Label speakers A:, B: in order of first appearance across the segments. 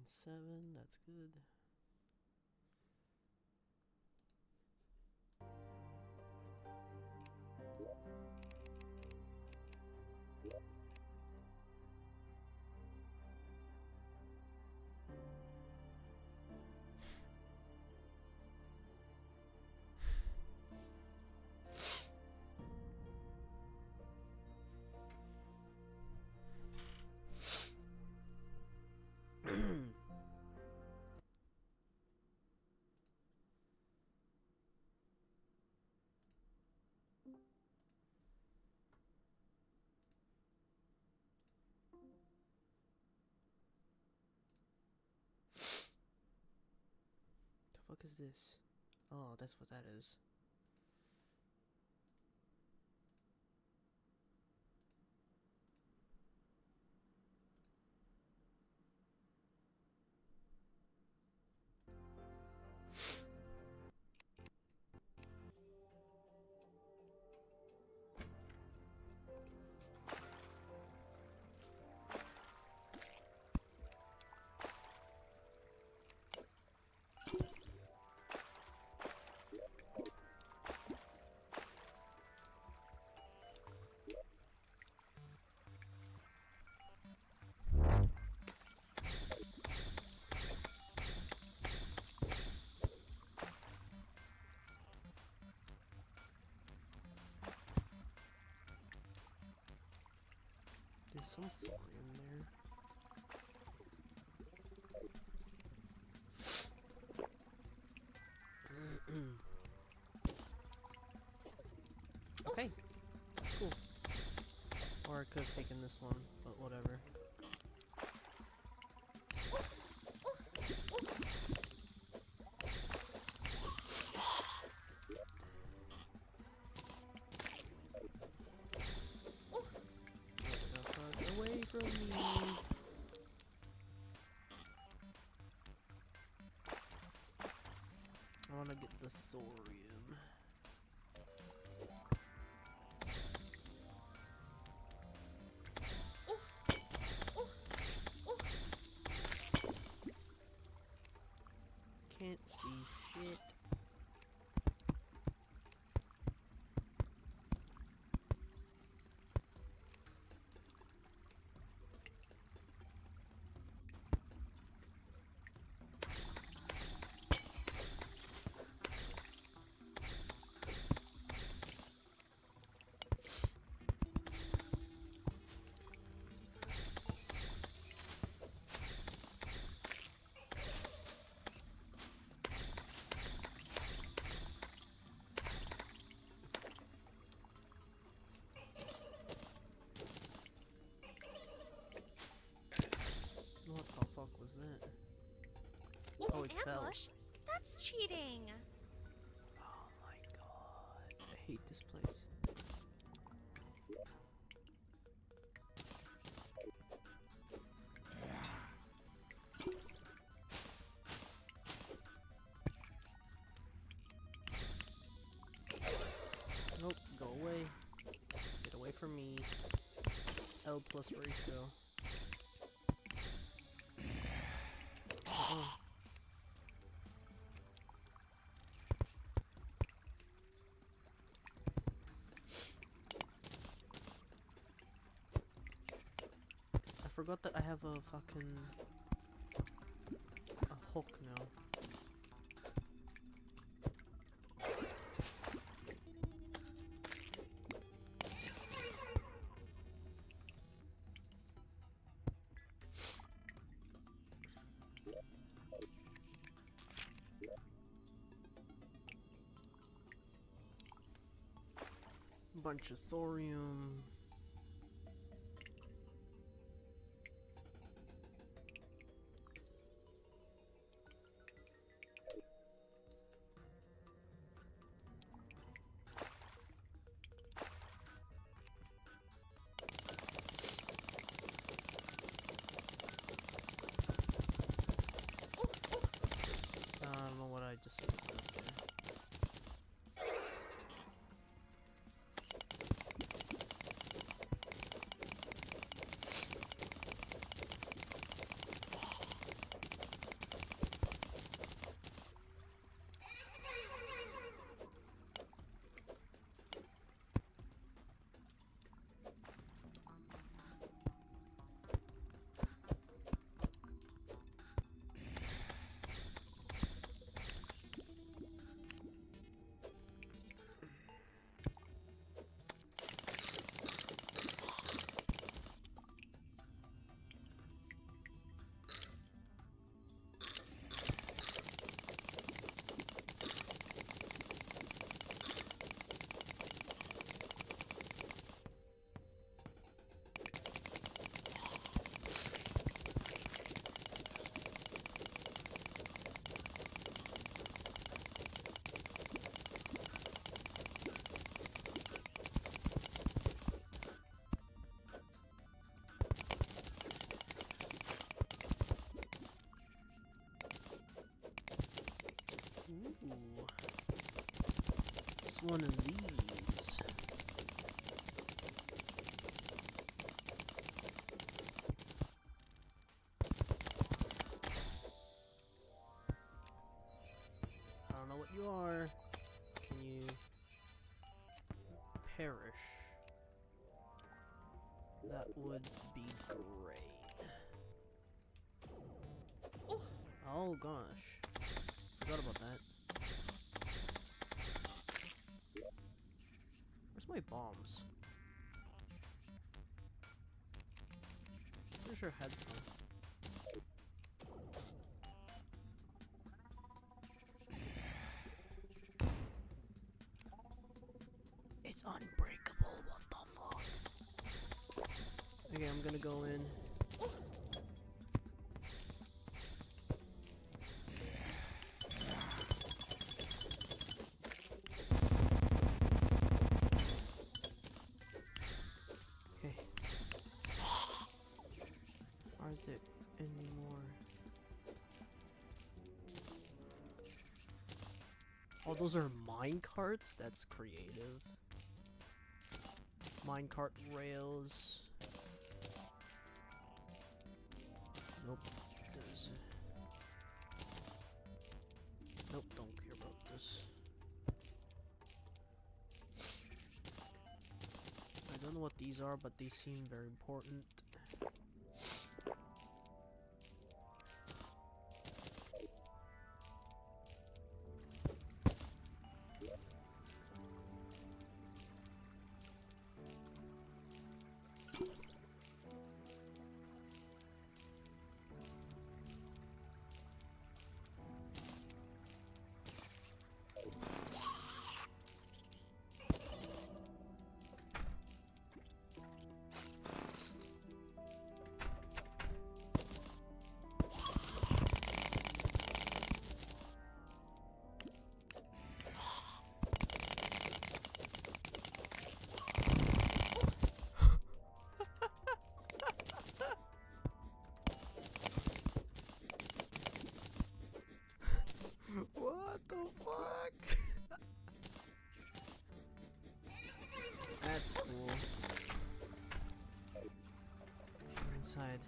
A: 0.97, that's good. The fuck is this? Oh, that's what that is. There's some thorium there. Okay, that's cool. Or I could have taken this one, but whatever. Away from me! I wanna get the thorium. Can't see shit. What the fuck was that? Oh, it
B: ambush?
A: fell.
B: That's cheating.
A: Oh my god. I hate this place. Nope, go away. Get away from me. L plus ratio. Uh-oh. I forgot that I have a fucking... a hook now. Bunch of thorium. I don't know what I just said up there. one of these. I don't know what you are. Can you perish? That would be great. Oh gosh. Forgot about that. Where's my bombs? Pretty sure I had some. It's unbreakable, what the fuck? Okay, I'm gonna go in. Okay. Aren't there any more? Oh, those are mine carts? That's creative. Minecart rails. Nope. Nope, don't care about this. I don't know what these are, but they seem very important. What the fuck? That's cool. We're inside.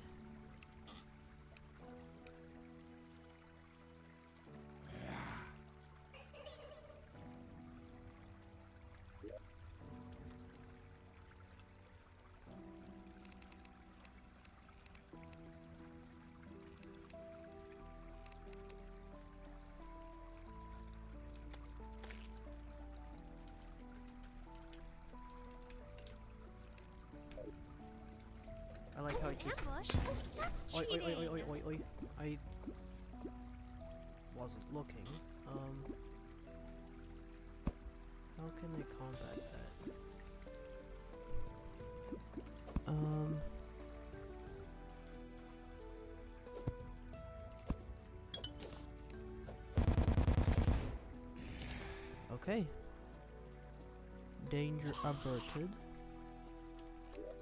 A: I like how it just. Oi, oi, oi, oi, oi, oi, oi. I wasn't looking. How can I combat that? Okay. Danger averted.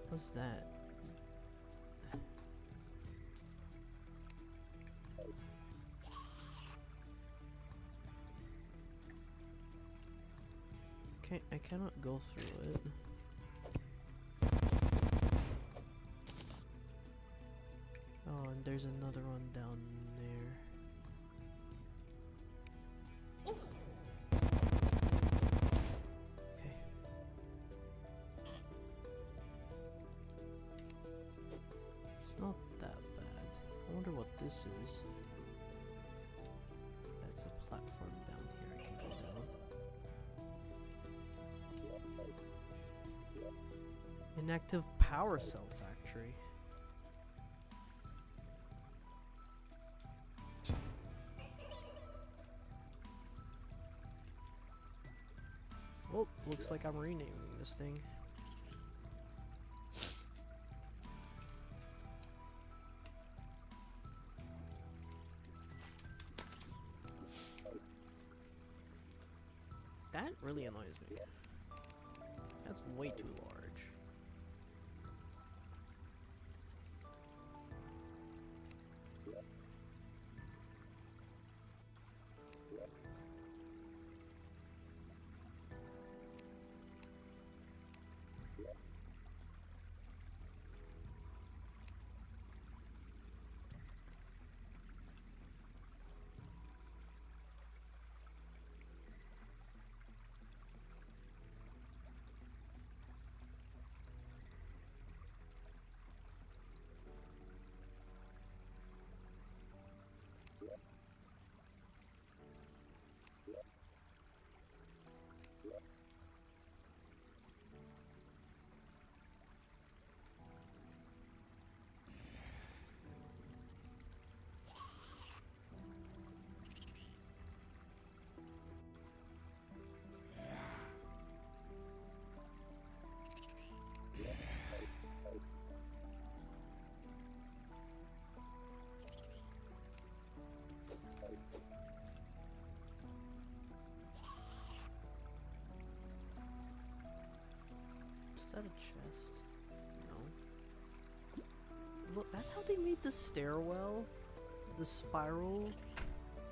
A: What's that? I cannot go through it. Oh, and there's another one down there. Okay. It's not that bad. I wonder what this is. That's a platform down here I can go down. Inactive power cell factory. Well, looks like I'm renaming this thing. That really annoys me. That's way too large. Is that a chest? No. Look, that's how they made the stairwell? The spiral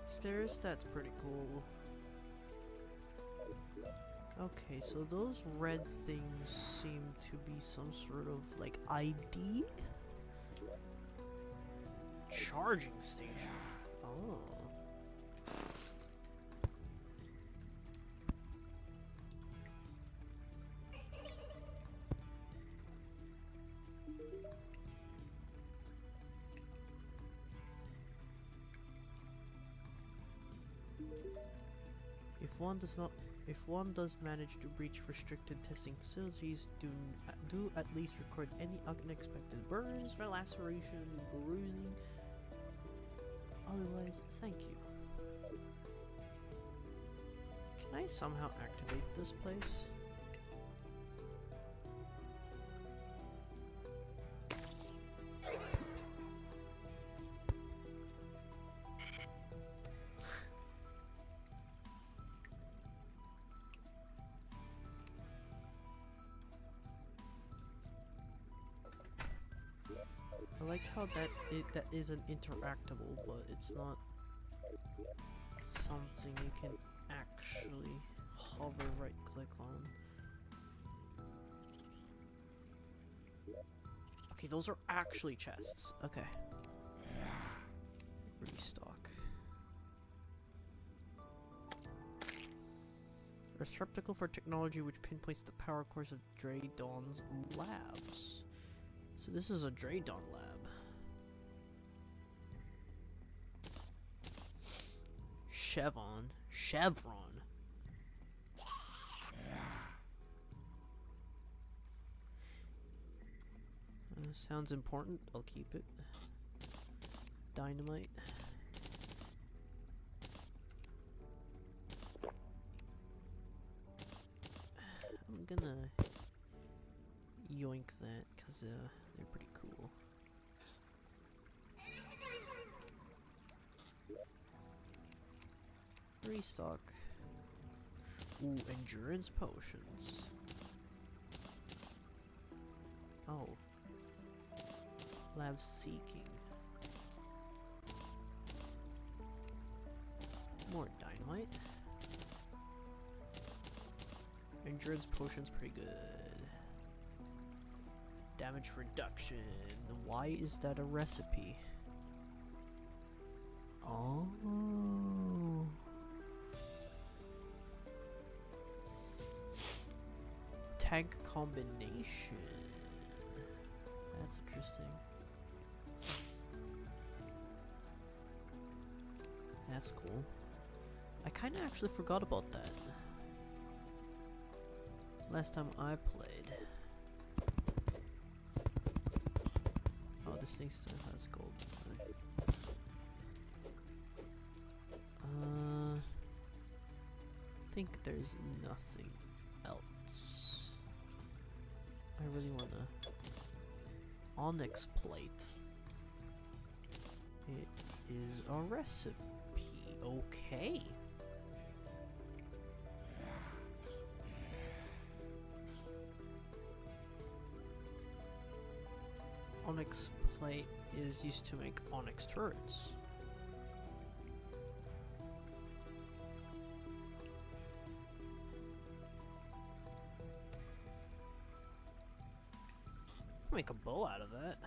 A: stairs? That's pretty cool. Okay, so those red things seem to be some sort of, like, ID? Charging station. Oh. If one does manage to breach restricted testing facilities, do at least record any unexpected burns, laceration, bruising. Otherwise, thank you. Can I somehow activate this place? I like how that isn't interactable, but it's not something you can actually hover right click on. Okay, those are actually chests. Okay. Restock. A receptacle for technology which pinpoints the power cores of Draydon's labs. So this is a Draydon lab. Chevron. Sounds important. I'll keep it. Dynamite. I'm gonna yoink that because they're pretty cool. Restock. Ooh, endurance potions. Oh. Lab seeking. More dynamite. Endurance potions pretty good. Damage reduction. Why is that a recipe? Oh. Tank combination. That's interesting. That's cool. I kind of actually forgot about that. Last time I played. Oh, this thing still has gold. I think there's nothing else. I really wanna onyx plate. It is a recipe. Okay. Onyx plate is used to make onyx turrets. Make a bow out of that.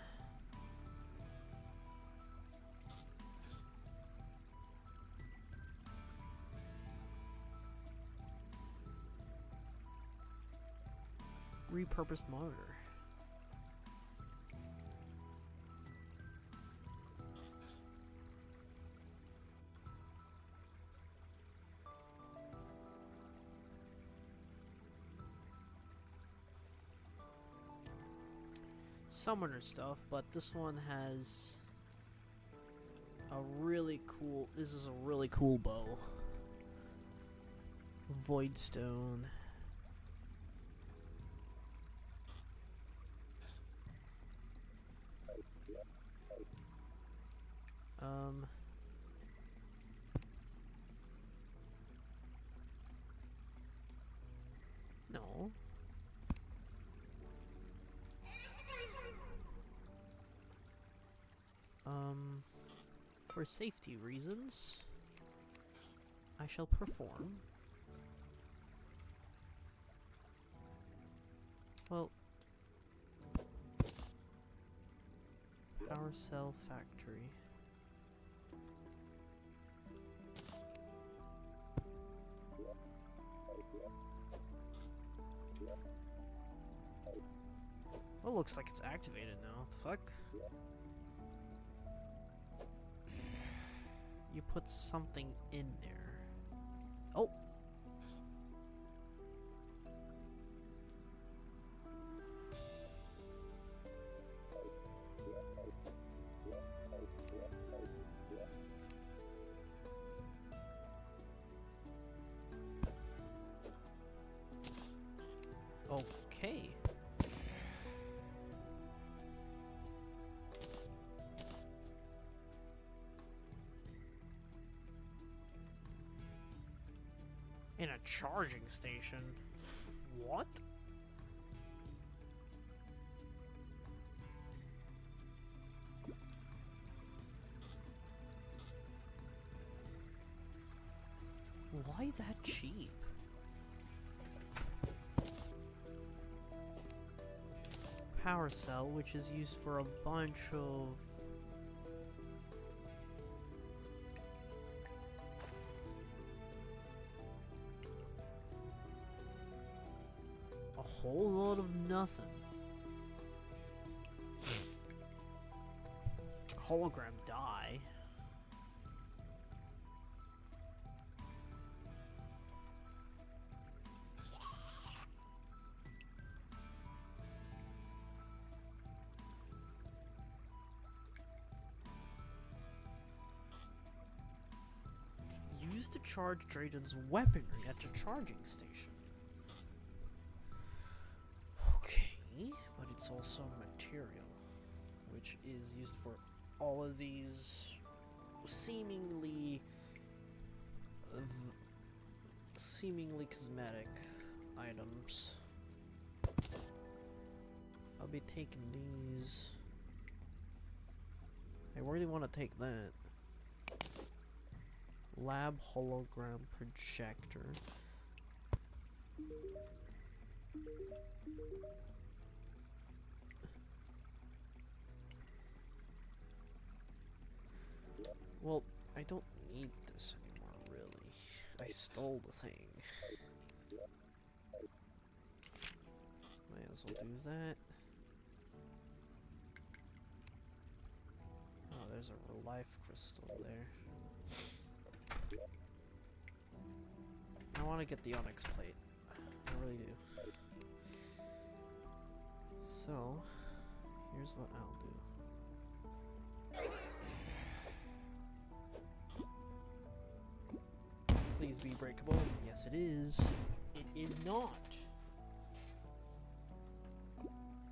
A: Repurposed monitor. Summoner stuff, but this one has a really cool, this is a really cool bow. Voidstone. No. for safety reasons, I shall perform. Well, power cell factory. Well, looks like it's activated now. What the fuck? You put something in there. Oh! Okay. In a charging station? What? Why that cheap? Power cell, which is used for a bunch of a whole lot of nothing. Hologram die. Used to charge Drayden's weaponry at the charging station. Okay, but it's also material, which is used for all of these seemingly cosmetic items. I'll be taking these. I really want to take that. Lab hologram projector. Well, I don't need this anymore, really. I stole the thing. Might as well do that. Oh, there's a real life crystal there. I want to get the onyx plate. I really do. So, here's what I'll do. Please be breakable. Yes, it is. It is not.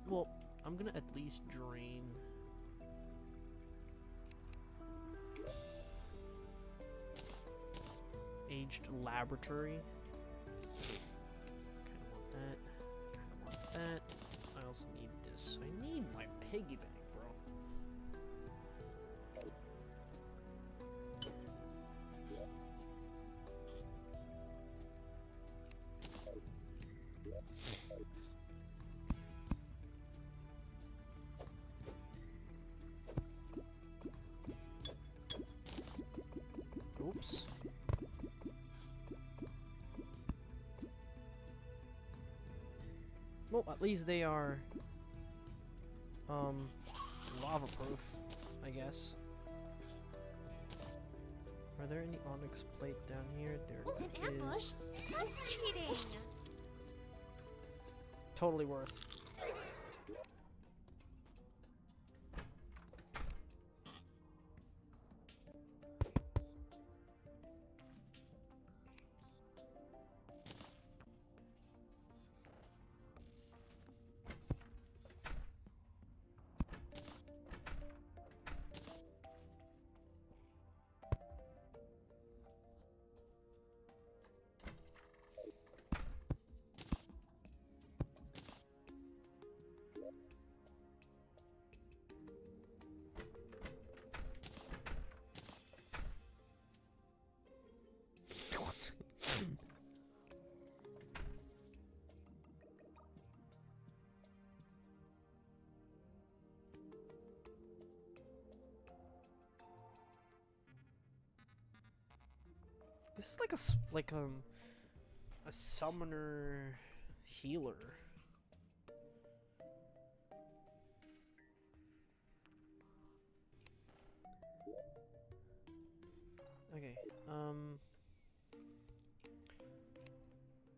A: Well, I'm gonna at least drain. Aged laboratory. Kinda want that. Kinda want that. I also need this. I need my piggy bank, bro. Oops. Well, at least they are, lava-proof, I guess. Are there any onyx plate down here? There
B: An ambush? That's cheating!
A: Totally worth. This is like a summoner healer. Okay,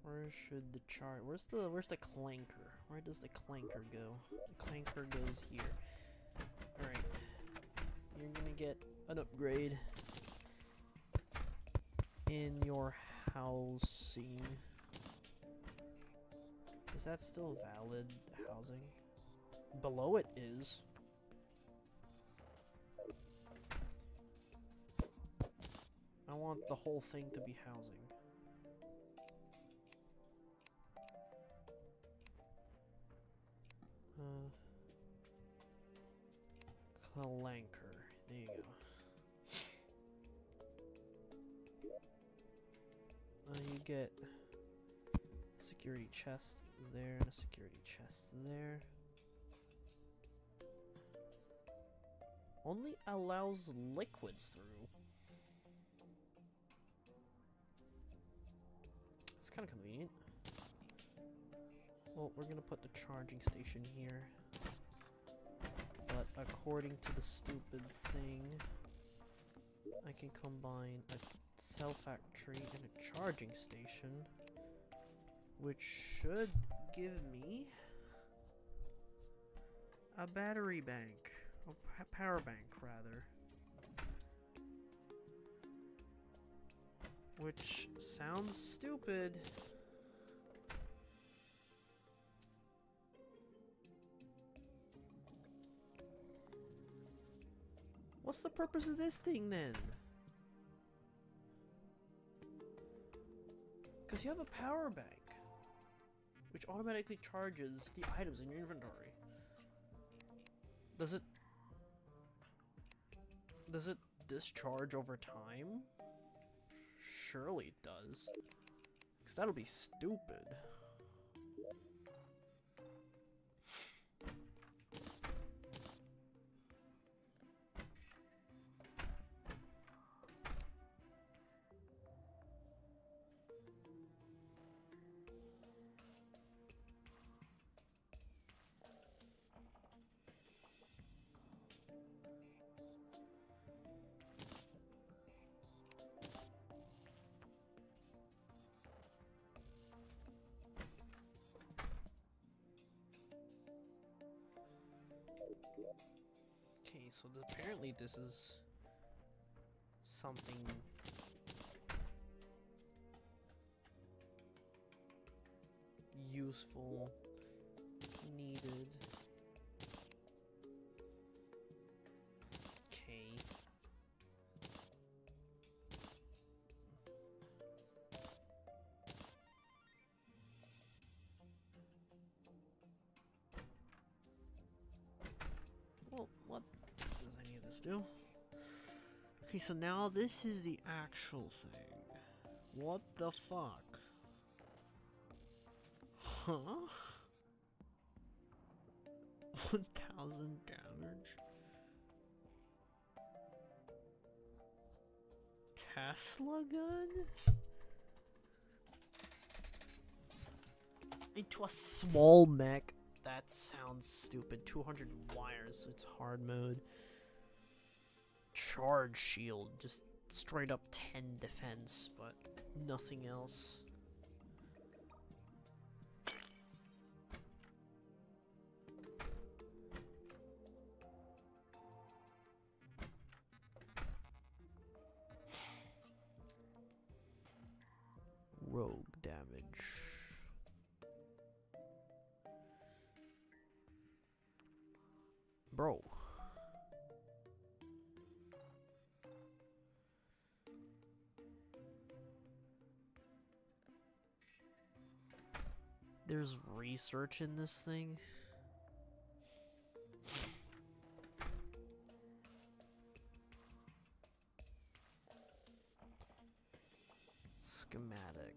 A: where should the chart? Where's the clanker? Where does the clanker go? The clanker goes here. Alright. You're gonna get an upgrade in your housing. Is that still valid housing? Below it is. I want the whole thing to be housing. Clanker. There you go. You get a security chest there and a security chest there. Only allows liquids through. It's kind of convenient. Well, we're gonna put the charging station here. But according to the stupid thing, I can combine a cell factory and a charging station, which should give me a battery bank, a power bank rather, which sounds stupid. What's the purpose of this thing then? Because you have a power bank, which automatically charges the items in your inventory. Does it discharge over time? Surely it does. Because that'll be stupid. Okay, so apparently this is something useful, needed. Okay. Well, what does any of this do? Okay, so now this is the actual thing. What the fuck? Huh? 1,000 damage? Tesla gun? Into a small mech? That sounds stupid. 200 wires, it's hard mode. Charge shield, just straight up 10 defense, but nothing else. Rogue damage. Bro. There's research in this thing. Schematic.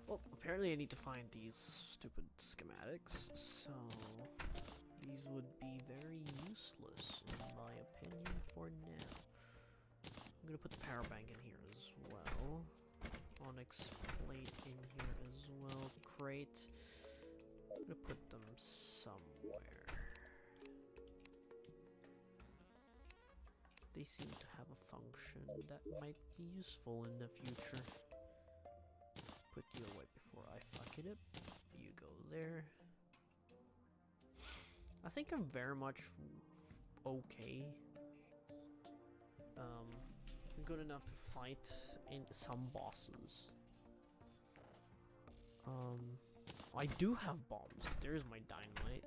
A: Well, apparently I need to find these stupid schematics, so these would be very useless, in my opinion, for now. I'm gonna put the power bank in here as well. Onyx plate in here as well. Crate. I'm gonna put them somewhere. They seem to have a function that might be useful in the future. Put you away before I fuck it up. You go there. I think I'm very much okay. Good enough to fight in some bosses. I do have bombs. There's my dynamite.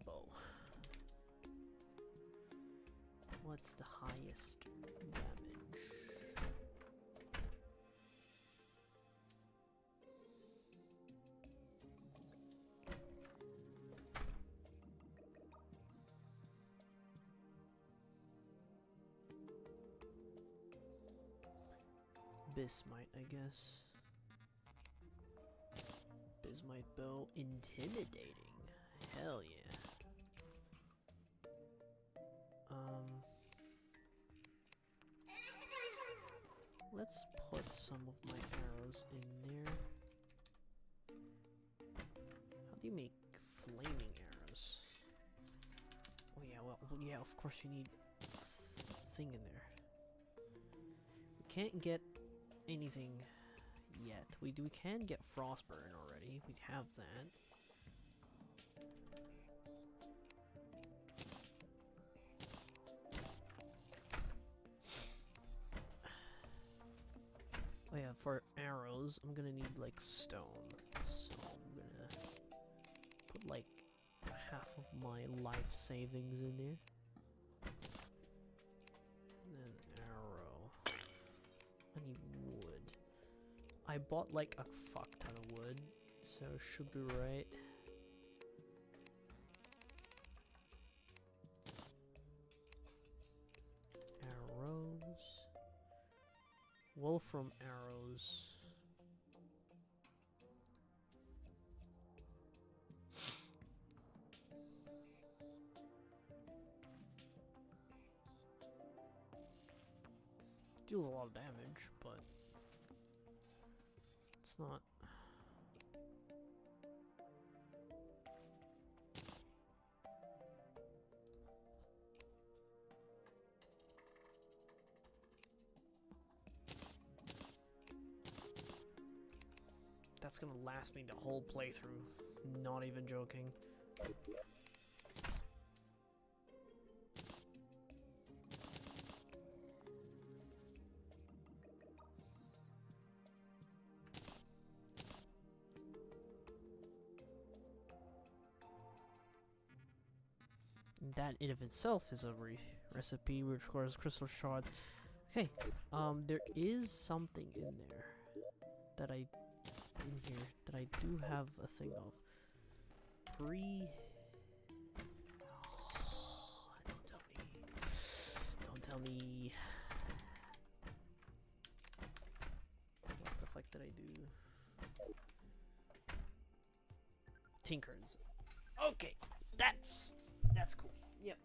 A: Bow. What's the highest damage? Bismite, I guess. Bismite bow. Intimidating. Hell yeah. Let's put some of my arrows in there. How do you make flaming arrows? Oh yeah, well, yeah, of course you need a thing in there. We can't get anything yet. We can get Frostburn already. We have that. Oh yeah, for arrows, I'm gonna need like stone. So I'm gonna put like half of my life savings in there. And then arrow. I need wood. I bought like a fuck ton of wood, so should be right. Arrows. Wolfram arrows. Deals a lot of damage, but it's not. That's gonna last me the whole playthrough. Not even joking. That in of itself is a recipe which requires crystal shards. Okay, there is something in there that I do have a thing of. Don't tell me. What the fuck did I do? Tinkers. Okay, that's cool. Yep.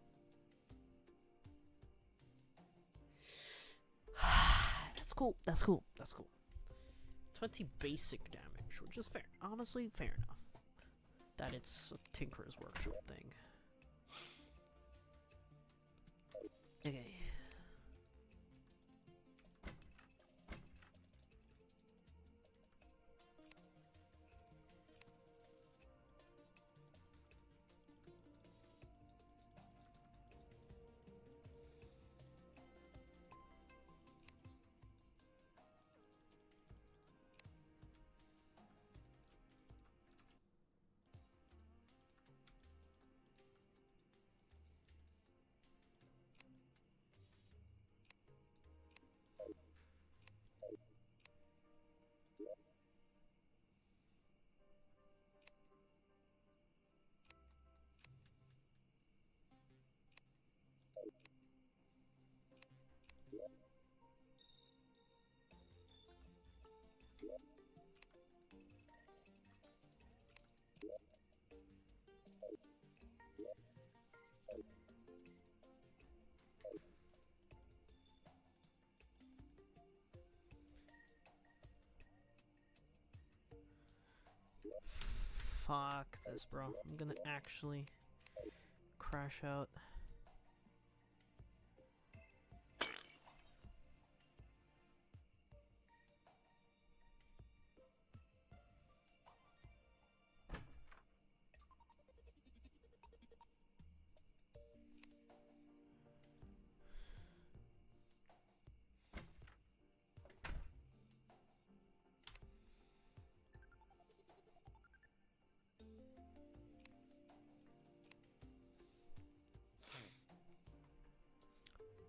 A: That's cool. 20 basic damage, which is fair. Honestly, fair enough. That it's a Tinker's Workshop thing. Okay. Fuck this, bro. I'm gonna actually crash out.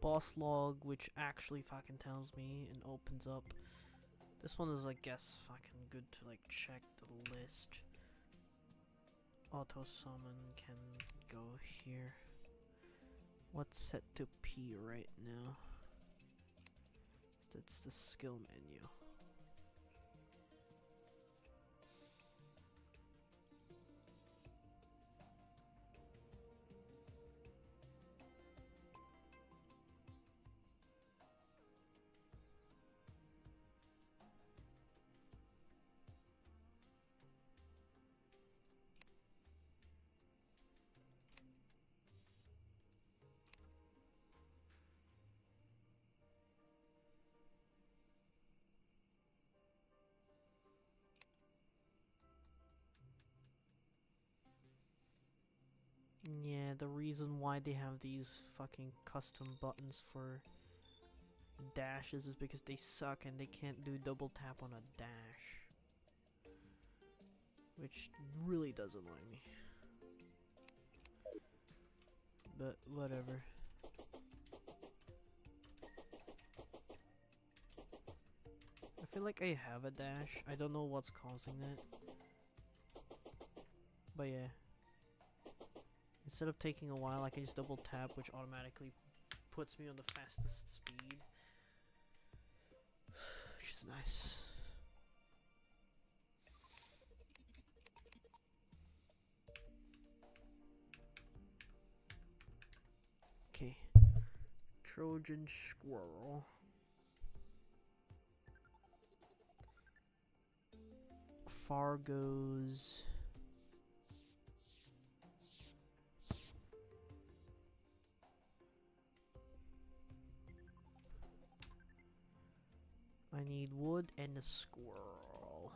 A: Boss log, which actually fucking tells me and opens up. This one is, I guess, fucking good to like check the list. Auto summon can go here. What's set to P right now? That's the skill menu. Yeah, the reason why they have these fucking custom buttons for dashes is because they suck and they can't do double tap on a dash. Which really does annoy me. But whatever. I feel like I have a dash. I don't know what's causing that. But yeah. Instead of taking a while, I can just double tap, which automatically puts me on the fastest speed. Which is nice. Okay. Trojan squirrel. Fargo's. I need wood and a squirrel.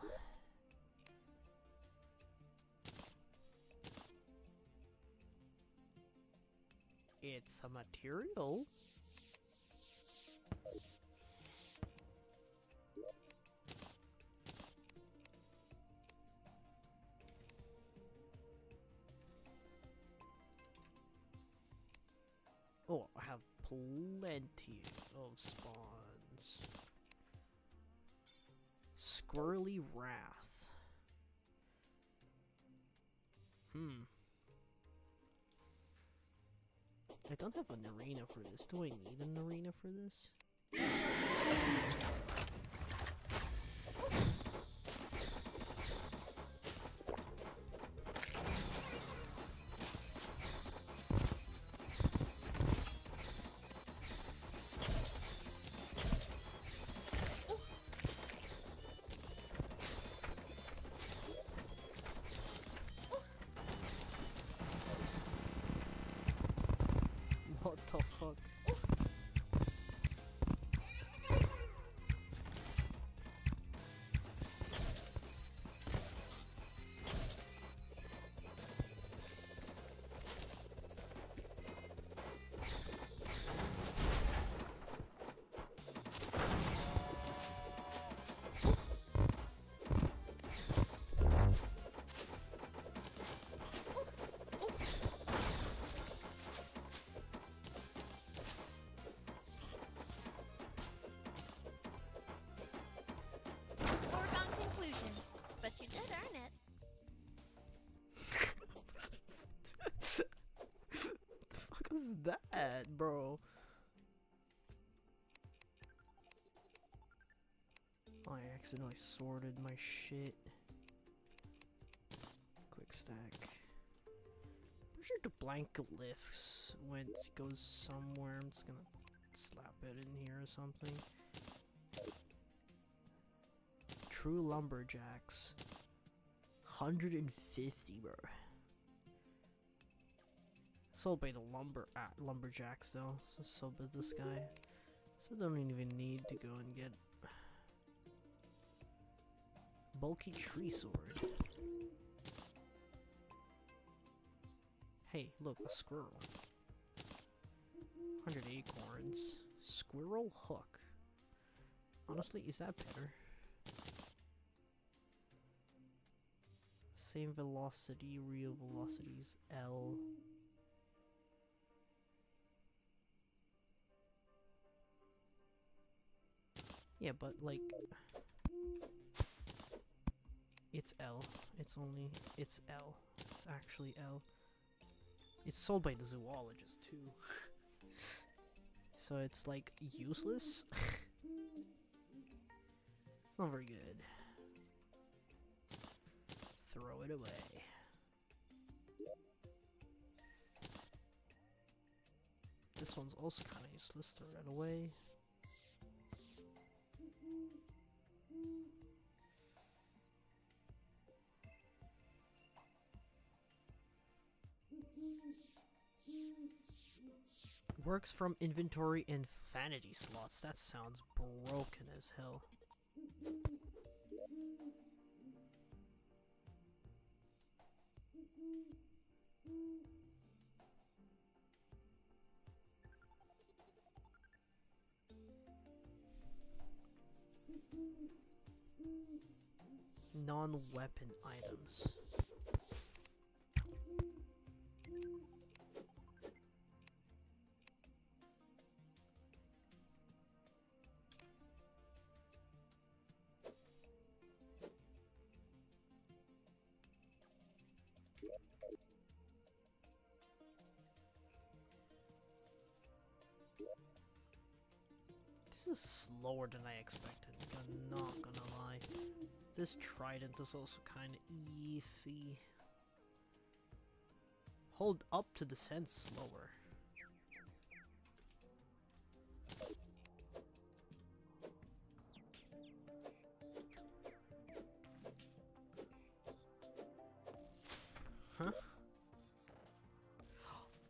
A: It's a material. Oh, I have plenty of spawns. Squirrely Wrath. I don't have an arena for this. Do I need an arena for this? What the fuck?
B: Foregone conclusion. But you did earn it.
A: The fuck is that, bro? Oh, I accidentally sorted my shit. Quick stack. I'm sure the blank lifts when it goes somewhere. I'm just gonna slap it in here or something. True lumberjacks. 150, bro. Sold by the lumberjacks though. So sold by this guy. So don't even need to go and get bulky tree sword. Hey, look, a squirrel. 100 acorns. Squirrel hook. Honestly, is that better? Same velocity, real velocities, L. Yeah, but like, it's L. It's L. It's actually L. It's sold by the zoologist too. So it's like useless. It's not very good. Throw it away. This one's also kind of useless. Throw it away. Works from inventory and vanity slots. That sounds broken as hell. Non-weapon items. This is slower than I expected, I'm not gonna lie. This trident is also kinda iffy. Hold up to descend slower. Huh?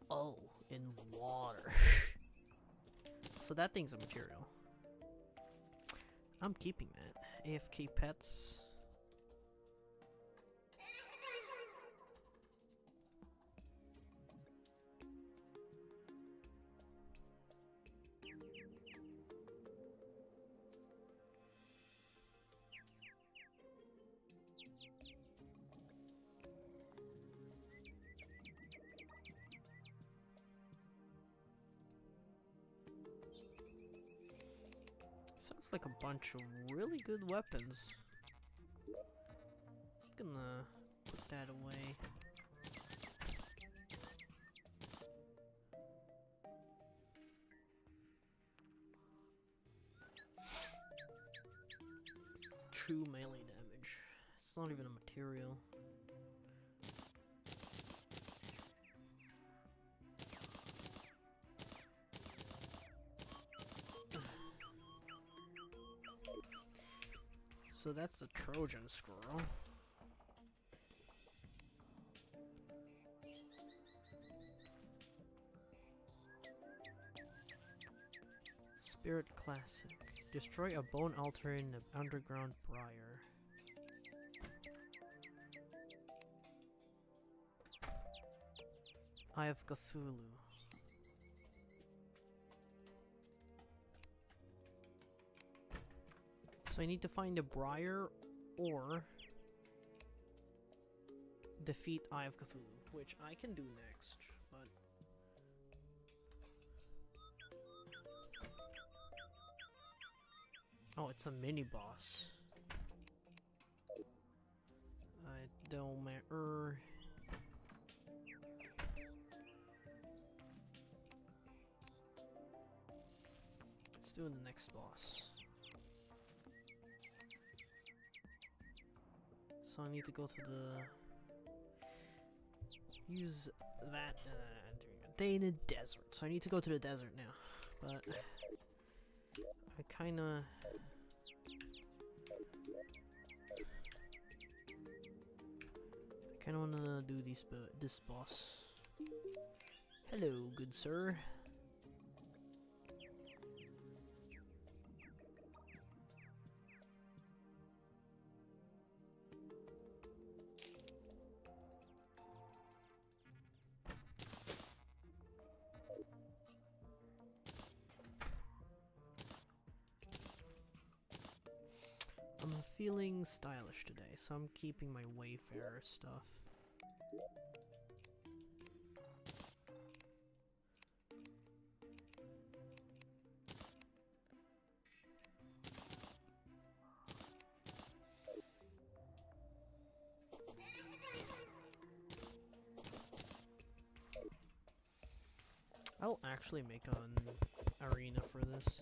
A: Oh, in water. So that thing's a material. I'm keeping that. AFK pets. Sounds like a bunch of really good weapons. I'm gonna put that away. True melee damage. It's not even a material. So that's the Trojan squirrel. Spirit Classic. Destroy a bone altar in the underground briar. Eye of Cthulhu. So I need to find a briar or defeat Eye of Cthulhu, which I can do next, but oh, it's a mini boss. I don't matter. Let's do the next boss. So I need to go to the... use that, day in the desert. So I need to go to the desert now. But... I kinda... do this boss. Hello, good sir. I'm feeling stylish today, so I'm keeping my Wayfarer stuff. I'll actually make an arena for this.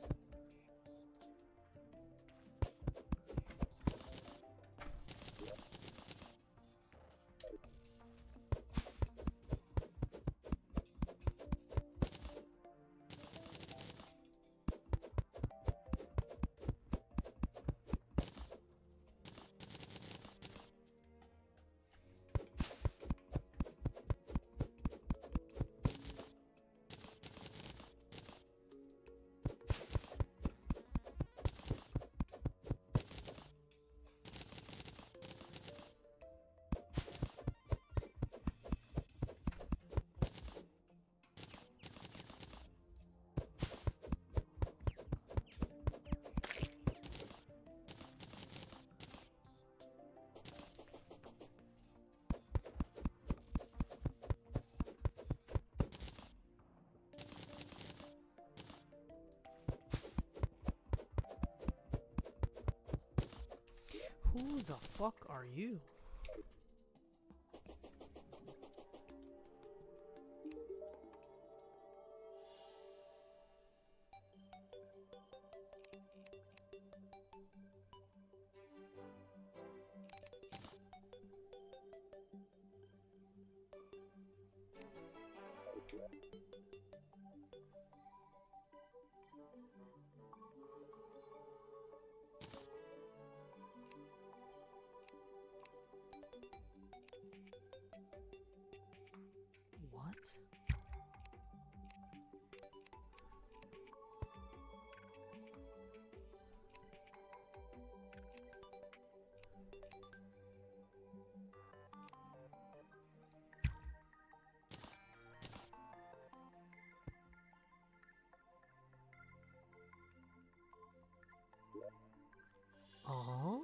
A: Who the fuck are you? What? Oh.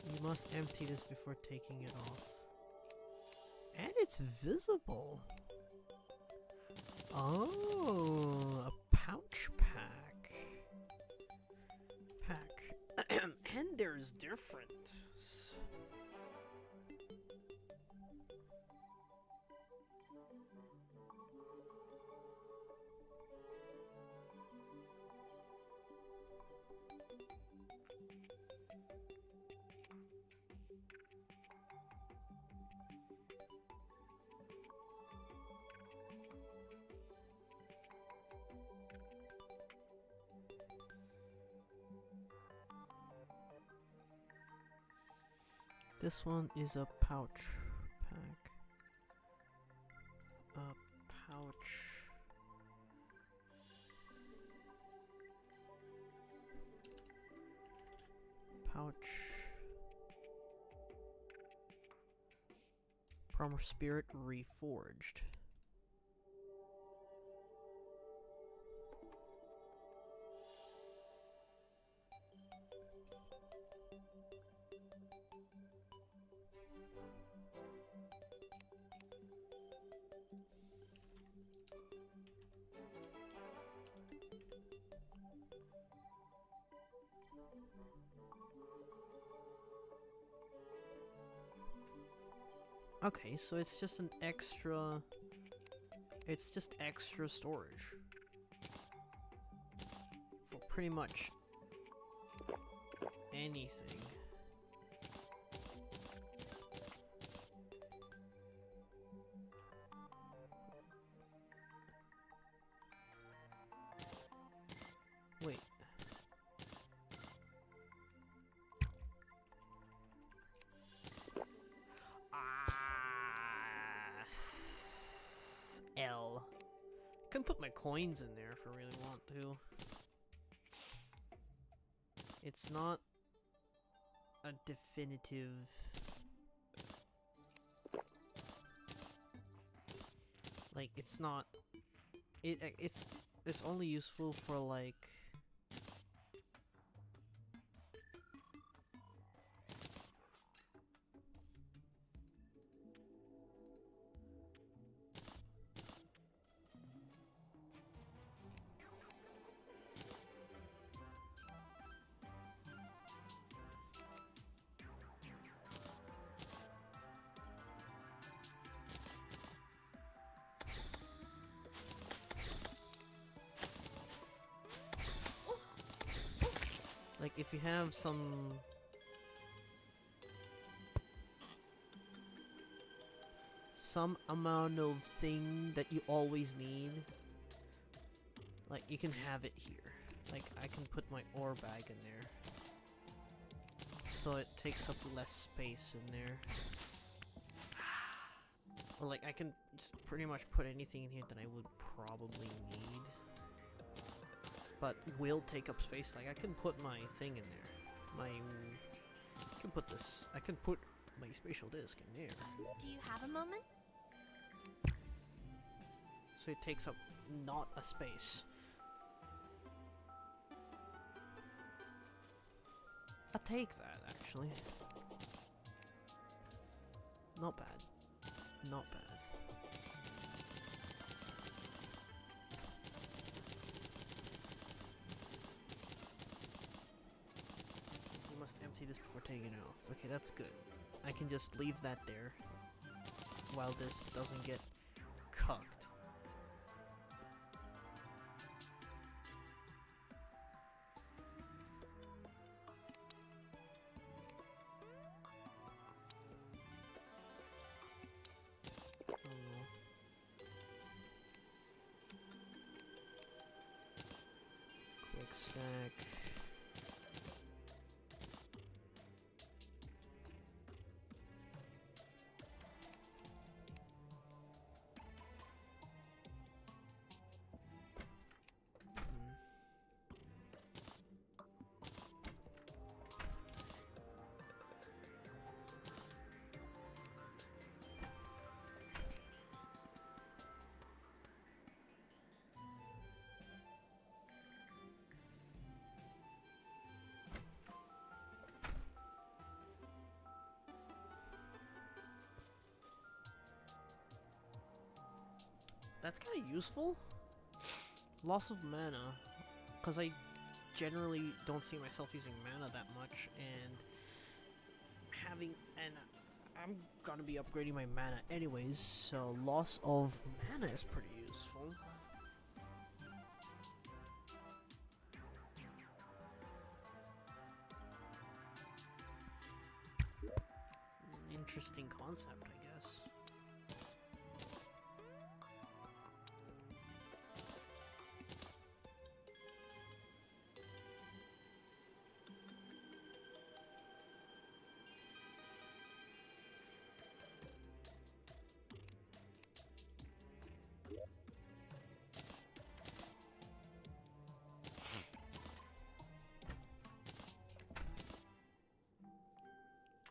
A: You must empty this before taking it off. And it's visible. Oh, a pouch pack. And there's different. This one is a pouch pack. A pouch. Pouch. Primal Spirit Reforged. Okay, so it's just an extra... It's just extra storage. For pretty much anything. can put my coins in there if I really want to. It's not a definitive... Like, it's not... It's only useful for, like... Like, if you have some amount of thing that you always need, like, you can have it here. Like, I can put my ore bag in there, so it takes up less space in there. Or, like, I can just pretty much put anything in here that I would probably need, but will take up space. Like, I can put my thing in there. I can put this. I can put my spatial disc in there.
B: Do you have a moment?
A: So it takes up not a space. I'll take that, actually. Not bad. Not bad. Empty this before taking it off. Okay, that's good. I can just leave that there while this doesn't get cooked. Oh no. Quick stack. That's kind of useful. Loss of mana, because I generally don't see myself using mana that much, and I'm gonna be upgrading my mana anyways, so loss of mana is pretty useful. Interesting concept, I guess.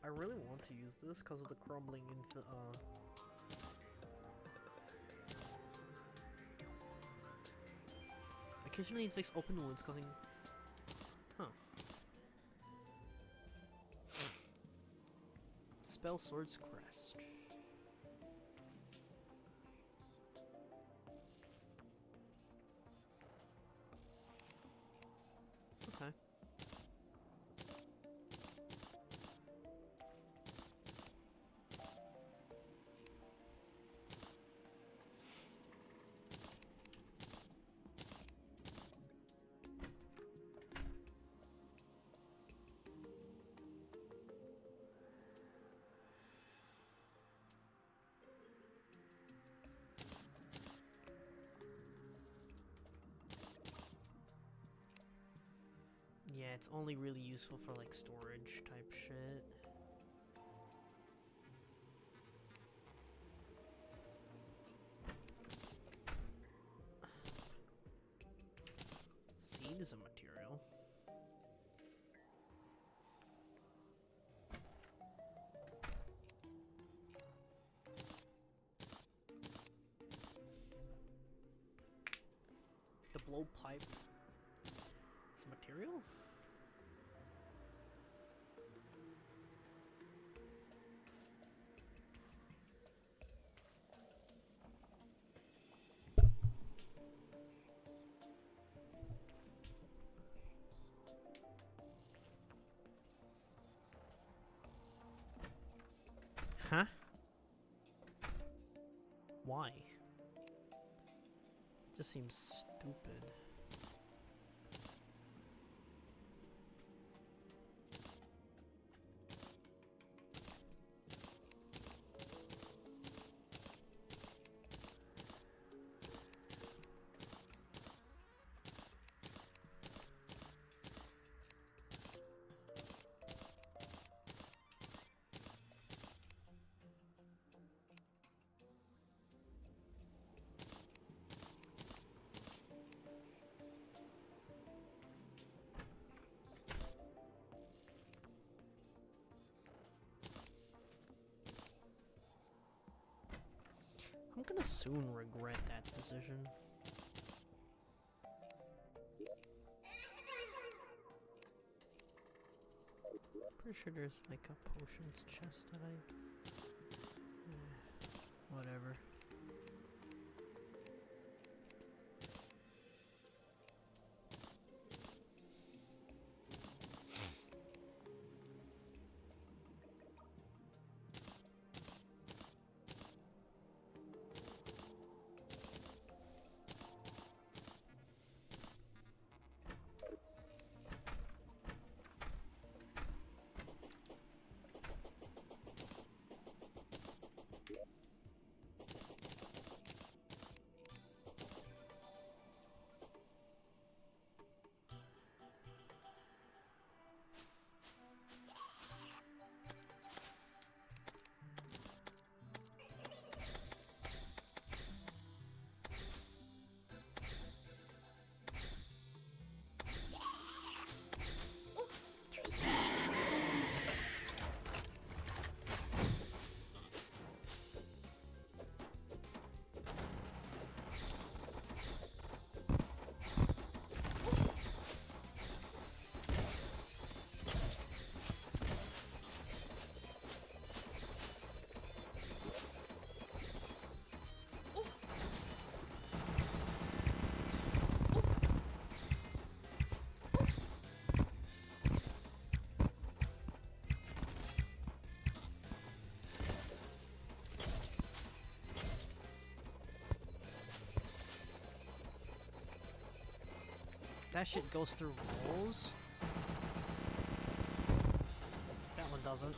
A: I really want to use this because of the crumbling occasionally it inflicts open wounds causing... Huh. Spell Sword's Crest. Okay. Yeah, it's only really useful for like storage type shit. blowpipe is material? Huh? Why? It just seems stupid. I'm gonna soon regret that decision. Pretty sure there's like a potions chest that whatever. That shit goes through walls? That one doesn't.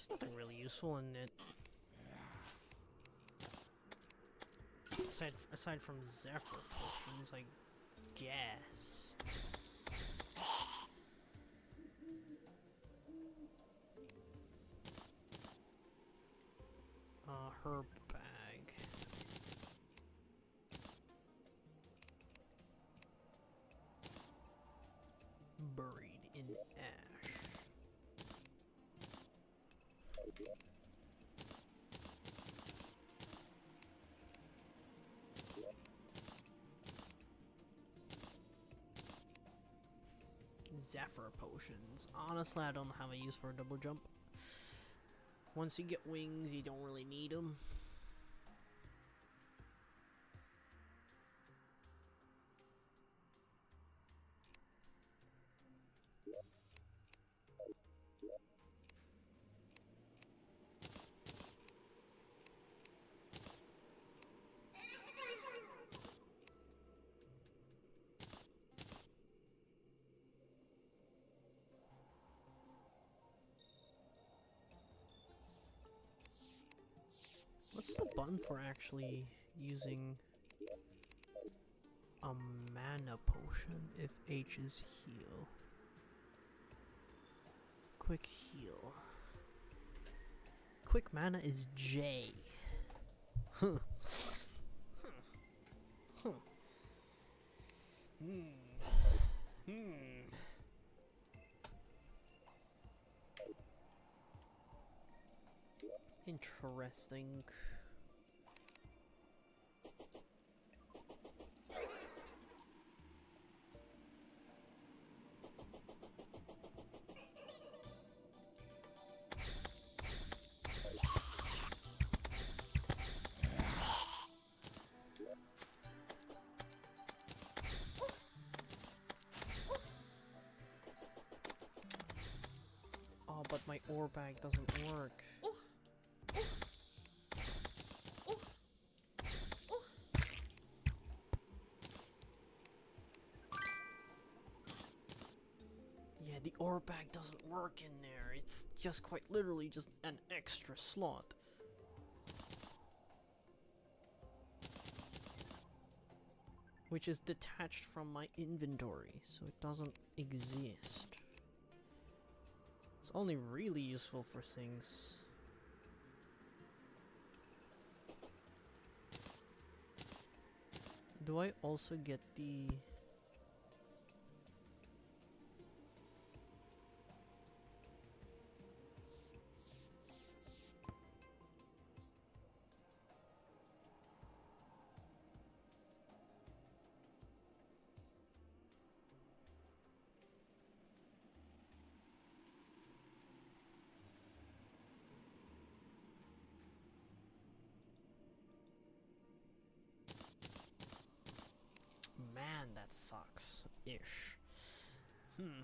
A: There's nothing really useful in it. Aside from Zephyr potions, I guess. Herb bag. Buried in ash. Zephyr potions. Honestly, I don't have a use for a double jump. Once you get wings, you don't really need them. What's the button for actually using a mana potion if H is heal? Quick heal. Quick mana is J. Huh. Huh. Interesting. Oh, but my ore bag doesn't work. Yeah, the ore bag doesn't work in there. It's just quite literally just an extra slot. Which is detached from my inventory, so it doesn't exist. It's only really useful for things. Do I also get the... Man, that sucks. Ish. Maybe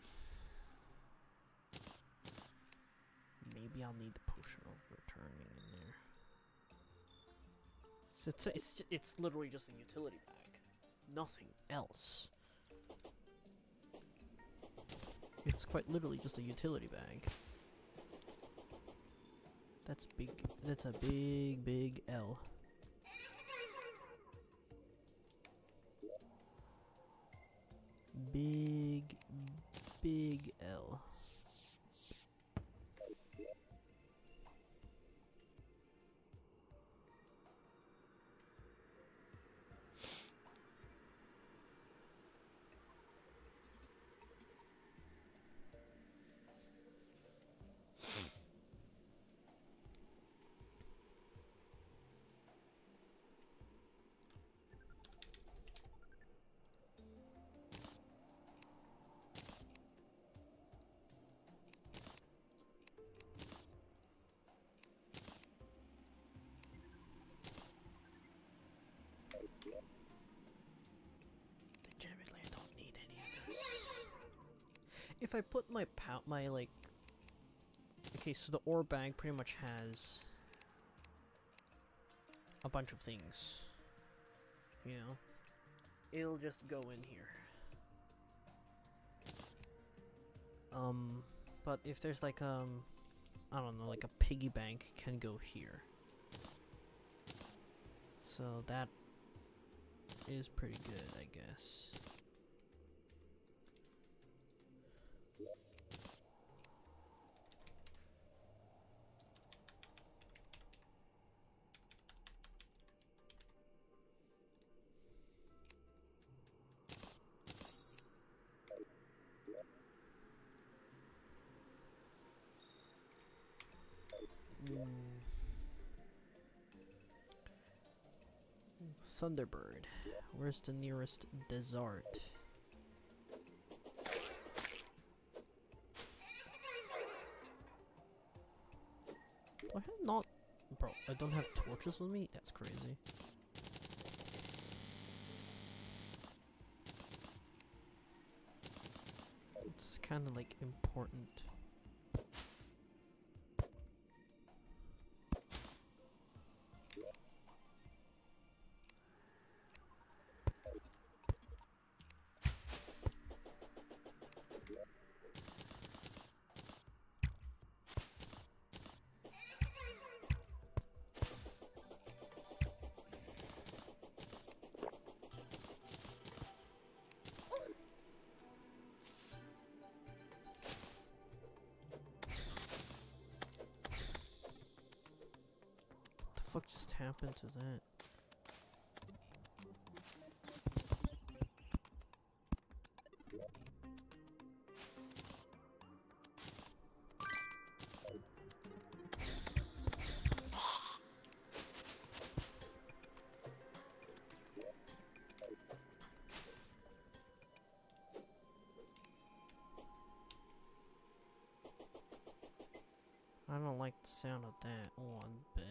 A: I'll need the potion of returning in there. So it's literally just a utility bag. Nothing else. It's quite literally just a utility bag. That's big. That's a big, big L. Big, big L. Legitimately, I don't need any of this. If I put my like... Okay, so the ore bag pretty much has a bunch of things. You know? It'll just go in here. But if there's like, I don't know, like a piggy bank can go here. So that is pretty good, I guess. Thunderbird. Where's the nearest desert? Do I have not... Bro, I don't have torches with me? That's crazy. It's kind of like important. fuck just happened to that? I don't like the sound of that one bit.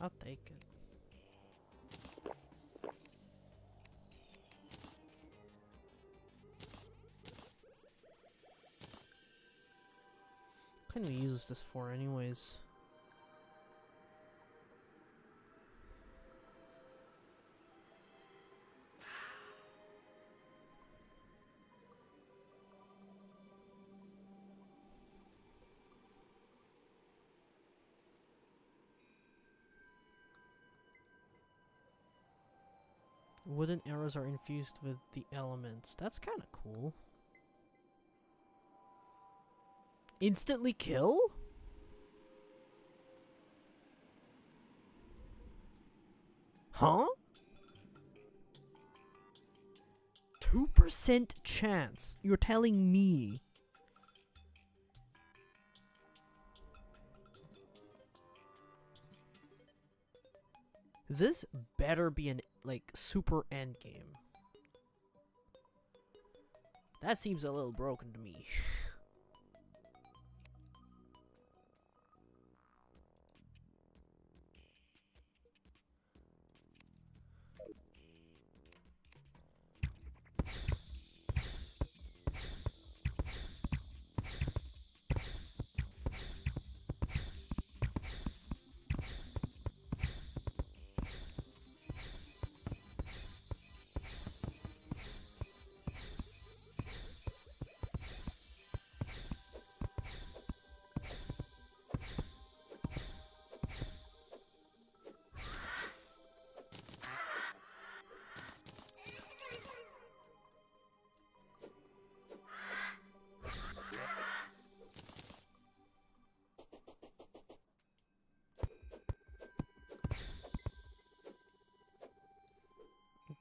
A: I'll take it. What can we use this for anyways? Wooden arrows are infused with the elements. That's kind of cool. Instantly kill? Huh? 2% chance. You're telling me. This better be an, like, super endgame. That seems a little broken to me.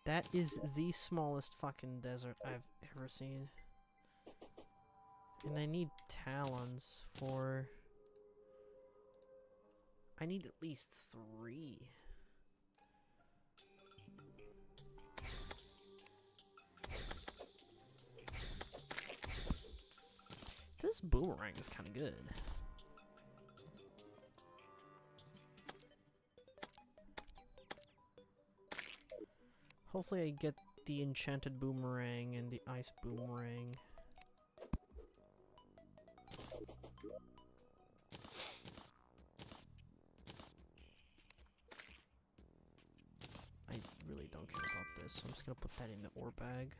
A: That is the smallest fucking desert I've ever seen. And I need talons for... I need at least 3. This boomerang is kind of good. Hopefully I get the enchanted boomerang and the ice boomerang. I really don't care about this, so I'm just gonna put that in the ore bag.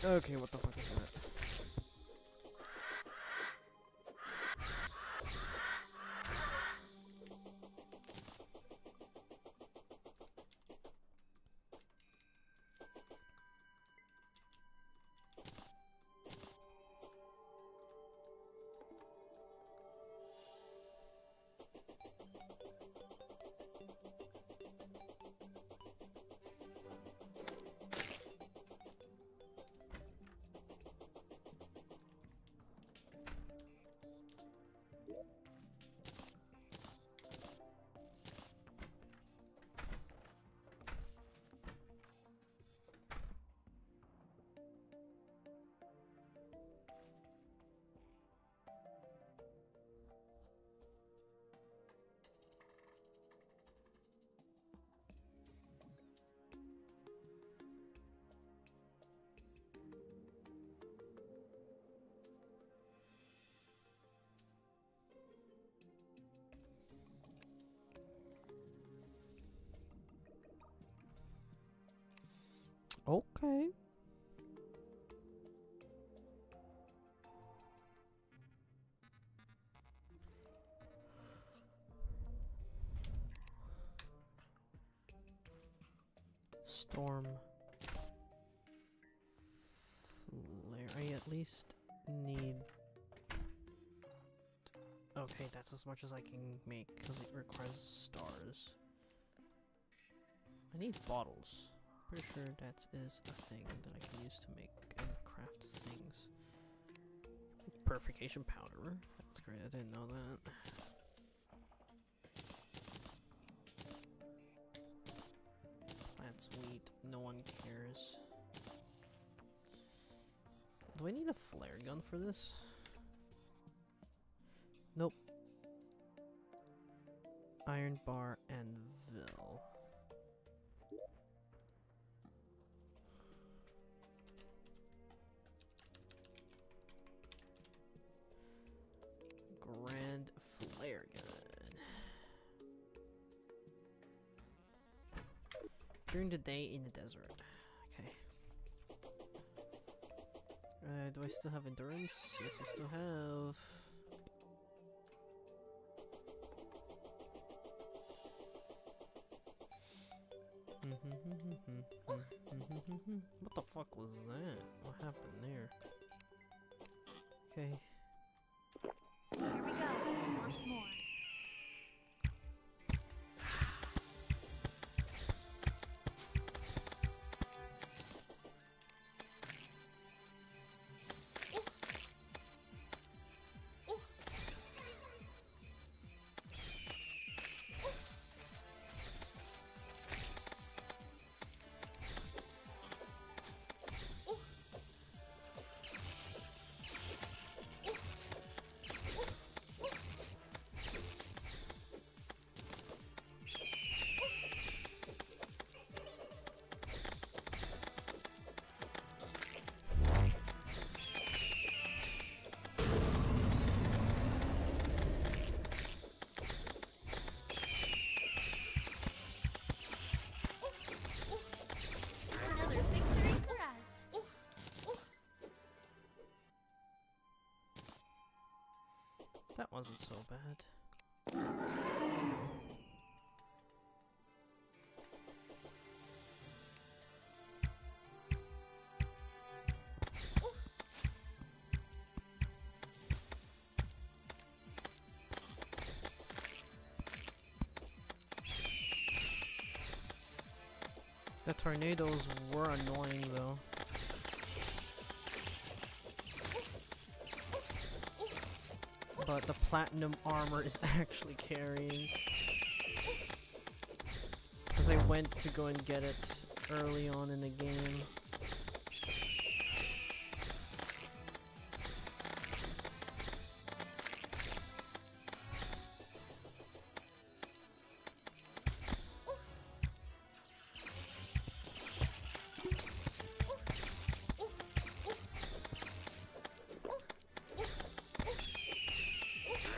A: Okay, what the fuck is that? Okay. Storm flare. I at least need. Okay, that's as much as I can make because it requires stars. I need bottles. Pretty sure that is a thing that I can use to make and craft things. Purification powder. That's great. I didn't know that. Plants wheat. No one cares. Do I need a flare gun for this? Nope. Iron bar and Vil. Grand flare gun. During the day in the desert. Okay. Do I still have endurance? Yes, I still have. What the fuck was that? What happened there? Okay.
B: Here we go, once more. Another victory for us.
A: That wasn't so bad. The tornadoes were annoying though. But the platinum armor is actually carrying. Because I went to go and get it early on in the game.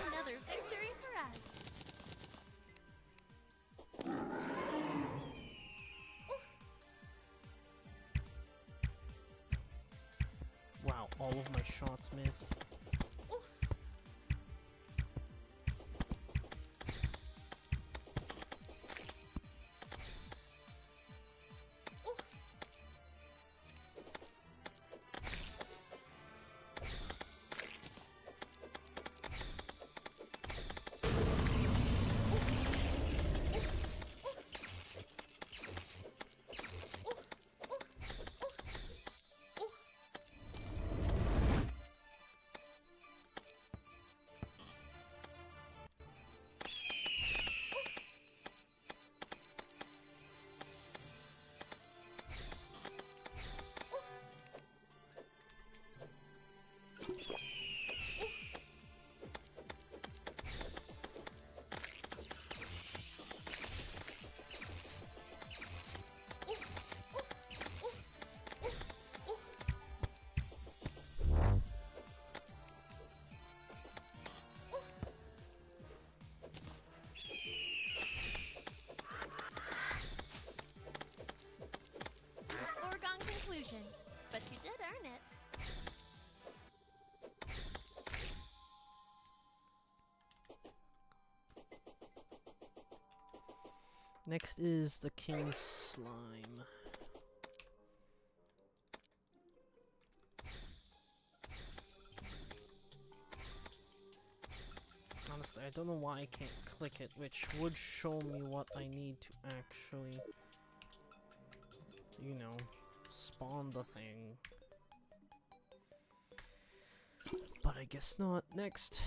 B: Another victory for us.
A: Wow, all of my shots missed. Next is the King Slime. Honestly, I don't know why I can't click it, which would show me what I need to actually, you know, spawn the thing. But I guess not. Next.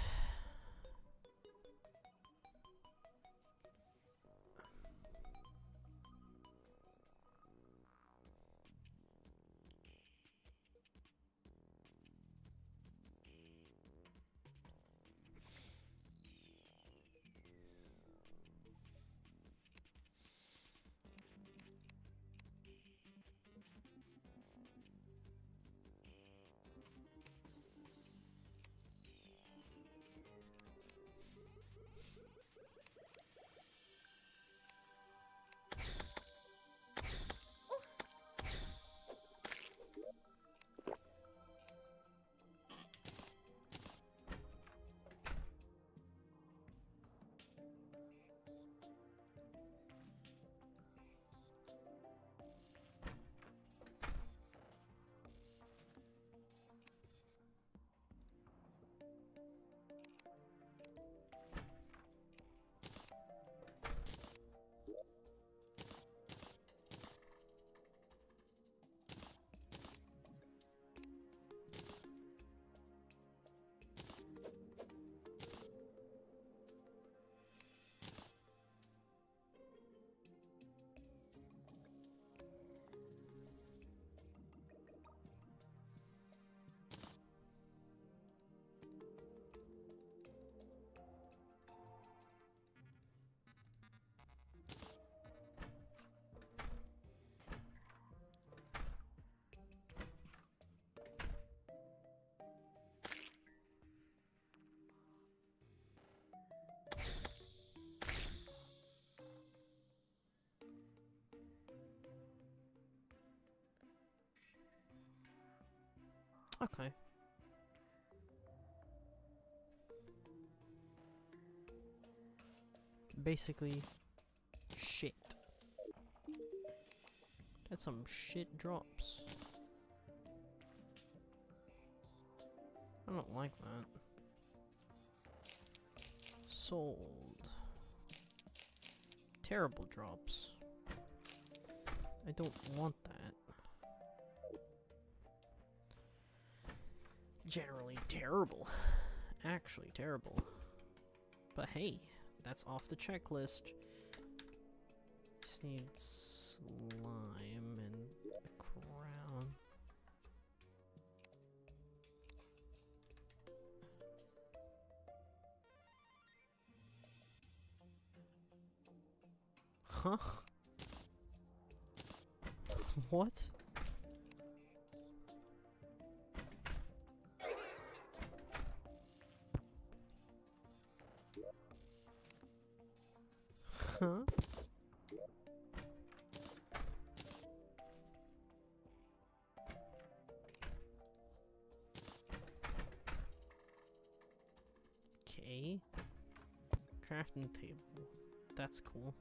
A: Okay. Basically, shit. That's some shit drops. I don't like that. Sold. Terrible drops. I don't want that. Generally terrible. Actually terrible. But hey, that's off the checklist. Just need slime and a crown. Huh? What? Huh? Okay. Crafting table. That's cool.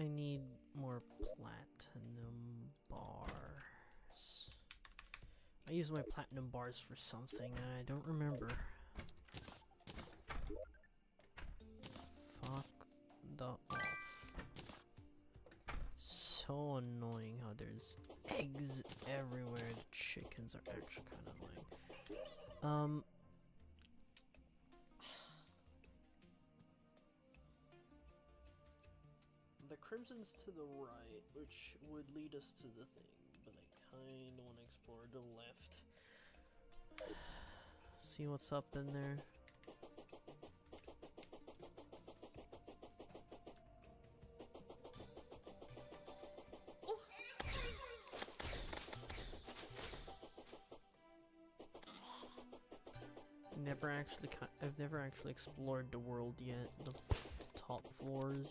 A: I need more platinum bars. I use my platinum bars for something and I don't remember. Fuck the off. So annoying how there's eggs everywhere. The chickens are actually kind of annoying. The crimson's to the right, which would lead us to the thing, but I kind of want to explore the left. See what's up in there. I've never actually explored the world yet. The top floors,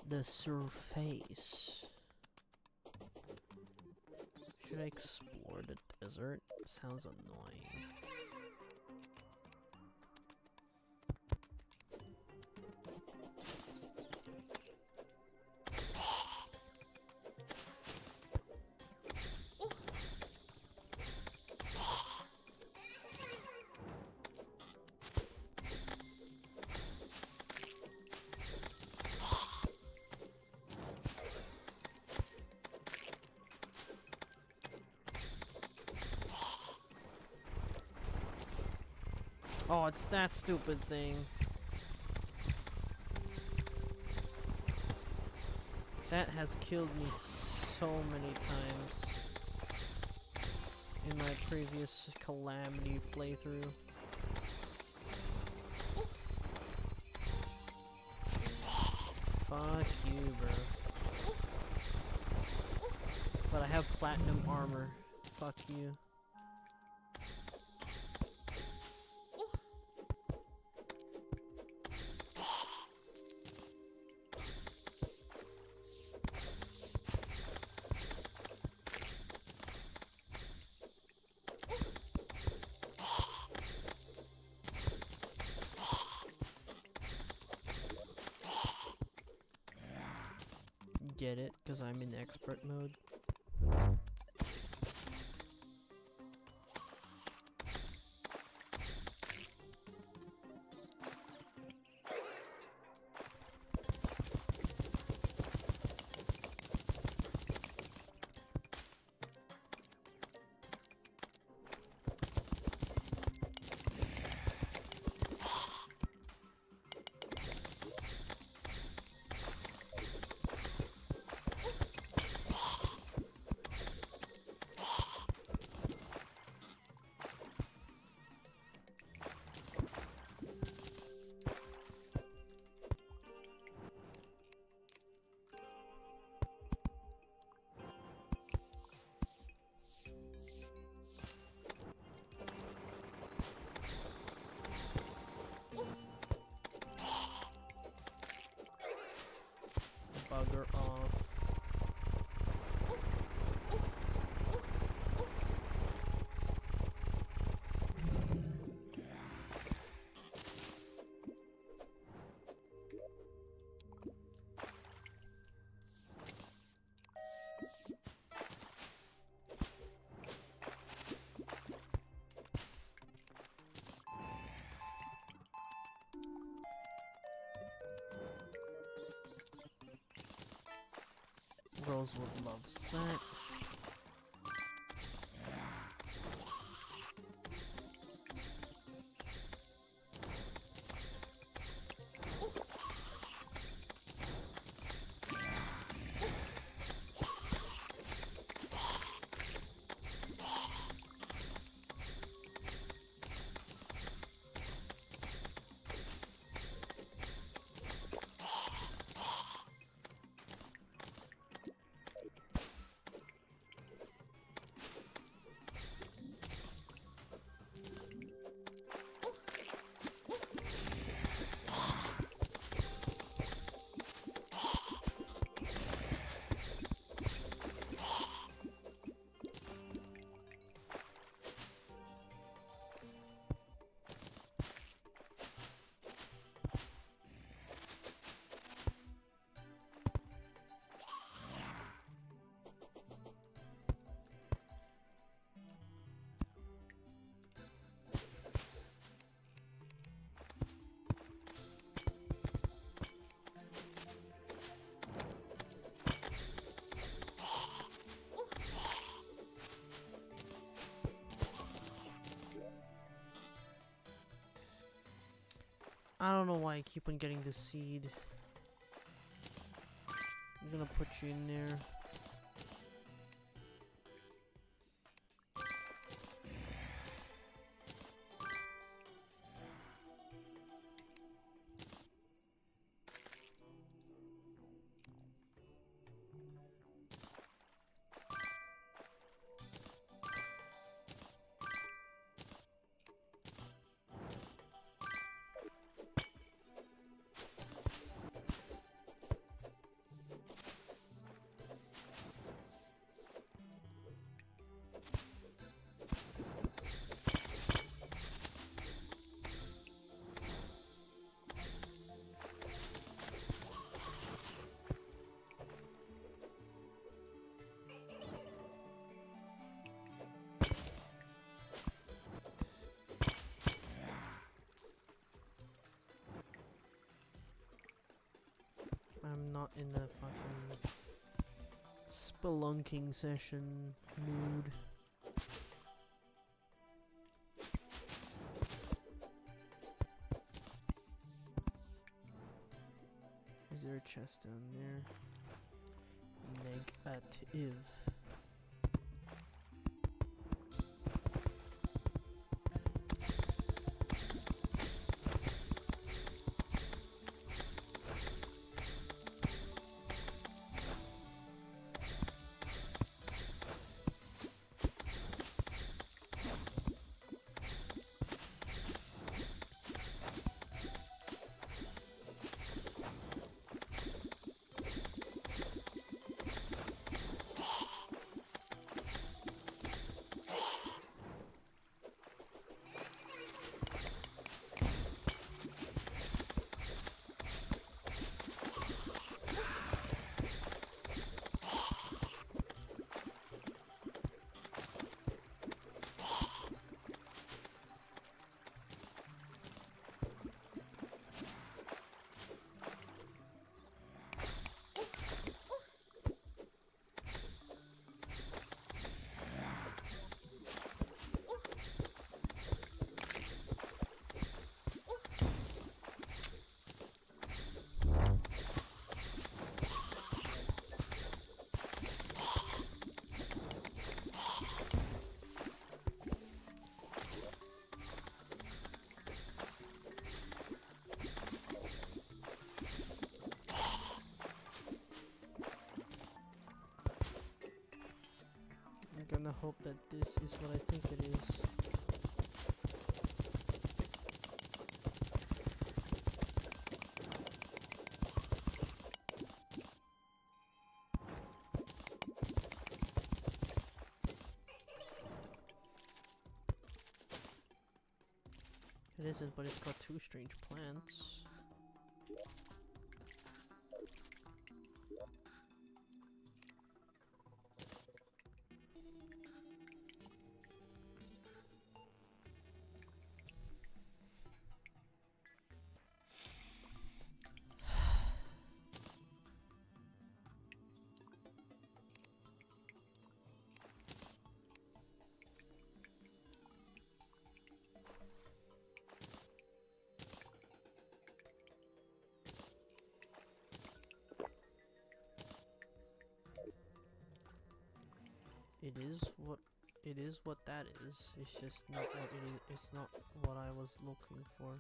A: the surface. Should I explore the desert? Sounds annoying. Oh, it's that stupid thing. That has killed me so many times in my previous Calamity playthrough. Fuck you, bro. But I have platinum armor. Fuck you. Get it? Because I'm in expert mode. Bugger off. Rosewood loves that. I don't know why I keep on getting the seed. I'm gonna put you in there. not in the fucking spelunking session mood. Is there a chest down there? Negative. I'm gonna hope that this is what I think it is. It isn't, but it's got two strange plants. It is what that is. It's just not what it is. It's not what I was looking for.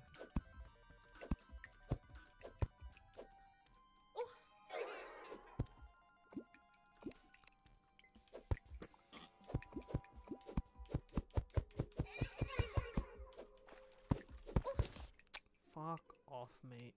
A: Fuck off, mate.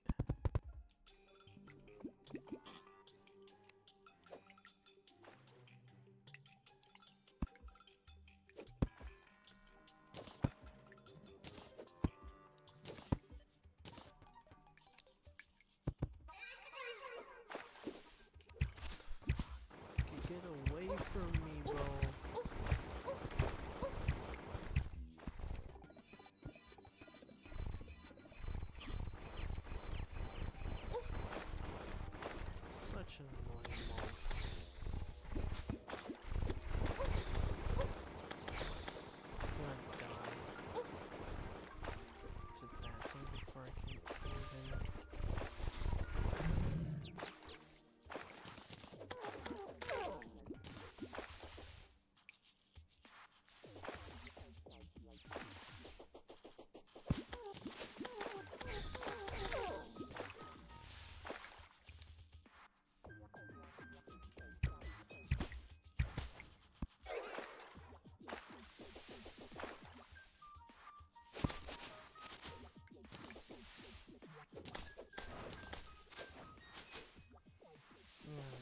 A: Get away from me, bro. Such an annoying mob. I'm gonna die to that thing before I can even...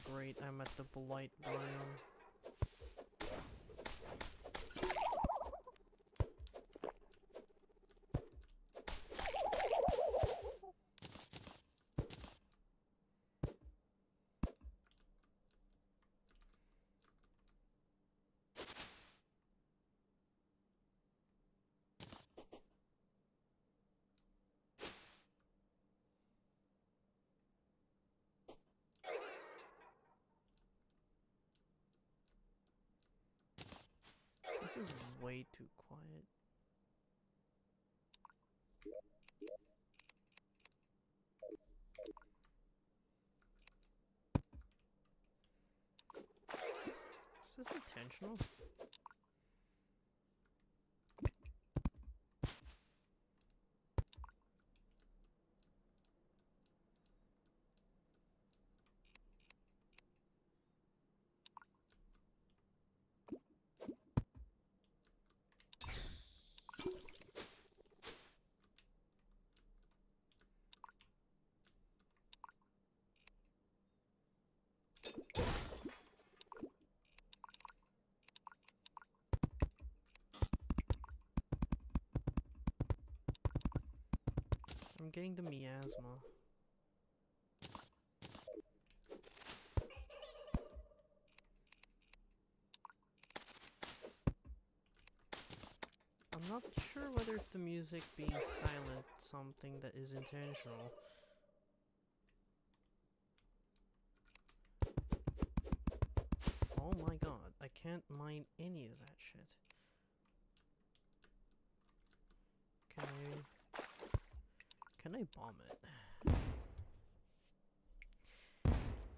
A: Great, I'm at the blight biome. This is way too quiet. Is this intentional? I'm getting the miasma. I'm not sure whether the music being silent something that is intentional. Oh my god, I can't mine any of that shit. Can I bomb it?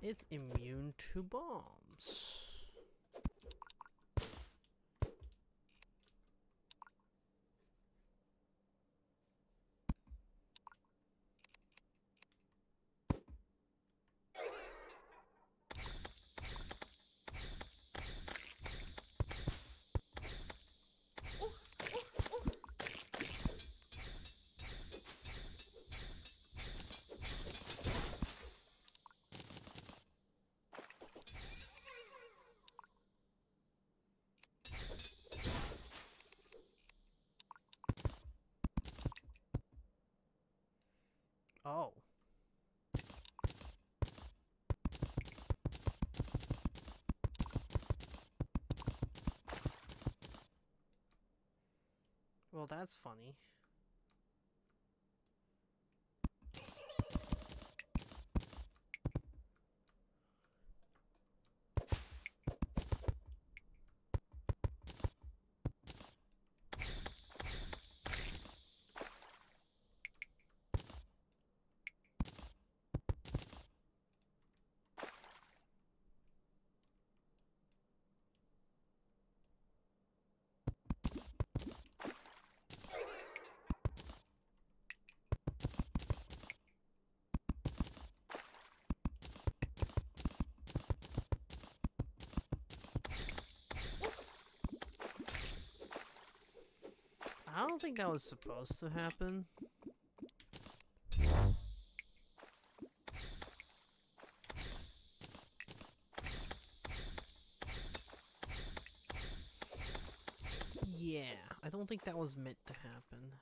A: It's immune to bombs. Oh. Well, that's funny. I don't think that was supposed to happen. Yeah, I don't think that was meant to happen.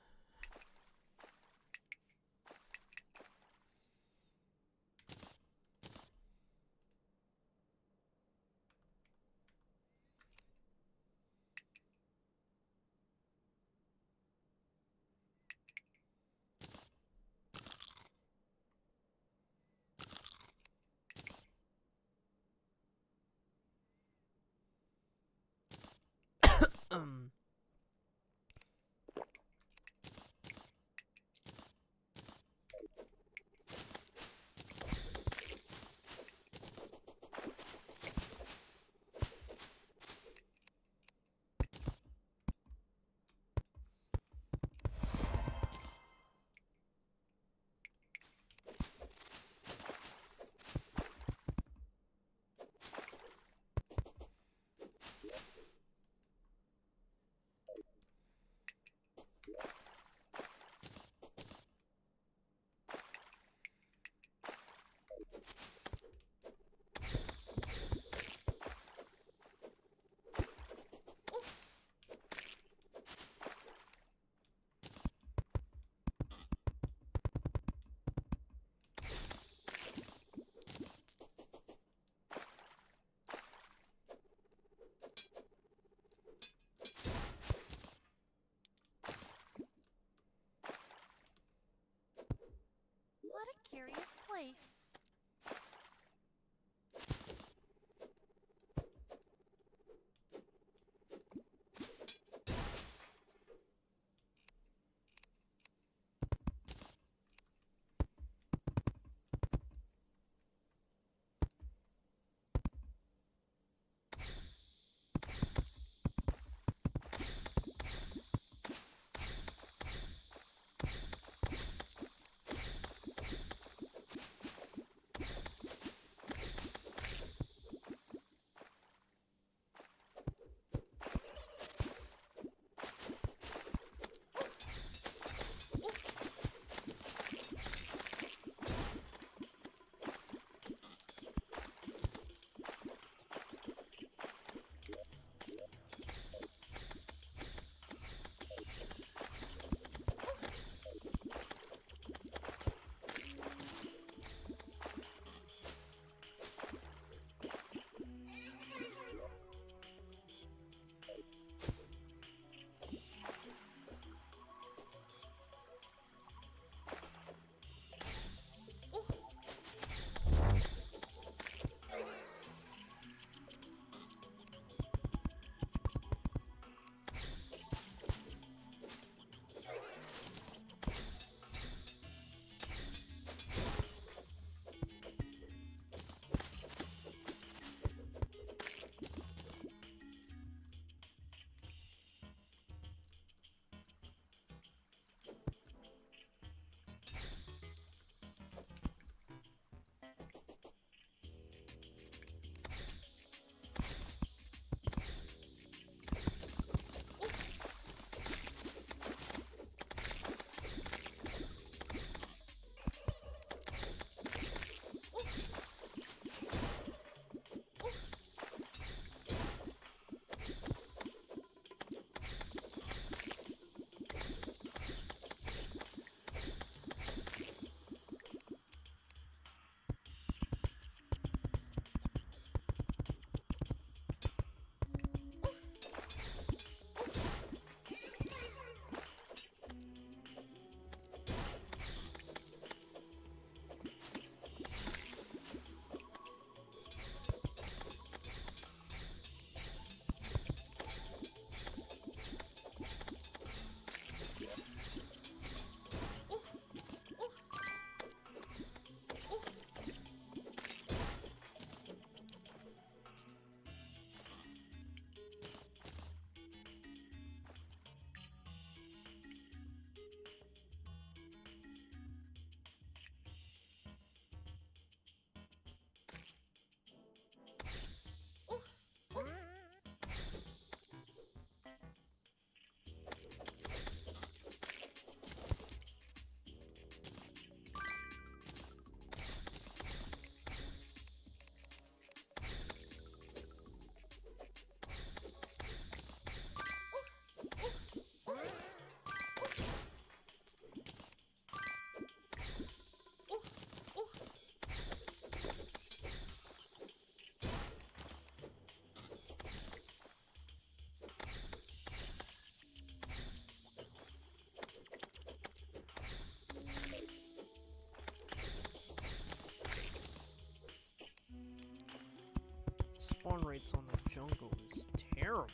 A: spawn rates on the jungle is terrible.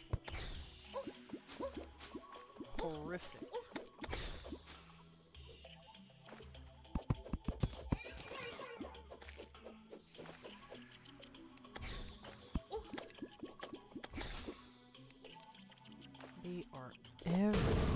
A: Horrific. They are everywhere.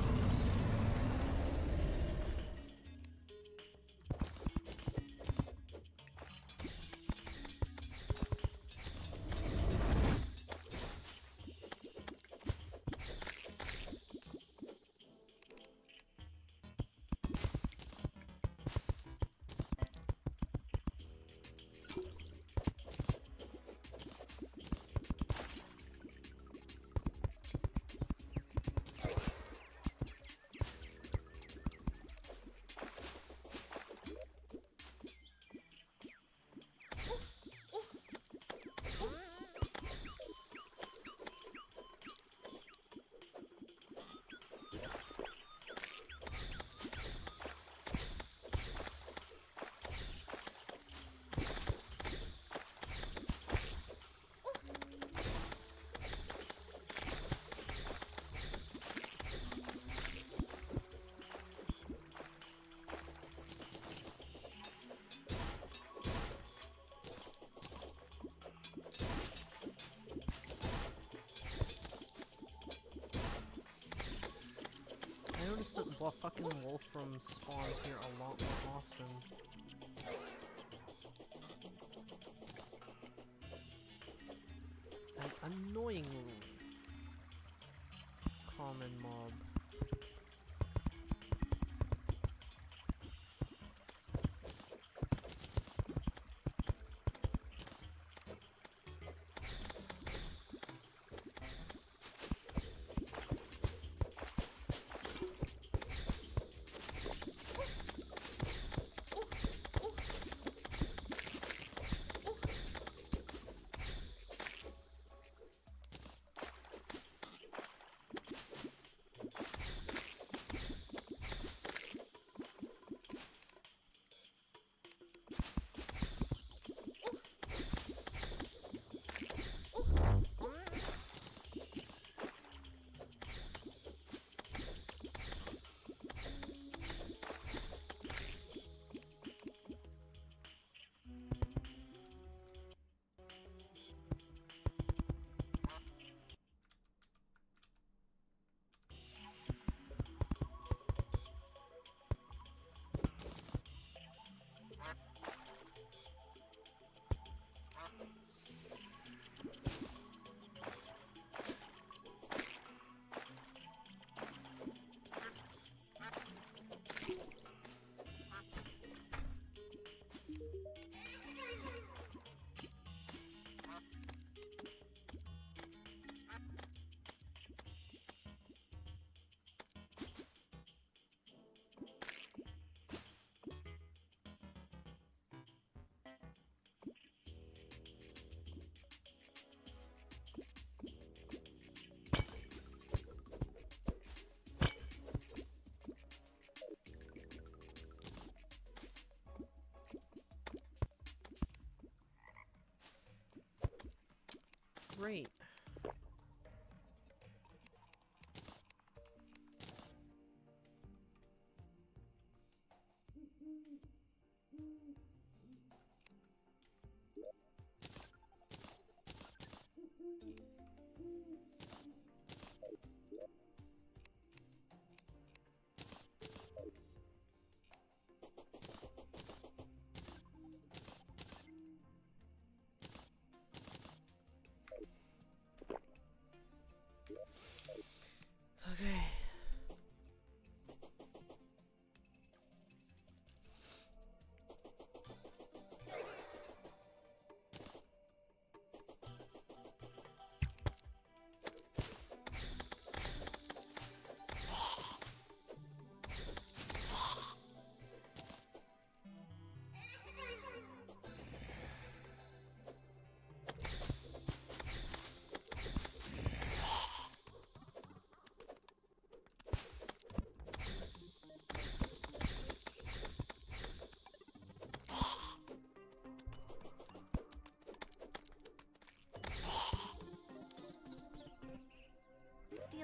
A: I noticed that the fucking Wolfram spawns here a lot more often. An annoyingly common mob.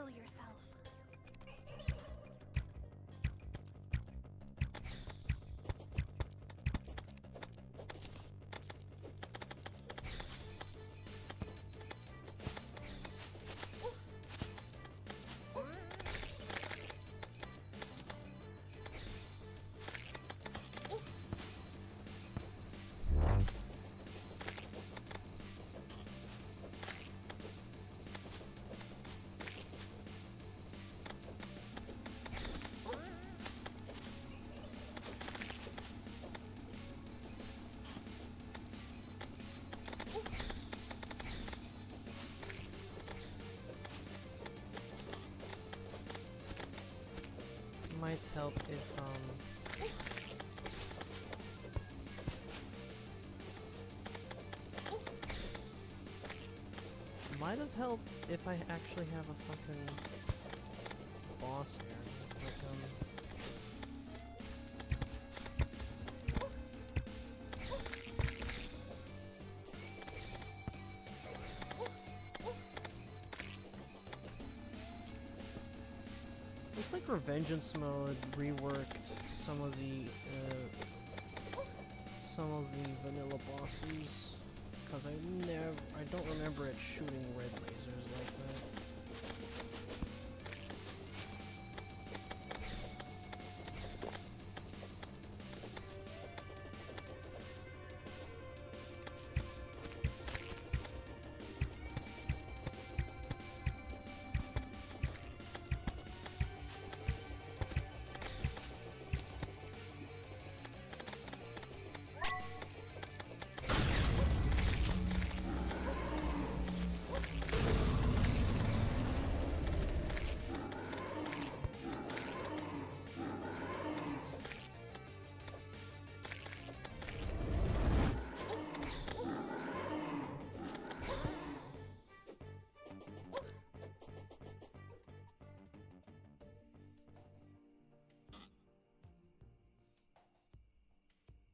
B: kill yourself.
A: Might help if might have helped if I actually have a fucking boss here. Like looks like Revengeance mode reworked some of the vanilla bosses, because I don't remember it shooting red lasers like that.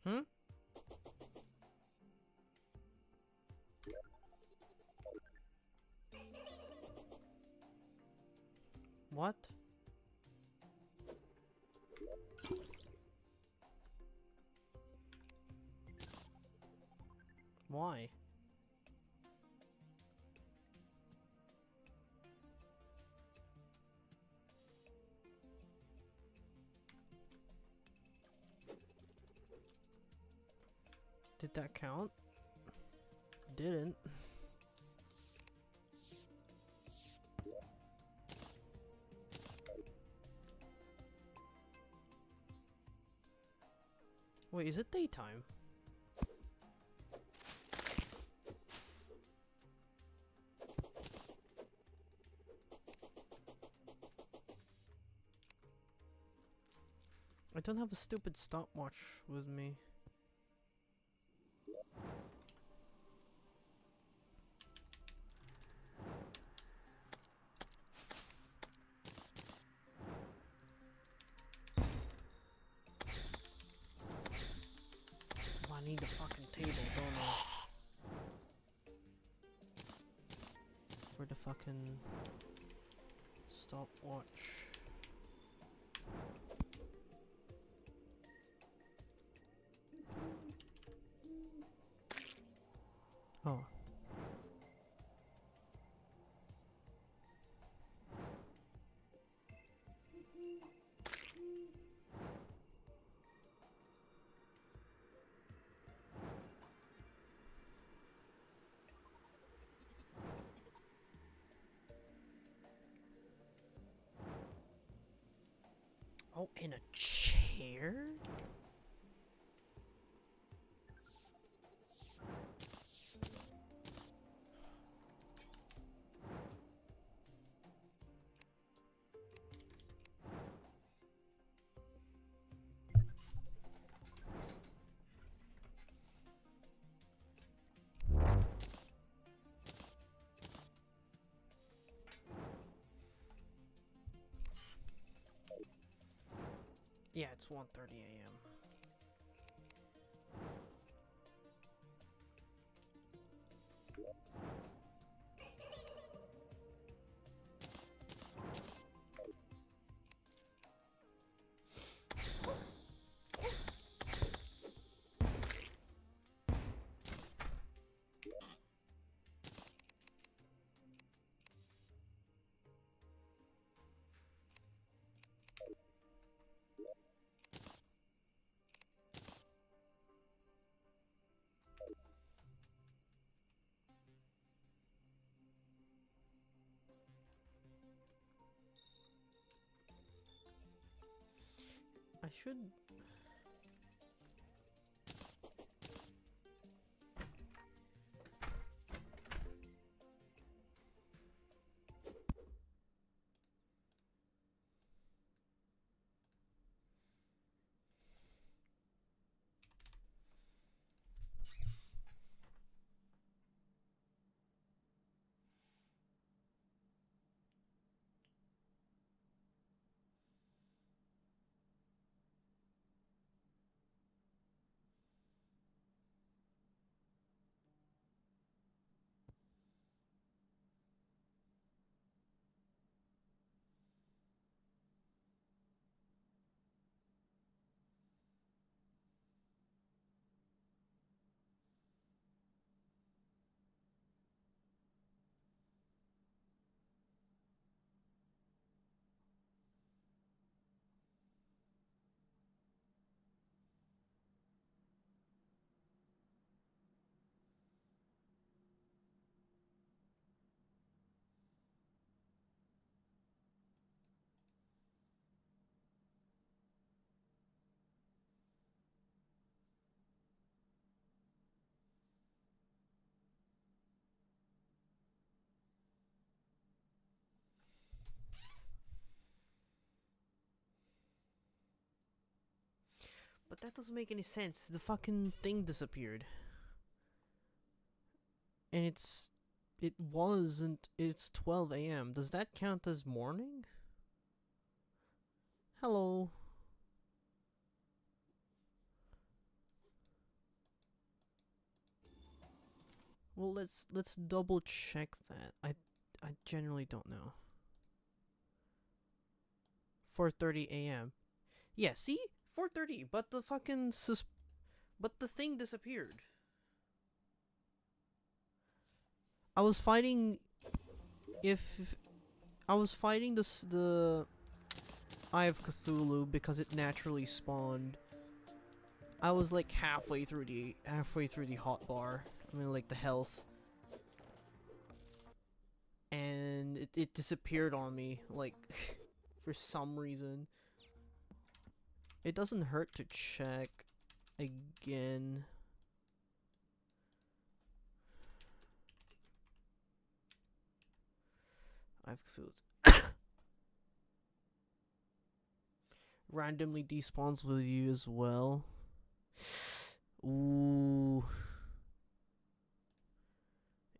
A: Hmm? What? Why? Did that count? Didn't. Wait, is it daytime? I don't have a stupid stopwatch with me. I need the fucking table, don't I? For the fucking stopwatch. Oh. Oh, in a chair? Yeah, it's 1:30 a.m. should. But that doesn't make any sense. The fucking thing disappeared. And it wasn't, it's 12 a.m. Does that count as morning? Hello. Well, let's double check that. I generally don't know. 4:30 a.m. Yeah, see? 4:30, but the fucking but the thing disappeared. I was fighting I was fighting the Eye of Cthulhu because it naturally spawned. I was like halfway through the hotbar. I mean, like the health. And it disappeared on me, like, for some reason. It doesn't hurt to check again. I've randomly despawns with you as well. Ooh.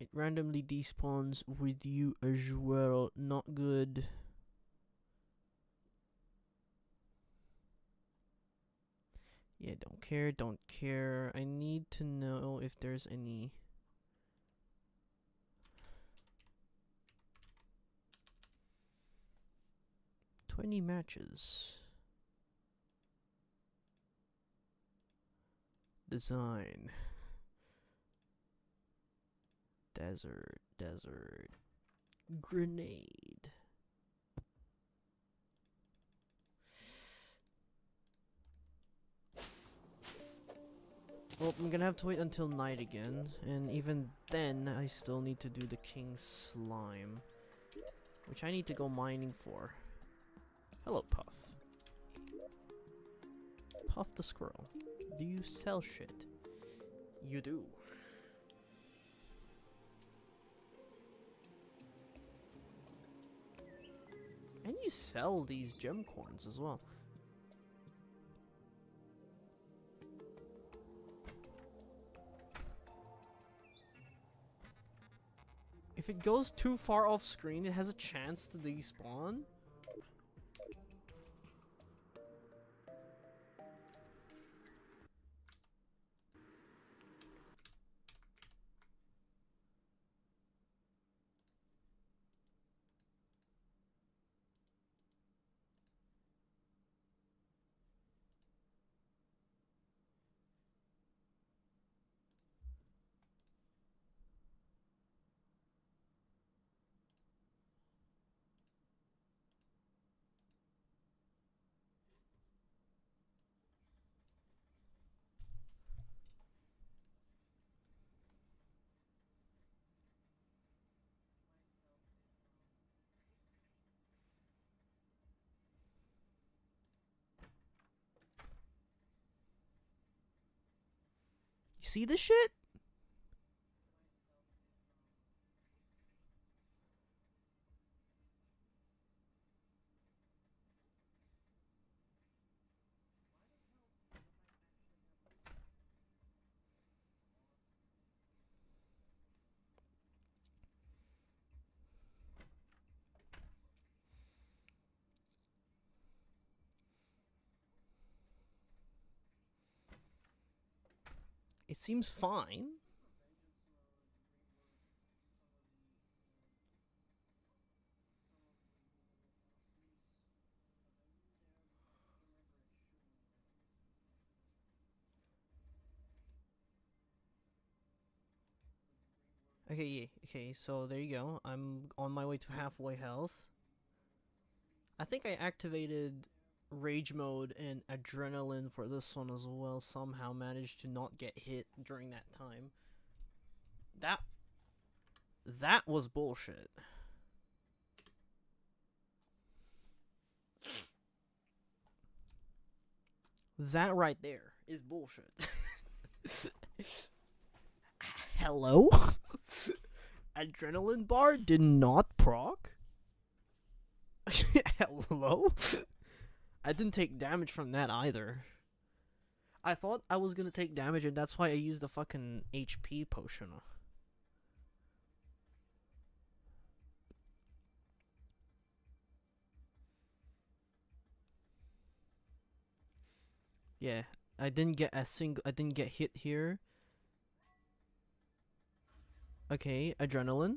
A: It randomly despawns with you as well. Not good. Yeah, don't care. I need to know if there's any... 20 matches. Design. Desert. Grenade. Well, I'm gonna have to wait until night again, and even then, I still need to do the King's Slime, which I need to go mining for. Hello, Puff. Puff the Squirrel. Do you sell shit? You do. And you sell these gem coins as well. If it goes too far off screen, it has a chance to despawn. see this shit? It seems fine. Okay, yeah, okay, so there you go. I'm on my way to halfway health. I think I activated rage mode and adrenaline for this one as well. Somehow managed to not get hit during that time. That was bullshit. That right there is bullshit. Hello? Adrenaline bar did not proc? Hello? I didn't take damage from that either. I thought I was gonna take damage and that's why I used the fucking HP potion. Yeah, I didn't get hit here. Okay, adrenaline.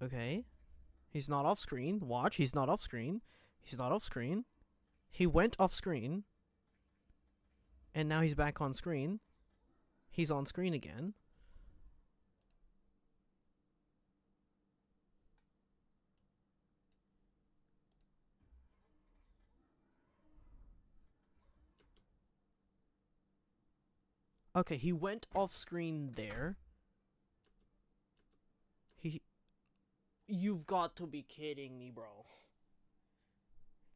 A: Okay. He's not off screen. Watch, he's not off screen. He's not off screen. He went off screen. And now he's back on screen. He's on screen again. Okay, he went off screen there. You've got to be kidding me, bro.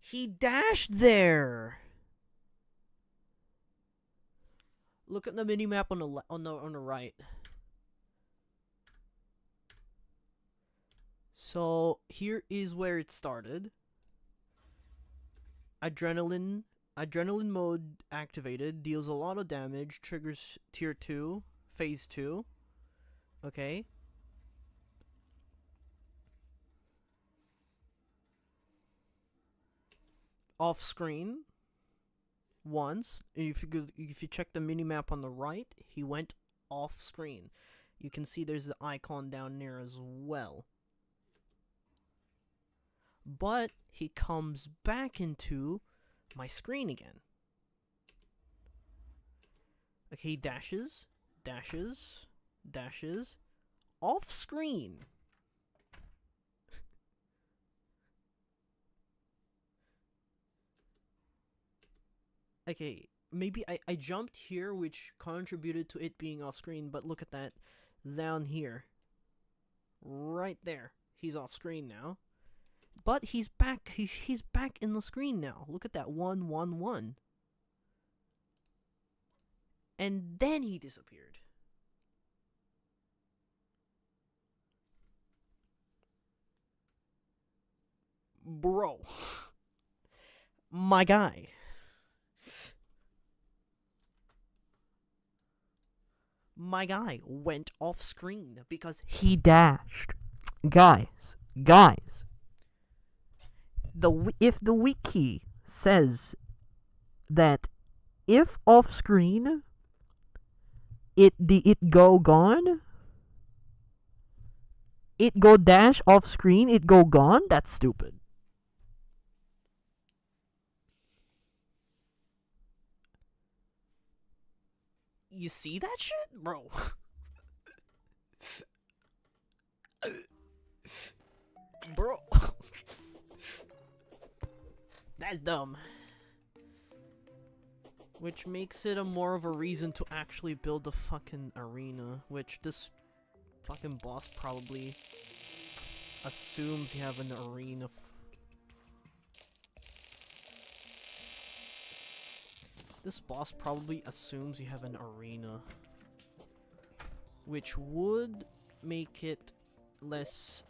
A: He dashed there. Look at the minimap on the right. So here is where it started. Adrenaline mode activated, deals a lot of damage, triggers tier 2, phase 2. Okay. Off screen once. If you check the minimap on the right, he went off screen. You can see there's the icon down there as well. But he comes back into my screen again. Okay, he dashes, off screen. Okay, maybe I jumped here, which contributed to it being off screen, but look at that down here. Right there. He's off screen now. But he's back. He's back in the screen now. Look at that 1-1-1. And then he disappeared. Bro. My guy. My guy went off screen because he dashed. Guys. If the wiki says that if off screen it go gone, it go dash off screen, it go gone, that's stupid. You see that shit, bro? Bro. That's dumb. Which makes it more of a reason to actually build a fucking arena, which this fucking boss probably assumes you have an arena. This boss probably assumes you have an arena, which would make it less,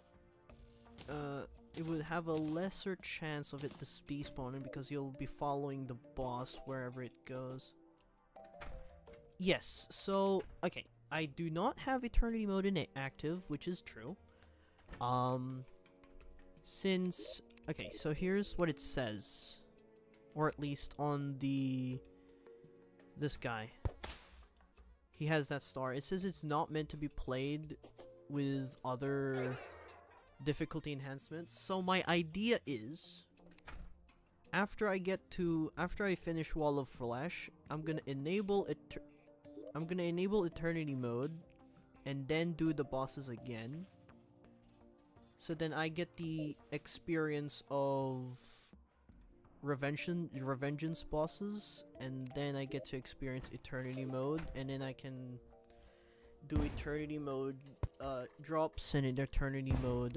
A: it would have a lesser chance of it despawning because you'll be following the boss wherever it goes. Yes, so, okay, I do not have Eternity Mode in it active, which is true. Since, okay, so here's what it says, or at least on this guy. He has that star. It says it's not meant to be played with other difficulty enhancements. So my idea is, after I finish Wall of Flesh, I'm gonna enable Eternity Mode, and then do the bosses again. So then I get the experience of Revengeance bosses, and then I get to experience Eternity Mode, and then I can do Eternity Mode drops and in Eternity Mode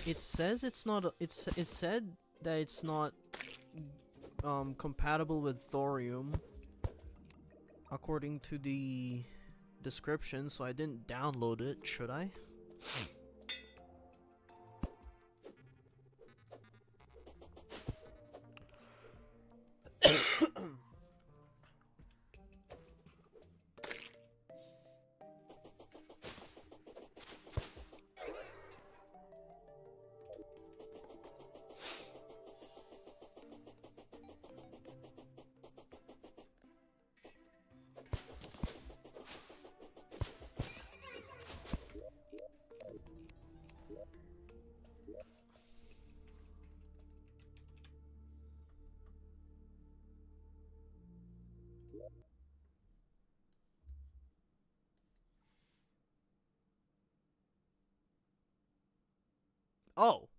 A: it says it's not it said that it's not compatible with thorium according to the description, so I didn't download it. Should I? Oh.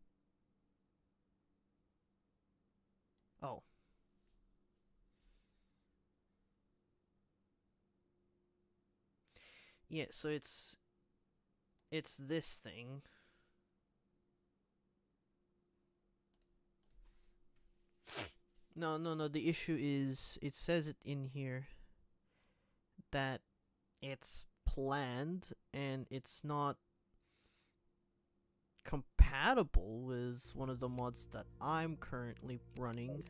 A: Oh. Yeah, so it's this thing. No, the issue is, it says it in here that it's planned and it's not compatible with one of the mods that I'm currently running.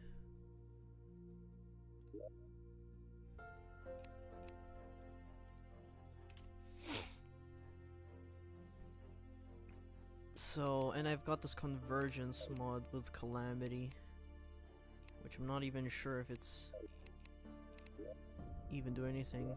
A: So, and I've got this convergence mod with Calamity, which I'm not even sure if it's even do anything.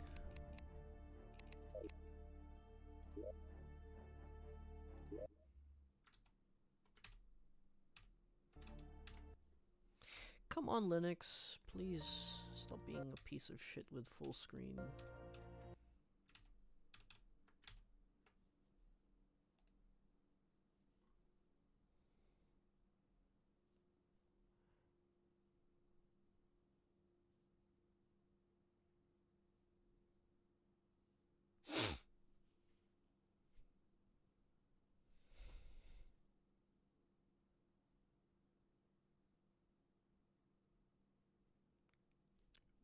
A: Come on, Linux, please stop being a piece of shit with full screen.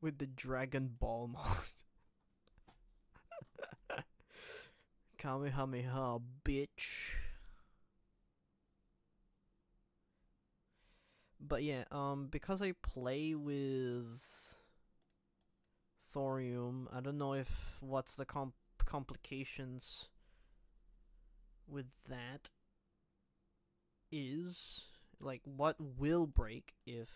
A: With the Dragon Ball mod. Kamehameha, bitch. But yeah, because I play with thorium, I don't know if what's the complications with that is. Like, what will break if...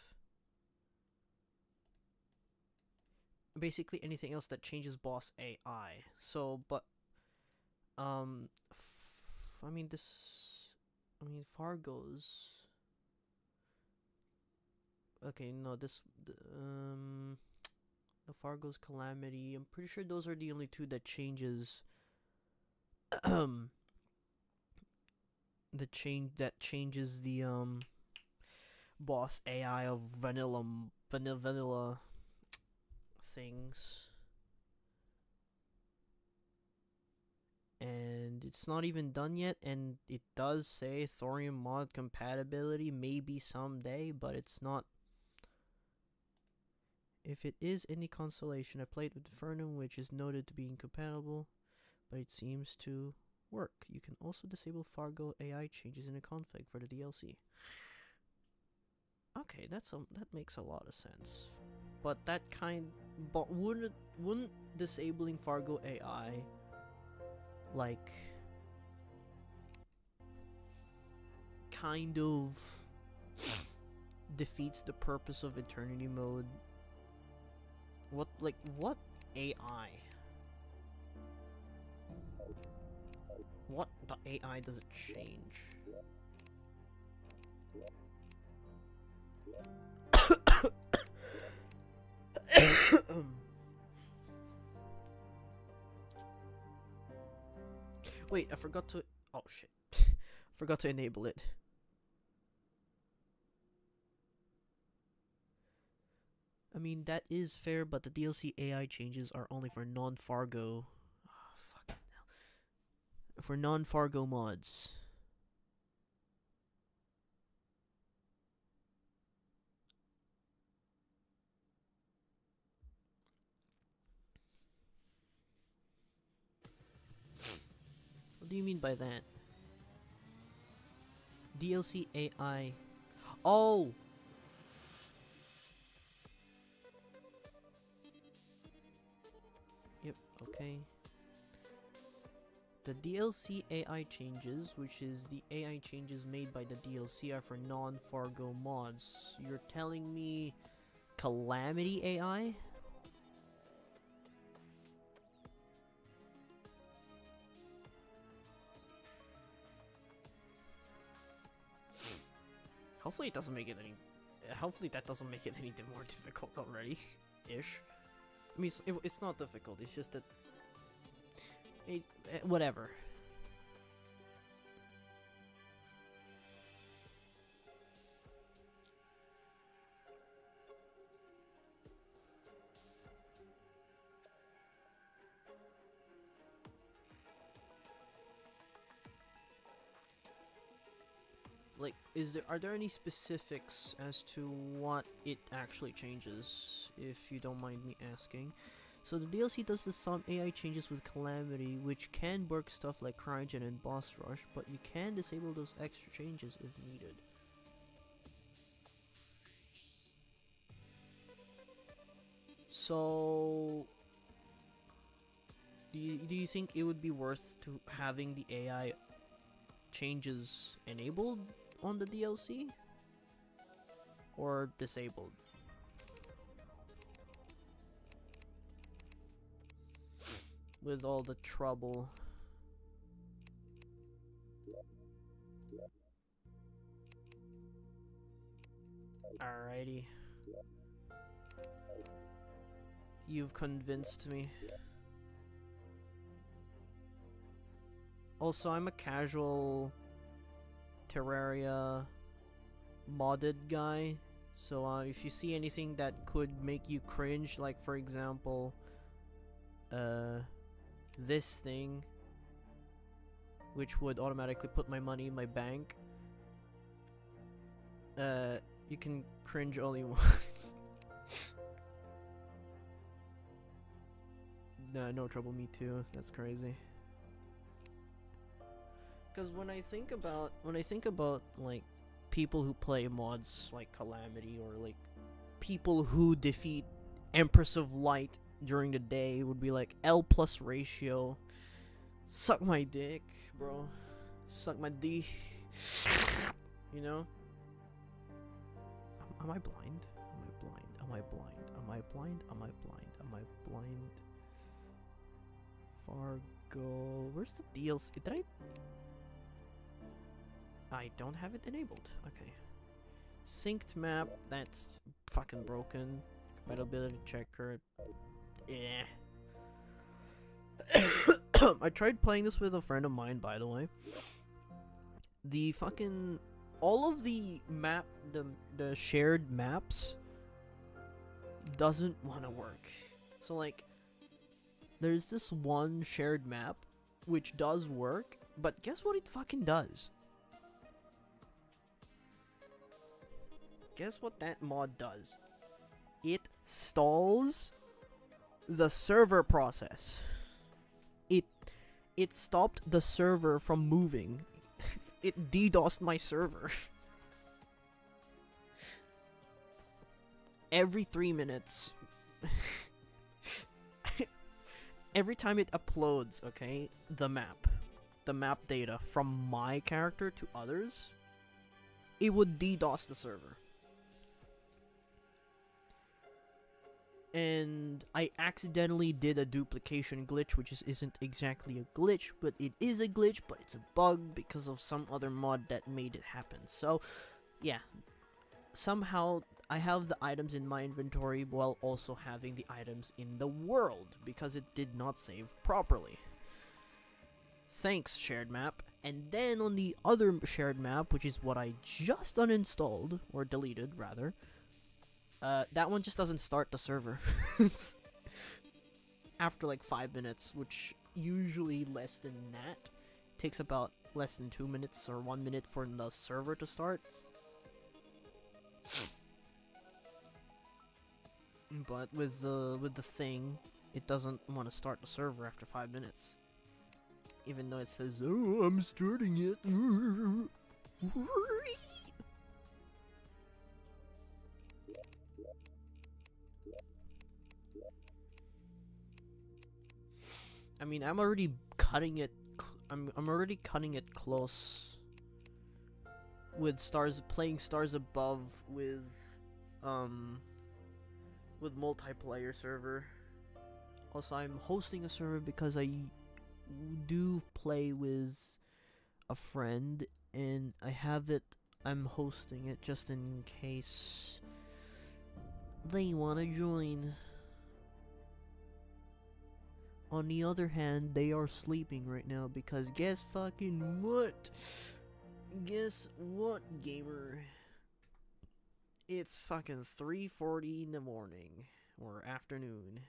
A: basically anything else that changes boss AI. So, but I mean Fargo's okay. No, the Fargo's Calamity. I'm pretty sure those are the only two that changes. Changes the boss AI of vanilla things. and it's not even done yet, and it does say thorium mod compatibility maybe someday, but it's not. If it is any consolation, I played with Fernum, which is noted to be incompatible, but it seems to work. You can also disable Fargo AI changes in a config for the DLC. Okay, that makes a lot of sense. But wouldn't disabling Fargo AI like kind of defeats the purpose of Eternity Mode? What AI? What the AI does it change? Wait, I forgot to. Oh shit. Forgot to enable it. I mean, that is fair, but the DLC AI changes are only for non-Fargo. Oh, fucking hell. For non-Fargo mods. What do you mean by that? DLC AI. Oh! Yep, okay. The DLC AI changes, which is the AI changes made by the DLC, are for non-Fargo mods. You're telling me Calamity AI? Hopefully it doesn't make it any. Hopefully that doesn't make it any more difficult already, ish. I mean, it's not difficult. It's just that. Whatever. Like, are there any specifics as to what it actually changes, if you don't mind me asking? So the DLC does some AI changes with Calamity, which can work stuff like Cryogen and Boss Rush, but you can disable those extra changes if needed. So, do you think it would be worth to having the AI changes enabled on the DLC? Or disabled? With all the trouble. Alrighty. You've convinced me. Also, I'm a casual Terraria modded guy, so if you see anything that could make you cringe, like for example, this thing, which would automatically put my money in my bank, you can cringe all you want. No trouble, me too. That's crazy. Because when I think about like people who play mods like Calamity, or like people who defeat Empress of Light during the day, would be like L plus ratio. Suck my dick, bro. Suck my D. You know? Am I blind? Am I blind? Am I blind? Am I blind? Am I blind? Am I blind? Fargo. Where's the DLC? Did I don't have it enabled. Okay. Synced map. That's fucking broken. Compatibility checker. Yeah. I tried playing this with a friend of mine, by the way. The fucking all of the the shared maps doesn't want to work. So like, there's this one shared map which does work, but guess what it fucking does? Guess what that mod does? It stalls the server process. It stopped the server from moving. It DDoSed my server. Every 3 minutes. Every time it uploads, okay, the map data from my character to others, it would DDoS the server. And I accidentally did a duplication glitch, which isn't exactly a glitch, but it is a glitch, but it's a bug because of some other mod that made it happen. So, yeah. Somehow, I have the items in my inventory while also having the items in the world, because it did not save properly. Thanks, shared map. And then on the other shared map, which is what I just uninstalled, or deleted, rather, that one just doesn't start the server. After like 5 minutes, which usually less than that. Takes about less than 2 minutes or 1 minute for the server to start. But with the thing, it doesn't want to start the server after 5 minutes. Even though it says, "Oh, I'm starting it." I mean, I'm already cutting it. I'm already cutting it close. With playing Stars Above with multiplayer server. Also, I'm hosting a server because I do play with a friend, and I'm hosting it just in case they want to join. On the other hand, they are sleeping right now because guess fucking what? Guess what, gamer? It's fucking 3:40 in the morning or afternoon.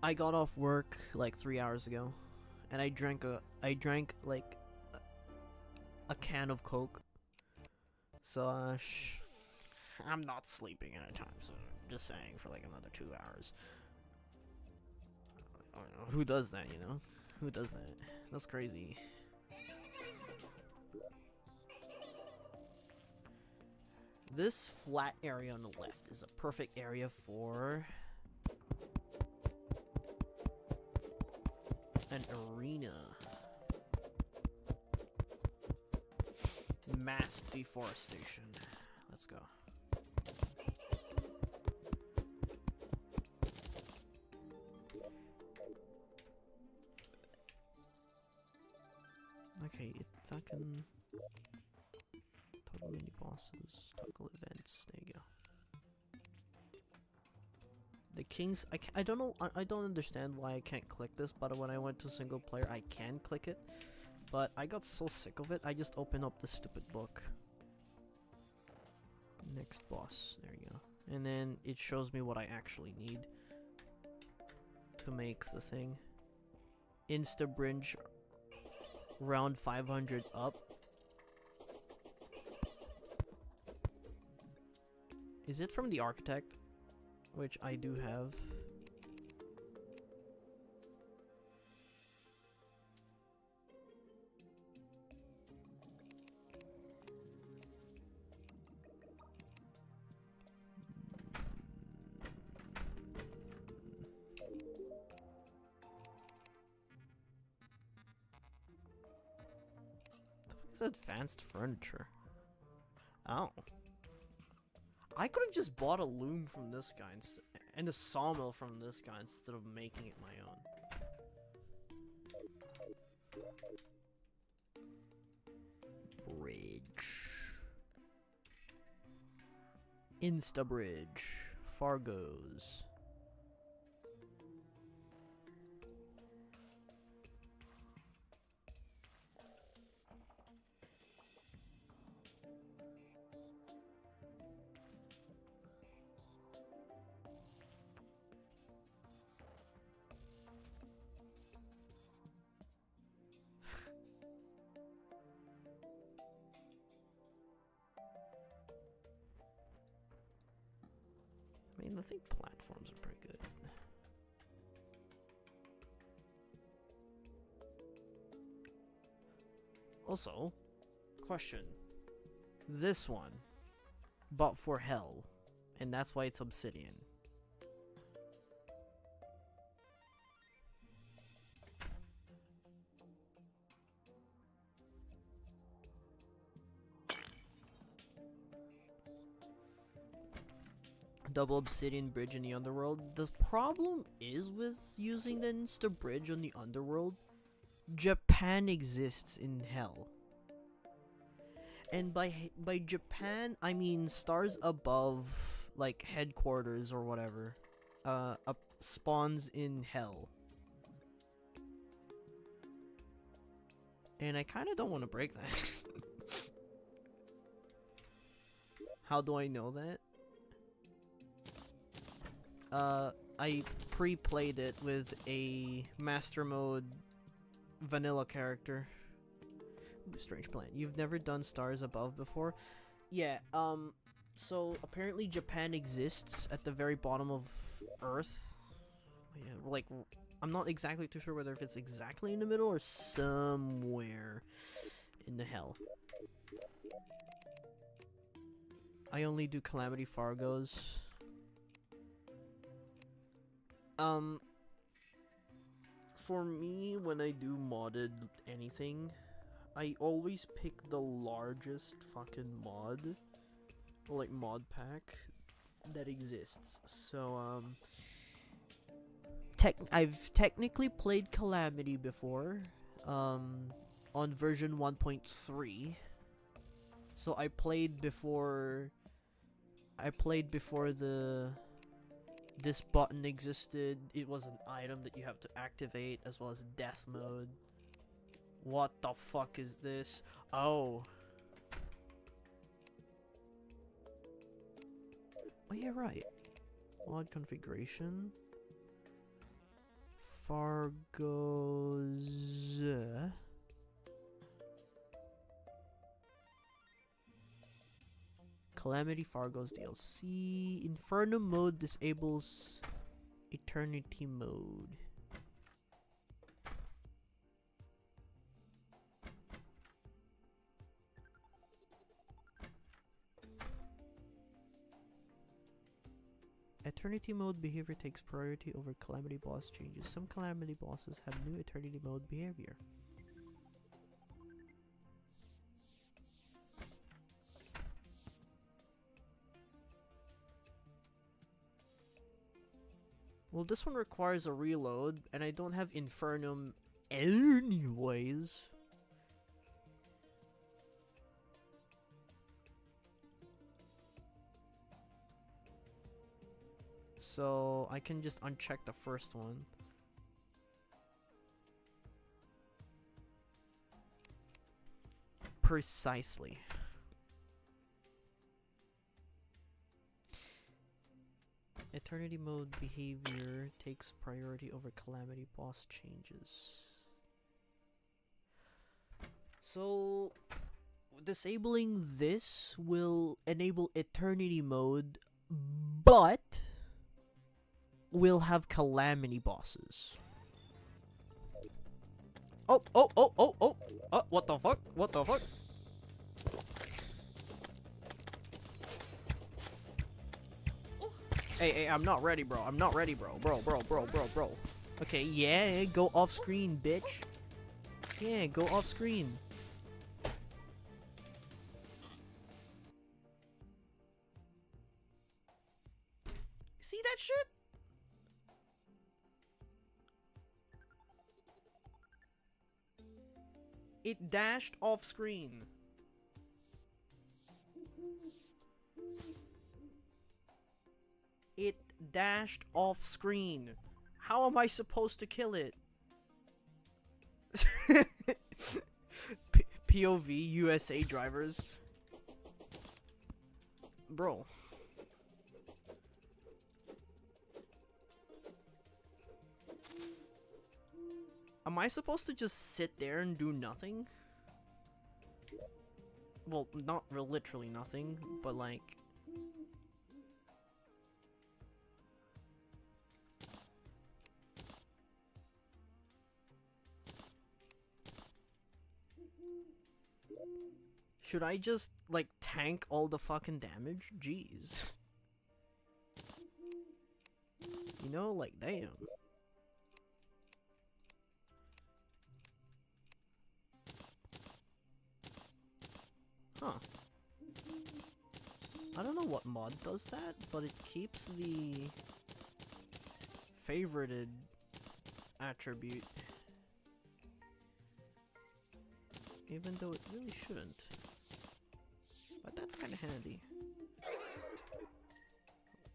A: I got off work like 3 hours ago, and I drank like a can of Coke. So I'm not sleeping at a time. So I'm just saying for like another 2 hours. I don't know who does that. You know, who does that? That's crazy. This flat area on the left is a perfect area for an arena. Mass deforestation. Let's go. Okay, it fucking total mini bosses, toggle events. There you go. The kings. I don't know. I don't understand why I can't click this. But when I went to single player, I can click it. But I got so sick of it, I just opened up the stupid book. Next boss. There you go. And then it shows me what I actually need to make the thing. Insta bridge round 500 up. Is it from the architect? Which I do have. Advanced furniture. Oh. I could have just bought a loom from this guy and a sawmill from this guy instead of making it my own. Bridge. Insta bridge. Fargo's. mean, I think platforms are pretty good. Also, question. This one, but for hell, and that's why it's obsidian. Double obsidian bridge in the underworld. The problem is with using the insta bridge on the underworld, Japan exists in hell. And by Japan, I mean stars above, like headquarters or whatever, spawns in hell. And I kind of don't want to break that. How do I know that? I pre-played it with a master mode vanilla character. Ooh, strange plan. You've never done stars above before? Yeah, so apparently Japan exists at the very bottom of Earth. Yeah, like, I'm not exactly too sure whether if it's exactly in the middle or somewhere in the hell. I only do Calamity Fargos. For me, when I do modded anything, I always pick the largest fucking mod, or like mod pack that exists. So, I've technically played Calamity before, on version 1.3. So I played before this button existed. It was an item that you have to activate, as well as death mode. What the fuck is this? Oh. Oh yeah, right. Mod configuration. Fargos. Calamity Fargos DLC. Inferno mode disables Eternity mode. Eternity mode behavior takes priority over Calamity boss changes. Some Calamity bosses have new Eternity mode behavior. Well, this one requires a reload, and I don't have Infernum anyways. So, I can just uncheck the first one. Precisely. Eternity mode behavior takes priority over Calamity boss changes. So, disabling this will enable Eternity mode, but will have Calamity bosses. Oh, what the fuck? What the fuck? Hey, I'm not ready, bro. I'm not ready, bro. Bro. Okay, yeah, go off screen, bitch. Yeah, go off screen. See that shit? It dashed off screen. It dashed off screen. How am I supposed to kill it? POV USA drivers. Bro. Am I supposed to just sit there and do nothing? Well, not literally nothing, but like... Should I just, like, tank all the fucking damage? Jeez. You know, like, damn. Huh. I don't know what mod does that, but it keeps the favorited attribute. Even though it really shouldn't. But that's kind of handy.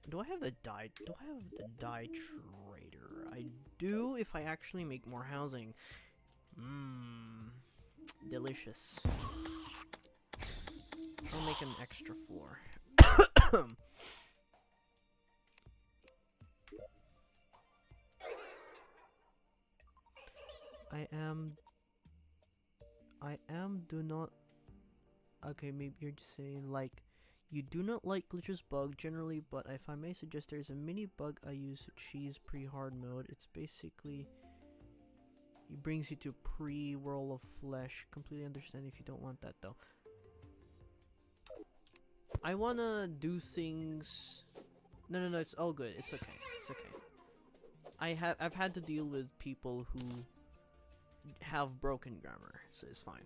A: Do I have the dye? Do I have the dye trader? I do if I actually make more housing. Mmm. Delicious. I'll make an extra floor. Do not. Okay, maybe you're just saying, like, you do not like glitches bug generally, but if I may suggest, there's a mini bug I use to cheese pre-hard mode. It's basically, it brings you to pre-whirl of flesh. Completely understand if you don't want that though. I wanna do things. No, it's all good. It's okay. It's okay. I've had to deal with people who have broken grammar, so it's fine.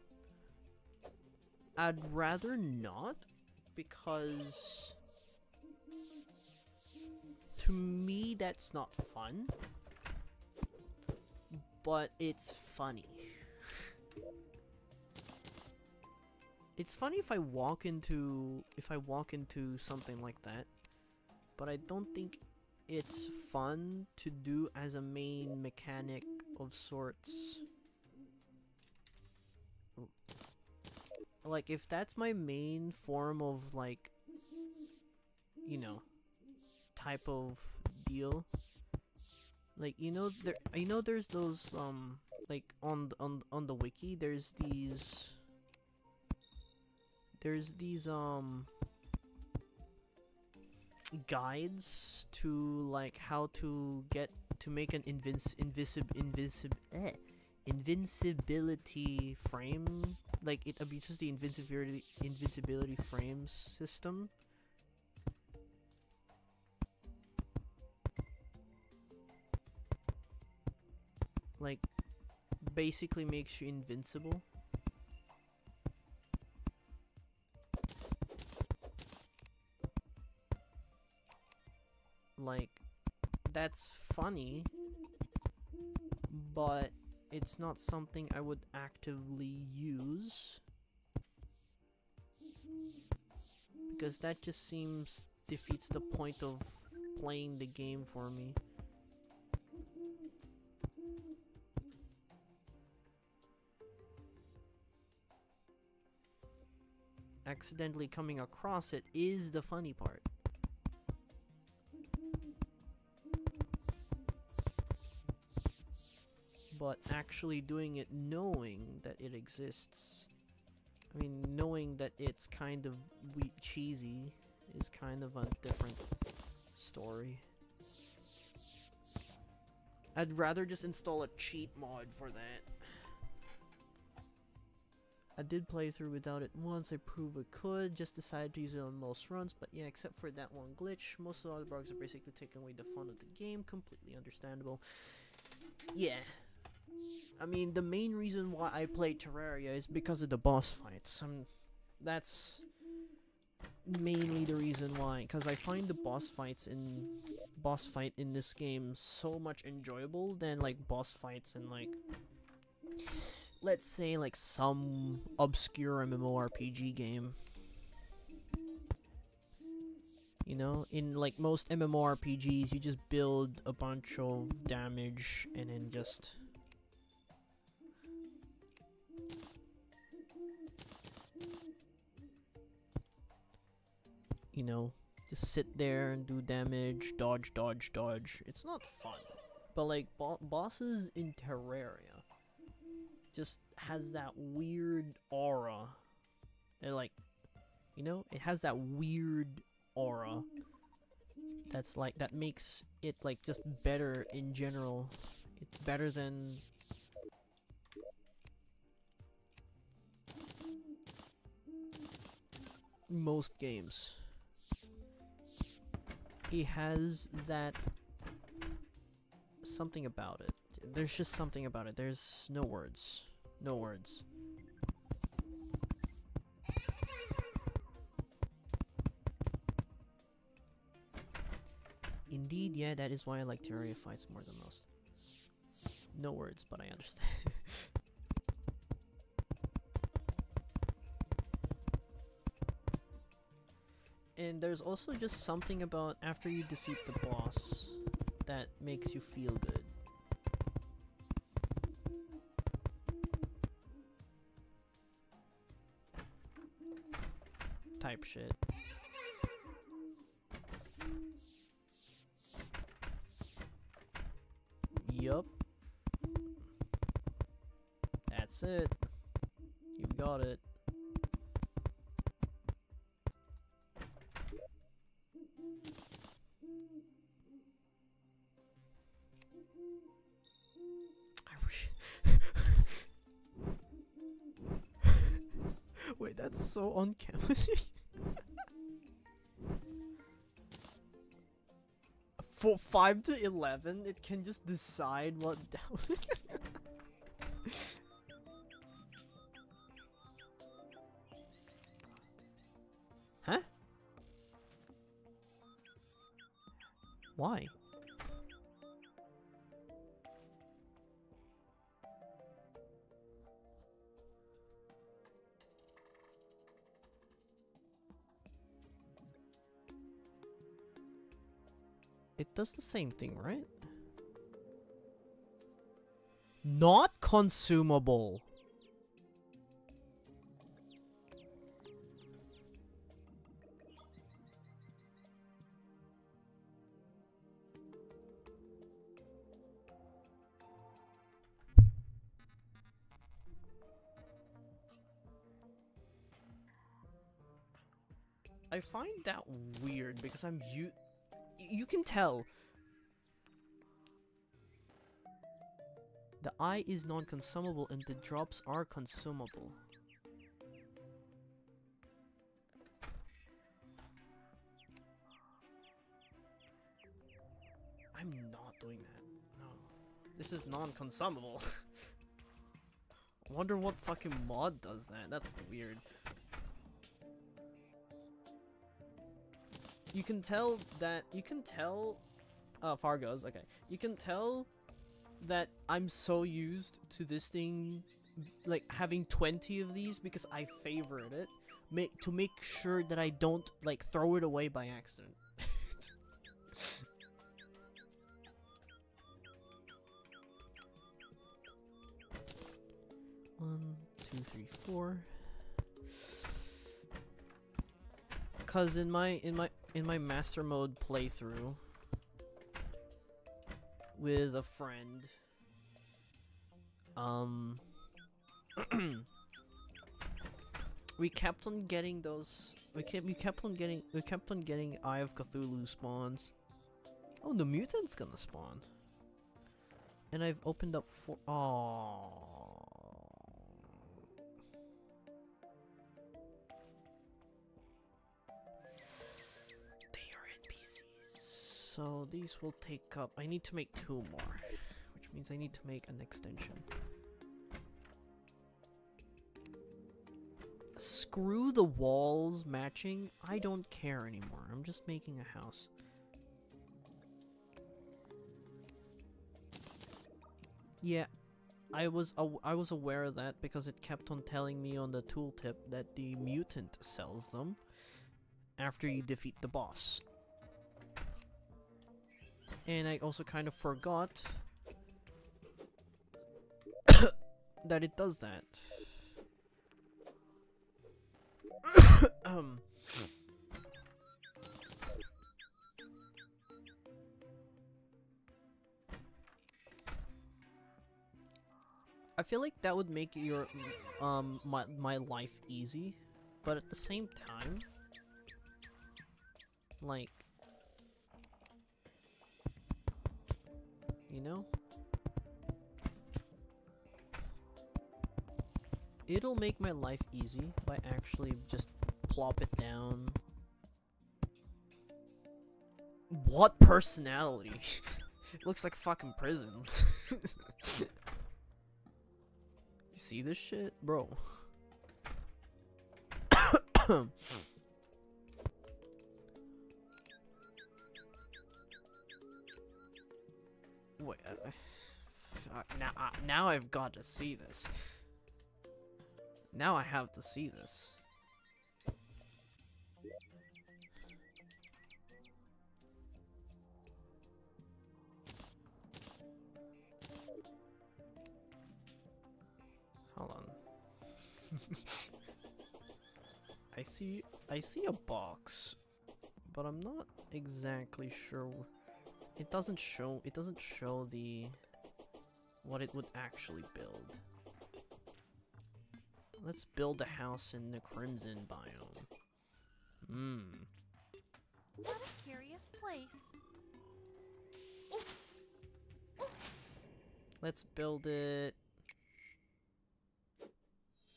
A: I'd rather not, because to me that's not fun, but it's funny. It's funny if I walk into something like that, but I don't think it's fun to do as a main mechanic of sorts. Like, if that's my main form of, like, you know, type of deal, like, you know, there's those like on the wiki, there's these guides to, like, how to make an invincibility frame. Like, it abuses the invincibility frames system. Like, basically makes you invincible. Like, that's funny, but it's not something I would actively use, because that just seems defeats the point of playing the game for me. Accidentally coming across it is the funny part. But actually doing it knowing that it exists, I mean, knowing that it's kind of cheesy is kind of a different story. I'd rather just install a cheat mod for that. I did play through without it once. I proved I could, just decided to use it on most runs, but yeah, except for that one glitch, most of the other bugs are basically taking away the fun of the game. Completely understandable. Yeah. I mean, the main reason why I play Terraria is because of the boss fights. That's mainly the reason why, because I find the boss fight in this game so much enjoyable than, like, boss fights in, like, let's say, like, some obscure MMORPG game. You know, in, like, most MMORPGs, you just build a bunch of damage and then just, you know, just sit there and do damage, dodge. It's not fun. But, like, bosses in Terraria just has that weird aura. And, like, you know, it has that weird aura that's, like, that makes it, like, just better in general. It's better than most games. He has that something about it. There's just something about it. There's no words. No words. Indeed, yeah, that is why I like Terraria fights more than most. No words, but I understand. And there's also just something about after you defeat the boss that makes you feel good. Type shit. Yup. That's it. You got it. I wish. Wait, that's so on camera. For 5 to 11, it can just decide what down. Huh? Why? It does the same thing, right? Not consumable. I find that weird because you can tell the eye is non-consumable and the drops are consumable. I'm not doing that. No. This is non-consumable. I wonder what fucking mod does that. That's weird. You can tell that, Fargo's, okay. You can tell that I'm so used to this thing, like, having 20 of these because I favorite it, to make sure that I don't, like, throw it away by accident. 1, 2, 3, 4. Cause in my master mode playthrough with a friend, we kept on getting those. We kept on getting Eye of Cthulhu spawns. Oh, the mutant's gonna spawn. And I've opened up 4. Oh. So these will take up. I need to make 2 more, which means I need to make an extension. Screw the walls matching. I don't care anymore. I'm just making a house. Yeah, I was aware of that because it kept on telling me on the tooltip that the mutant sells them after you defeat the boss. And I also kind of forgot that it does that. I feel like that would make your my life easy, but at the same time, like, you know, it'll make my life easy by actually just plop it down. What personality? It looks like a fucking prison. You see this shit? Bro. Wait, now I've got to see this. Now I have to see this. Hold on. I see a box, but I'm not exactly sure. It doesn't show the what it would actually build. Let's build a house in the Crimson biome.
B: What a curious place.
A: Let's build it.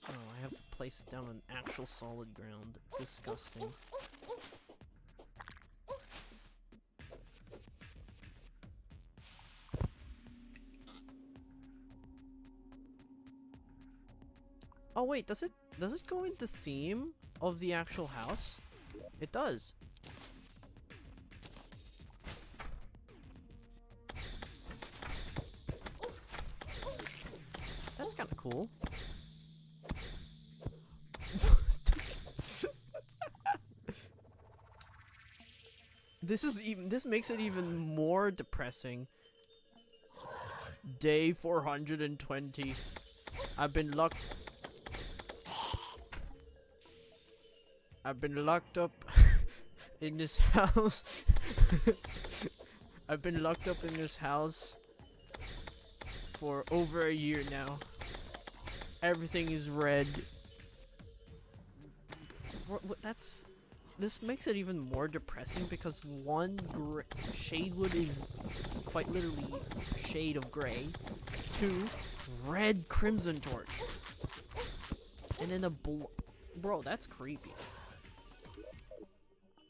A: Oh, I have to place it down on actual solid ground. Disgusting. Oh wait, does it go in the theme of the actual house? It does. That's kind of cool. This makes it even more depressing. Day 420. I've been locked up in this house. I've been locked up in this house for over a year now. Everything is red. This makes it even more depressing because one, Shadewood is quite literally shade of gray. 2, red Crimson Torch. And then bro, that's creepy.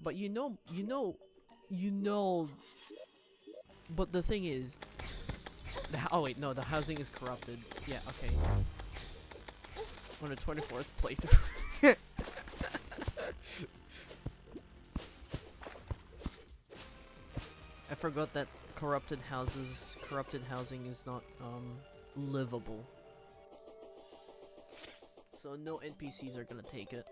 A: But but the thing is, oh wait, no, the housing is corrupted. Yeah, okay. On the 24th playthrough. I forgot that corrupted housing is not livable. So no NPCs are gonna take it.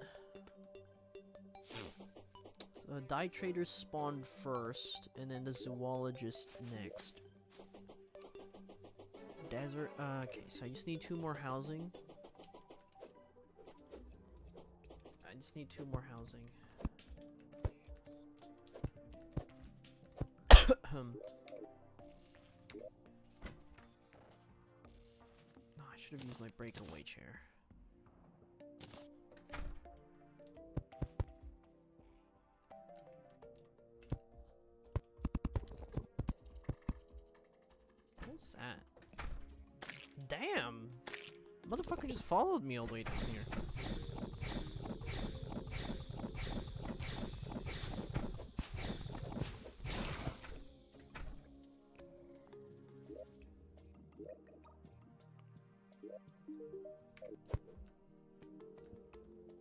A: Dye traders spawned first, and then the zoologist next. Desert. Okay, so I just need 2 more housing. I just need 2 more housing. No, I should have used my breakaway chair. What's that? Damn! Motherfucker just followed me all the way down here.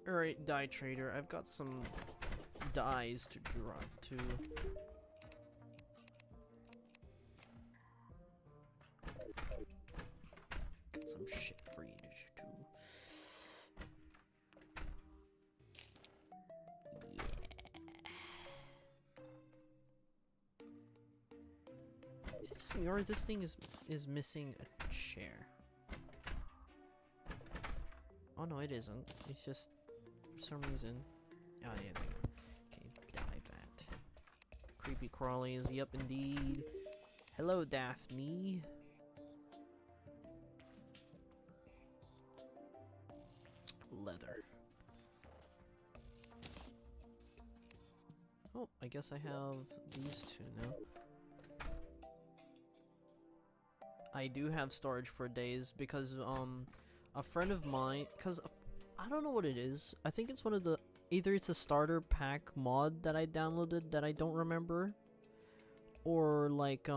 A: Alright, dye trader, I've got some dyes to draw to. Got some shit for you to do. Yeah. Is it just me or this thing is missing a chair? Oh no, it isn't. It's just for some reason. Oh yeah, there you go. Okay, dye that. Creepy crawlies, yep indeed. Hello, Daphne. Leather. Oh, I guess I have these 2 now. I do have storage for days because a friend of mine, because I don't know what it is. I think it's one of the either it's a starter pack mod that I downloaded that I don't remember, or like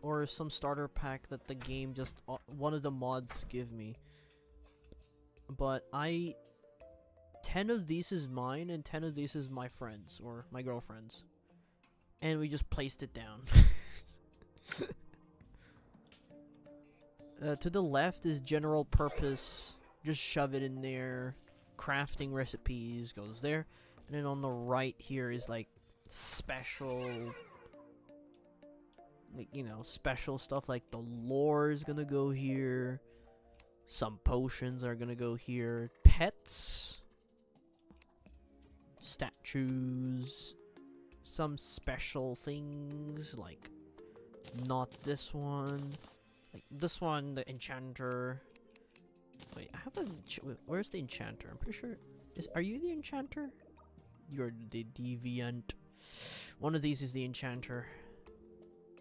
A: or some starter pack that the game just one of the mods give me. But 10 of these is mine and 10 of these is my friends or my girlfriend's, and we just placed it down. To the left is general purpose, just shove it in there. Crafting recipes goes there, and then on the right here is like special, like, you know, special stuff, like the lore is gonna go here, some potions are gonna go here, pets, statues, some special things, like not this one, like this one, the enchanter. Wait, I have a... Where's the enchanter? I'm pretty sure... Are you the enchanter? You're the deviant. One of these is the enchanter.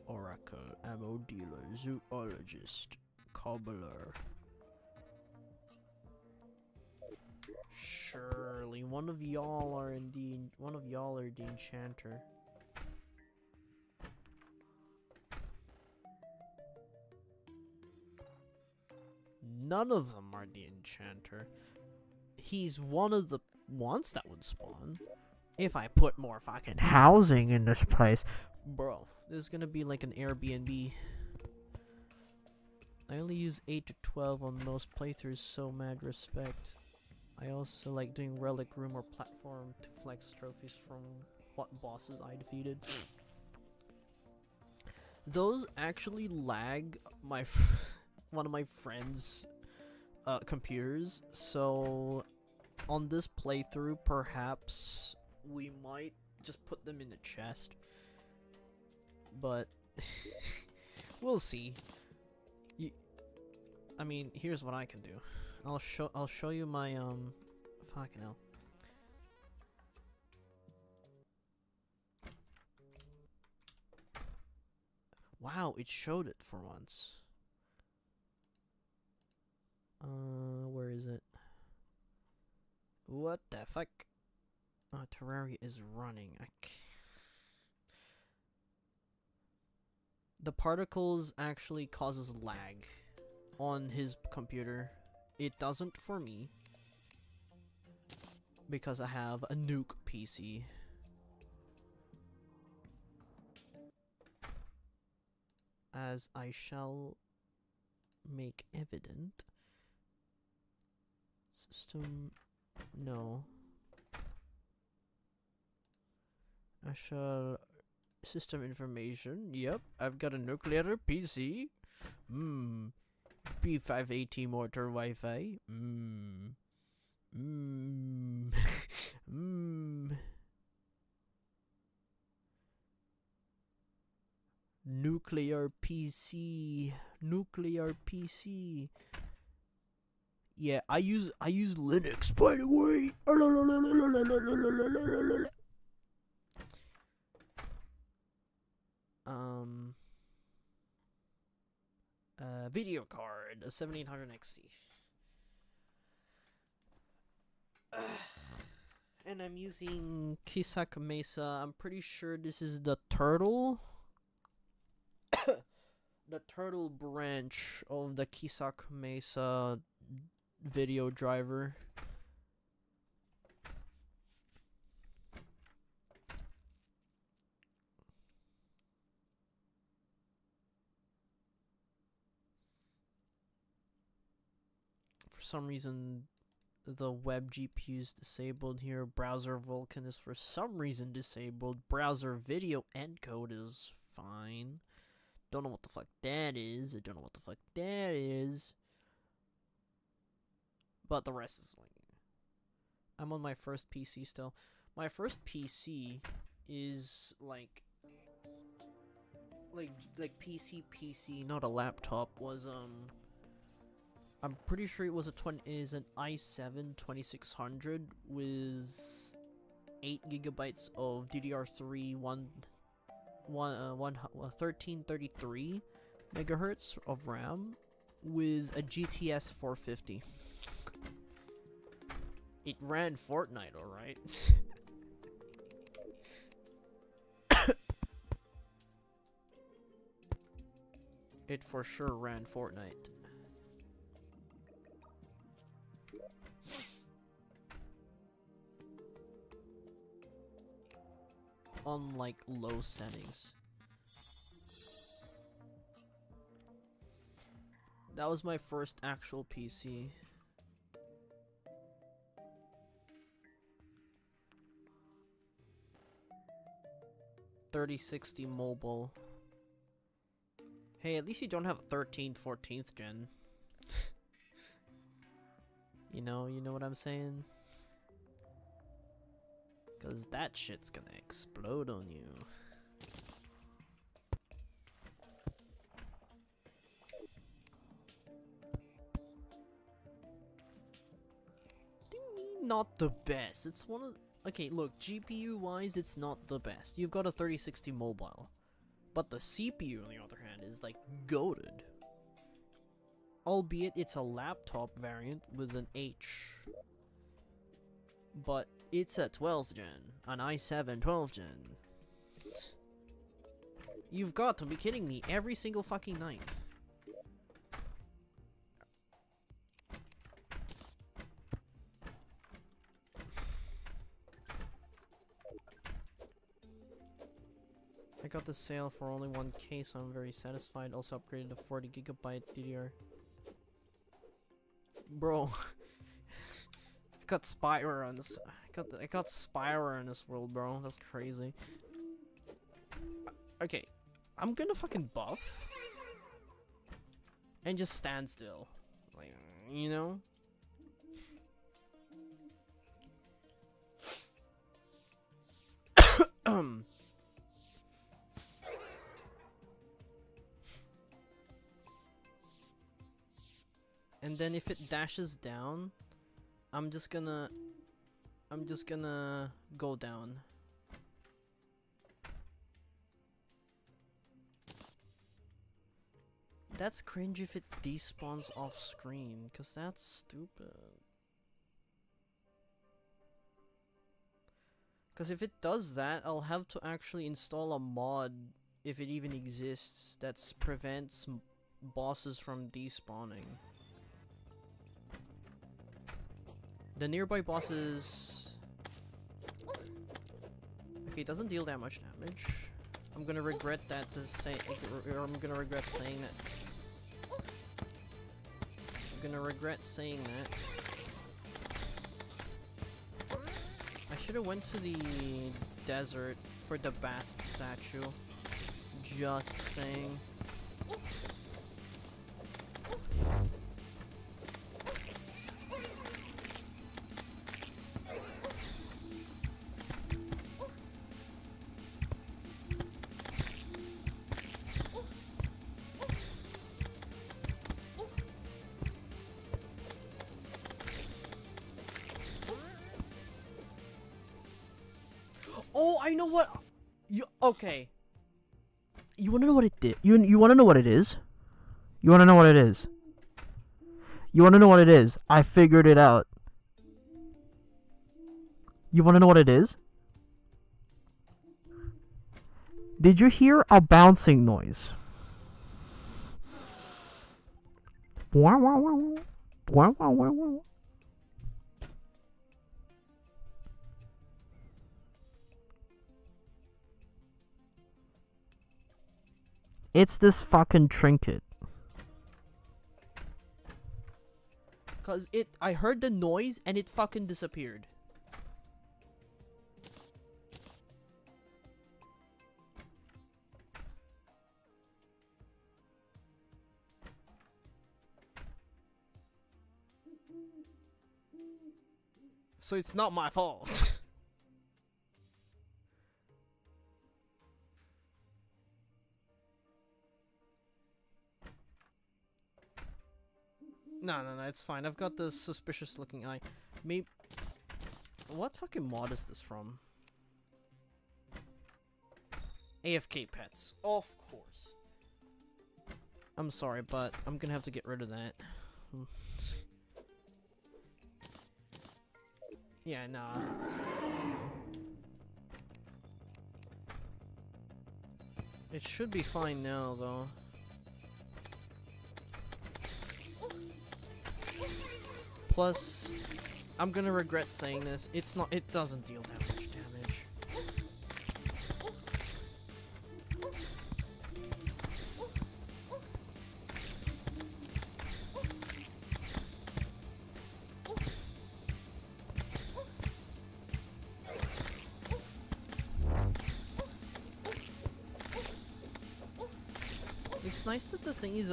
A: Oracle, ammo dealer, zoologist, cobbler. Surely one of y'all are the enchanter. None of them are the enchanter. He's one of the ones that would spawn. If I put more fucking housing in this place. Bro, this is gonna be like an Airbnb. I only use 8 to 12 on most playthroughs, so mad respect. I also like doing relic room or platform to flex trophies from what bosses I defeated. Those actually lag my one of my friends' computers, so on this playthrough perhaps we might just put them in the chest, but we'll see. I mean, here's what I can do. I'll show you my fucking hell. Wow, it showed it for once. Where is it? What the fuck? Terraria is running. The particles actually causes lag on his computer. It doesn't for me, because I have a nuke PC. As I shall make evident. System, no. I shall, system information, yep, I've got a nuclear PC. P580 motor Wi-Fi. Nuclear PC. Nuclear PC. Yeah, I use Linux, by the way. Video card, a 7800 XT. And I'm using Kisak Mesa. I'm pretty sure this is the turtle. The turtle branch of the Kisak Mesa video driver. For some reason the web GPU is disabled here. Browser Vulkan is for some reason disabled. Browser video encode is fine. Don't know what the fuck that is. I don't know what the fuck that is. But the rest is like... I'm on my first PC still. My first PC is like PC, not a laptop, was I'm pretty sure it was an i7 2600 with 8 gigabytes of DDR3 1333 megahertz of RAM with a GTS 450. It ran Fortnite, alright. It for sure ran Fortnite. On like low settings. That was my first actual PC. $3060 mobile. Hey, at least you don't have a 13th, 14th gen. You know what I'm saying? Cause that shit's gonna explode on you. Not the best. It's one of... Okay, look, GPU wise, it's not the best. You've got a 3060 mobile. But the CPU, on the other hand, is like goated. Albeit it's a laptop variant with an H. But it's a 12th gen. An i7 12th gen. You've got to be kidding me every single fucking night. I got the sale for only 1K, so I'm very satisfied. Also upgraded to 40GB DDR. Bro, I've got spyware on this. I got spyware in this world, bro. That's crazy. Okay, I'm gonna fucking buff and just stand still, like, you know. And then if it dashes down, I'm just gonna go down. That's cringe if it despawns off screen, cause that's stupid. Cause if it does that, I'll have to actually install a mod, if it even exists, that prevents bosses from despawning. The nearby bosses... Okay, it doesn't deal that much damage. I'm gonna regret that to say... Or I'm gonna regret saying that. I'm gonna regret saying that. I should've went to the desert for the Bast statue. Just saying. Oh, I know what. Okay. You wanna know what it did? You wanna know what it is? You wanna know what it is? You wanna know what it is? I figured it out. You wanna know what it is? Did you hear a bouncing noise? Wow, wow, wow, wow, wow, wow, wow. It's this fucking trinket. Cause I heard the noise and it fucking disappeared. So it's not my fault. No, it's fine. I've got this suspicious looking eye. Maybe... What fucking mod is this from? AFK pets. Of course. I'm sorry, but I'm gonna have to get rid of that. Yeah, nah. It should be fine now, though. Plus, I'm gonna regret saying this. It's not. It doesn't deal that much damage. It's nice that the thing is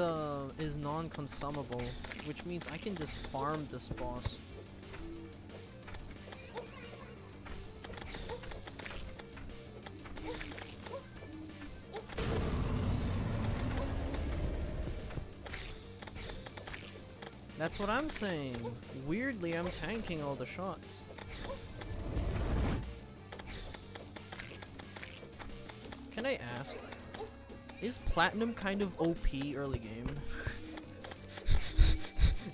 A: non-consumable, which means I can just farm this boss. That's what I'm saying. Weirdly, I'm tanking all the shots. Can I ask? Is Platinum kind of OP early game?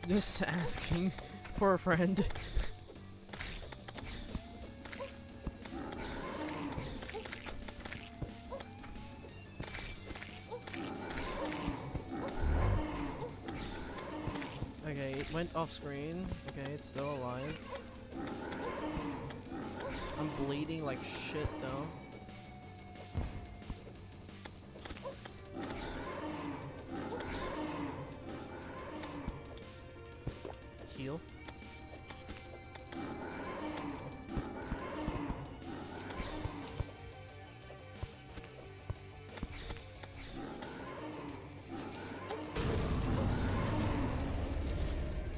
A: Just asking for a friend. Okay, it went off screen. Okay, it's still alive. I'm bleeding like shit though. Heal.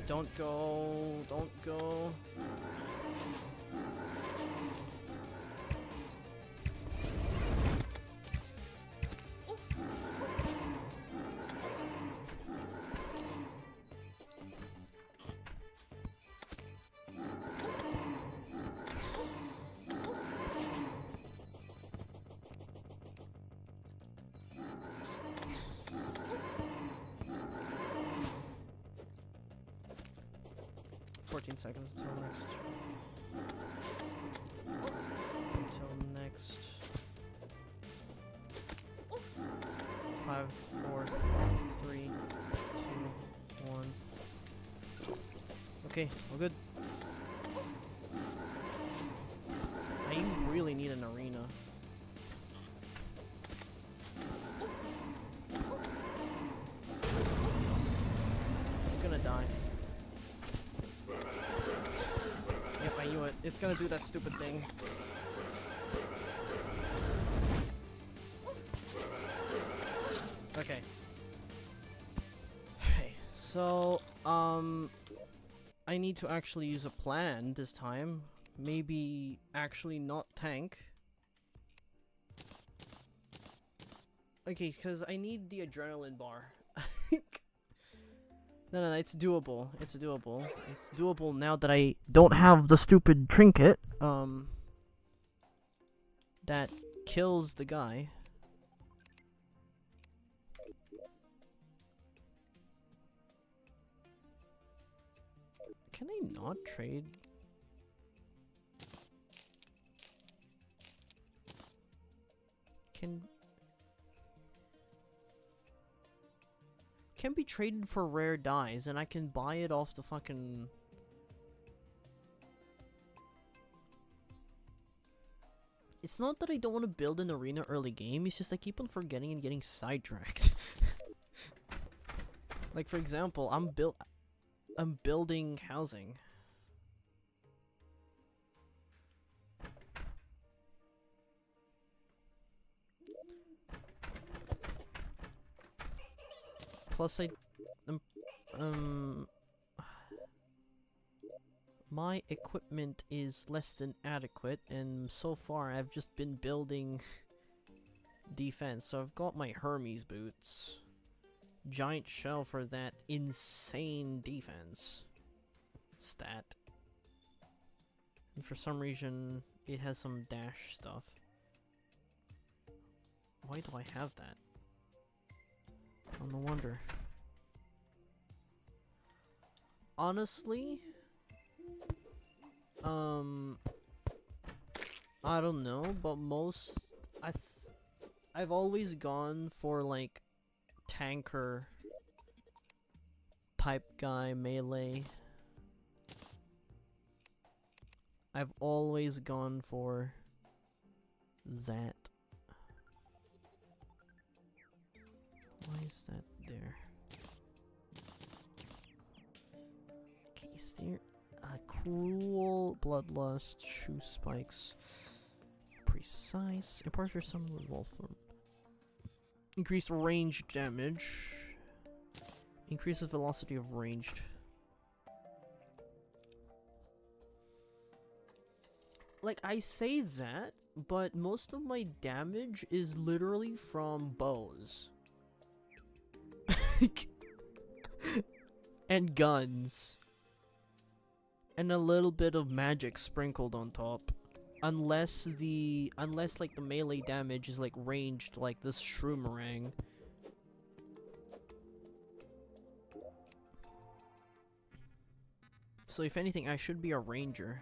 A: Don't go, don't go. Seconds until next. Until next. 5, 4, 3, 2, 1. Okay, we're good. I really need an arena. I'm gonna die. I knew it. It's gonna do that stupid thing. Okay. Okay, so, I need to actually use a plan this time. Maybe actually not tank. Okay, because I need the adrenaline bar. No, it's doable. It's doable. It's doable now that I don't have the stupid trinket, that kills the guy. Can I not trade? Can be traded for rare dyes, and I can buy it off the fucking... It's not that I don't want to build an arena early game, it's just I keep on forgetting and getting sidetracked. Like, for example, I'm building housing. Plus, my equipment is less than adequate, and so far I've just been building defense. So I've got my Hermes boots, giant shell for that insane defense stat, and for some reason it has some dash stuff. Why do I have that? Oh, no wonder. Honestly, I don't know, but I've always gone for like tanker type guy, melee. I've always gone for that. Why is that there? Okay, is there cruel bloodlust, shoe spikes, precise, impartial summon with Wolfram. Increased range damage. Increases velocity of ranged. Like, I say that, but most of my damage is literally from bows. And guns. And a little bit of magic sprinkled on top. Unless like the melee damage is like ranged like this shroomerang. So if anything, I should be a ranger.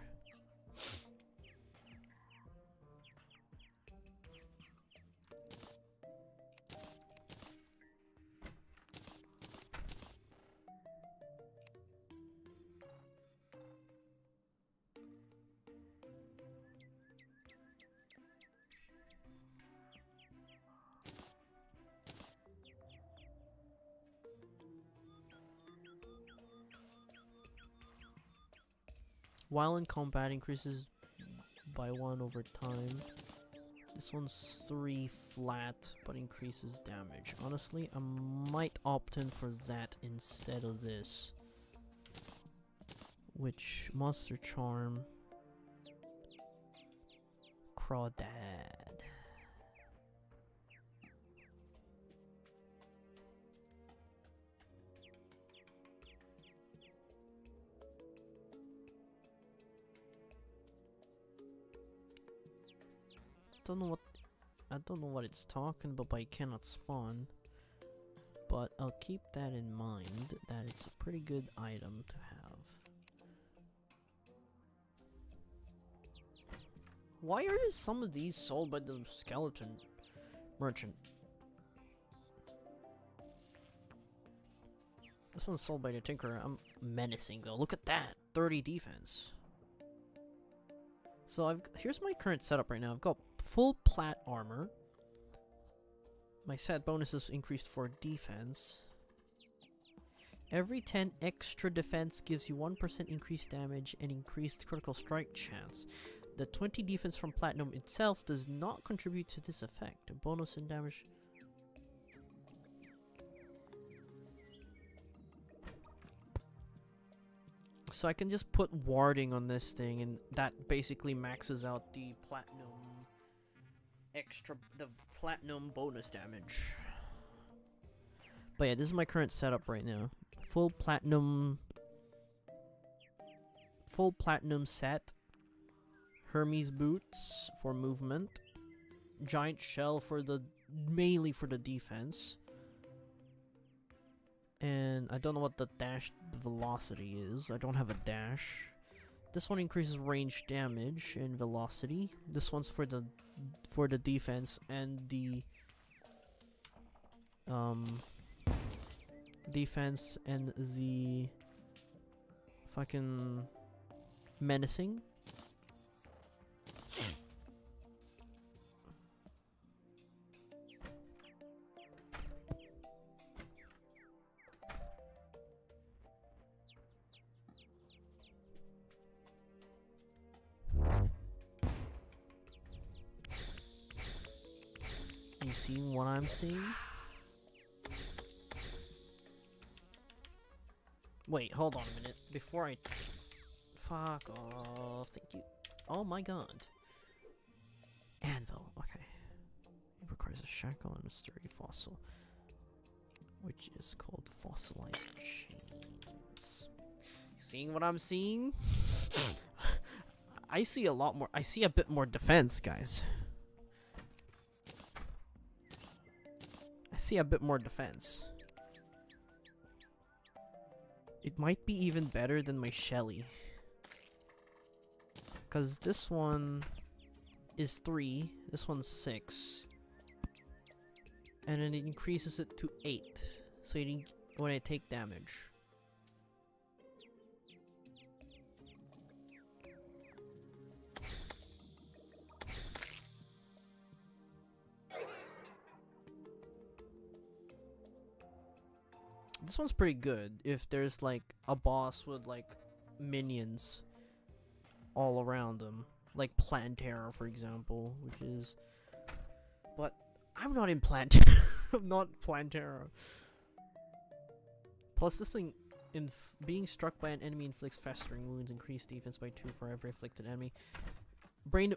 A: While in combat, increases by 1 over time. This one's 3 flat, but increases damage. Honestly, I might opt in for that instead of this. Which, Monster Charm. Crawdad. I don't know what it's talking about by cannot spawn, but I'll keep that in mind, that it's a pretty good item to have. Why are some of these sold by the skeleton merchant? This one's sold by the tinkerer. I'm menacing though. Look at that, 30 defense. So here's my current setup right now. I've got full plat armor. My set bonuses increased for defense. Every 10 extra defense gives you 1% increased damage and increased critical strike chance. The 20 defense from platinum itself does not contribute to this effect. A bonus in damage. So I can just put warding on this thing, and that basically maxes out the platinum the platinum bonus damage. But yeah, this is my current setup right now. Full platinum set. Hermes boots for movement. Giant shell for the melee for the defense. And I don't know what the dash velocity is. I don't have a dash. This one increases range damage and velocity. This one's for the defense and the defense and the fucking menacing. You see what I'm seeing? Wait, hold on a minute. Before I... Fuck off. Thank you. Oh my god. Anvil. Okay. It requires a shackle and a sturdy fossil, which is called fossilized chains. Seeing what I'm seeing? I see a lot more. I see a bit more defense, guys. I see a bit more defense. It might be even better than my Shelly. Because this one is 3, this one's 6. And then it increases it to 8. So you didn't, when I take damage. This one's pretty good if there's like a boss with like minions all around them. Like Plantera, for example, which is... But I'm not in Plantera. I'm not Plantera. Plus this thing, being struck by an enemy inflicts festering wounds, increased defense by 2 for every afflicted enemy.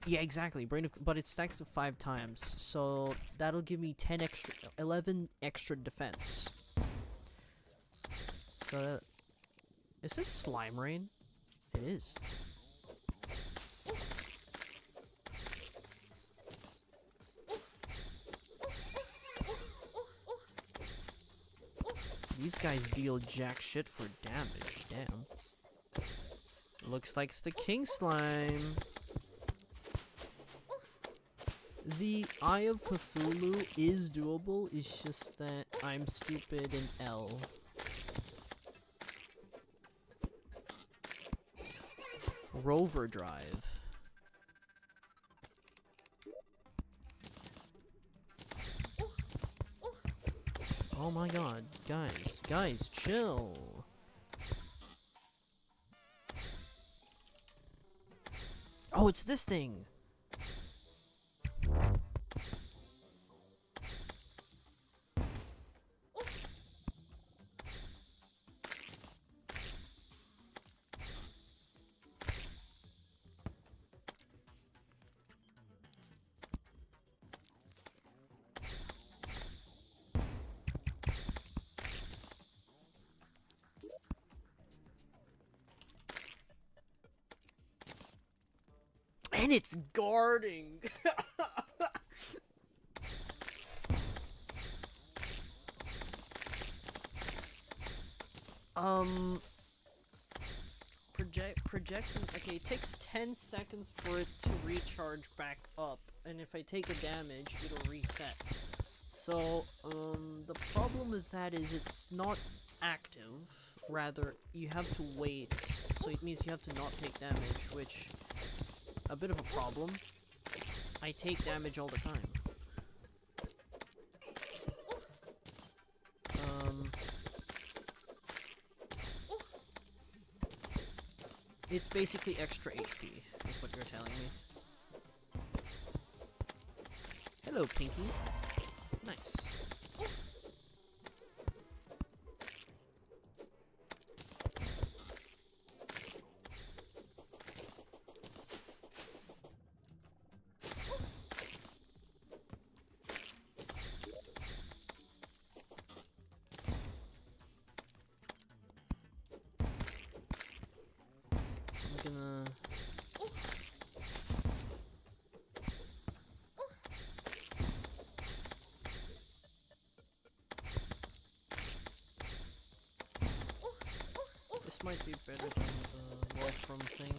A: Yeah, exactly. But it stacks to 5 times, so that'll give me 11 extra defense. So, is it Slime Rain? It is. These guys deal jack shit for damage, damn. Looks like it's the King Slime. The Eye of Cthulhu is doable, it's just that I'm stupid in L. Rover Drive. Oh my god, guys, chill. Oh, it's this thing. And it's guarding. Projection. Okay, it takes 10 seconds for it to recharge back up, and if I take a damage, it'll reset. So, the problem with that is it's not active. Rather, you have to wait. So it means you have to not take damage, which a bit of a problem. I take damage all the time. It's basically extra HP, is what you're telling me. Hello, Pinky. Nice. This might be better than the Wolfram thing,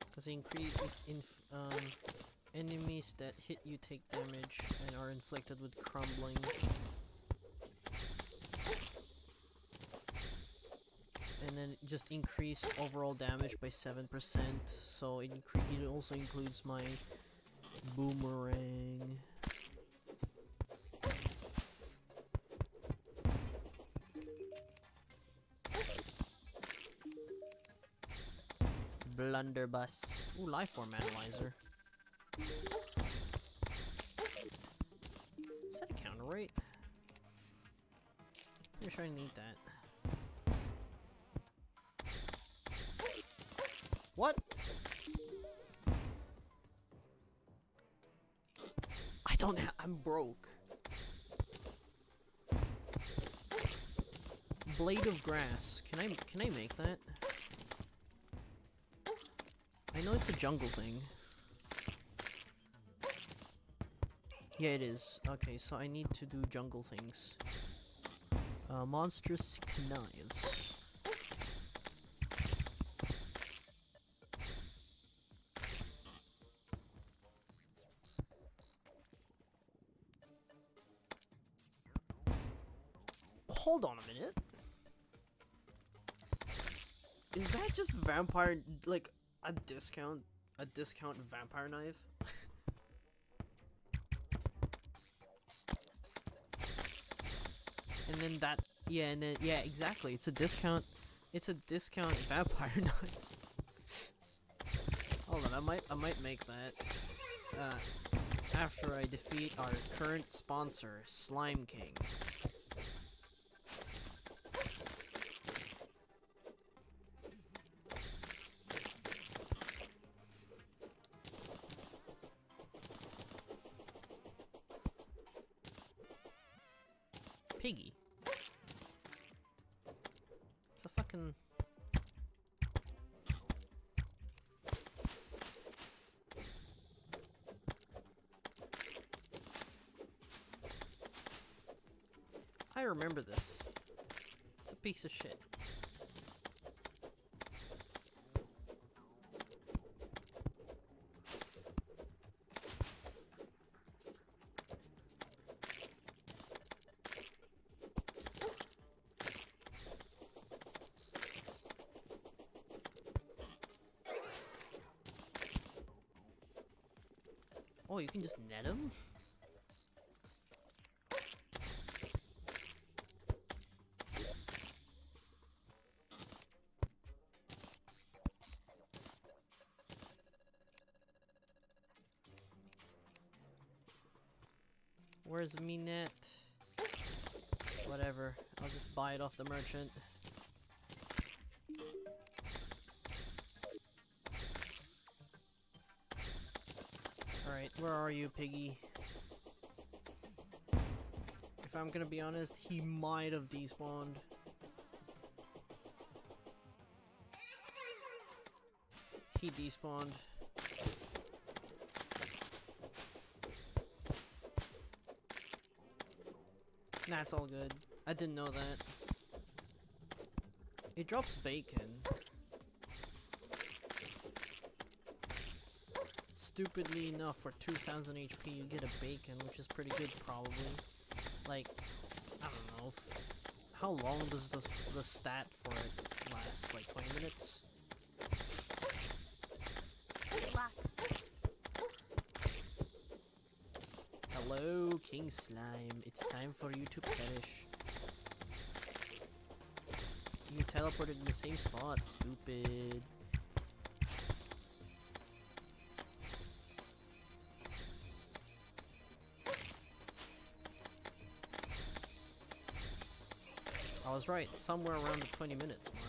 A: because enemies that hit you take damage and are inflicted with crumbling. And then just increase overall damage by 7%, so it also includes my boomerang. Blunderbuss. Ooh, Lifeform Analyzer. Is that a counter rate? Pretty sure I need that. What? I don't have. I'm broke. Blade of Grass. Can I make that? I know it's a jungle thing. Yeah, it is. Okay, so I need to do jungle things. Monstrous Knives. hold on a minute. Is that just vampire, like, a discount vampire knife? And then that, yeah, and then, yeah, exactly, it's a discount vampire knife. Hold on, I might make that, after I defeat our current sponsor, Slime King. Piggy. It's a fucking... I remember this. It's a piece of shit. Oh, you can just net him? Where's me net? Whatever, I'll just buy it off the merchant. Alright, where are you, piggy? If I'm gonna be honest, he might have despawned. He despawned. That's all good. I didn't know that. It drops bacon. Stupidly enough, for 2000 HP you get a bacon, which is pretty good probably. Like, I don't know. How long does the stat for it last? Like 20 minutes? Hello, King Slime. It's time for you to perish. You teleported in the same spot, stupid. I was right, somewhere around the 20 minutes mark.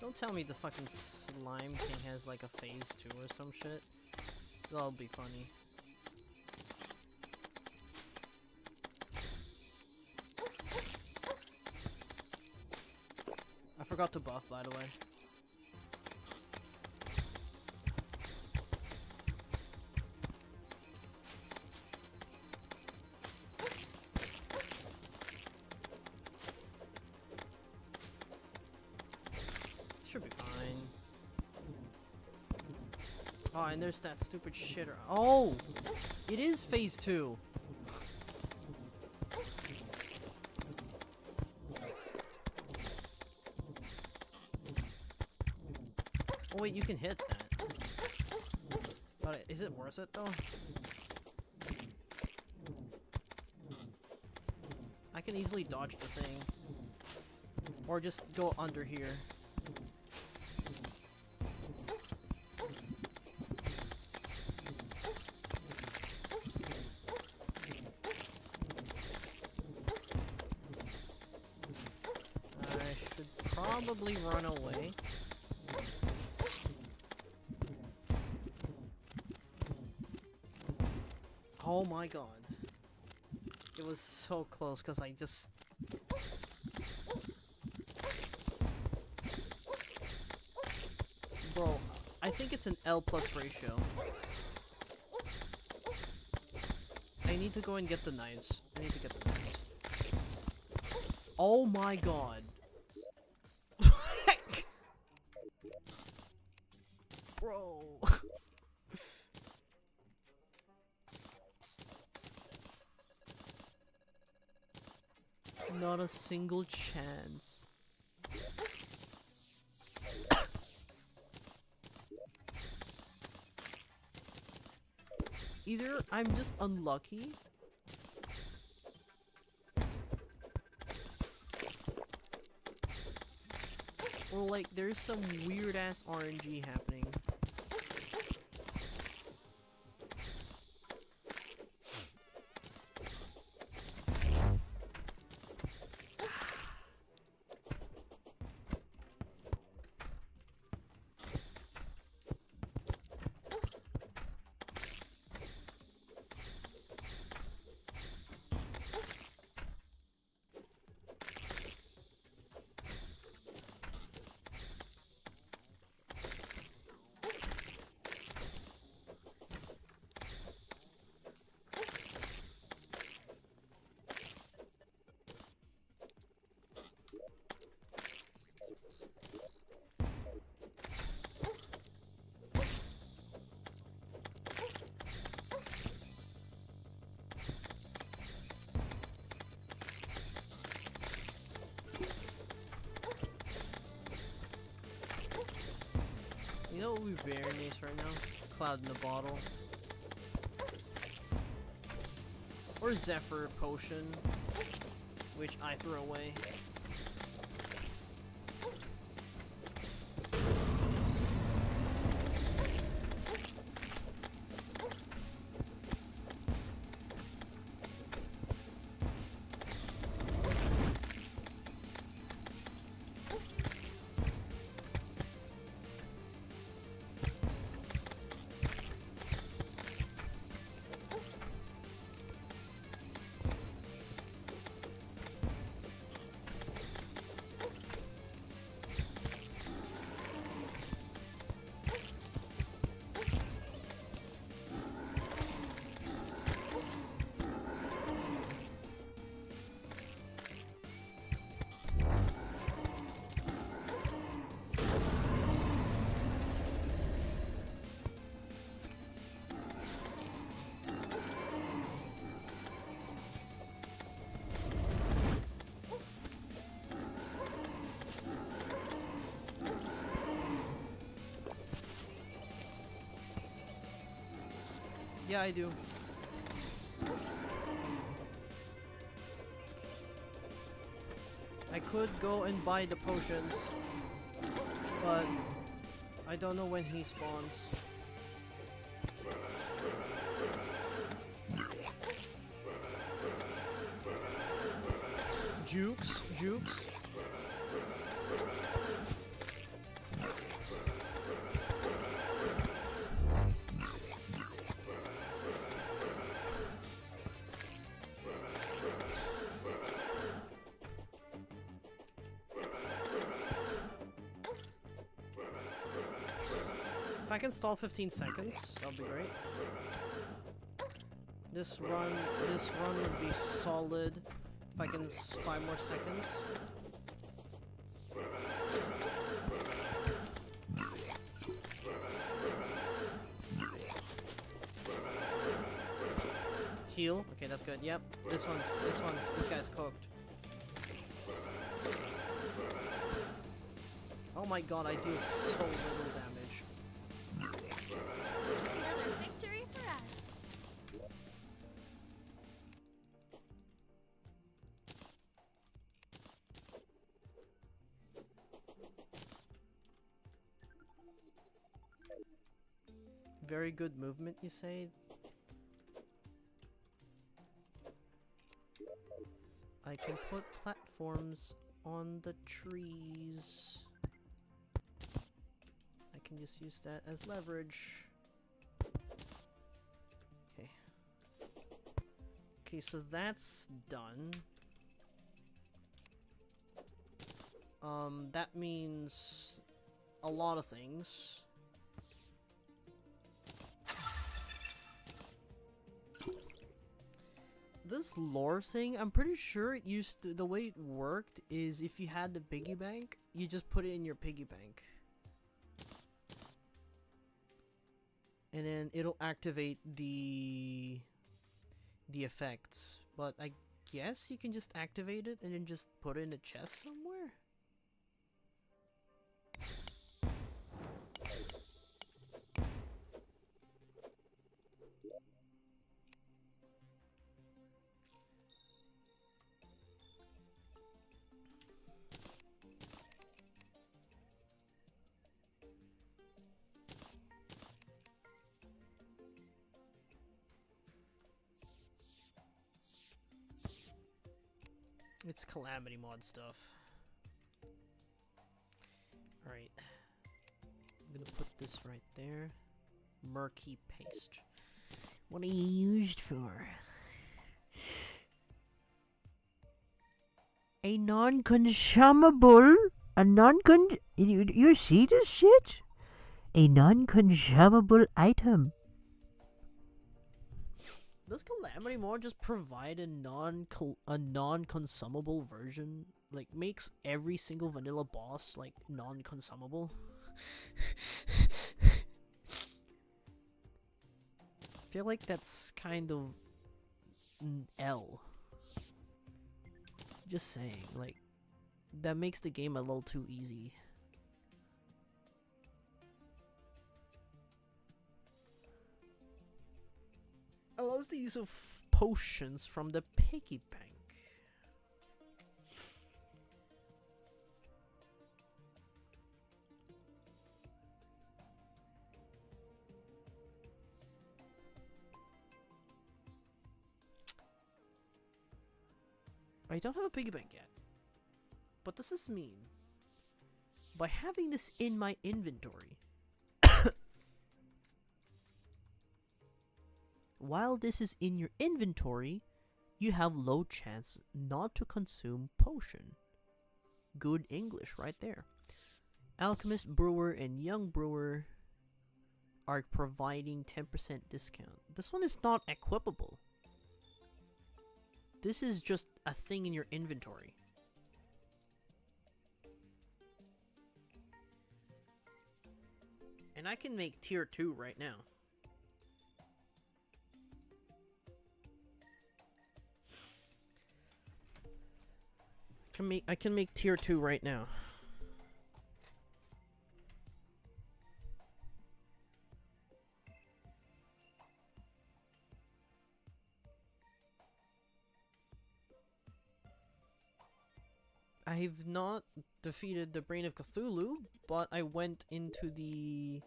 A: Don't tell me the fucking Slime King has like a phase 2 or some shit. That'll be funny. I forgot to buff, by the way. Should be fine. Oh, and there's that stupid shitter. Oh! It is phase 2! Oh wait, you can hit that. But is it worth it though? I can easily dodge the thing. Or just go under here. Probably run away. Oh my god. It was so close because I just... Bro, I think it's an L plus ratio. I need to go and get the knives. I need to get the knives. Oh my god. Bro. Not a single chance. Either I'm just unlucky, or like there's some weird ass RNG happening. You know what would be very nice right now? Cloud in the bottle. Or Zephyr potion, which I threw away. Yeah, I do. I could go and buy the potions, but I don't know when he spawns. Jukes. If I can stall 15 seconds, that'll be great. This run would be solid if I can 5 more seconds. Heal. Okay, that's good. Yep. This guy's cooked. Oh my god, I do so little damage.
B: Another victory for us.
A: Very good movement, you say? I can put platforms on the trees. I can just use that as leverage. Okay. Okay, so that's done. That means a lot of things. this lore thing, I'm pretty sure it used to, the way it worked is if you had the piggy bank, you just put it in your piggy bank. And then it'll activate the effects. But I guess you can just activate it and then just put it in a chest somewhere. It's Calamity mod stuff. Alright. I'm gonna put this right there. Murky paste. What are you used for?
C: A non-consumable? You see this shit? A non-consumable item.
A: Does Calamity mod just provide a non-consumable version? Like, makes every single vanilla boss, like, non-consumable? I feel like that's kind of an L. Just saying, like, that makes the game a little too easy. Allows the use of potions from the piggy bank. I don't have a piggy bank yet. What does this mean? By having this in my inventory, while this is in your inventory, you have low chance not to consume potion. Good English right there. Alchemist, Brewer, and Young Brewer are providing 10% discount. This one is not equipable. This is just a thing in your inventory. And I can make tier 2 right now. I can make tier 2 right now. I've not defeated the Brain of Cthulhu, but I went into the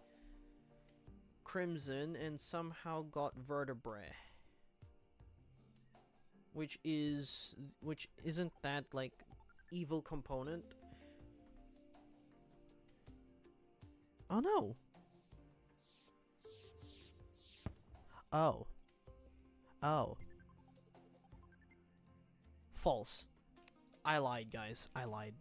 A: Crimson and somehow got Vertebrae. Which isn't that like evil component? Oh no. Oh. Oh. False. I lied, guys. I lied.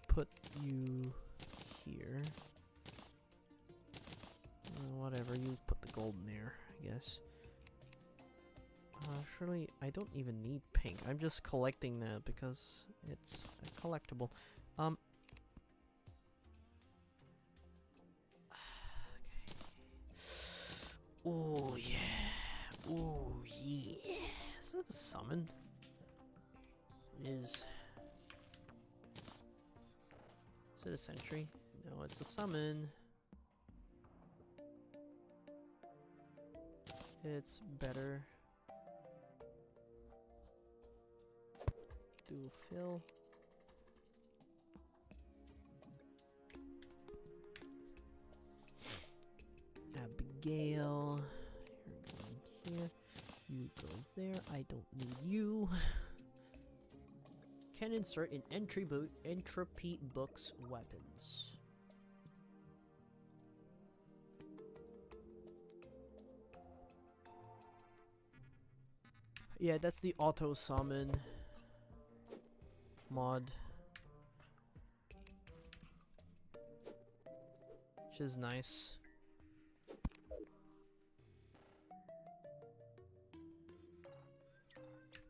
A: Put you here. Whatever, you put the gold in there, I guess. Surely I don't even need pink. I'm just collecting that because it's a collectible. Okay. Oh yeah. Oh yeah. Is that a summon? It is. Is it a sentry? No, it's a summon. It's better. Do fill. Abigail. You're going here. You go there. I don't need you. Can insert in entropy books weapons. Yeah, that's the auto summon mod. which is nice.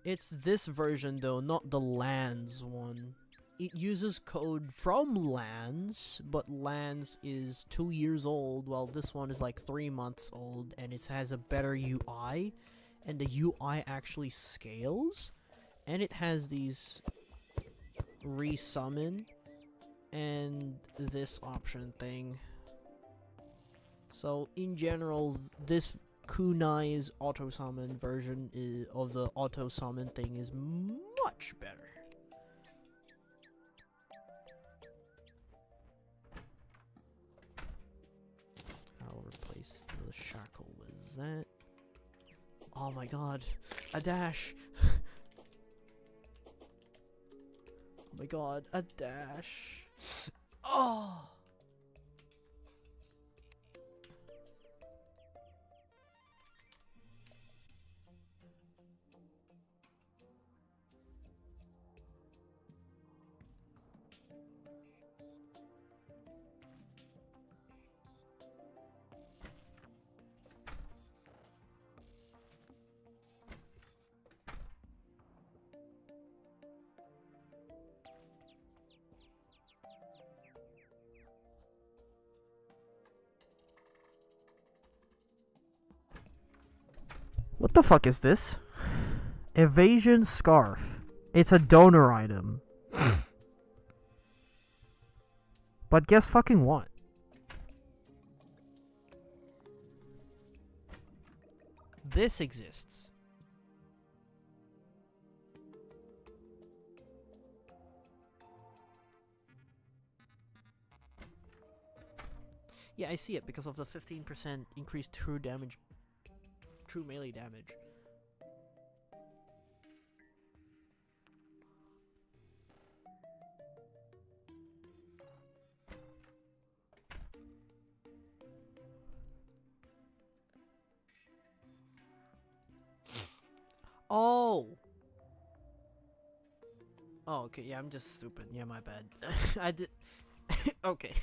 A: It's this version though, not the LANs one. It uses code from LANs, but LANs is 2 years old, while this one is like 3 months old, and it has a better UI, and the UI actually scales, and it has these resummon and this option thing. So in general, this Kunai's auto summon version of the auto summon thing is much better. I'll replace the shackle with that. Oh my god, a dash! Oh my god, a dash! Oh! What the fuck is this? Evasion Scarf. It's a donor item. But guess fucking what? This exists. Yeah, I see it because of the 15% increased true melee damage. Oh! Oh, okay, yeah, I'm just stupid. Yeah, my bad. I did... Okay.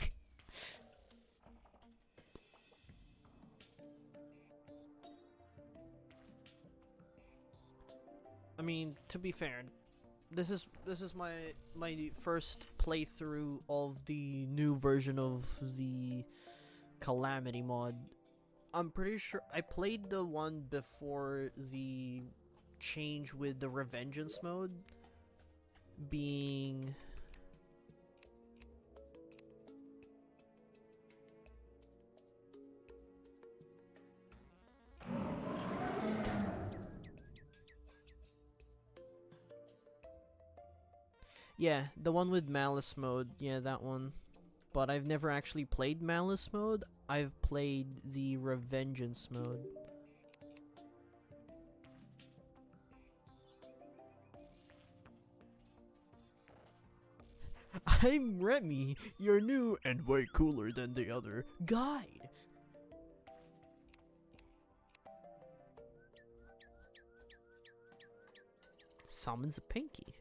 A: I mean, to be fair, this is my first playthrough of the new version of the Calamity mod. I'm pretty sure I played the one before the change with the Revengeance mode being yeah, the one with Malice mode. Yeah, that one. But I've never actually played Malice mode. I've played the Revengeance mode. I'm Remy, your new and way cooler than the other guide. Summons a Pinky.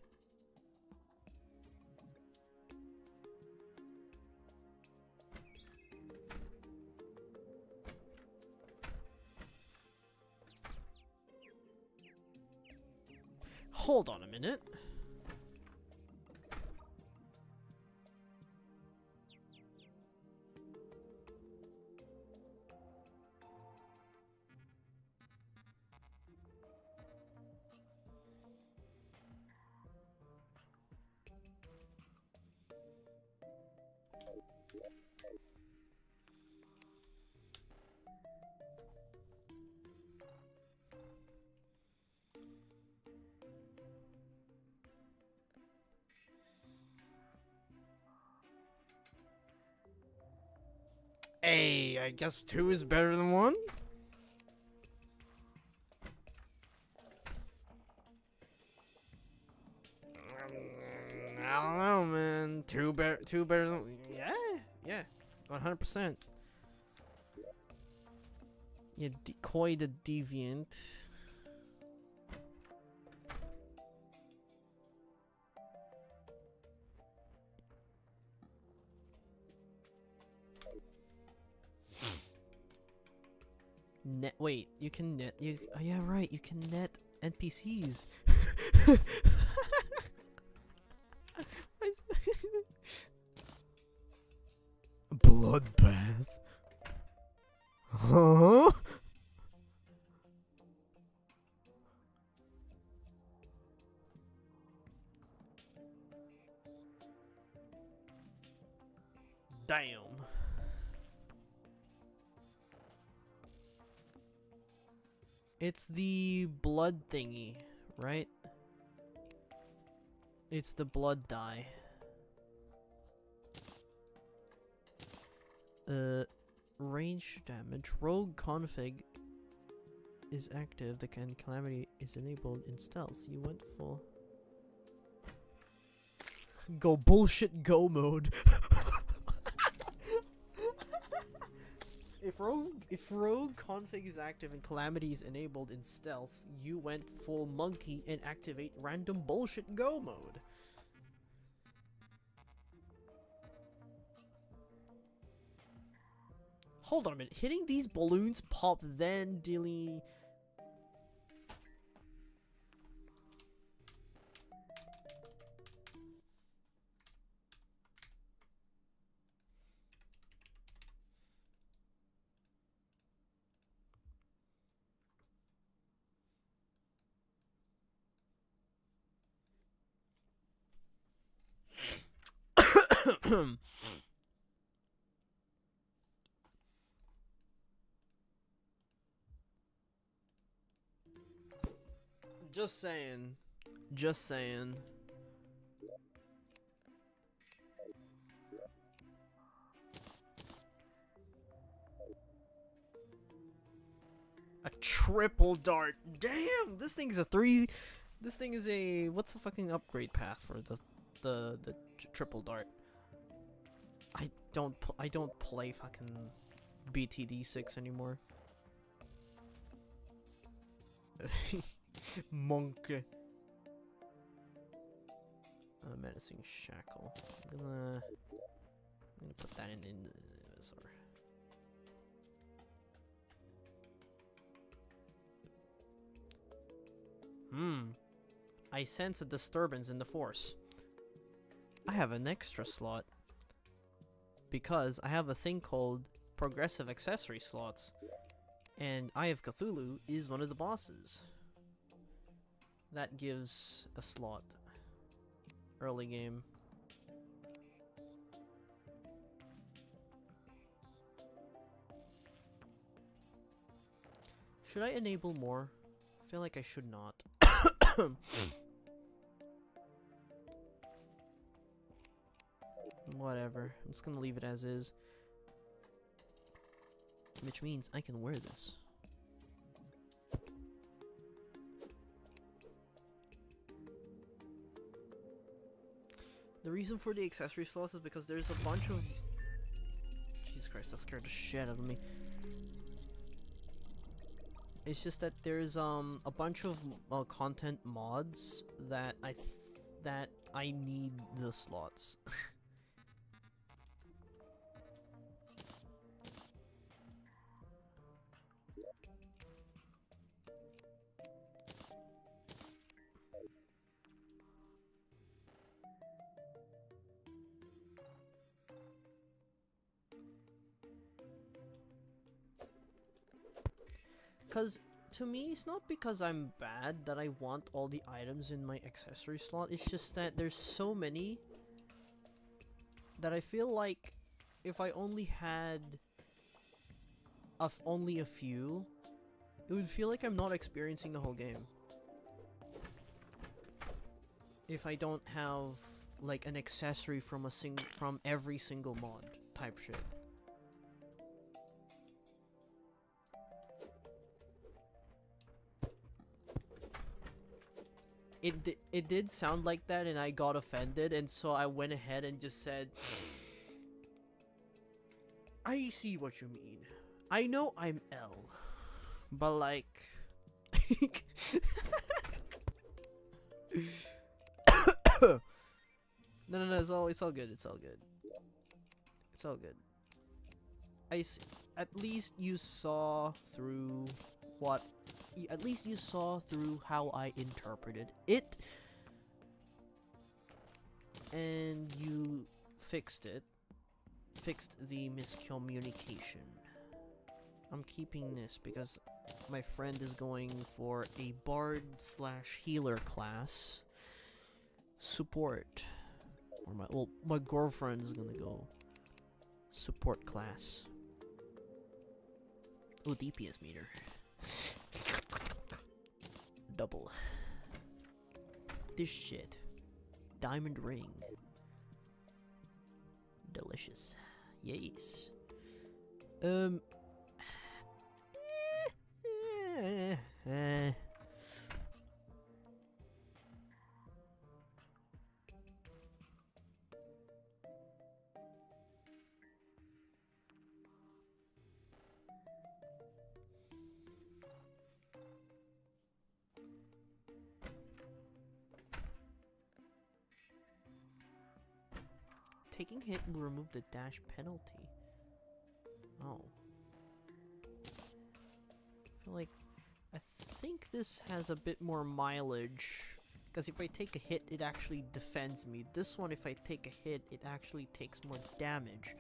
A: Hold on a minute. Hey, I guess 2 is better than 1? I don't know, man. 2 better than... Yeah, 100%. Yeah, Decoy the Deviant. net. Wait, you can net. Oh yeah, right. You can net NPCs. Bloodbath. Huh? Damn. It's the blood thingy, right? It's the blood dye. Range damage. Rogue config is active. The calamity is enabled in stealth. You went full. Go bullshit go mode. If rogue config is active and calamity is enabled in stealth, you went full monkey and activate random bullshit go mode. Hold on a minute. Hitting these balloons pop then dealing. Just saying. Just saying. A triple dart. Damn, this thing's a 3. This thing is a, what's the fucking upgrade path for the triple dart? I don't play fucking BTD6 anymore. Monk. Menacing shackle. I'm gonna put that in sorry. I sense a disturbance in the force. I have an extra slot because I have a thing called progressive accessory slots, and Eye of Cthulhu is one of the bosses. That gives a slot early game. Should I enable more? I feel like I should not. Whatever. I'm just gonna leave it as is. Which means I can wear this. The reason for the accessory slots is because there's a bunch of... Jesus Christ, that scared the shit out of me. It's just that there's a bunch of content mods that I need the slots. Because, to me, it's not because I'm bad that I want all the items in my accessory slot. It's just that there's so many that I feel like if I only had only a few, it would feel like I'm not experiencing the whole game. If I don't have, like, an accessory from from every single mod type shit. It did sound like that, and I got offended, and so I went ahead and just said, I see what you mean. I know I'm L, but like... No, it's all good, it's all good. It's all good. at least you saw through what, at least you saw through how I interpreted it, and you fixed it, fixed the miscommunication. I'm keeping this because my friend is going for a bard slash healer class support, or my girlfriend's gonna go support class. Oh, DPS meter. Double. This shit. Diamond ring. Delicious. Yes. Taking hit will remove the dash penalty. Oh. I think this has a bit more mileage. Because if I take a hit, it actually defends me. This one, if I take a hit, it actually takes more damage.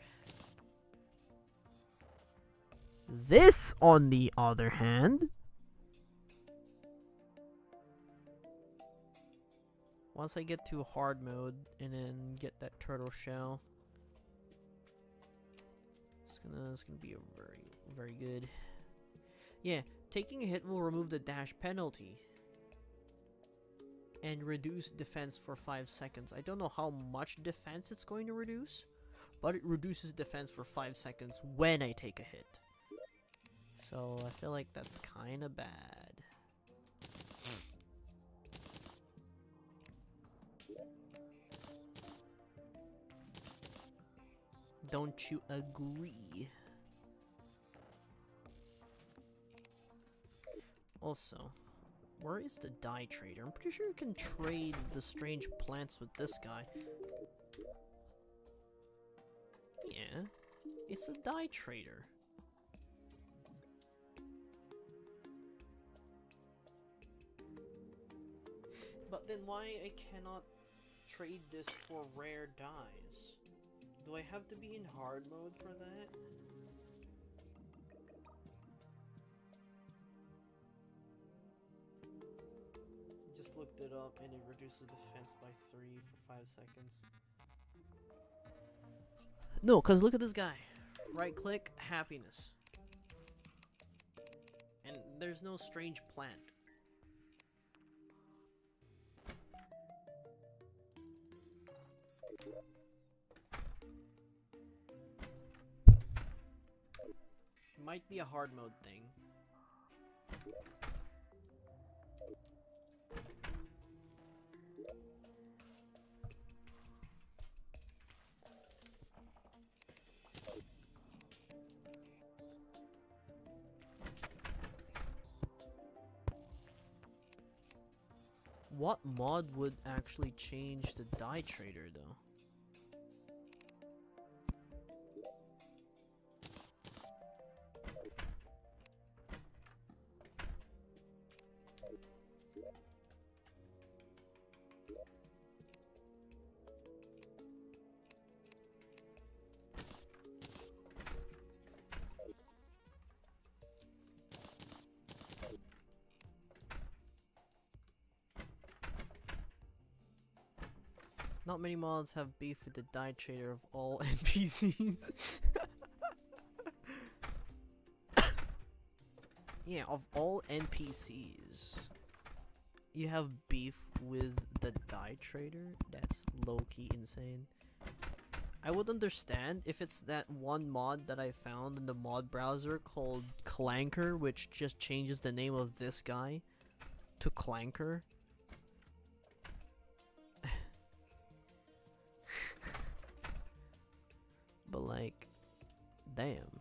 A: This, on the other hand, once I get to hard mode and then get that turtle shell, it's gonna be a very good. Yeah, taking a hit will remove the dash penalty and reduce defense for 5 seconds. I don't know how much defense it's going to reduce, but it reduces defense for 5 seconds when I take a hit. So I feel like that's kind of bad. Don't you agree? Also, where is the dye trader? I'm pretty sure you can trade the strange plants with this guy. Yeah, it's a dye trader. But then why I cannot trade this for rare dyes? Do I have to be in hard mode for that? Just looked it up and it reduces defense by 3 for 5 seconds. No, cause look at this guy. Right click, happiness. And there's no strange plant. Might be a hard mode thing. What mod would actually change the dye trader though? Not many mods have beef with the dye trader of all NPCs. Yeah, of all NPCs, you have beef with the dye trader? That's low-key insane. I would understand if it's that one mod that I found in the mod browser called Clanker, which just changes the name of this guy to Clanker. But like, damn.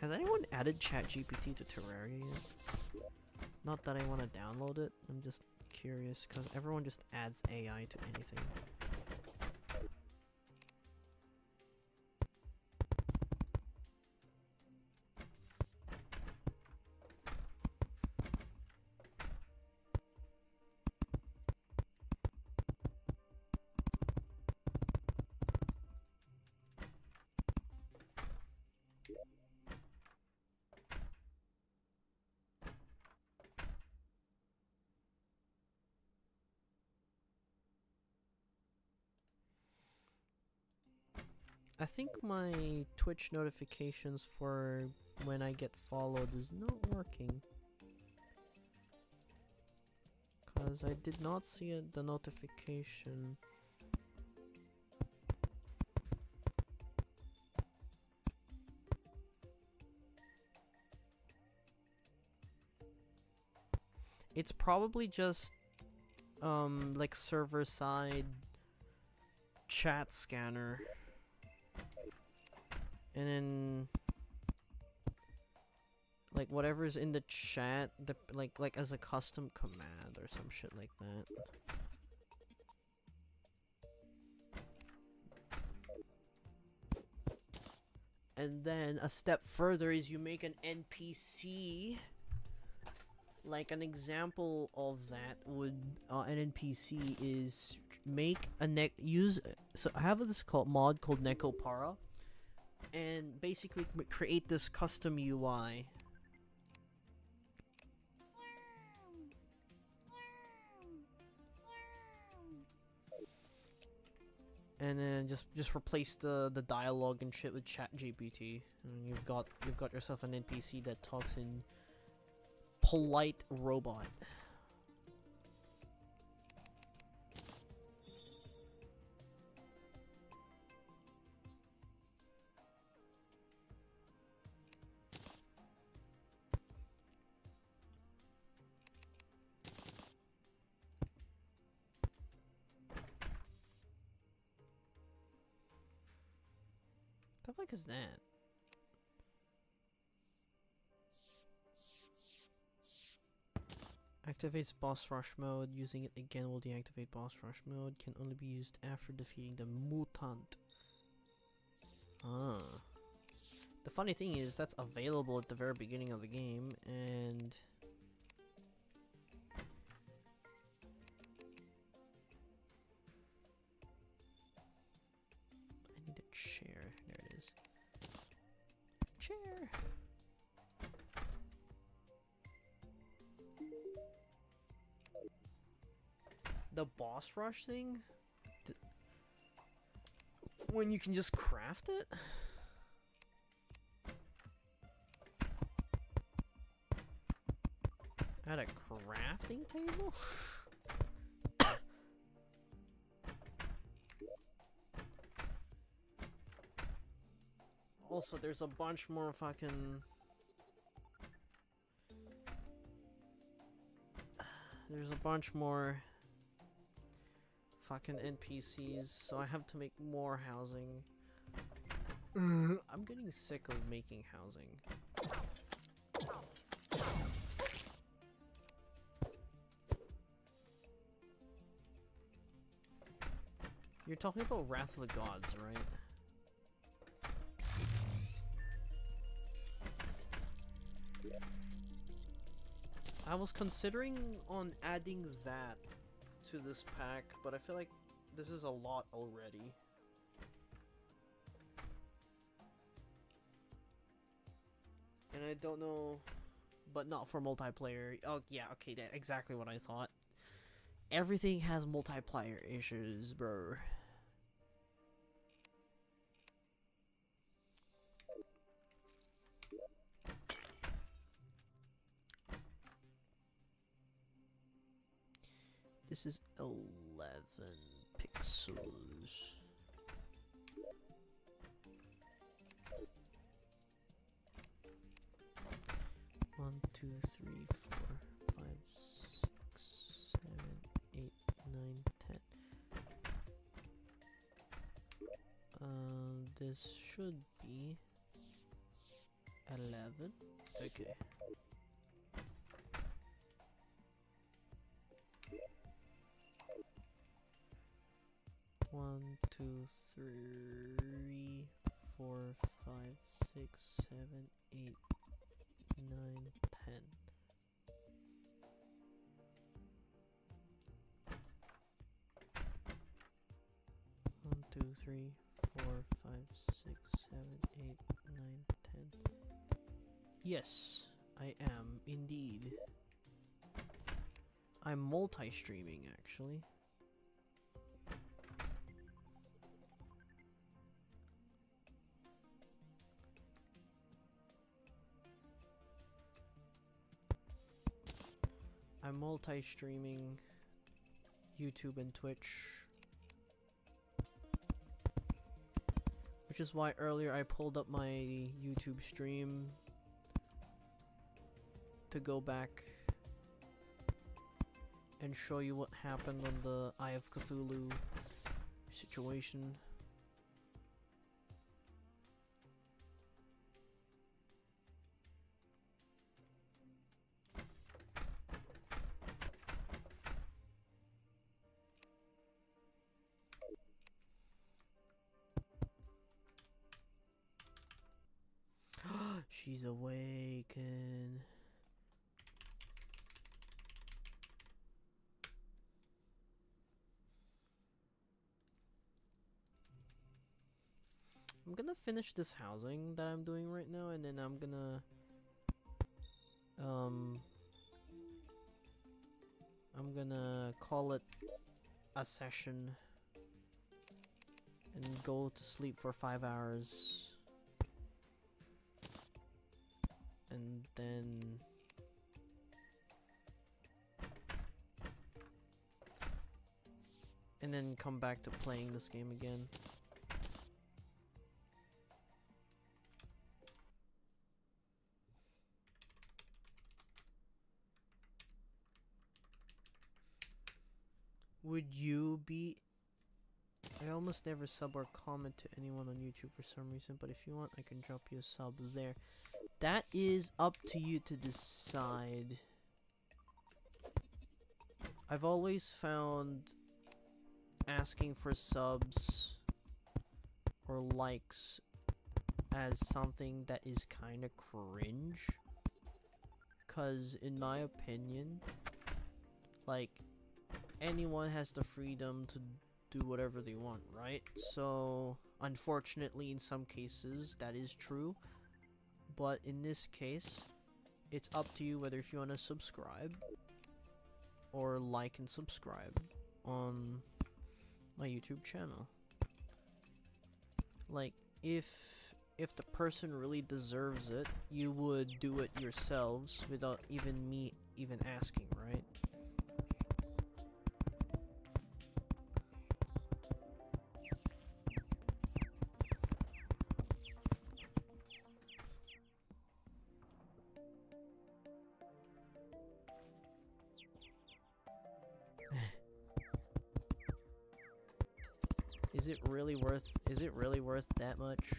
A: Has anyone added ChatGPT to Terraria yet? Not that I want to download it, I'm just curious, because everyone just adds AI to anything. I think my Twitch notifications for when I get followed is not working. Because I did not see the notification. It's probably just like server side chat scanner. And then like whatever's in the chat, like as a custom command or some shit like that. And then a step further is you make an NPC. Like an example of that would an NPC is make a so I have this mod called Nekopara, and basically create this custom UI. And then just replace the dialogue and shit with ChatGPT, and you've got yourself an NPC that talks in polite robot. What the fuck is that? Activates boss rush mode. Using it again will deactivate boss rush mode. Can only be used after defeating the mutant. Ah. The funny thing is that's available at the very beginning of the game, and I need a chair. There it is. Chair. The boss rush thing? When you can just craft it? At a crafting table? Also, there's a bunch more fucking... There's a bunch more fucking NPCs, so I have to make more housing. I'm getting sick of making housing. You're talking about Wrath of the Gods, right? I was considering on adding that to this pack, but I feel like this is a lot already. And I don't know, but not for multiplayer. Oh yeah, okay, that's exactly what I thought. Everything has multiplayer issues, bro. This is 11 pixels. 1, 2, 3, 4, 5, 6, 7, 8, 9, 10. This should be 11. Okay. One, two, 3, 4, 5, 6, 7, 8, 9, 10. One, two, 3, 4, 5, 6, 7, 8, 9, 10. Yes, I am indeed. I'm multi-streaming actually. I'm multi-streaming YouTube and Twitch. Which is why earlier I pulled up my YouTube stream to go back and show you what happened on the Eye of Cthulhu situation. She's awakened. I'm gonna finish this housing that I'm doing right now, and then I'm gonna call it a session and go to sleep for 5 hours. And then come back to playing this game again. Would you be... I almost never sub or comment to anyone on YouTube for some reason, but if you want, I can drop you a sub there. That is up to you to decide. I've always found asking for subs or likes as something that is kind of cringe. 'Cause in my opinion, like, anyone has the freedom to do whatever they want, right? So, unfortunately, in some cases, that is true. But in this case, it's up to you whether if you want to subscribe or like and subscribe on my YouTube channel. Like, if the person really deserves it, you would do it yourselves without even me even asking, right? Is it really worth that much?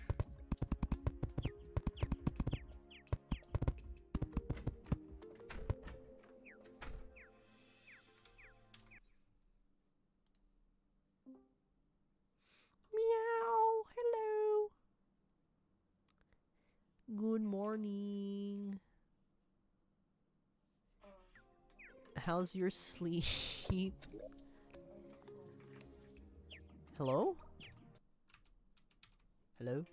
A: Meow, hello. Good morning. How's your sleep? Hello? Hello?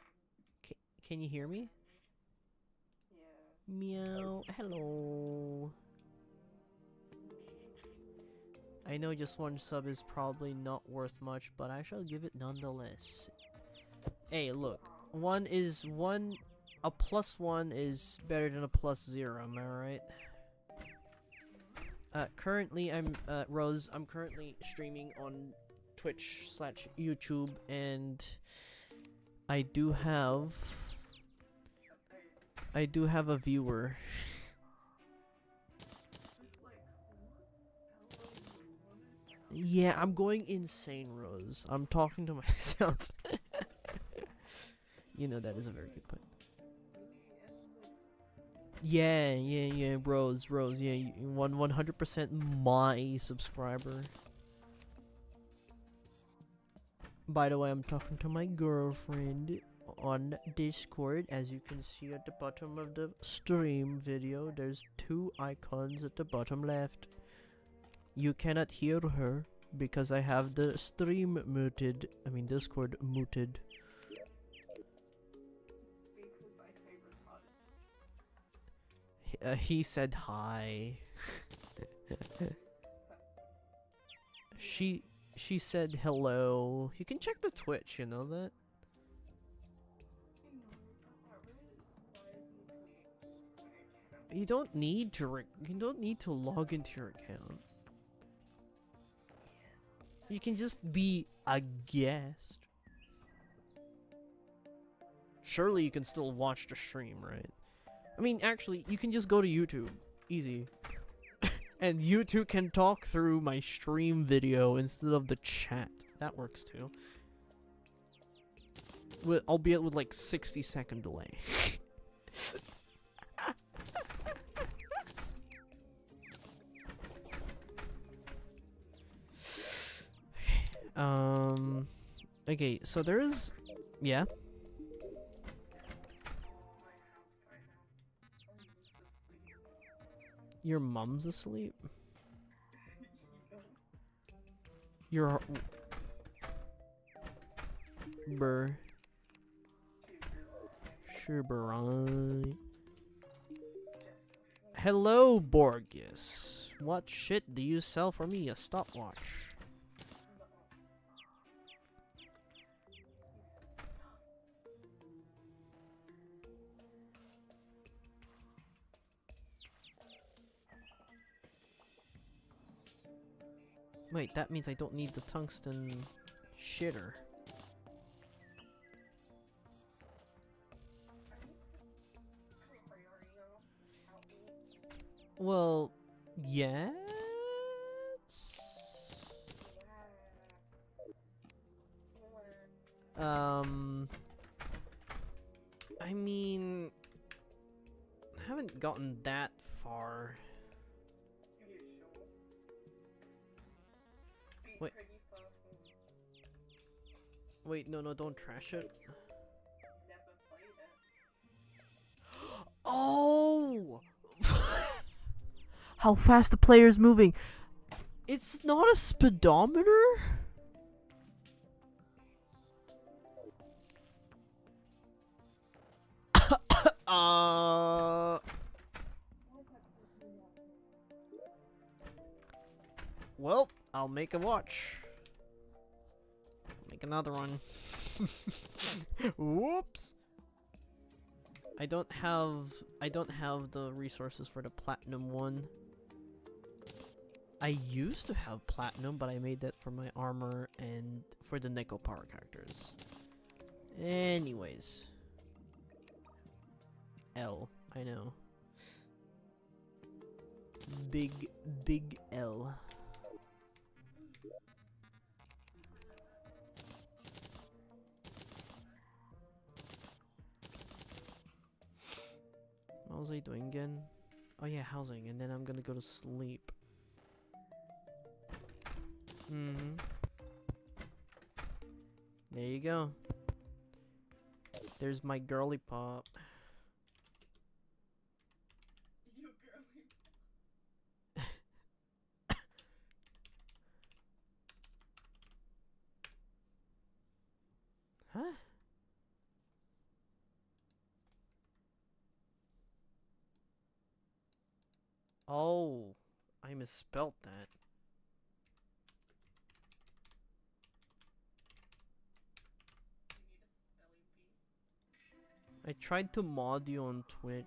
A: Can you hear me? Yeah. Meow. Hello. I know just one sub is probably not worth much, but I shall give it nonetheless. Hey, look. A +1 is better than a +0, am I right? Currently Rose, I'm currently streaming on Twitch/YouTube, and I do have a viewer. Yeah, I'm going insane, Rose. I'm talking to myself. You know, that is a very good point. Yeah, Rose, yeah, 100% my subscriber. By the way, I'm talking to my girlfriend on Discord. As you can see at the bottom of the stream video, there's 2 icons at the bottom left. You cannot hear her because I have the stream muted. I mean, Discord muted. He said hi. She said hello. You can check the Twitch, you know that? You don't need to log into your account. You can just be a guest. Surely you can still watch the stream, right? I mean, actually, you can just go to YouTube. Easy. And YouTube can talk through my stream video instead of the chat. That works too. Albeit with like 60-second delay. Okay, so there's... Yeah? Your mom's asleep? Your... Brr. Sure, right. Hello, Borges. What shit do you sell for me? A stopwatch. Wait, that means I don't need the tungsten shitter. Well, yes. I mean, I haven't gotten that far. Wait, no, don't trash it. Oh!
C: How fast the player's moving.
A: It's not a speedometer? Well, I'll make a watch. Make another one. Whoops. I don't have the resources for the platinum one. I used to have platinum, but I made that for my armor and for the nickel power characters. Anyways. L, I know. Big L. What was I doing again? Oh yeah, housing, and then I'm gonna go to sleep. There you go. There's my girly pop.
D: You girly.
A: Huh? Oh, I misspelt that. I tried to mod you on Twitch.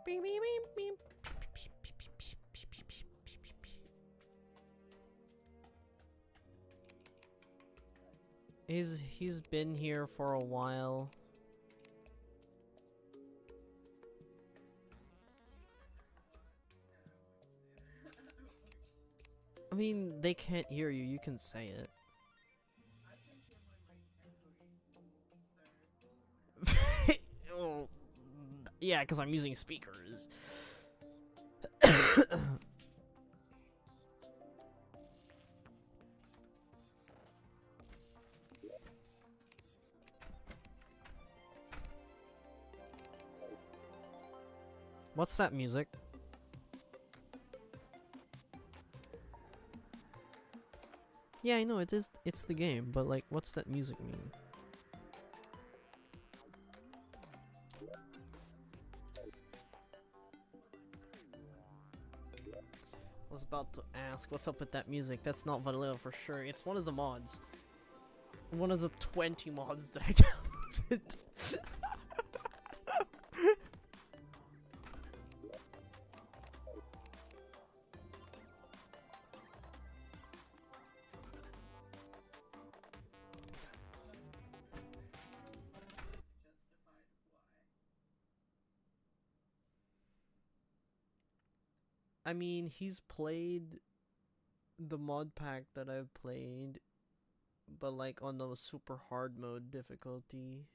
A: Beep, beep, beep, beep. He's been here for a while. I mean, they can't hear you, you can say it. Well, yeah, because I'm using speakers. What's that music? Yeah, I know it is. It's the game, but like, what's that music mean? I was about to ask, what's up with that music? That's not vanilla for sure. It's one of the mods. One of the 20 mods that I downloaded. I mean, he's played the mod pack that I've played, but like on the super hard mode difficulty.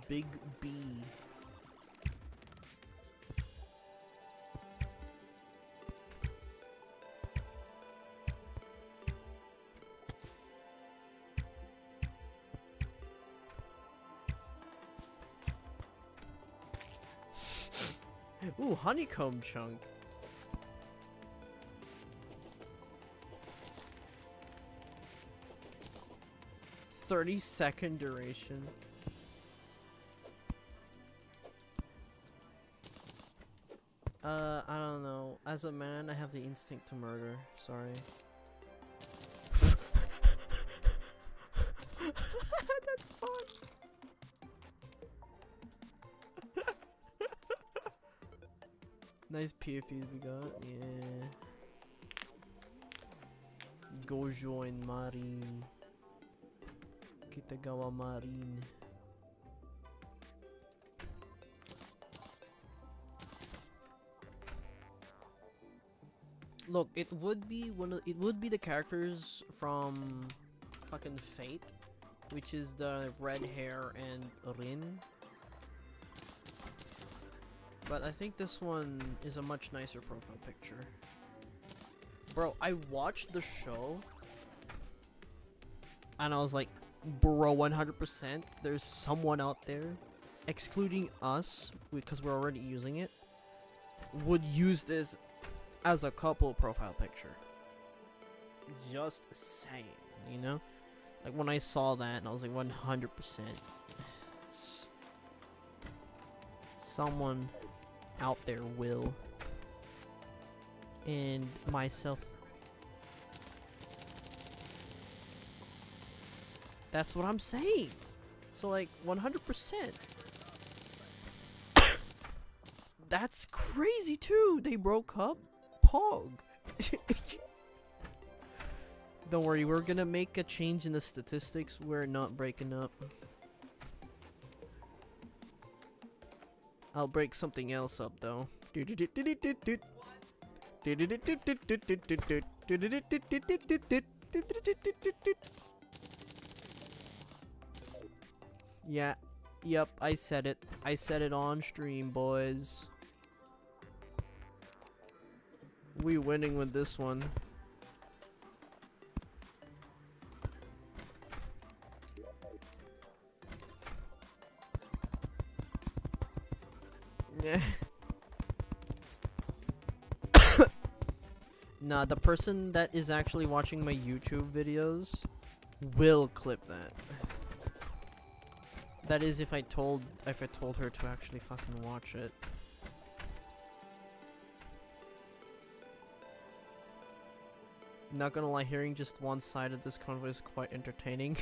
A: Big B. Ooh, honeycomb chunk. "30-second duration." I don't know. As a man, I have the instinct to murder. Sorry. That's fun. Nice PFPs we got, yeah. Go join Marine. Kitagawa Marine. Look, it would be the characters from fucking Fate, which is the red hair and Rin. But I think this one is a much nicer profile picture. Bro, I watched the show and I was like, bro, 100% there's someone out there, excluding us, because we're already using it, would use this as a couple profile picture. Just saying, you know? Like when I saw that and I was like 100%. Someone out there will. And myself. That's what I'm saying. So like 100%. That's crazy too. They broke up. Pog. Don't worry, we're gonna make a change in the statistics. We're not breaking up. I'll break something else up though. Yeah. Yep, I said it. I said it on stream, boys. We winning with this one. Nah, the person that is actually watching my YouTube videos will clip that. That is if I told her to actually fucking watch it. Not gonna lie, hearing just one side of this convo is quite entertaining.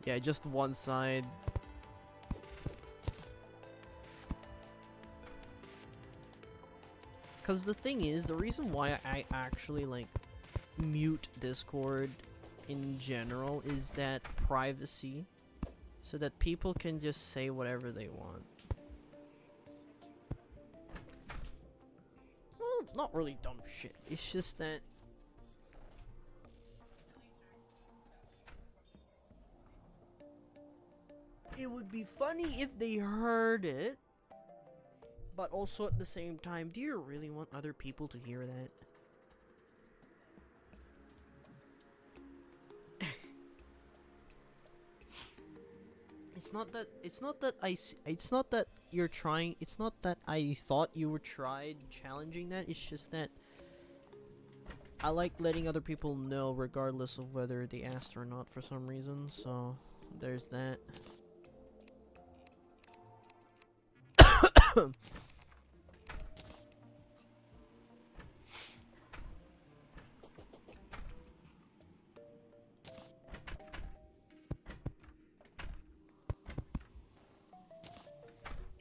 A: Yeah, just one side. Cause the thing is, the reason why I actually like mute Discord in general is that privacy, so that people can just say whatever they want. Well, not really dumb shit. It's just that it would be funny if they heard it, but also at the same time, do you really want other people to hear that? It's not that. It's not that it's not that you're trying. It's not that I thought you were tried challenging that. It's just that I like letting other people know, regardless of whether they asked or not, for some reason. So there's that.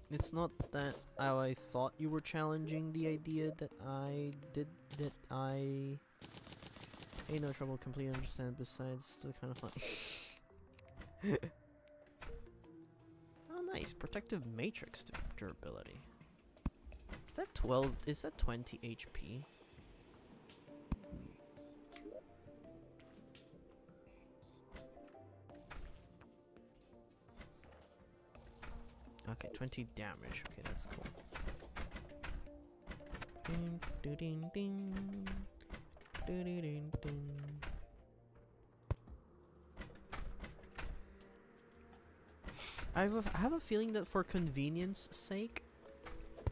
A: It's not that I thought you were challenging the idea that I did, that I ain't no trouble completely understand, besides still kind of funny. Oh nice, protective matrix durability. Is that 12, is that 20 HP? Okay, 20 damage. Okay, that's cool. Ding, doo, ding, ding. Doo, doo, ding, ding. I have a feeling that for convenience sake,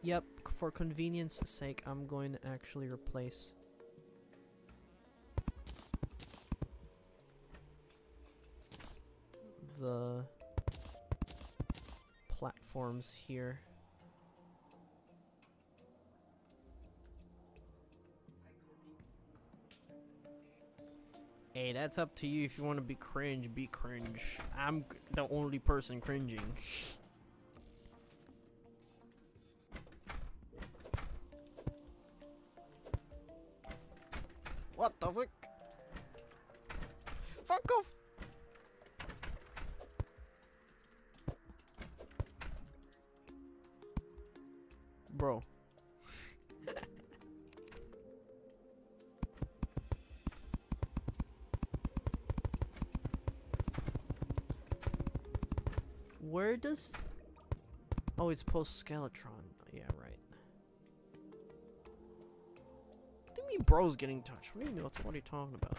A: yep, for convenience sake, I'm going to actually replace the platforms here. Hey, that's up to you. If you want to be cringe, be cringe. I'm the only person cringing. What the fuck? Fuck off! Bro. Where does... Oh, it's post-Skeletron. Yeah, right. What do you mean bro's getting touched? What do you know? What are you talking about?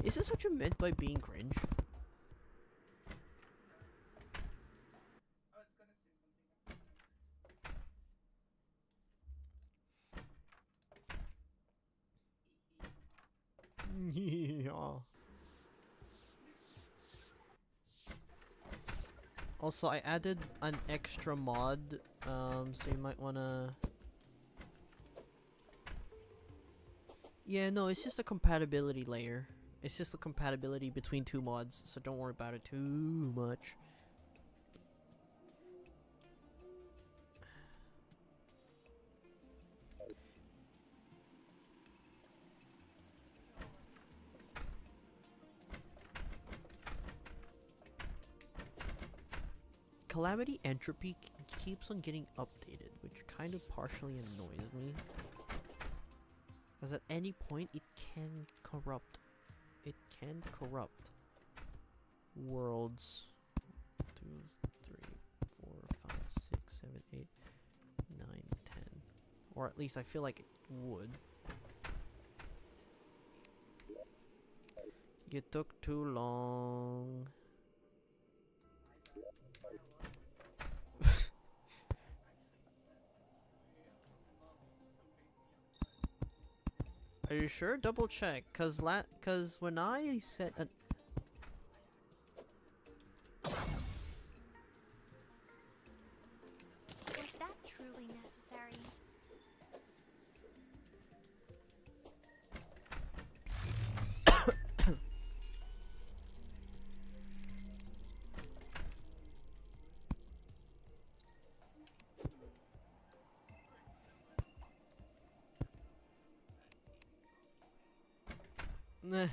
A: Is this what you meant by being cringe?
D: I was gonna say something.
A: Yeah. Also, I added an extra mod, so you might wanna... Yeah, no, it's just a compatibility layer. It's just a compatibility between two mods, so don't worry about it too much. Calamity Entropy keeps on getting updated, which kind of partially annoys me. Because at any point it can corrupt. It can corrupt worlds. 2, 3, 4, 5, 6, 7, 8, 9, 10. Or at least I feel like it would. You took too long. Are you sure? Double check, cause when I set a...
B: Was that truly necessary?
A: Nah.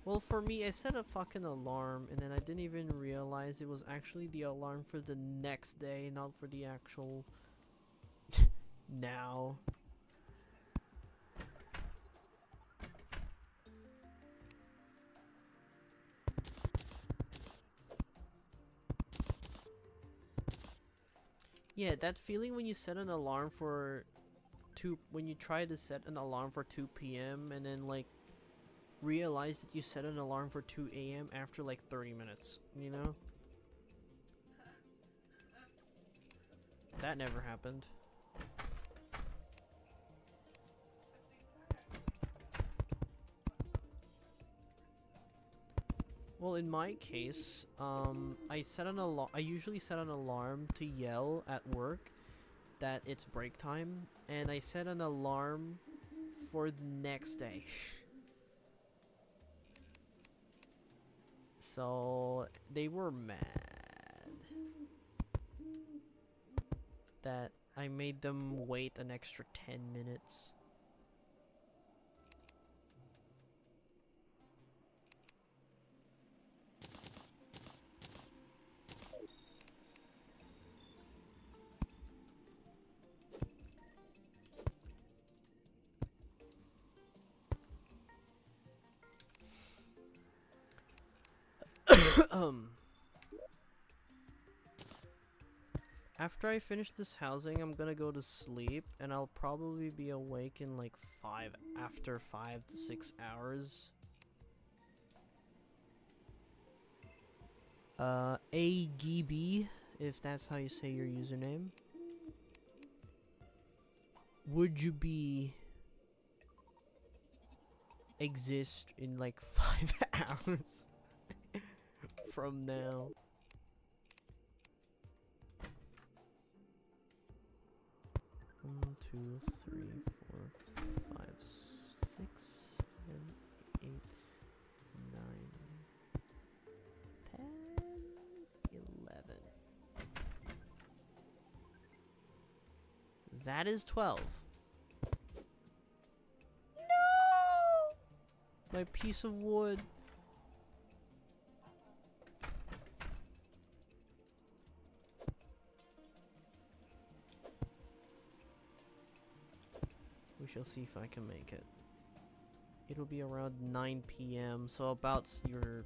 A: Well, for me, I set a fucking alarm, and then I didn't even realize it was actually the alarm for the next day, not for the actual... now. Yeah, that feeling when you set an alarm for when you try to set an alarm for 2 p.m. and then like realize that you set an alarm for 2 a.m. after like 30 minutes, you know? That never happened. Well, in my case, I usually set an alarm to yell at work that it's break time, and I set an alarm for the next day. So they were mad that I made them wait an extra 10 minutes. After I finish this housing, I'm gonna go to sleep, and I'll probably be awake in like 5 to 6 hours. AGB, if that's how you say your username. Would you be exist in like 5 hours from now? One, 2, 3, 4, 5, 6, 7, 8, 9, 10, 11. That is 12. No! My piece of wood. We shall see if I can make it. It'll be around 9 p.m. So about your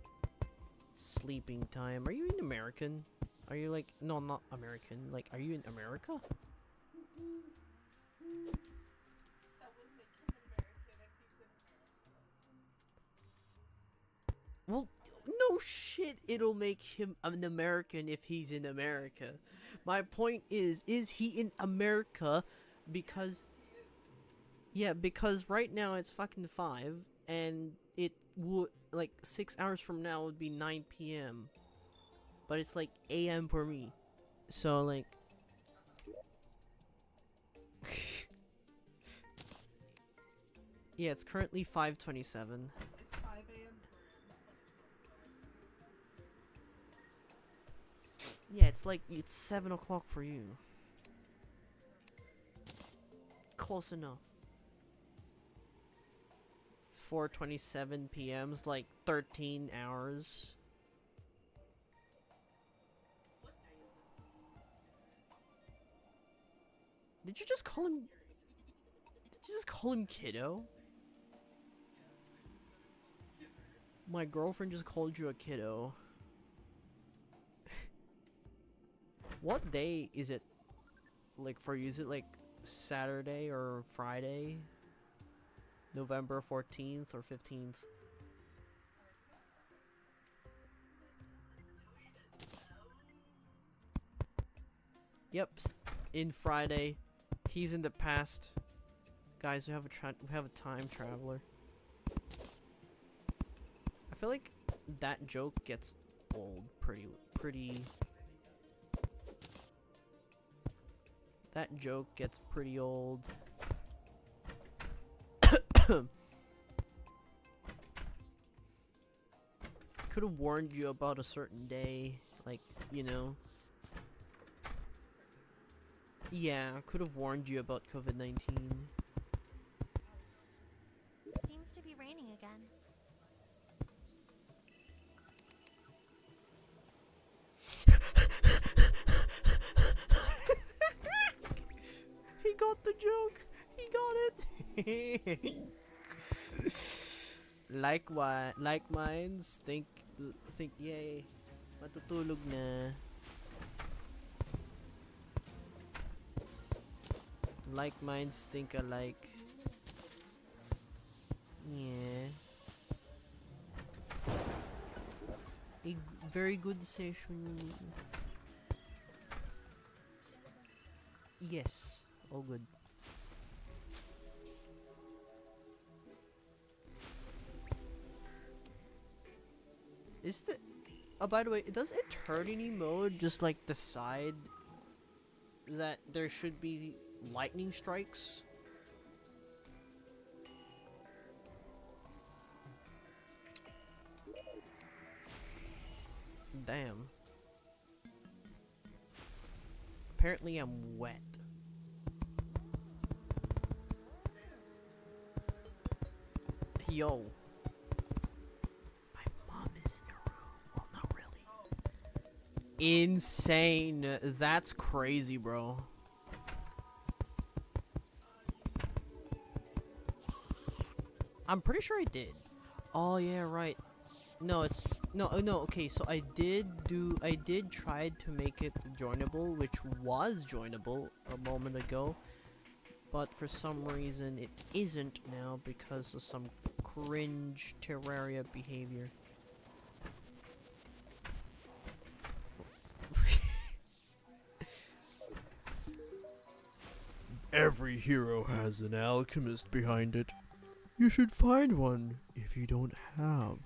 A: sleeping time. Are you an American? Are you like... No, not American. Like, are you in America?
D: That would make him an American if he's in America.
A: Well, no shit, it'll make him an American if he's in America. My point is he in America because... Yeah, because right now it's fucking 5, and it would, like, 6 hours from now would be 9 p.m. But it's like a.m. for me. So, like... yeah, it's currently 5:27.
D: 5 a.m.
A: Yeah, it's like, it's 7 o'clock for you. Close enough. 4:27 p.m.'s like 13 hours.
D: What day is it?
A: Did you just call him... Did you just call him kiddo? My girlfriend just called you a kiddo. What day is it, like, for you? Is it like Saturday or Friday? November 14th or 15th? Yep, in Friday. He's in the past. Guys, we have a time traveler. I feel like that joke gets old pretty. That joke gets pretty old. Could have warned you about a certain day, like, you know. Yeah, could have warned you about COVID-19.
B: Seems to be raining again.
A: He got the joke. He got it. Like minds, think yay. Matutulog na. Like minds think alike. Yeah. Very good session. Yes, all good. Is the by the way, does eternity mode just like decide that there should be lightning strikes? Damn. Apparently I'm wet. Yo. My mom is in the room. Well, not really. Insane. That's crazy, bro. I'm pretty sure I did. Oh yeah, right. No, it's no, okay, so I did try to make it joinable, which was joinable a moment ago, but for some reason it isn't now because of some cringe Terraria behavior. Every hero has an alchemist behind it. You should find one if you don't have.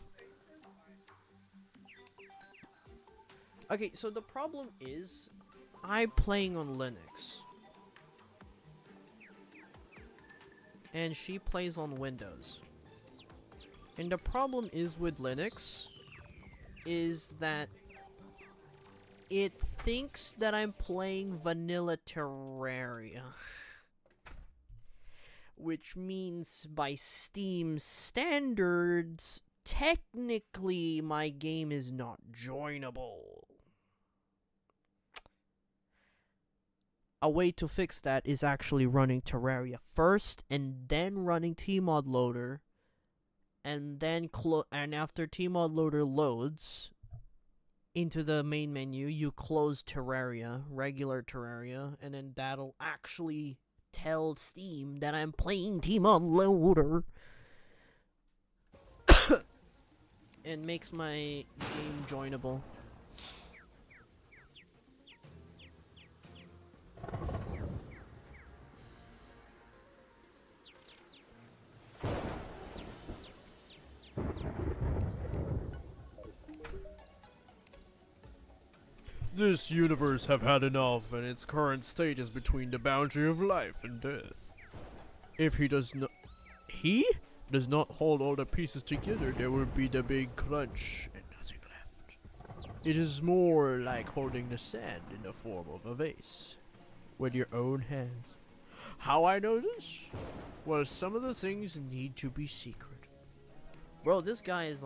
A: Okay, so the problem is, I'm playing on Linux. And she plays on Windows. And the problem is with Linux, is that it thinks that I'm playing vanilla Terraria. Which means by Steam standards, technically my game is not joinable. A way to fix that is actually running Terraria first and then running tModLoader, and then after tModLoader loads into the main menu, you close Terraria, regular Terraria, and then that'll actually tell Steam that I'm playing tModLoader and makes my game joinable. This universe have had enough, and its current state is between the boundary of life and death. If he does not hold all the pieces together, there will be the big crunch and nothing left. It is more like holding the sand in the form of a vase with your own hands. How I know this? Well, some of the things need to be secret. Bro, this guy is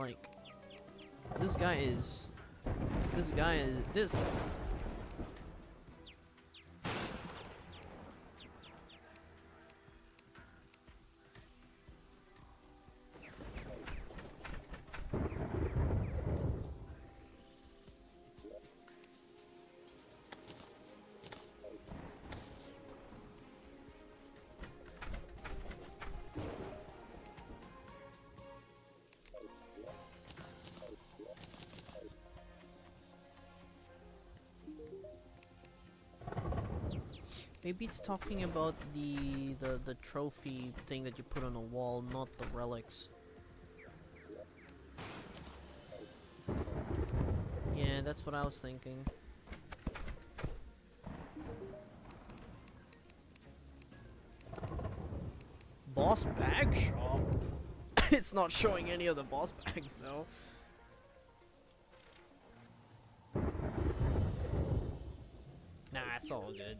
A: maybe it's talking about the trophy thing that you put on a wall, not the relics. Yeah, that's what I was thinking. Boss bag shop? It's not showing any of the boss bags though. Nah, it's all good.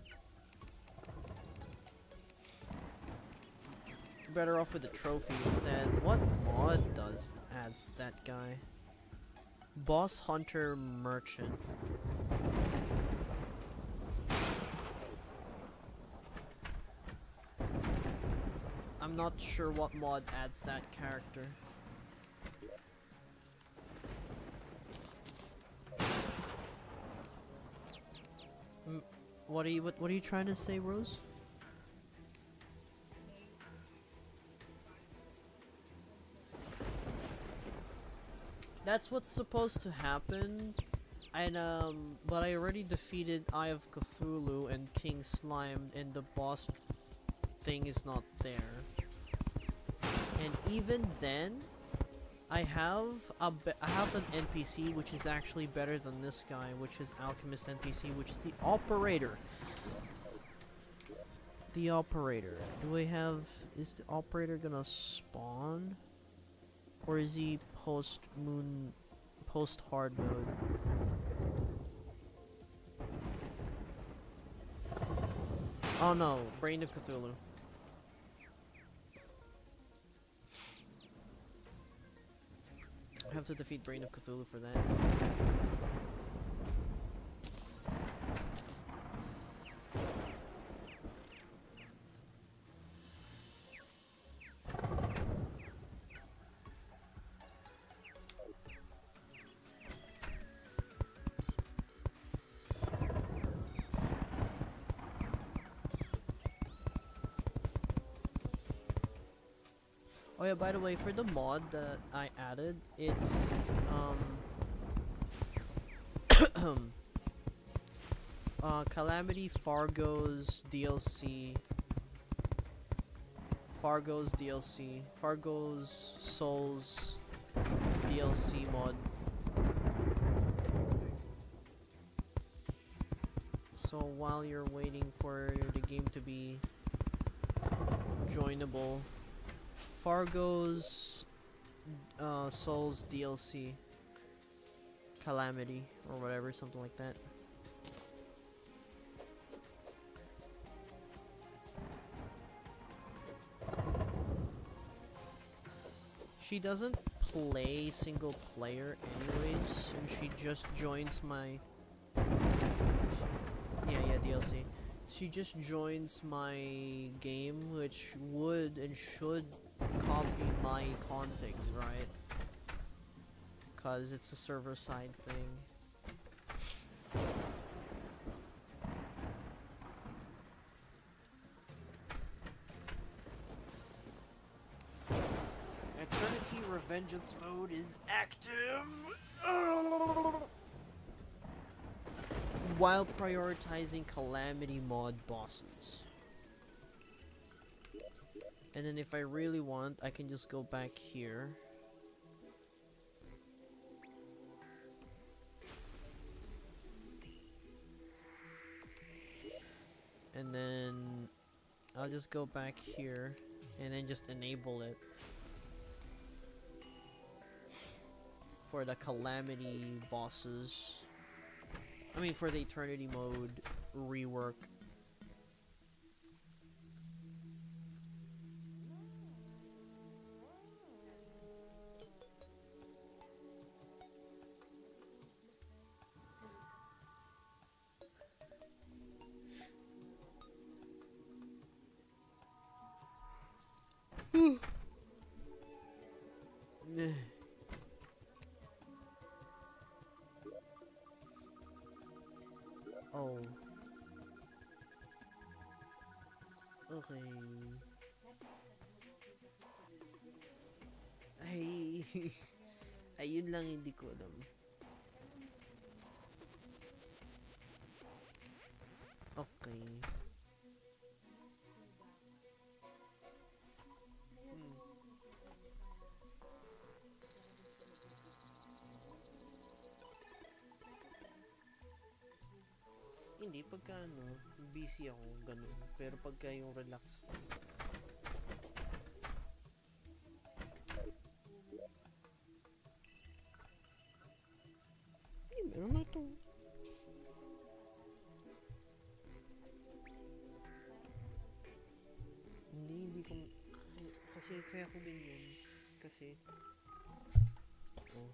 A: Better off with the trophy instead. What mod adds that guy? Boss Hunter Merchant. I'm not sure what mod adds that character. What are you trying to say, Rose? That's what's supposed to happen. And but I already defeated Eye of Cthulhu and King Slime, and the boss thing is not there. And even then, I have an NPC which is actually better than this guy, which is Alchemist NPC, which is the Operator. The Operator. Do I have... Is the Operator gonna spawn? Or is he post-hard mode? Oh no, Brain of Cthulhu. I have to defeat Brain of Cthulhu for that. Oh yeah, by the way, for the mod that I added, it's Calamity Fargo's DLC. Fargo's Souls DLC mod. So while you're waiting for the game to be joinable, Fargo's Souls DLC Calamity or whatever, something like that. She doesn't play single player anyways, and she just joins my... Yeah, DLC. She just joins my game, which would and should copy my configs, right? Cause it's a server side thing. Eternity Revengeance mode is active while prioritizing Calamity mod bosses. And then if I really want, I can just go back here. And then I'll just go back here and then just enable it for the Calamity bosses. I mean for the Eternity mode rework. Oh. Okay. Ay. Ayun lang hindi ko alam. Okay. Hindi, pagka ano, busy ako, ganun. Pero pagka yung relax ko. Meron na ito. Hindi ko... Kasi kaya ko ganyan. Kasi... Oh.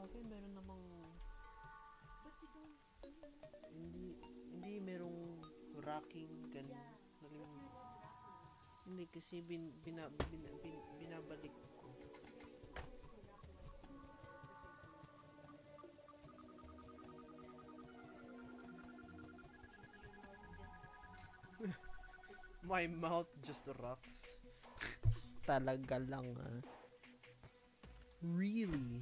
A: Okay, meron namang hindi merong racking ganun. Hindi kasi binabalik ko. My mouth just rocks. Talaga lang ah. Really?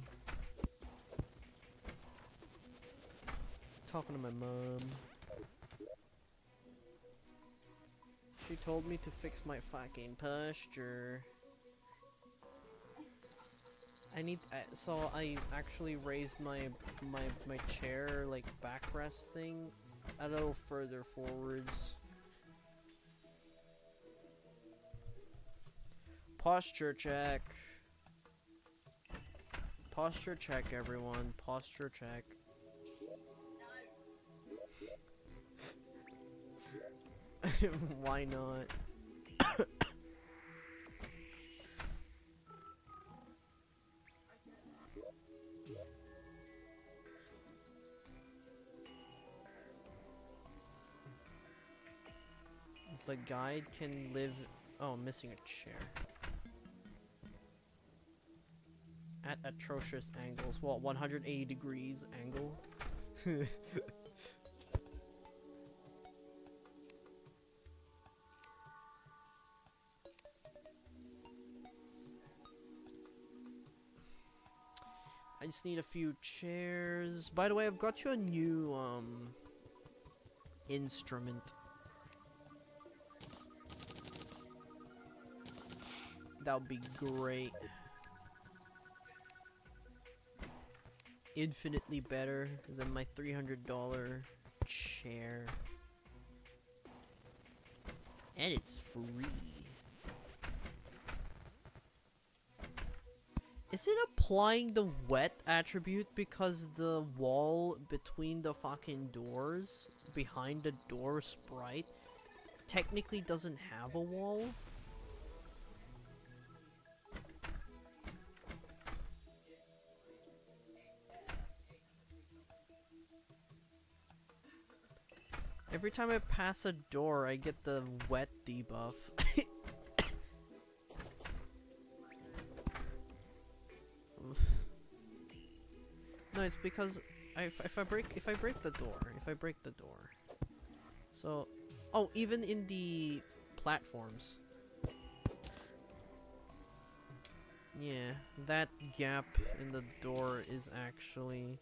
A: Talking to my mom. She told me to fix my fucking posture. So I actually raised my chair like backrest thing a little further forwards. Posture check. Posture check, everyone. Posture check. Why not? The guide can live. Oh, I'm missing a chair. At atrocious angles. Well, 180 degrees angle. I just need a few chairs. By the way, I've got you a new instrument. That would be great. Infinitely better than my $300 chair. And it's free. Is it applying the wet attribute because the wall between the fucking doors, behind the door sprite, technically doesn't have a wall? Every time I pass a door, I get the wet debuff. No, it's because if I break the door. So, oh, even in the platforms. Yeah, that gap in the door is actually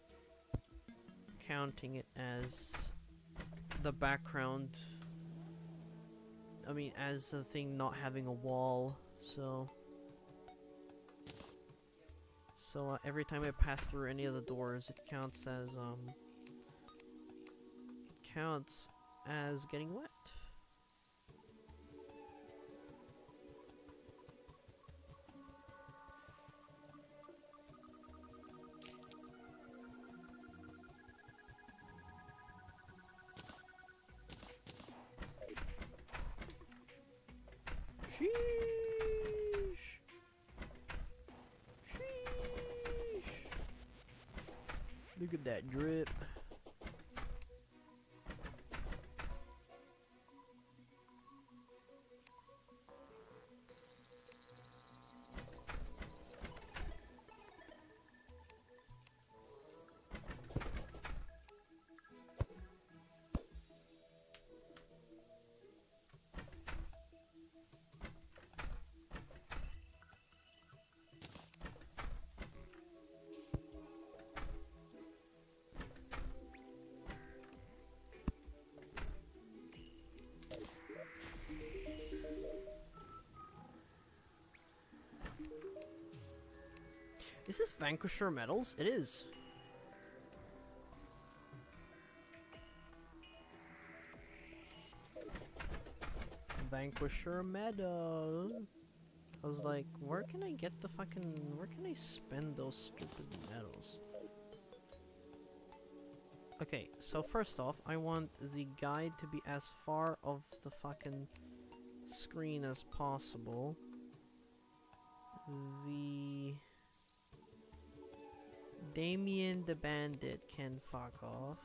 A: counting it as the background. I mean, as a thing not having a wall, so every time I pass through any of the doors, it counts as getting wet. Sheesh. Sheesh. Look at that drip. Is this Vanquisher medals? It is. Vanquisher medal. I was like, where can I get the fucking... where can I spend those stupid medals? Okay, so first off, I want the guide to be as far of the fucking screen as possible. The... Damien the Bandit can fuck off.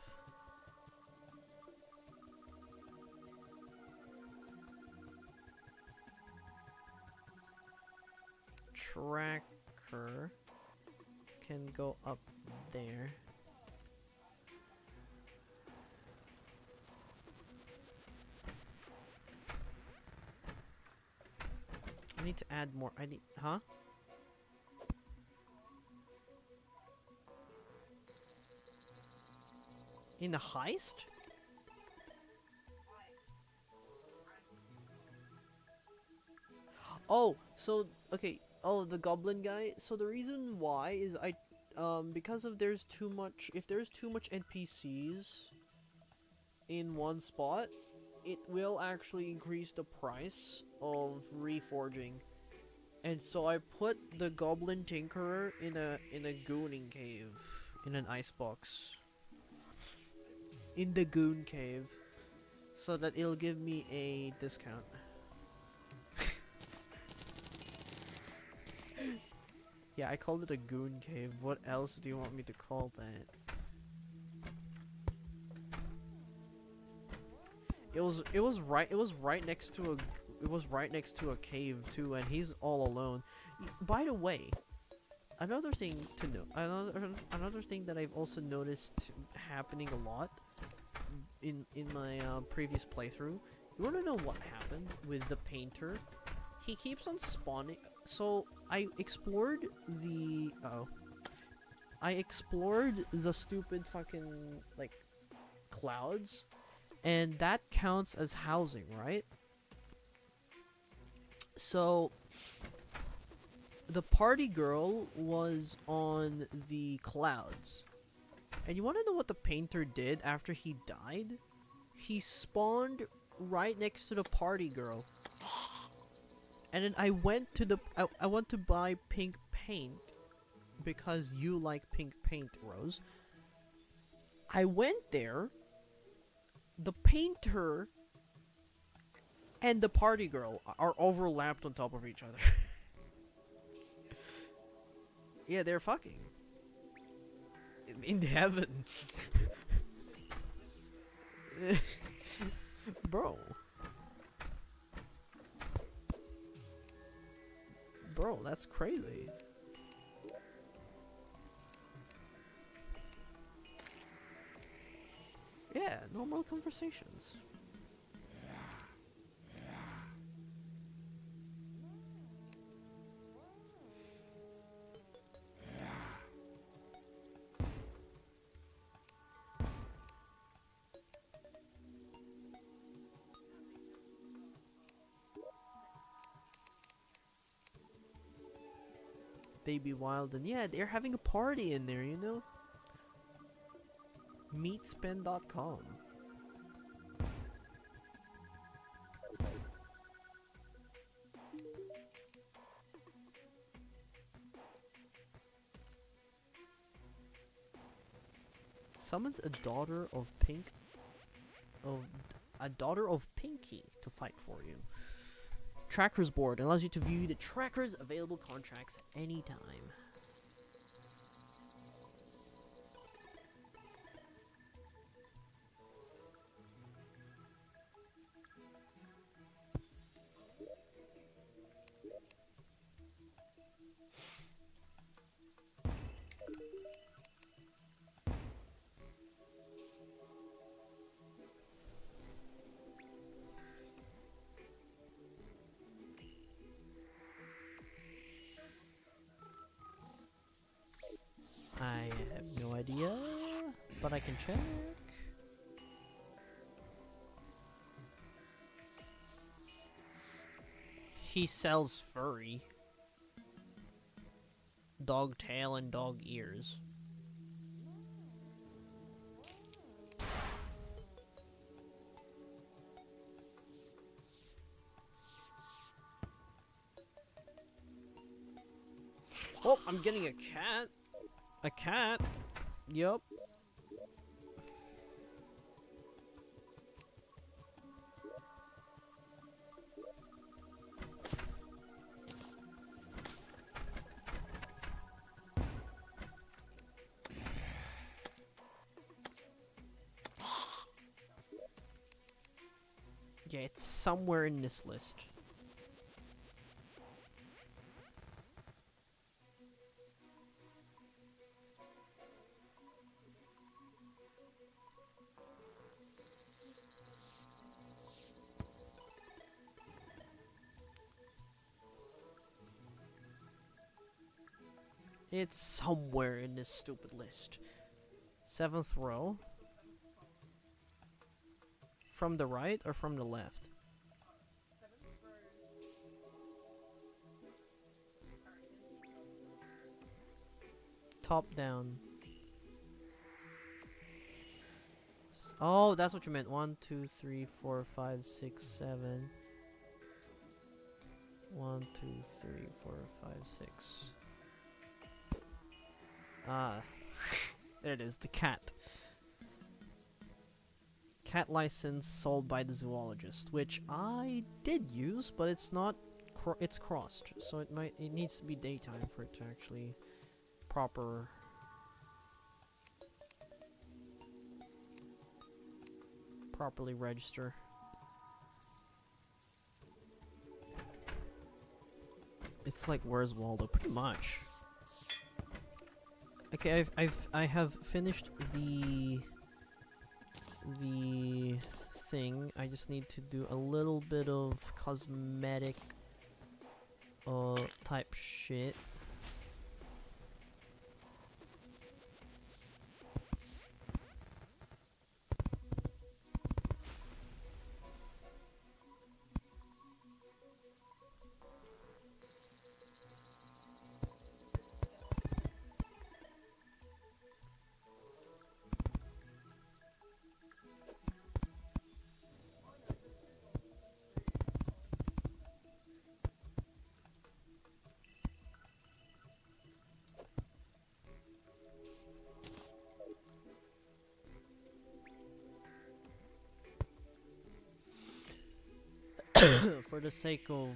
A: tracker can go up there. I need to add more. I need, huh? In the heist? Oh, so okay. Oh, the goblin guy. So the reason why is because of there's too much. If there's too much NPCs in one spot, it will actually increase the price of reforging. And so I put the goblin tinkerer in a gooning cave, in an icebox. In the goon cave, so that it'll give me a discount. Yeah, I called it a goon cave. What else do you want me to call that? It was right next to a cave too, and he's all alone. By the way, another thing to note, another thing that I've also noticed happening a lot in my previous playthrough. You wanna know what happened with the painter? He keeps on spawning. So I explored the stupid fucking like clouds, and that counts as housing, right? So the party girl was on the clouds. And you want to know what the painter did after he died? He spawned right next to the party girl. And then I went to I want to buy pink paint because you like pink paint, Rose. I went there. The painter and the party girl are overlapped on top of each other. Yeah, they're fucking. In heaven. Bro. Bro, that's crazy. Yeah, normal conversations. Baby Wild, and yeah, they're having a party in there, you know? Meetspend.com. Summons a daughter of Pinky to fight for you. Trackers board allows you to view the trackers available contracts at any time. I have no idea, but I can check. He sells furry. Dog tail and dog ears. Oh, I'm getting a cat. A cat? Yup. Yeah, it's somewhere in this list. It's somewhere in this stupid list. 7th row. From the right or from the left? Top down. Oh, that's what you meant. 1, 2, 3, 4, 5, 6, 7. 1, 2, 3, 4, 5, 6. Ah. There it is, the cat. Cat license sold by the zoologist, which I did use, but it's not. It's crossed, so it needs to be daytime for it to actually properly register. It's like Where's Waldo, pretty much. Okay, I have finished the thing. I just need to do a little bit of cosmetic type shit. For the sake of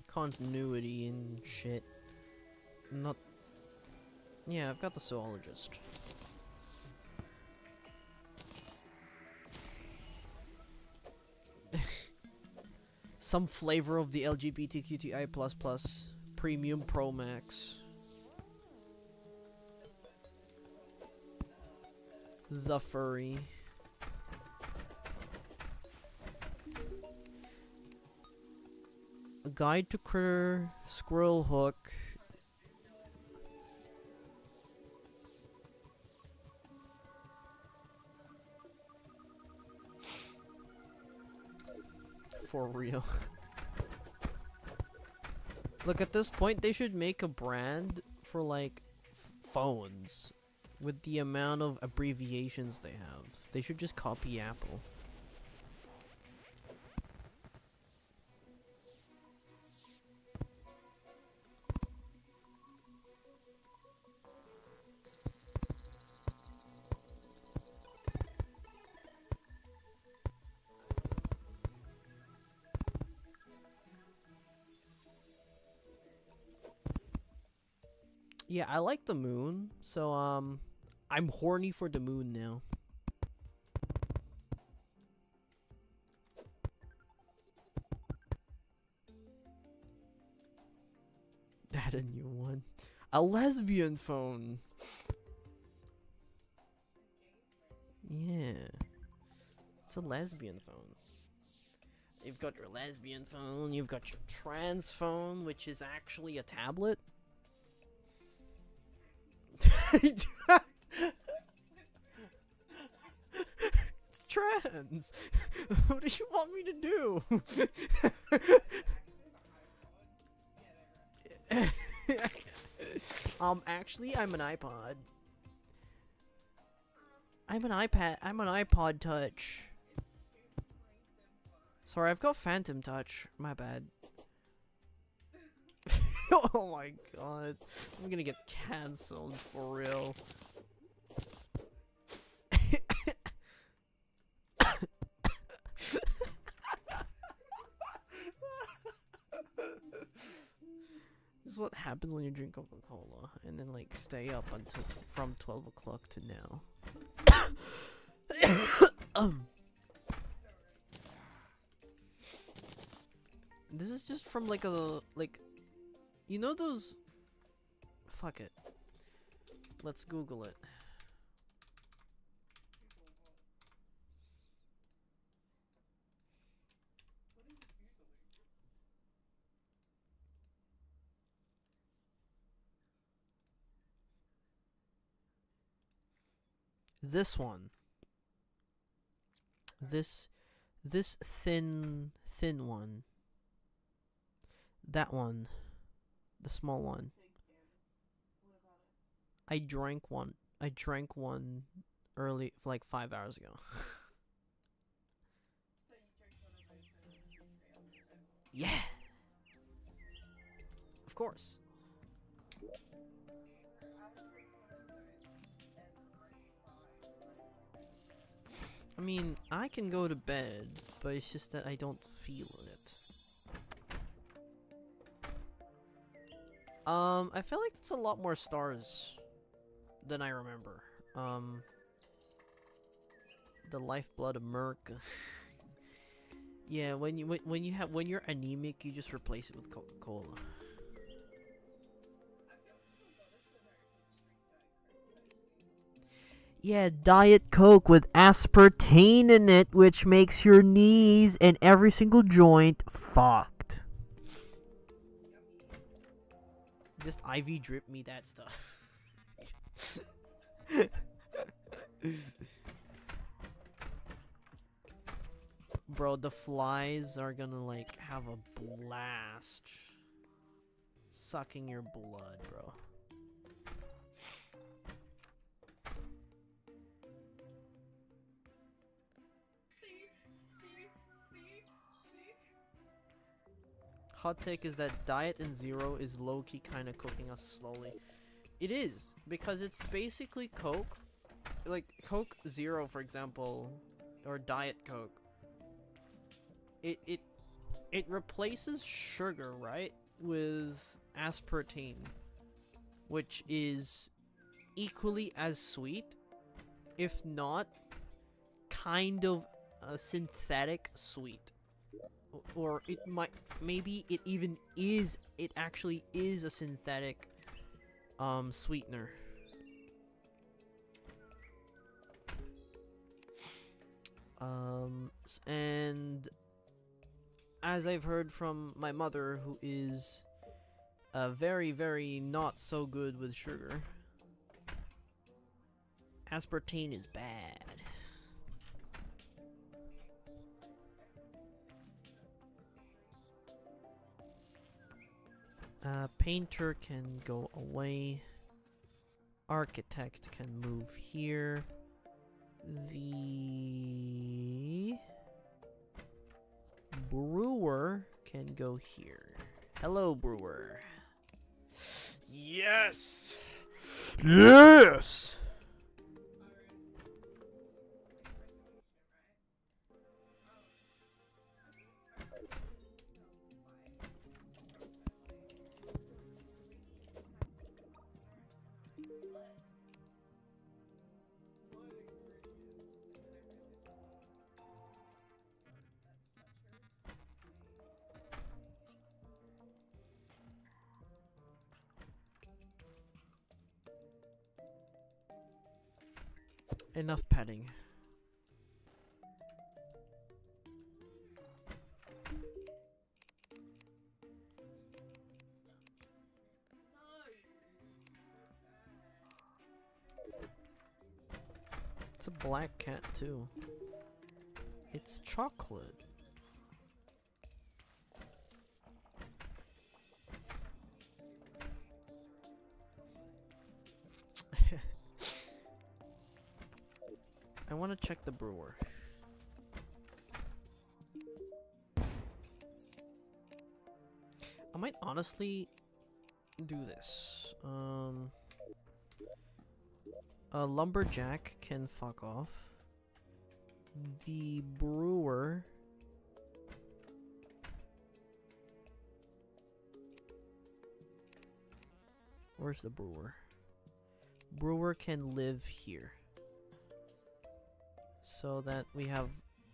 A: continuity and shit. Not. Yeah, I've got the zoologist. Some flavor of the LGBTQI++ Premium Pro Max. The furry. A guide to critter, squirrel hook. For real. Look, at this point, they should make a brand for, like, phones with the amount of abbreviations they have. They should just copy Apple. Yeah, I like the moon, so, I'm horny for the moon now. Add a new one. A lesbian phone! Yeah. It's a lesbian phone. You've got your lesbian phone, you've got your trans phone, which is actually a tablet. It's trans. What do you want me to do? Actually, I'm an iPod. I'm an iPad. I'm an iPod Touch. Sorry, I've got Phantom Touch. My bad. Oh my god. I'm gonna get cancelled for real. This is what happens when you drink Coca-Cola and then like stay up until from 12 o'clock to now. This is just from like you know those. Fuck it. Let's Google it. this one. This thin one. That one. The small one. I drank one early, like 5 hours ago. Yeah. Of course. I mean, I can go to bed, but it's just that I don't feel it. I feel like it's a lot more stars than I remember. The lifeblood of Merc. Yeah, when you're anemic, you just replace it with Coca-Cola.
C: Yeah, Diet Coke with aspartame in it, which makes your knees and every single joint fucked.
A: Just IV drip me that stuff. Bro, the flies are gonna like have a blast sucking your blood, bro. Hot take is that Diet and Zero is low-key kind of cooking us slowly. It is, because it's basically Coke. Like, Coke Zero, for example, or Diet Coke. It replaces sugar, right, with aspartame, which is equally as sweet, if not kind of a synthetic sweet. Or it might, maybe it even is, it actually is a synthetic sweetener. And as I've heard from my mother, who is very, very not so good with sugar, aspartame is bad. Painter can go away. Architect can move here. The brewer can go here. Hello, brewer. Yes!
C: Yes!
A: Enough petting. It's a black cat too. It's chocolate. I want to check the brewer. I might honestly do this. A lumberjack can fuck off. The brewer where's the brewer? Brewer can live here. So that we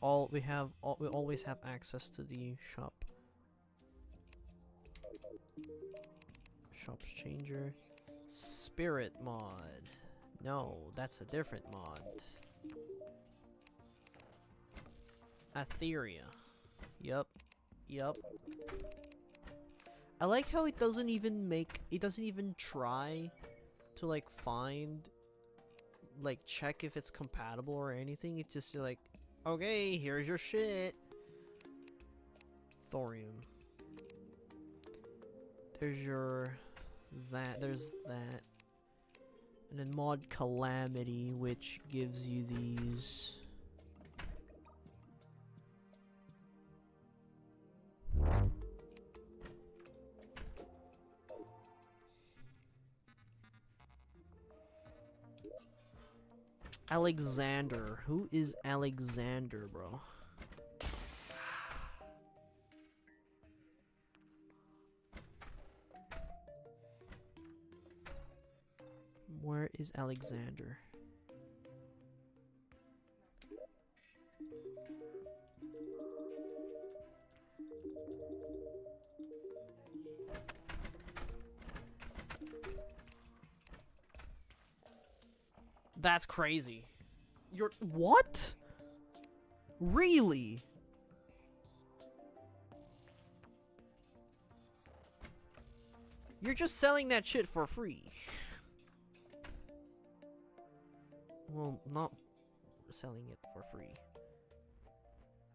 A: always have access to the shop. Shop's changer. Spirit mod. No, that's a different mod. Etheria. Yup. I like how it doesn't even try to like find like check if it's compatible or anything. It's just like, okay, here's your shit. Thorium. There's your there's that. And then mod calamity, which gives you these. Alexander. Who is Alexander, bro? Where is Alexander? That's crazy. You're what? Really? You're just selling that shit for free. Well, not selling it for free.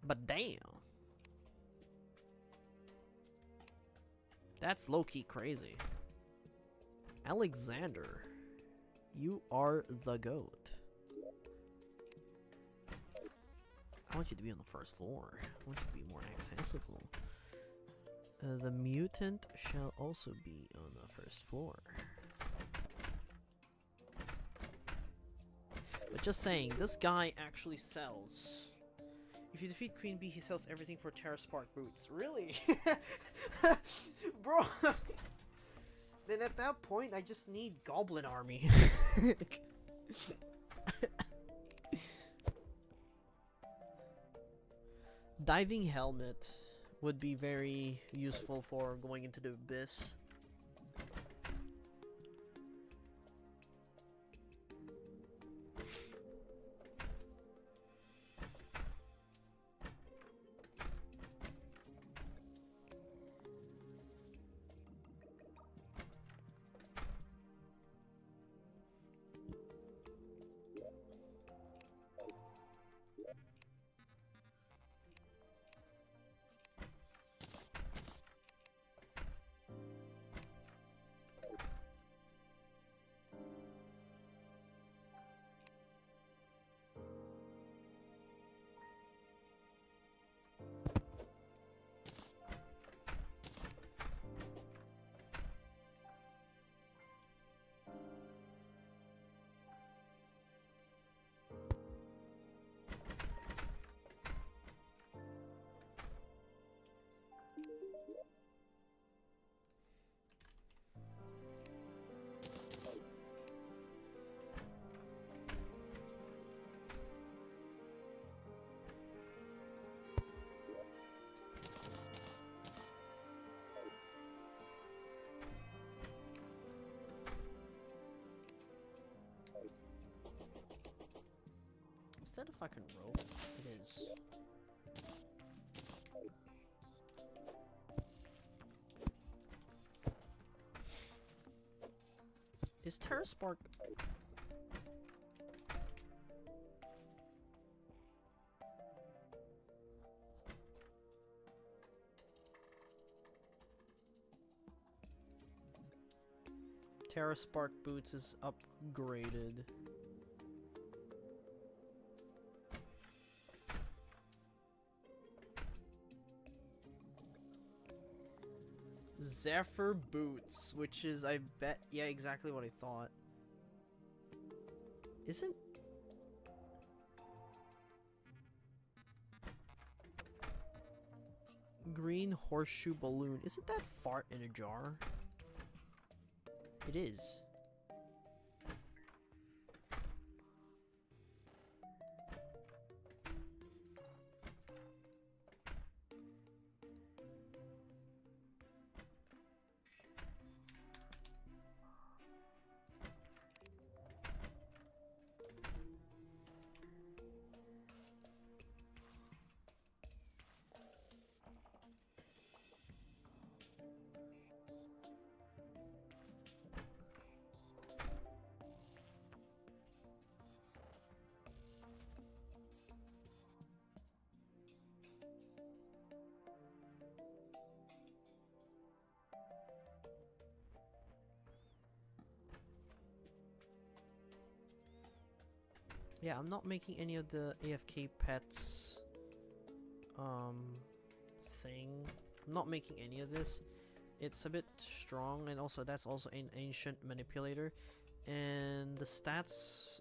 A: But damn. That's low-key crazy. Alexander, you are the GOAT. I want you to be on the first floor. I want you to be more accessible. The mutant shall also be on the first floor. But just saying, this guy actually sells. If you defeat Queen Bee, he sells everything for TerraSpark boots. Really? Bro! Then at that point, I just need Goblin Army. Diving helmet would be very useful for going into the abyss. Instead of fucking rope, it is. Is TerraSpark... TerraSpark boots is upgraded. Zephyr boots, which is, I bet, yeah, exactly what I thought. Isn't... Green horseshoe balloon, isn't that fart in a jar? It is. Yeah, I'm not making any of the AFK pets thing. I'm not making any of this. It's a bit strong, and also that's also an ancient manipulator, and the stats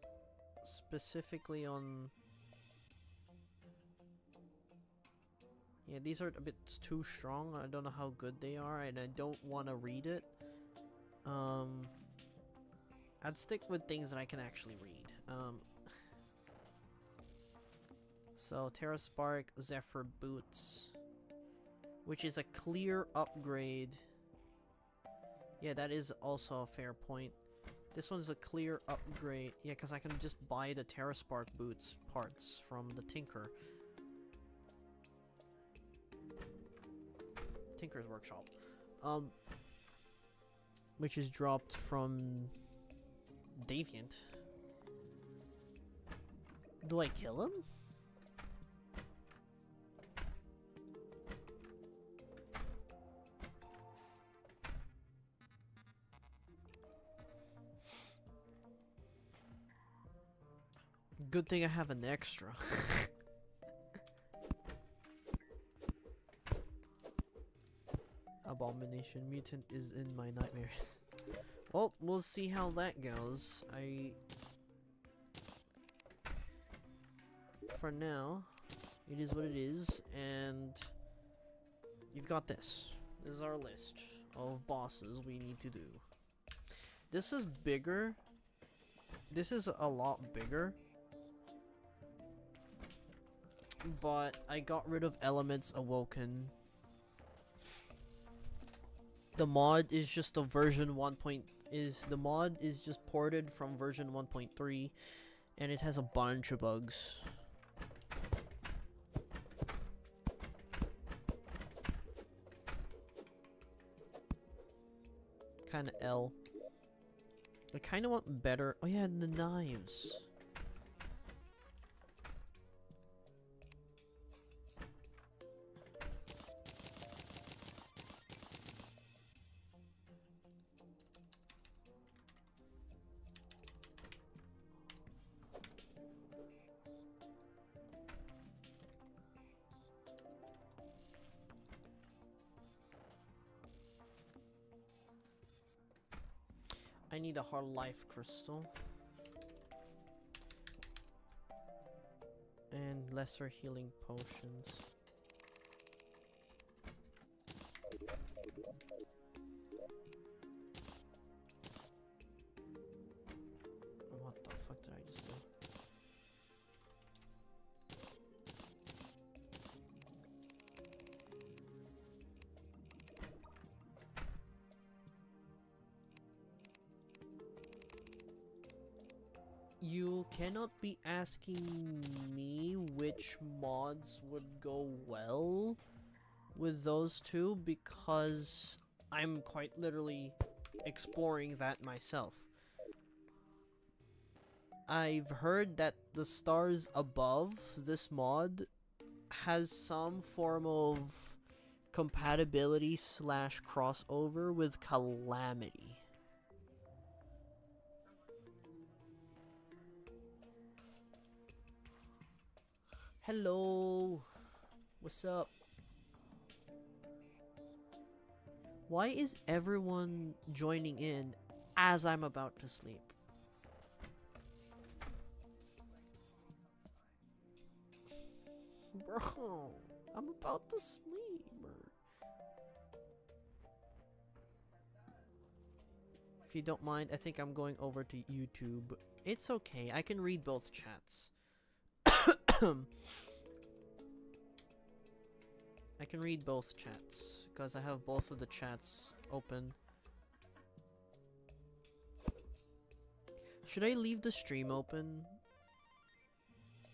A: specifically on, yeah, these are a bit too strong. I don't know how good they are, and I don't want to read it. I'd stick with things that I can actually read. So Terra Spark Zephyr Boots, which is a clear upgrade. Yeah, that is also a fair point. This one's a clear upgrade. Yeah, because I can just buy the Terra Spark Boots parts from the Tinker. Tinker's Workshop. Which is dropped from Deviant. Do I kill him? Good thing I have an extra. Abomination Mutant is in my nightmares. Well, we'll see how that goes. For now, it is what it is, and you've got this. This is our list of bosses we need to do. This is bigger. This is a lot bigger. But I got rid of Elements Awoken. The mod is just a version 1. The mod is just ported from version 1.3, and it has a bunch of bugs. Kinda L. I kinda want better. Oh yeah, the knives. I need a hard life crystal. And lesser healing potions. What the fuck did I just do? You cannot be asking me which mods would go well with those two, because I'm quite literally exploring that myself. I've heard that the stars above this mod has some form of compatibility slash crossover with Calamity. Hello, what's up? Why is everyone joining in as I'm about to sleep? Bro, I'm about to sleep, bro. If you don't mind, I think I'm going over to YouTube. It's okay, I can read both chats. I can read both chats because I have both of the chats open. Should I leave the stream open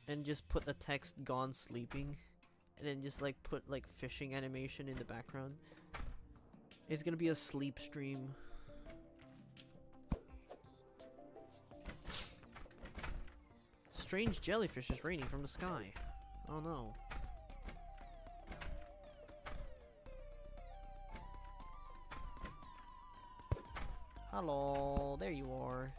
A: and just put the text "gone sleeping" and then just like put like fishing animation in the background? It's gonna be a sleep stream. Strange jellyfish is raining from the sky. Oh no. Hello, there you are.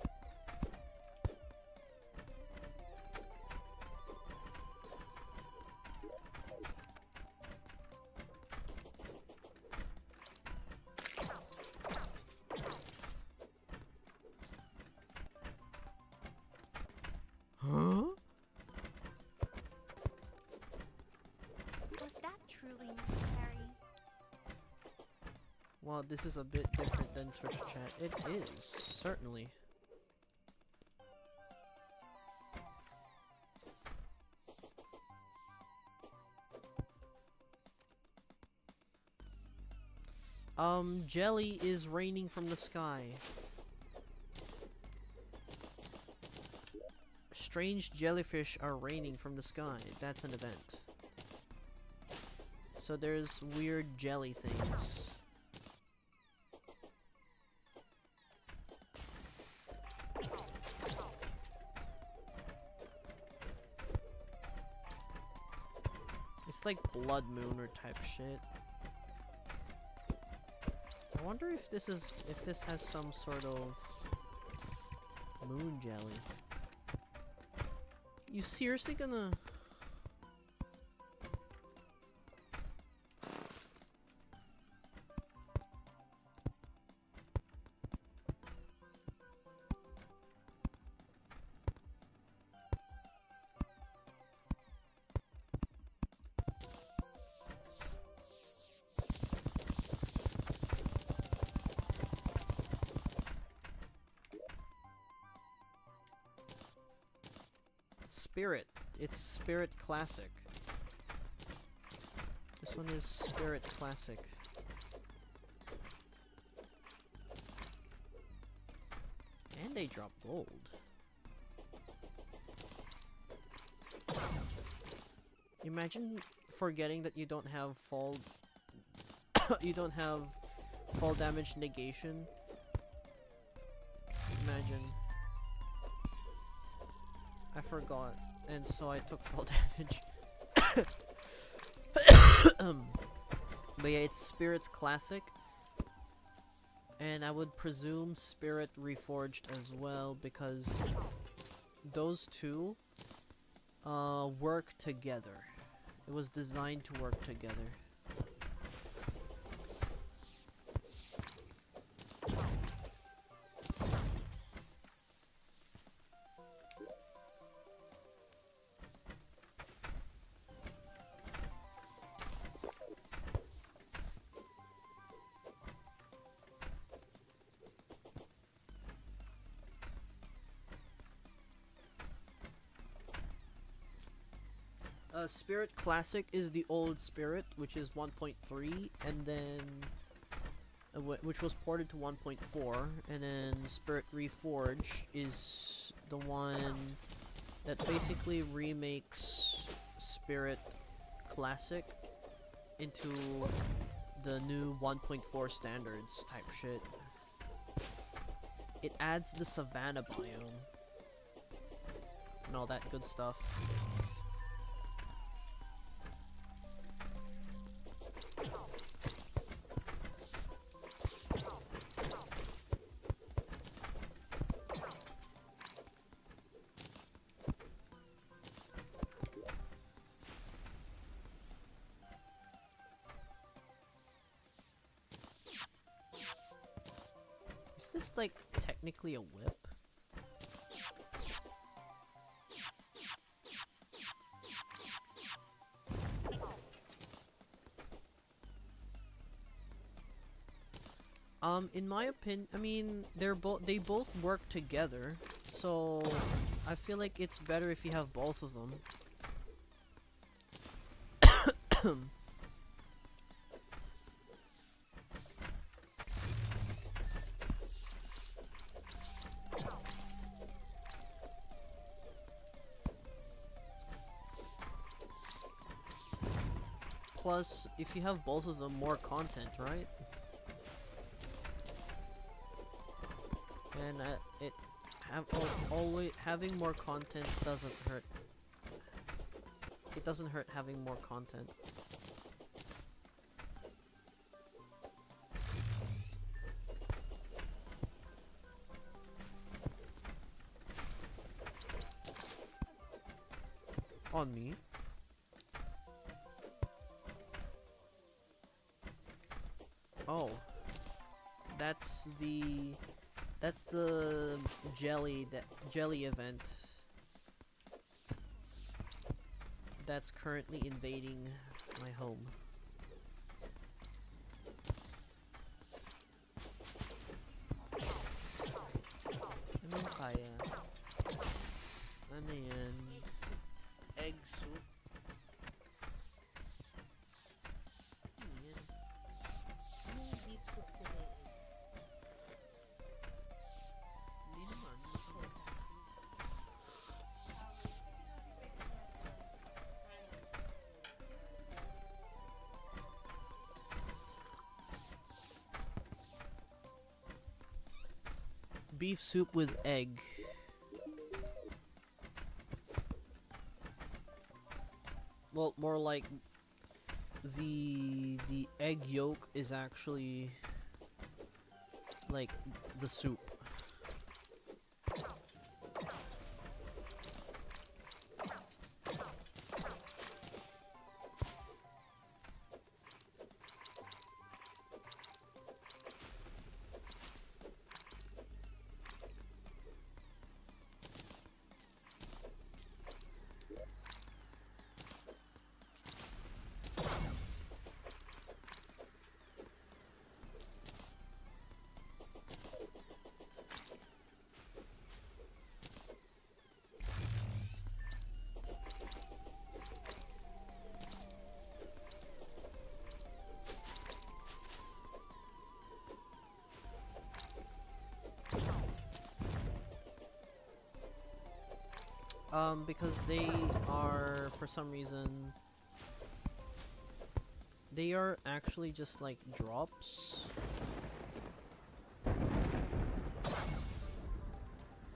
A: this is a bit different than Twitch chat. It is, certainly. Jelly is raining from the sky. Strange jellyfish are raining from the sky. That's an event. So there's weird jelly things. It's like blood moon or type shit. I wonder if this has some sort of moon jelly. You seriously gonna? Spirit. It's Spirit Classic. This one is Spirit Classic. And they drop gold. Imagine forgetting that you don't have fall you don't have fall damage negation. Imagine. I forgot, and so I took fall damage. But yeah, it's Spirit's Classic. And I would presume Spirit Reforged as well, because those two work together. It was designed to work together. Spirit Classic is the old Spirit, which is 1.3, and then which was ported to 1.4, and then Spirit Reforged is the one that basically remakes Spirit Classic into the new 1.4 standards type shit. It adds the Savannah biome and all that good stuff. Is this like technically a whip? In my opinion, I mean, they both work together, so I feel like it's better if you have both of them. Plus, if you have both of them, more content, right? And always having more content doesn't hurt. It doesn't hurt having more content. On me. Oh, that's the jelly event that's currently invading my home. and egg soup. Hindi naman. Beef soup with egg. Well, more like the egg yolk is actually like the soup. Because they are, for some reason, they are actually just like drops.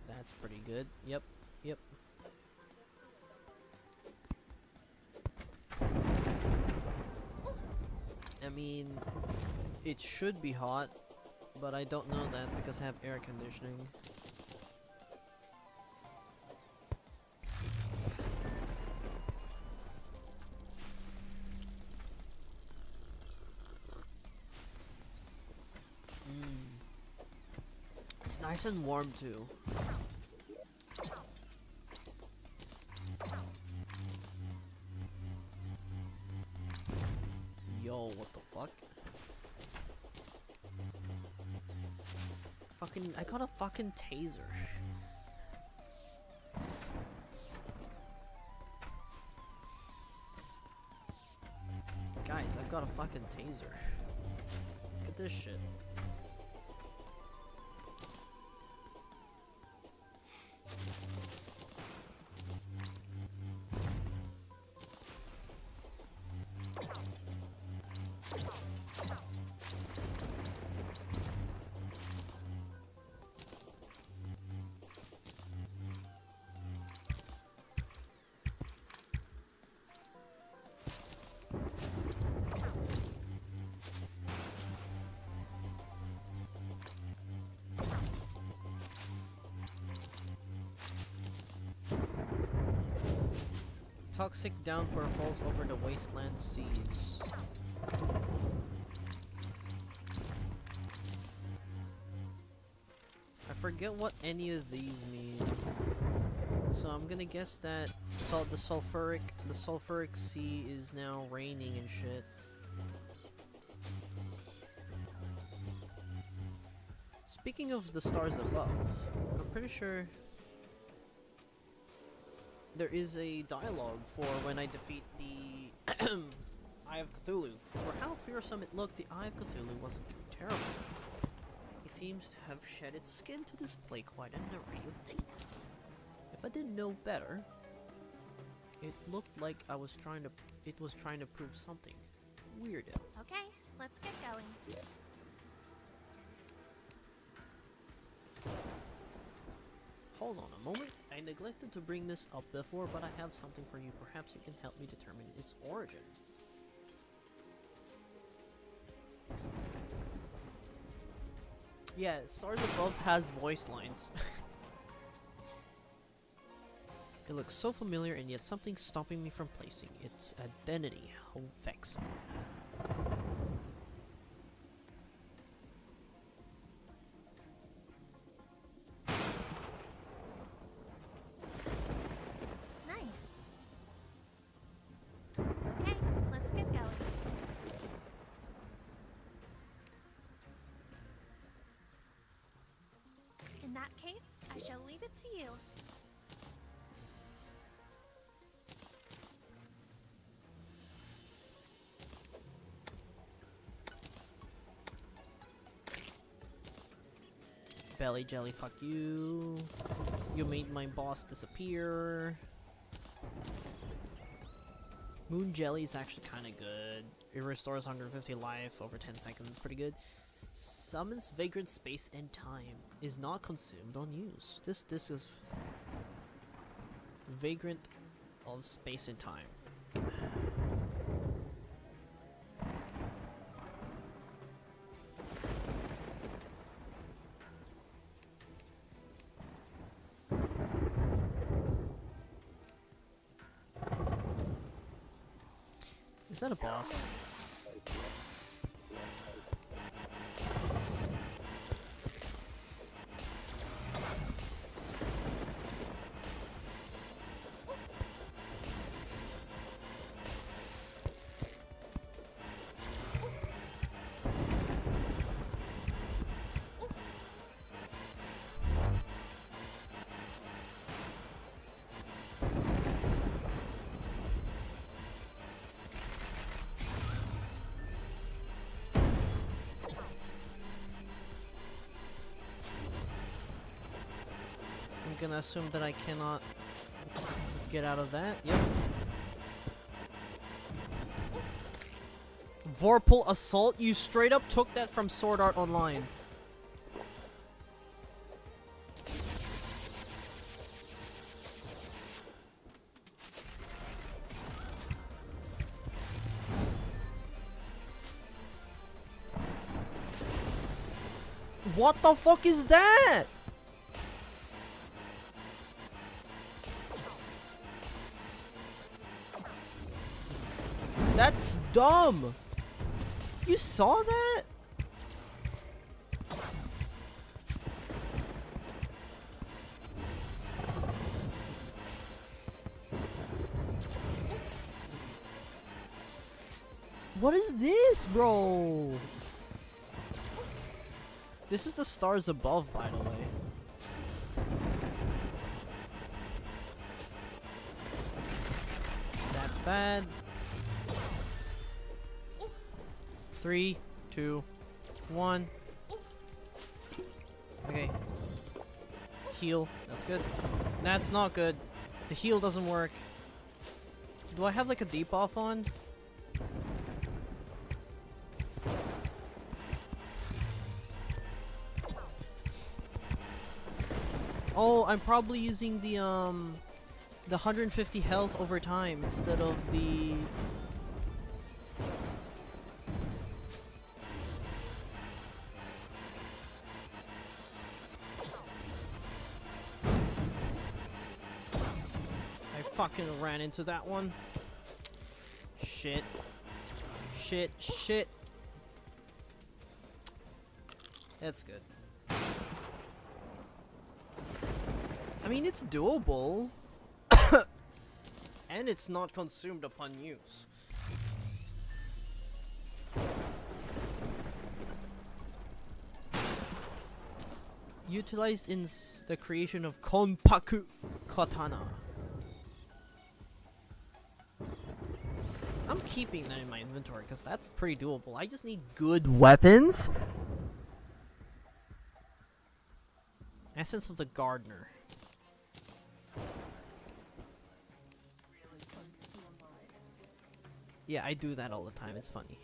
A: That's pretty good. Yep, yep. I mean, it should be hot, but I don't know that because I have air conditioning. It's nice and warm too. Yo, what the fuck? Fucking, I got a fucking taser. Guys, I've got a fucking taser. Look at this shit. Toxic downpour falls over the wasteland seas. I forget what any of these mean. So I'm gonna guess that the sulfuric sea is now raining and shit. Speaking of the stars above, I'm pretty sure there is a dialogue for when I defeat the Eye of Cthulhu. For how fearsome it looked, the Eye of Cthulhu wasn't too terrible. It seems to have shed its skin to display quite an array of teeth. If I didn't know better, it looked like it was trying to prove something. Weirdo.
B: Okay, let's get going.
A: Hold on a moment. I neglected to bring this up before, but I have something for you. Perhaps you can help me determine its origin. Yeah, Stars Above has voice lines. It looks so familiar, and yet something's stopping me from placing its identity. How vexing.
B: In that case, I shall leave it to you.
A: Belly jelly, fuck you. You made my boss disappear. Moon jelly is actually kind of good. It restores 150 life over 10 seconds. Pretty good. Summons vagrant space and time. Is not consumed on use. This is vagrant of space and time. Is that a boss? I'm gonna assume that I cannot get out of that. Yep. Vorpal Assault? You straight up took that from Sword Art Online. What the fuck is that? That's dumb. You saw that? What is this, bro? This is the stars above, by the way. That's bad. 3, 2, 1. Okay. Heal. That's good. That's not good. The heal doesn't work. Do I have like a debuff on? Oh, I'm probably using the 150 health over time instead of the... I fucking ran into that one. Shit. Shit, shit. That's good. I mean, it's doable. And it's not consumed upon use. Utilized in the creation of Konpaku Katana. I'm keeping that in my inventory because that's pretty doable. I just need good weapons. Essence of the Gardener. Yeah, I do that all the time. It's funny.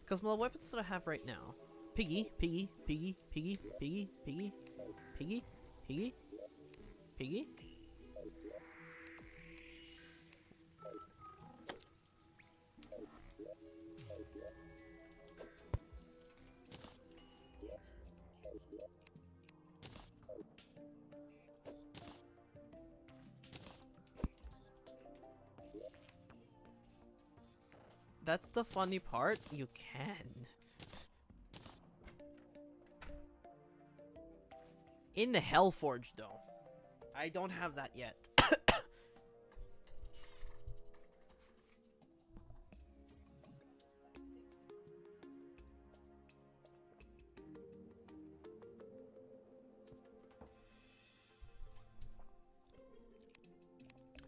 A: Because the weapons that I have right now. Piggy, piggy, piggy, piggy, piggy, piggy, piggy, piggy, piggy. That's the funny part. You can. In the Hellforge, though. I don't have that yet.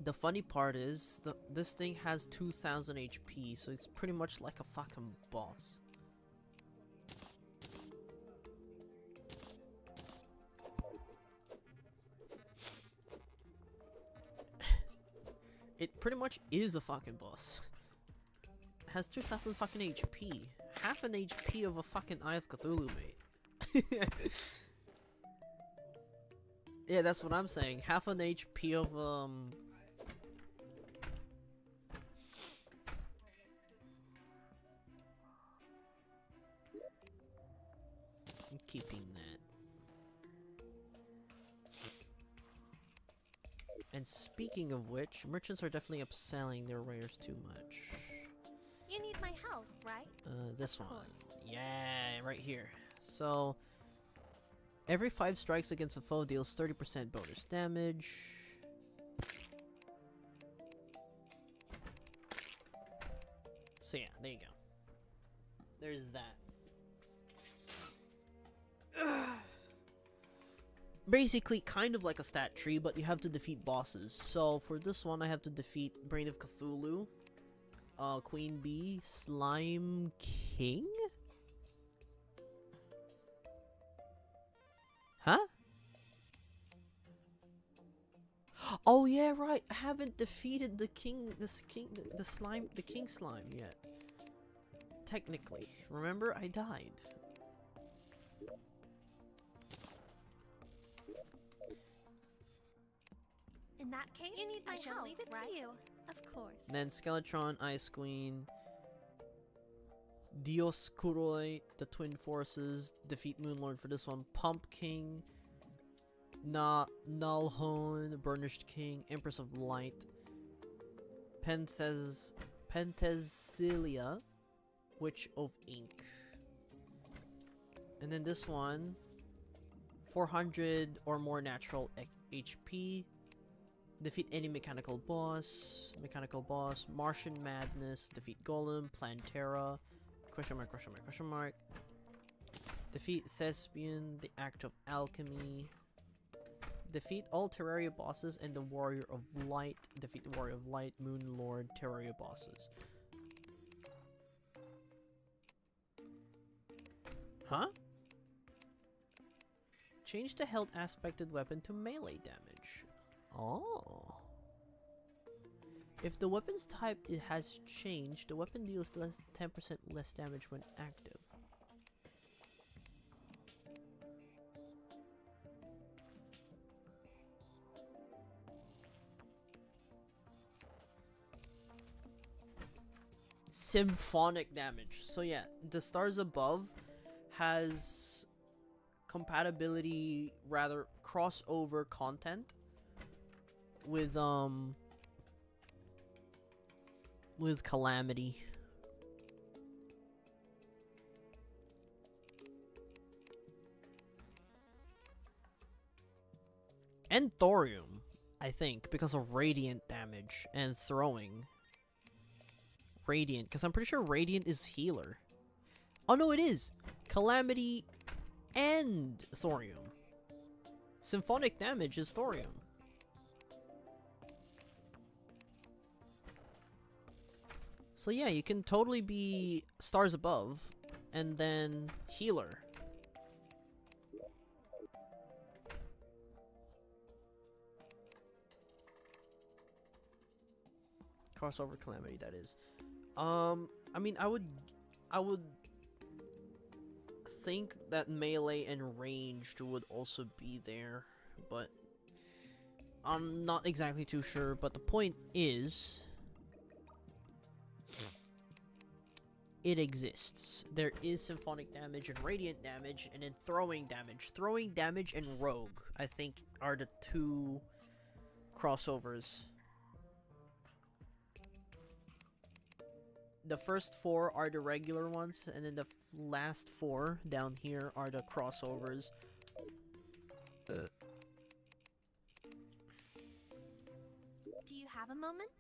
A: The funny part is, this thing has 2000 HP, so it's pretty much like a fucking boss. It pretty much is a fucking boss. It has 2000 fucking HP. Half an HP of a fucking Eye of Cthulhu, mate. Yeah, that's what I'm saying. Half an HP of, I'm keeping that. And speaking of which, merchants are definitely upselling their wares too much.
B: You need my help, right?
A: This
B: Of
A: one.
B: course.
A: Yeah, right here. So, every 5 strikes against a foe deals 30% bonus damage. So yeah, there you go. There's that. Basically, kind of like a stat tree, but you have to defeat bosses. So for this one, I have to defeat Brain of Cthulhu, Queen Bee, Slime King? Huh? Oh yeah, right. I haven't defeated the king, the king slime yet. Technically, remember I died.
B: In that case, you need my help, leave it right? To you. Of course.
A: And then Skeletron, Ice Queen, Dioskuroy, the Twin Forces, defeat Moonlord for this one, Pump King, Nullhorn, Burnished King, Empress of Light, Penthesilea, Witch of Ink. And then this one, 400 or more natural HP. Defeat any mechanical boss, Martian Madness, defeat Golem, Plantera, question mark. Defeat Thespian, the Act of Alchemy. Defeat all Terraria bosses and the Warrior of Light. Defeat the Warrior of Light, Moon Lord, Terraria bosses. Huh? Change the held aspected weapon to melee damage. Oh. If the weapon's type has changed, the weapon deals 10% less damage when active. Symphonic damage. So yeah, the stars above has compatibility, rather crossover content with Calamity. And Thorium, I think, because of radiant damage and throwing. Radiant, because I'm pretty sure Radiant is healer. Oh no, it is! Calamity and Thorium. Symphonic damage is Thorium. So yeah, you can totally be stars above and then healer. Crossover Calamity, that is. I mean, I would think that melee and ranged would also be there, but I'm not exactly too sure. But the point is, it exists. There is symphonic damage and radiant damage, and then throwing damage. Throwing damage and rogue, I think, are the two crossovers. The first 4 are the regular ones, and then the last 4 down here are the crossovers.
B: Do you have a moment?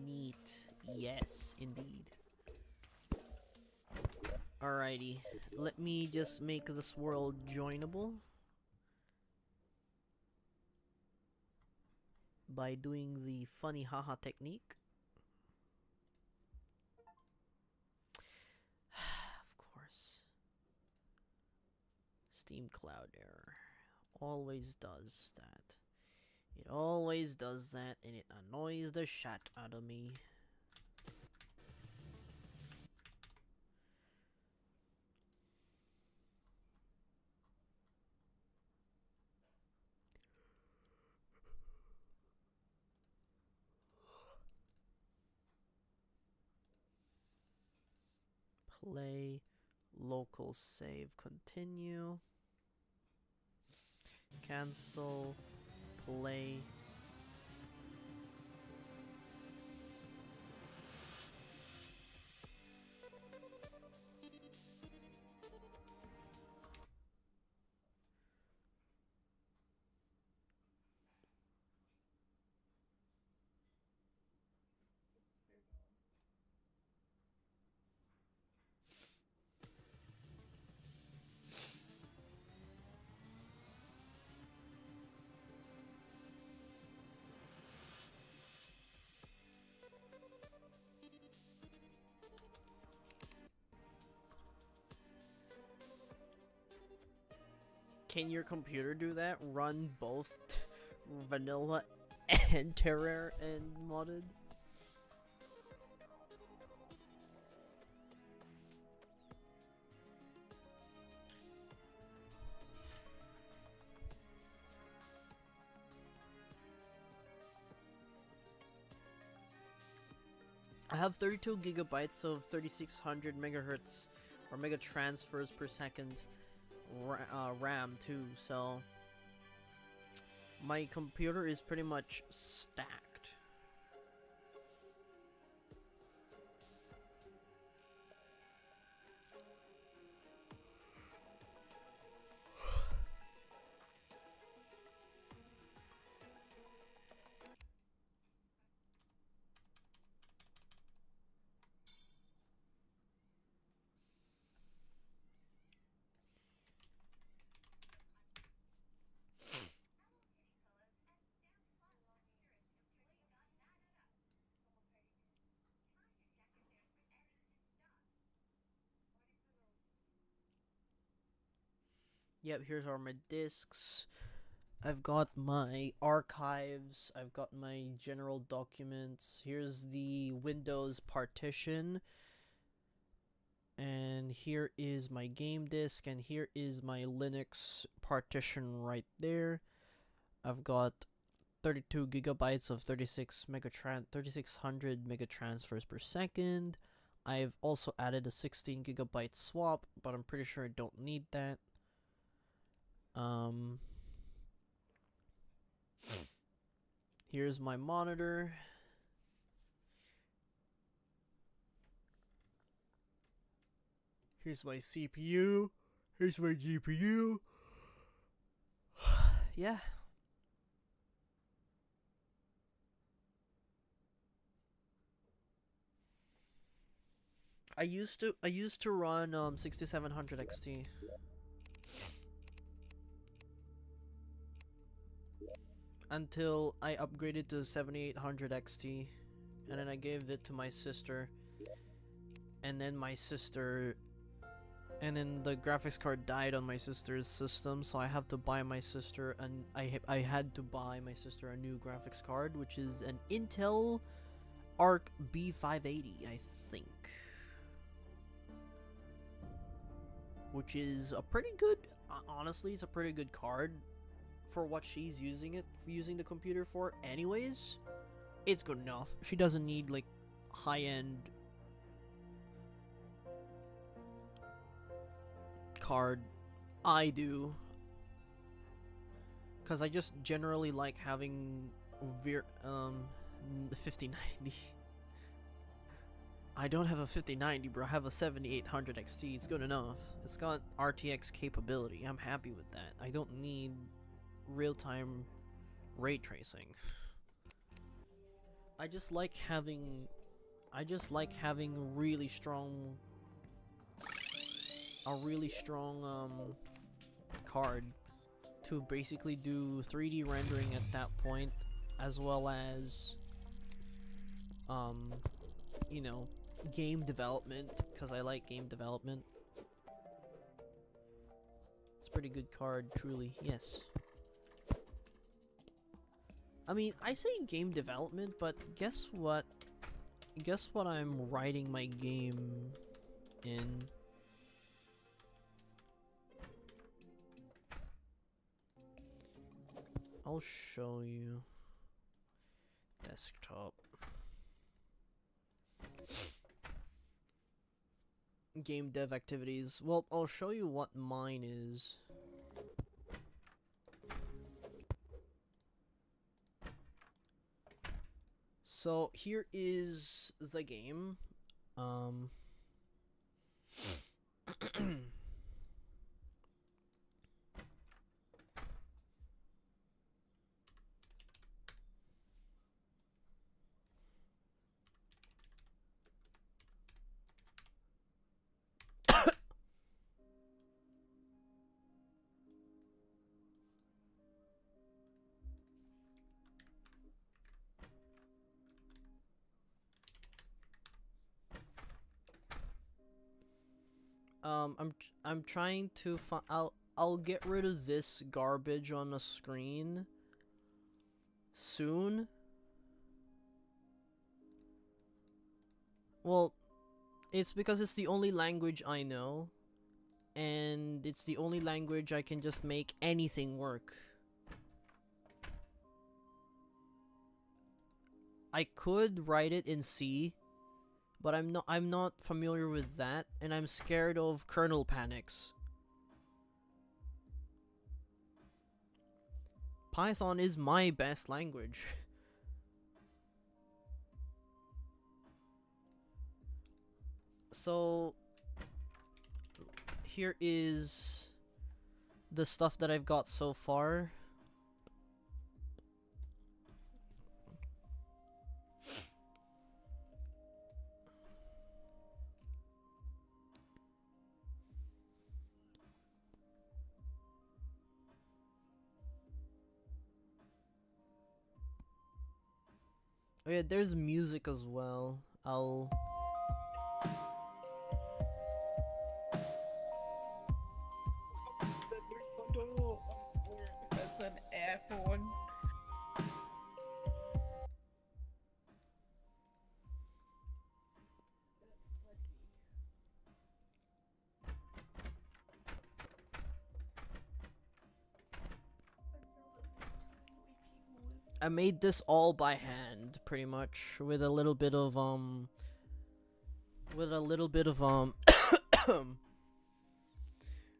A: Neat. Yes, indeed. Alrighty, let me just make this world joinable by doing the funny haha technique. Of course. Steam Cloud error. Always does that. It always does that, and it annoys the shit out of me. Play, local save, continue, cancel, play. Can your computer do that? Run both vanilla and Terraria and modded? I have 32 gigabytes of 3600 megahertz or mega transfers per second RAM too, so my computer is pretty much stacked. Yep, here's all my discs. I've got my archives. I've got my general documents. Here's the Windows partition. And here is my game disk. And here is my Linux partition right there. I've got 32 gigabytes of 3600 mega transfers per second. I've also added a 16 gigabyte swap, but I'm pretty sure I don't need that. Here's my monitor. Here's my CPU. Here's my GPU. Yeah. I used to run 6700 XT. Until I upgraded to 7800 XT, and then I gave it to my sister, and then the graphics card died on my sister's system, so I have to buy my sister, and I had to buy my sister a new graphics card, which is an Intel Arc B580, I think, which is a pretty good. Honestly, it's a pretty good card. For what she's using the computer for anyways, it's good enough. She doesn't need like high-end card. I do, because I just generally like having 5090. I don't have a 5090, bro. I have a 7800 XT. It's good enough. It's got RTX capability. I'm happy with that. I don't need real-time ray tracing. I just like having really strong a really strong card to basically do 3D rendering at that point, as well as you know, game development, because I like game development. It's a pretty good card, truly, yes. I mean, I say game development, but guess what? Guess what I'm writing my game in? I'll show you. Desktop. Game dev activities. Well, I'll show you what mine is. So here is the game. I'm trying to find. I'll get rid of this garbage on the screen soon. Well, it's because it's the only language I know, and it's the only language I can just make anything work. I could write it in C, but I'm not familiar with that, and I'm scared of kernel panics. Python is my best language. So here is the stuff that I've got so far. Oh yeah, there's music as well.
D: That's an airphone.
A: I made this all by hand, pretty much, with a little bit of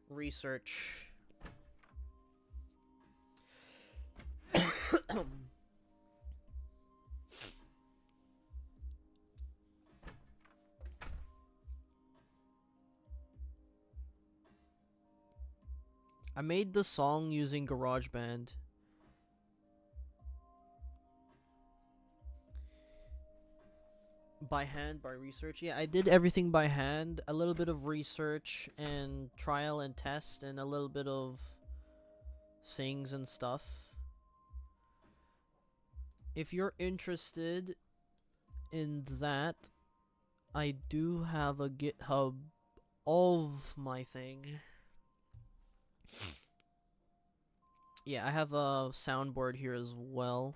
A: research. I made the song using GarageBand. By hand, by research. Yeah, I did everything by hand. A little bit of research and trial and test, and a little bit of things and stuff. If you're interested in that, I do have a GitHub of my thing. Yeah, I have a soundboard here as well.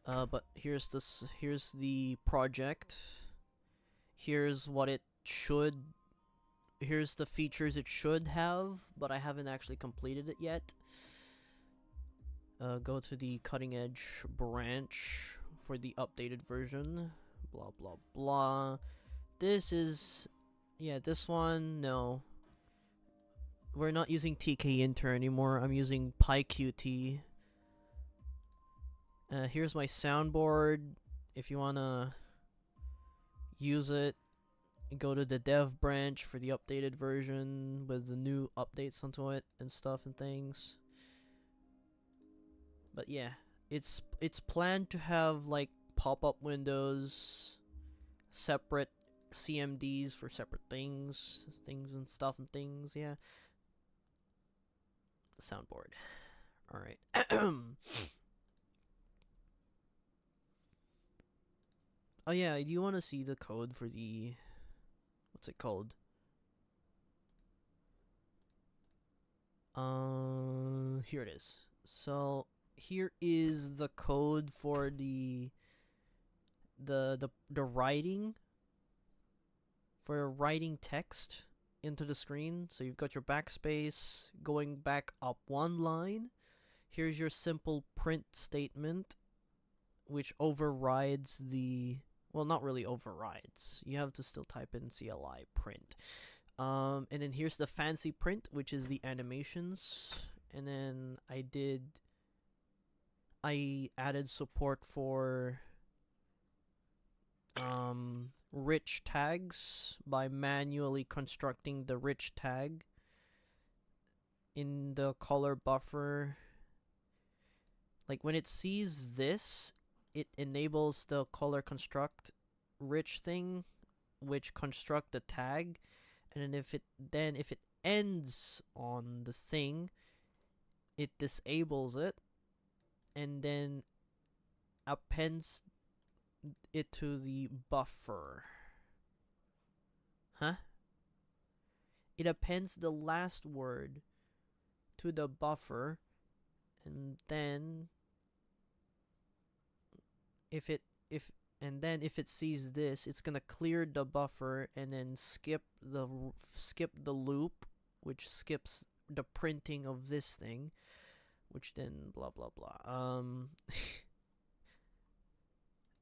A: But here's the project. Here's what it should. Here's the features it should have, but I haven't actually completed it yet. Go to the cutting edge branch for the updated version. Blah blah blah. This is, yeah, this one, no. We're not using tkinter anymore. I'm using PyQt. Here's my soundboard. If you wanna use it, go to the dev branch for the updated version with the new updates onto it and stuff and things. But yeah, it's planned to have like pop-up windows, separate CMDs for separate things and stuff and things. Yeah. Soundboard. All right. Oh yeah, do you want to see the code for the, what's it called? Here it is. So here is the code for the writing, for writing text into the screen. So you've got your backspace going back up one line. Here's your simple print statement, which overrides the, well, not really overrides. You have to still type in CLI print. And then here's the fancy print, which is the animations. And then I added support for rich tags by manually constructing the rich tag in the color buffer. Like when it sees this, it enables the color construct rich thing, which construct the tag, and then if it ends on the thing, it disables it, and then appends it to the buffer. Huh? It appends the last word to the buffer, and then if it sees this, it's gonna clear the buffer and then skip the loop, which skips the printing of this thing, which then blah blah blah.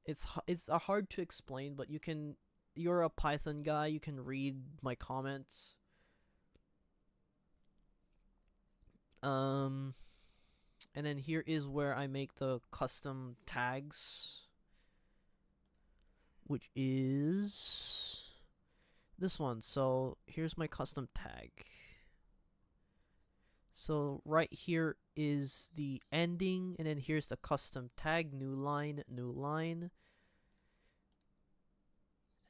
A: It's hard to explain, but you're a Python guy, you can read my comments. And then here is where I make the custom tags, which is this one. So here's my custom tag. So right here is the ending, and then here's the custom tag, new line,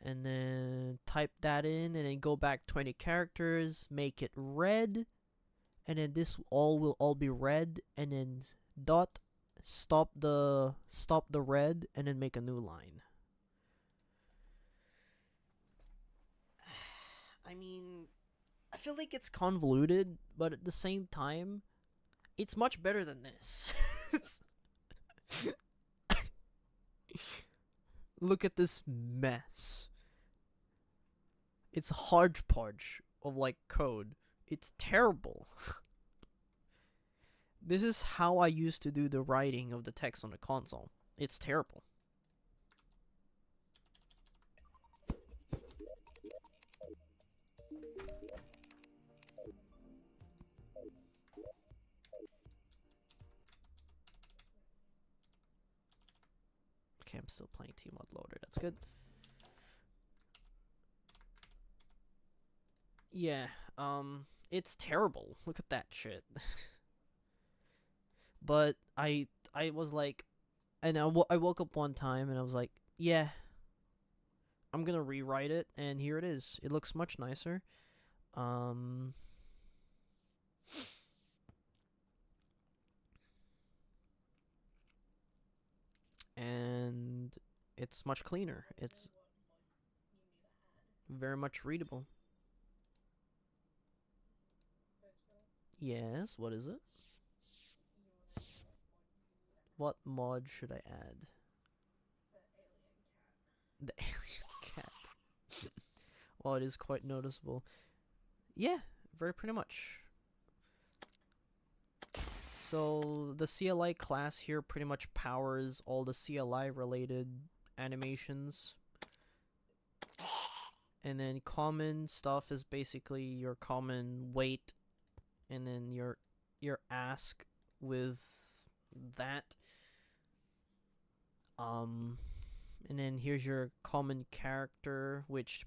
A: and then type that in, and then go back 20 characters, make it red, and then this will all be red, and then dot stop the red, and then make a new line. I mean, I feel like it's convoluted, but at the same time, it's much better than this. Look at this mess. It's a hodgepodge of like code. It's terrible. This is how I used to do the writing of the text on the console. It's terrible. Okay, I'm still playing tModLoader. That's good. Yeah, it's terrible. Look at that shit. But I was like, and I woke up one time and I was like, yeah, I'm gonna rewrite it, and here it is. It looks much nicer. And it's much cleaner. It's very much readable. Yes, what is it? What mod should I add? The alien cat. Well, it is quite noticeable. Yeah, very pretty much. So the CLI class here pretty much powers all the CLI related animations. And then common stuff is basically your common wait, and then your ask with that. And then here's your common character, which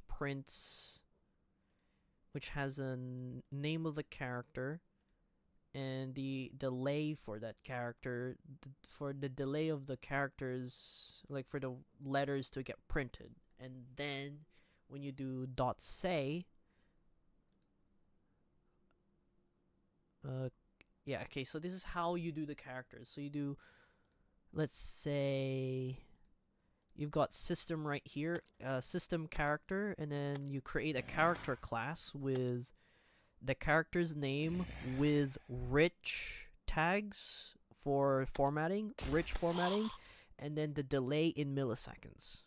A: has a name of the character, and the delay for that character, for the delay of the characters, like for the letters to get printed. And then when you do dot say, yeah, okay, so this is how you do the characters. So you do, let's say, you've got system right here, system character, and then you create a character class with the character's name with rich tags for formatting, rich formatting, and then the delay in milliseconds.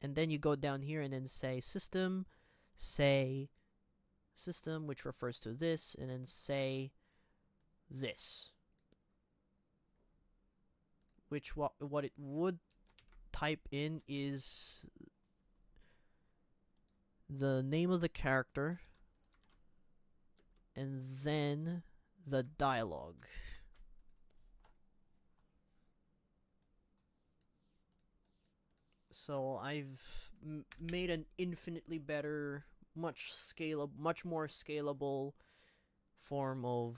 A: And then you go down here and then say system, say system, which refers to this, and then say this, which what it would type in is the name of the character and then the dialogue. So I've made an infinitely better, much more scalable form of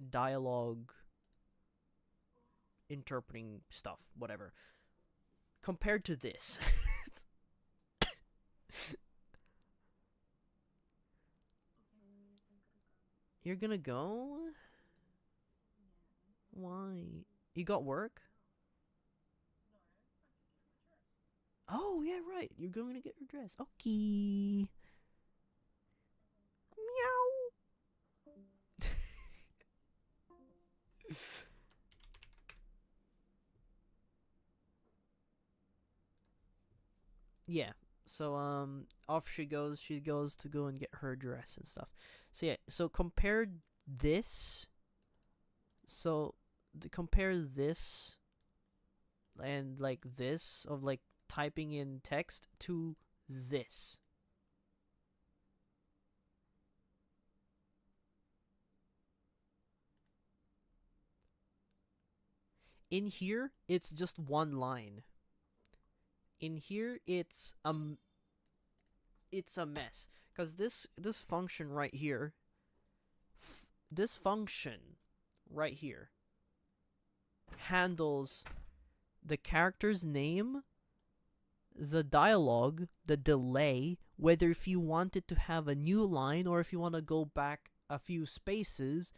A: dialogue interpreting stuff, whatever, compared to this. You're gonna go? Why? You got work? Oh, yeah, right. You're going to get your dress. Okay. Meow. Yeah. So off she goes. She goes to go and get her dress and stuff. So yeah, so compare this. So compare this and like this of like typing in text to this. In here, it's just one line. In here, it's a mess, because this function right here, this function right here handles the character's name, the dialogue, the delay, whether if you want it to have a new line or if you want to go back a few spaces,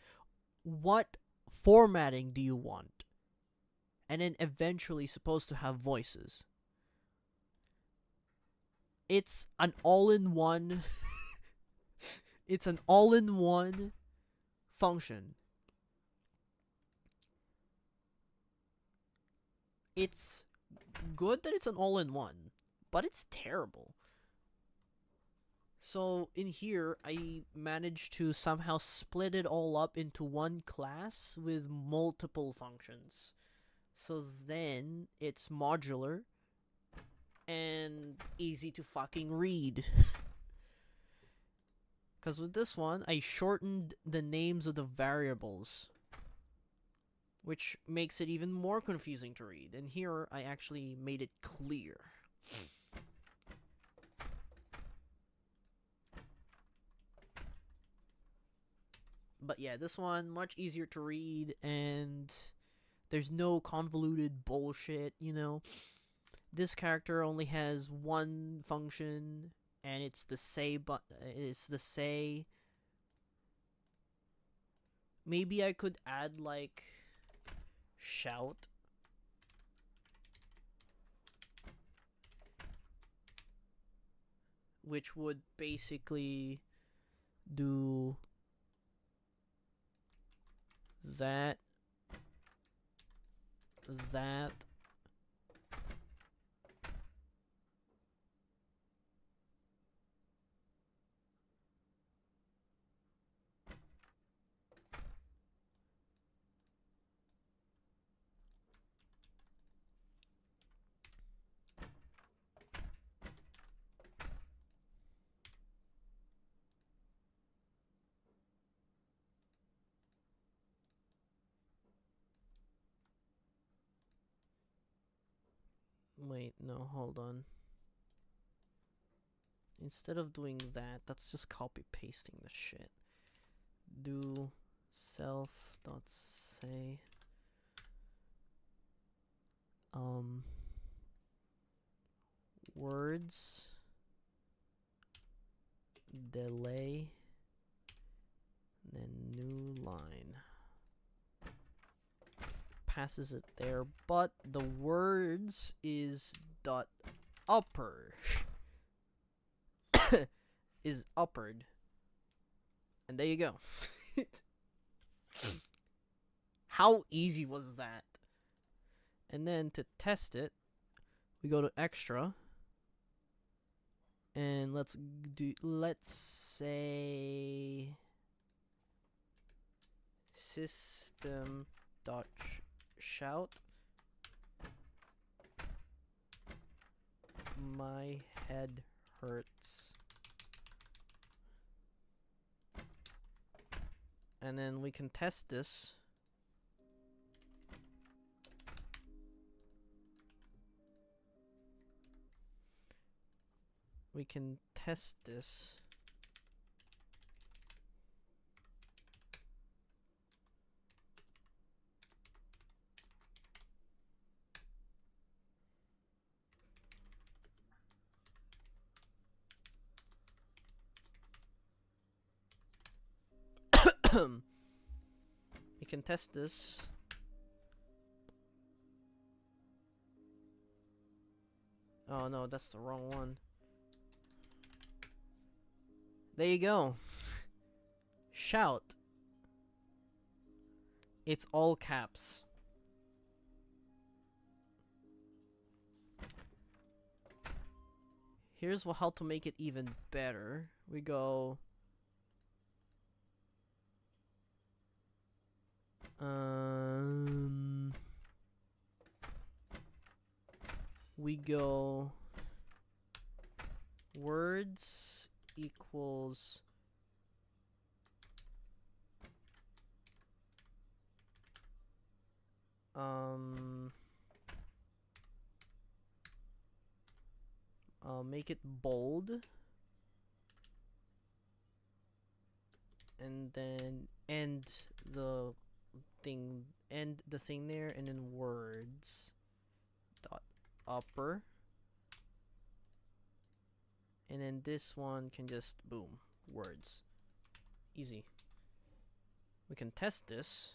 A: what formatting do you want, and then eventually supposed to have voices. It's an all-in-one it's an all-in-one function. It's good that it's an all-in-one, but it's terrible. So in here, I managed to somehow split it all up into one class with multiple functions. So then it's modular and easy to fucking read. Because with this one, I shortened the names of the variables, which makes it even more confusing to read. And here, I actually made it clear. But yeah, this one, much easier to read, and there's no convoluted bullshit, you know. This character only has one function, and it's the say it's the say. Maybe I could add like shout. Which would basically do that. Wait, no, hold on. Instead of doing that, that's just copy pasting the shit. Do self.say words delay, then new line. Passes it there, but the words is dot upper is uppered, and there you go. How easy was that? And then to test it, we go to extra, and let's say system dot shout my head hurts, and then we can test this. We can test this. We can test this. Oh no, that's the wrong one. There you go. Shout. It's all caps. Here's how to make it even better. We go words equals make it bold, and then end the thing there, and then words dot upper, and then this one can just boom, words. Easy. We can test this.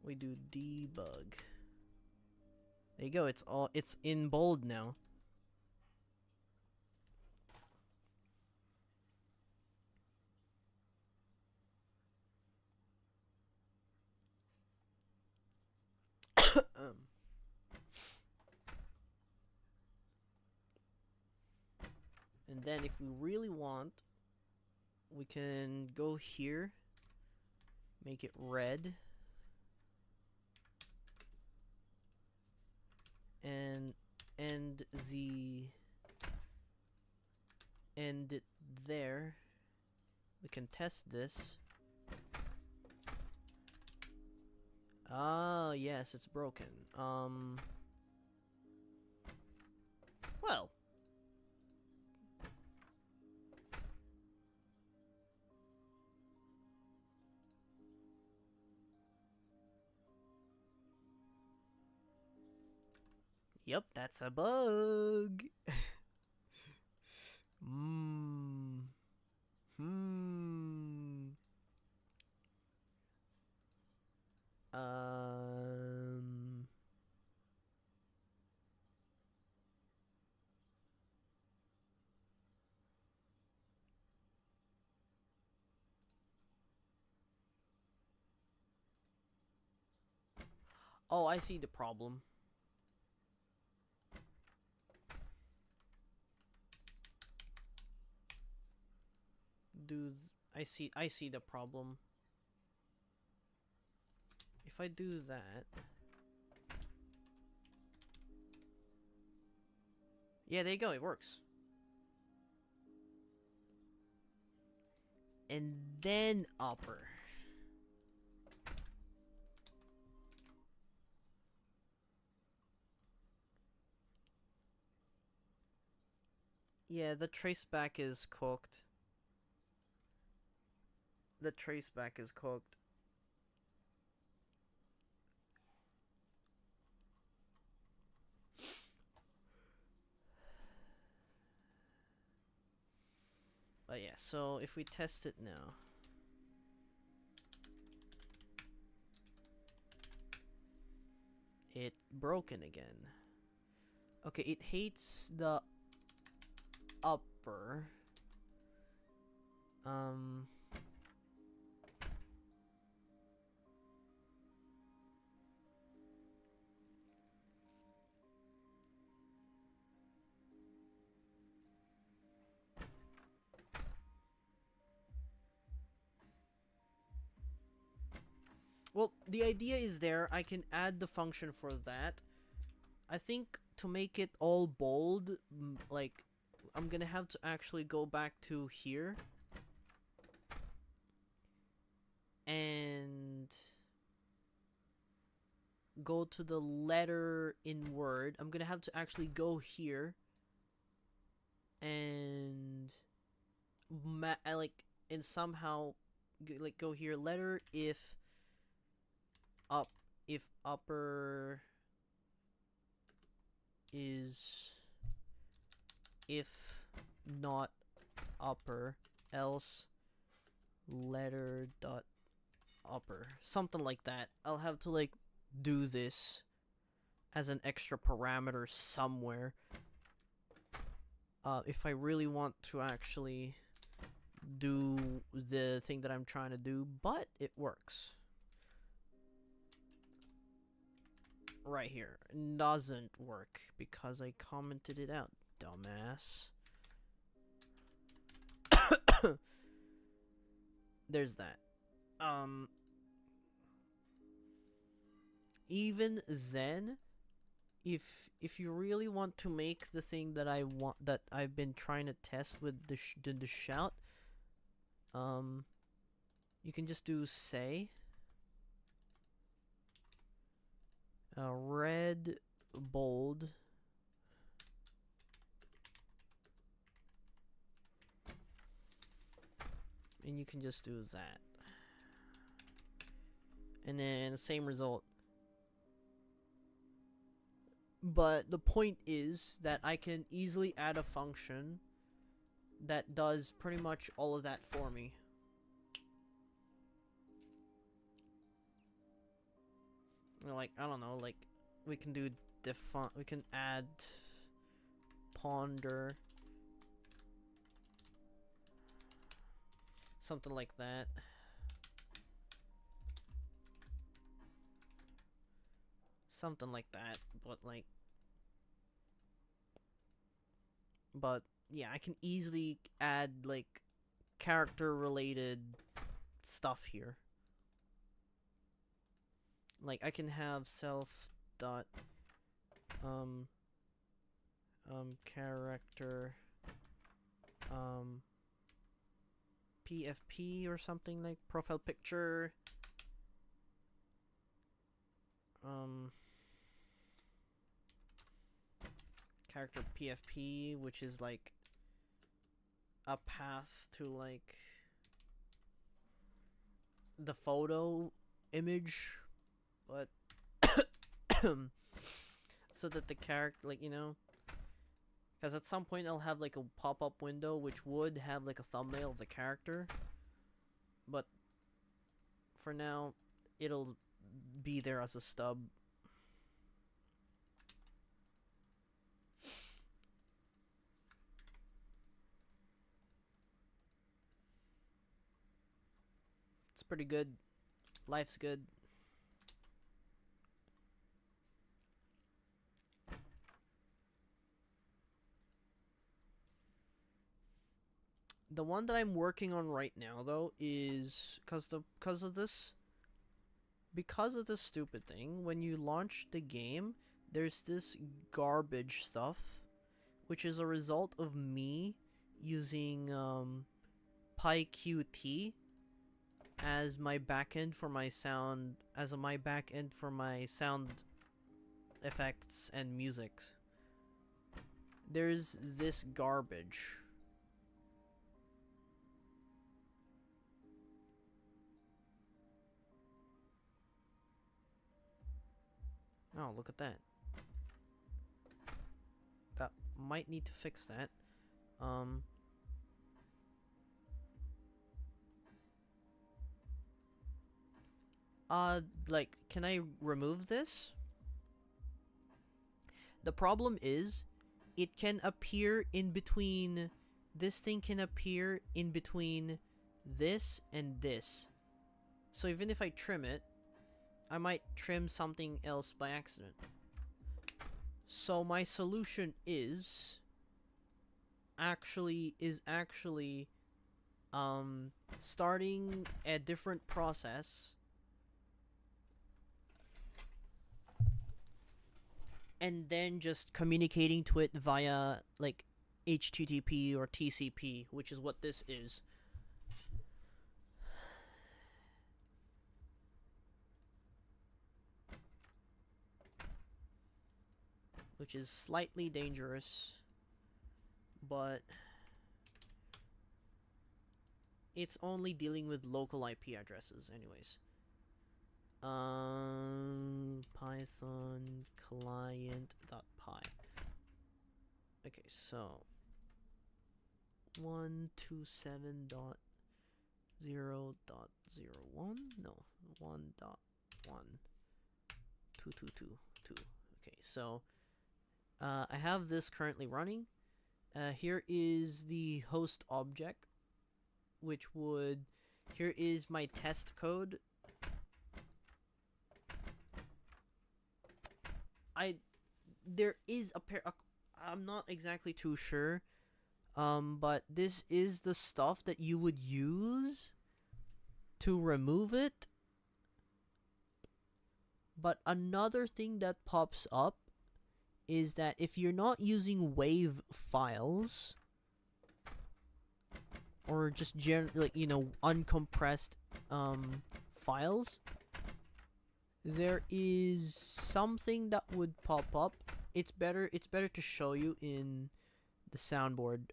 A: We do debug. There you go, it's in bold now. And then if we really want, we can go here, make it red, and end it there. We can test this. Ah, yes, it's broken. Well. Yep, that's a bug. Oh, I see the problem. I see the problem. If I do that, yeah, there you go, it works. And then upper. Yeah, the traceback is cooked. The traceback is cooked. But yeah, so if we test it now. It broken again. Okay, it hates the upper. Well, the idea is there. I can add the function for that. I think to make it all bold, like, I'm gonna have to actually go back to here. And go to the letter in Word. I'm gonna have to actually go here. And and somehow like go here, letter if upper is if not upper, else letter dot upper, something like that. I'll have to like do this as an extra parameter somewhere if I really want to actually do the thing that I'm trying to do, but it works. Right here. It doesn't work because I commented it out, dumbass. There's that. Even then, if you really want to make the thing that I've been trying to test with the shout, you can just do say red bold and you can just do that, and then the same result. But the point is that I can easily add a function that does pretty much all of that for me. Like, I don't know, like, we can do we can add ponder, something like that. Something like that, but yeah, I can easily add like character related stuff here. Like I can have self dot character PFP or something, like profile picture character PFP, which is like a path to like the photo image, but so that the character, like, you know, because at some point I'll have like a pop-up window which would have like a thumbnail of the character, but for now it'll be there as a stub. It's pretty good. Life's good. The one that I'm working on right now, though, is because of this stupid thing. When you launch the game, there's this garbage stuff, which is a result of me using PyQt as my backend for my sound, effects and music. There's this garbage. Oh, look at that. That might need to fix that. like, can I remove this? The problem is, it can appear in between, this thing can appear in between this and this. So even if I trim it, I might trim something else by accident. So my solution is actually starting a different process and then just communicating to it via like HTTP or TCP, which is what this is. Which is slightly dangerous, but it's only dealing with local IP addresses anyways. Python client.py. Okay, so 127.0.01? No, 1.1.222.2. Okay, so I have this currently running. Here is the host object, which would... Here is my test code. There is a pair... I'm not exactly too sure. But this is the stuff that you would use to remove it. But another thing that pops up is that if you're not using WAV files, or just like, you know, uncompressed files, there is something that would pop up. It's better to show you in the soundboard,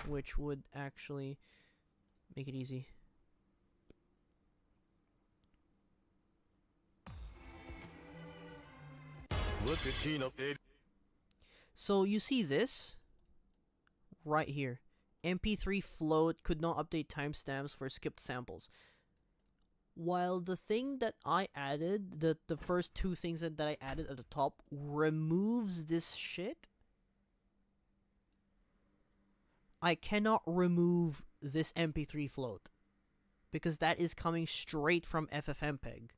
A: which would actually make it easy. So you see this right here. MP3 float could not update timestamps for skipped samples. While the thing that I added, the first two things that I added at the top removes this shit, I cannot remove this MP3 float because that is coming straight from FFmpeg.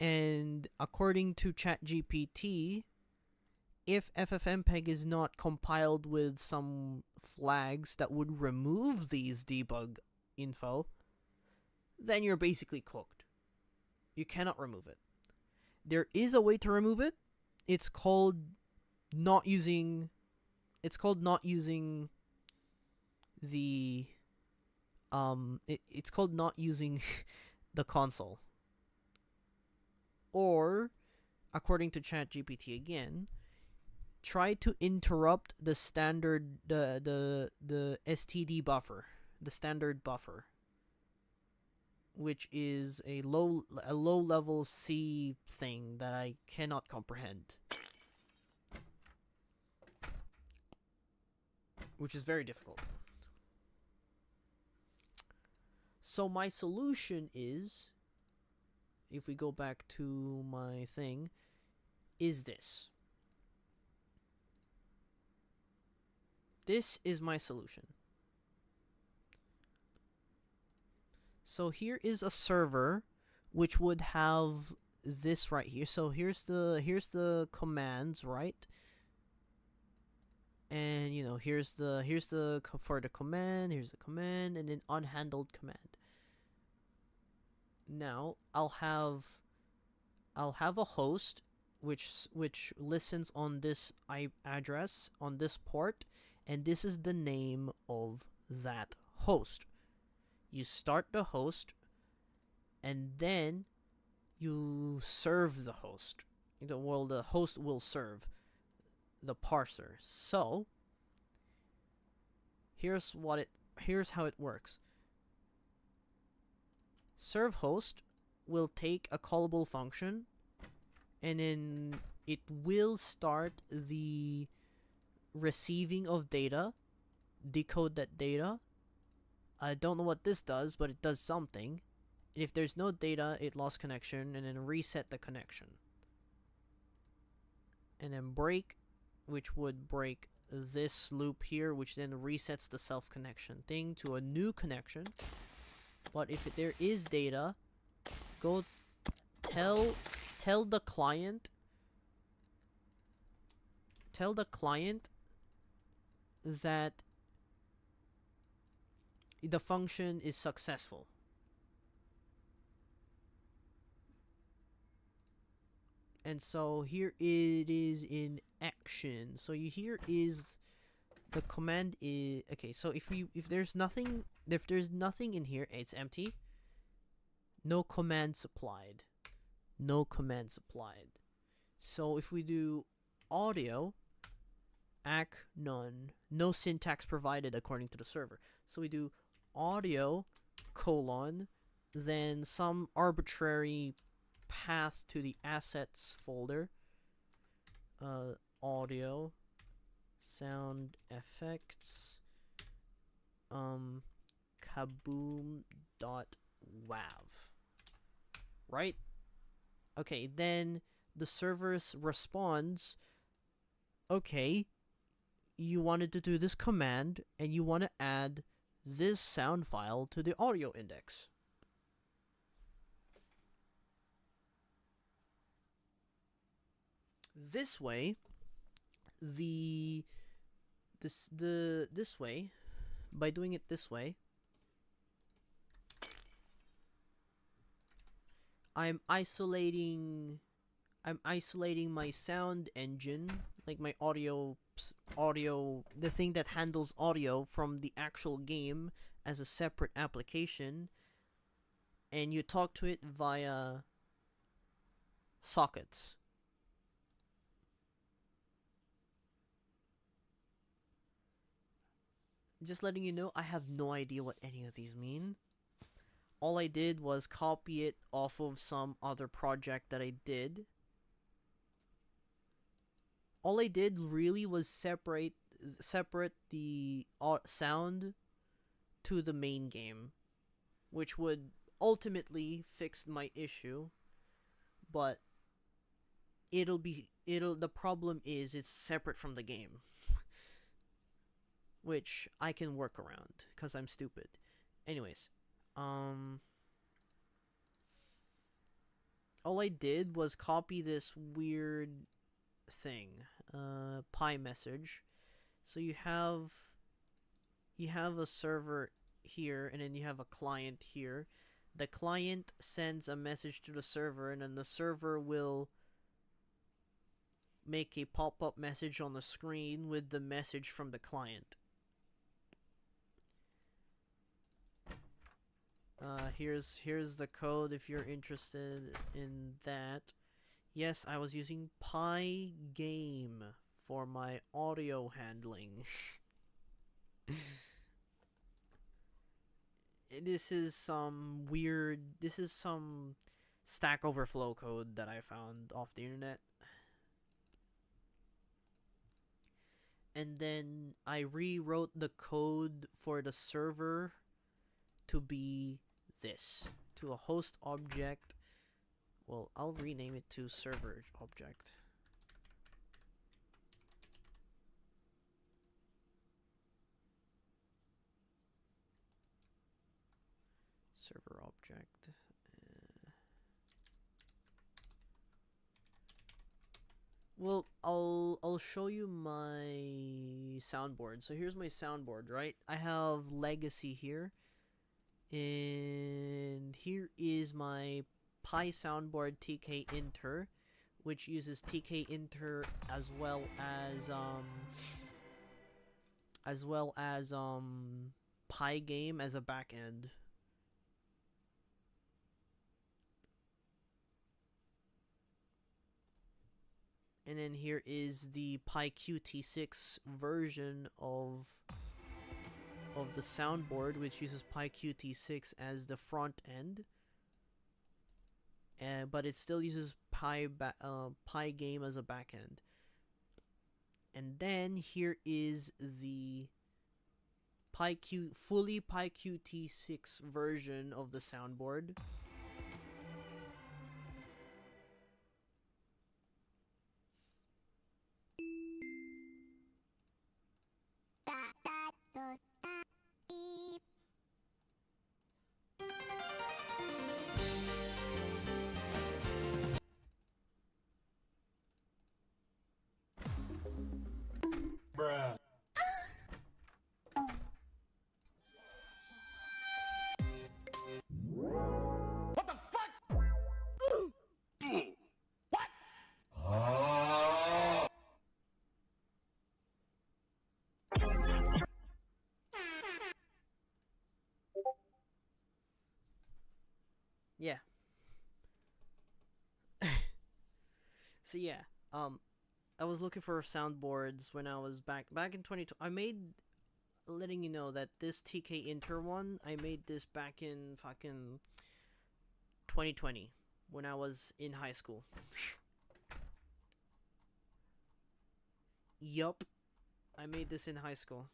A: And according to ChatGPT, if FFmpeg is not compiled with some flags that would remove these debug info, then you're basically cooked. You cannot remove it. There is a way to remove it. It's called not using the it's called not using the console. Or, according to ChatGPT again, try to interrupt the standard the STD buffer, the standard buffer, which is a low level C thing that I cannot comprehend, which is very difficult. So my solution is, if we go back to my thing, is this. This is my solution. So here is a server which would have this right here. So here's the commands, right? And you know, here's the for the command, here's the command, and then unhandled command. Now I'll have a host which listens on this IP address on this port, and this is the name of that host. You start the host, and then you serve the host. Well, the host will serve the parser. So here's how it works. Serve host will take a callable function, and then it will start the receiving of data, decode that data. I don't know what this does, but it does something. And if there's no data, it lost connection, and then reset the connection. And then break, which would break this loop here, which then resets the self connection thing to a new connection. But if there is data, go tell the client that the function is successful. And so here it is in action. So here is the command is okay. So if there's nothing in here, it's empty. No command supplied. No command supplied. So if we do audio, ACK none, no syntax provided according to the server. So we do audio colon, then some arbitrary path to the assets folder. Audio, sound effects, kaboom.wav. Right? Okay, then the server responds, okay, you wanted to do this command, and you want to add this sound file to the audio index. This way, this way, by doing it this way, I'm isolating my sound engine, like my audio, the thing that handles audio from the actual game as a separate application, and you talk to it via sockets. Just letting you know, I have no idea what any of these mean. All I did was copy it off of some other project that I did. All I did really was separate the sound to the main game, which would ultimately fix my issue, but the problem is it's separate from the game, which I can work around because I'm stupid. Anyways, all I did was copy this weird thing, pi message. So you have a server here, and then you have a client here. The client sends a message to the server, and then the server will make a pop-up message on the screen with the message from the client. Here's the code if you're interested in that. Yes, I was using Pygame for my audio handling. This is some Stack Overflow code that I found off the internet. And then I rewrote the code for the server to be this, to a host object. Well, I'll rename it to server object. Server object. Well, I'll show you my soundboard. So here's my soundboard, right? I have legacy here. And here is my Pi soundboard tkinter, which uses tkinter as well as Pygame as a backend. And then here is the PyQt6 version of the soundboard, which uses PyQt6 as the front end, but it still uses Pygame as a backend. And then here is the fully PyQt6 version of the soundboard, So yeah, I was looking for soundboards when I was back in 2020. I made, letting you know that this TK Inter one, I made this back in fucking 2020 when I was in high school. Yup, I made this in high school.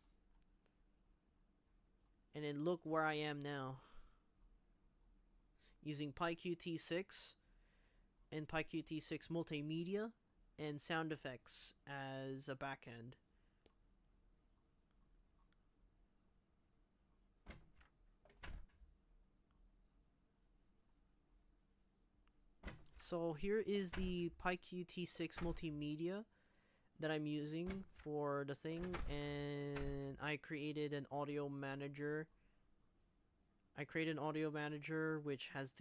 A: And then look where I am now. Using PyQt6 and PyQt6 multimedia and sound effects as a backend. So here is the PyQt6 multimedia that I'm using for the thing, and I created an audio manager. I created an audio manager which has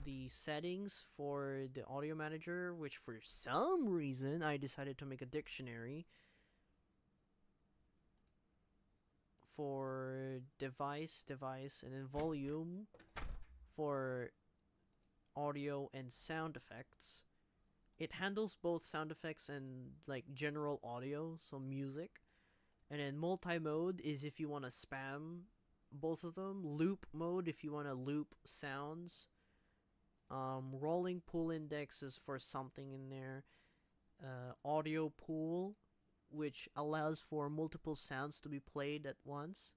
A: the settings for the audio manager, which for some reason I decided to make a dictionary for device, and then volume for audio and sound effects. It handles both sound effects and like general audio, so music. And then multi-mode is if you want to spam both of them. Loop mode if you want to loop sounds. Rolling pool index is for something in there. Audio pool, which allows for multiple sounds to be played at once.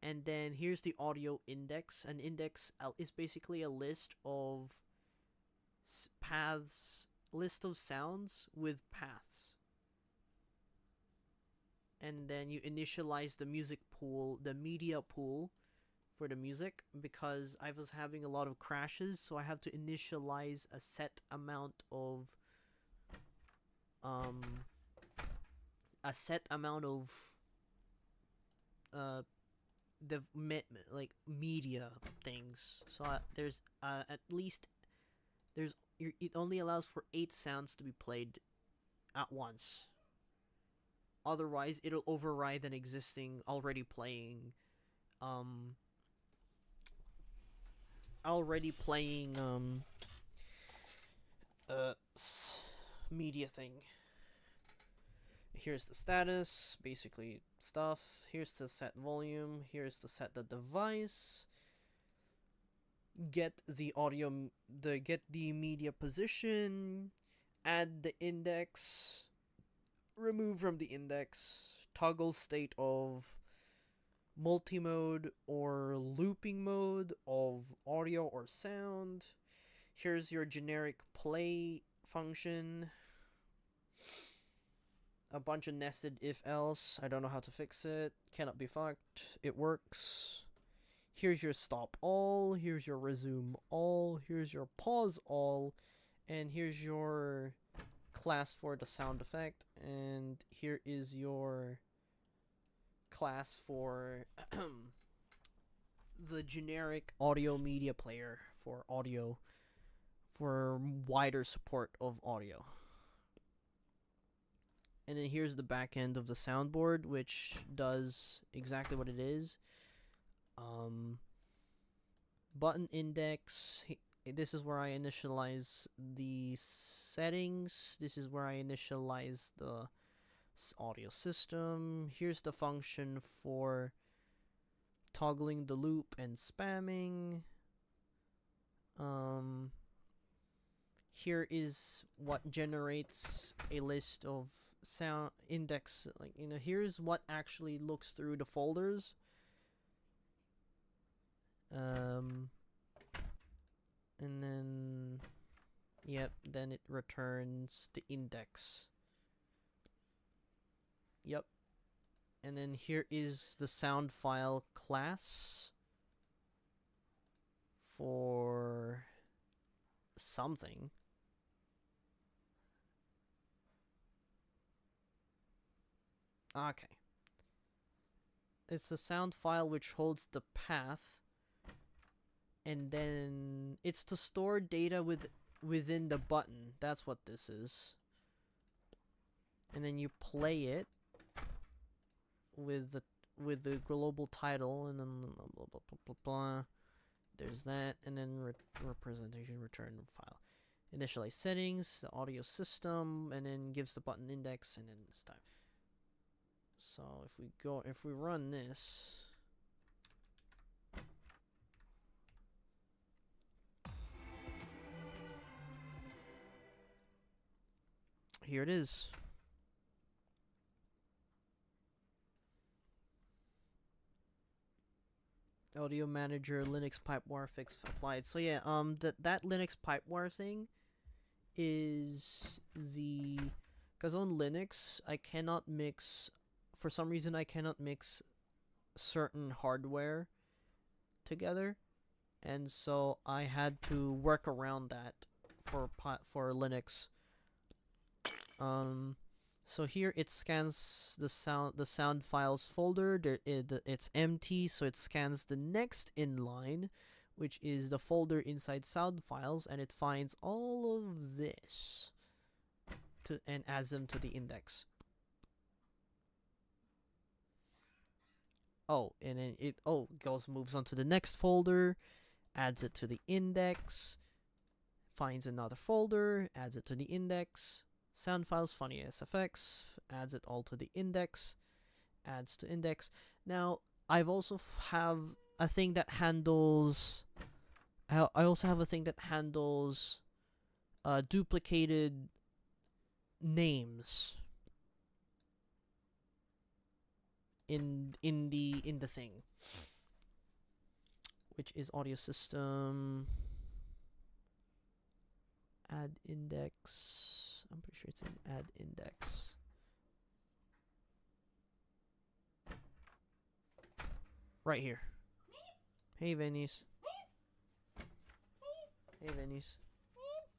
A: And then here's the audio index. An index is basically a list of paths, list of sounds with paths. And then you initialize the music pool, the media pool for the music, because I was having a lot of crashes, so I have to initialize a set amount of media things. So there's at least it only allows for 8 sounds to be played at once. Otherwise, it'll override an existing already playing media thing. Here's the status, basically stuff. Here's the set volume. Here's to set the device. Get the media position. Add the index. Remove from the index. Toggle state of multi-mode or looping mode of audio or sound. Here's your generic play function. A bunch of nested if-else. I don't know how to fix it. Cannot be fucked. It works. Here's your stop all. Here's your resume all. Here's your pause all. And here's your class for the sound effect. And here is your class for the generic audio media player for audio, for wider support of audio. And then here's the back end of the soundboard, which does exactly what it is. Button index. This is where I initialize the settings. This is where I initialize the audio system. Here's the function for toggling the loop and spamming. Here is what generates a list of sound index, here's what actually looks through the folders. And then then it returns the index. Yep. And then here is the sound file class for something. Okay. It's a sound file which holds the path, and then it's to store data within the button. That's what this is. And then you play it with the global title, and then blah blah blah blah blah blah. there's that, and then representation return file. Initialize settings, the audio system, and then gives the button index, and then this time. So if we run this, here it is. Audio manager Linux pipewire fix applied. So yeah, that Linux pipewire thing is because on Linux I cannot mix, for some reason I cannot mix certain hardware together, and so I had to work around that for Linux. So here it scans the sound files folder. It's empty, so it scans the next inline, which is the folder inside sound files, and it finds all of this and adds them to the index. Oh, and then it moves on to the next folder, adds it to the index, finds another folder, adds it to the index. Sound files, funny SFX, adds it all to the index, adds to index. Now, I've also have a thing that handles, I also have a thing that handles duplicated names in the thing, which is audio system add index. I'm pretty sure it's an add index. Right here. Hey, Venice. Hey, Venice.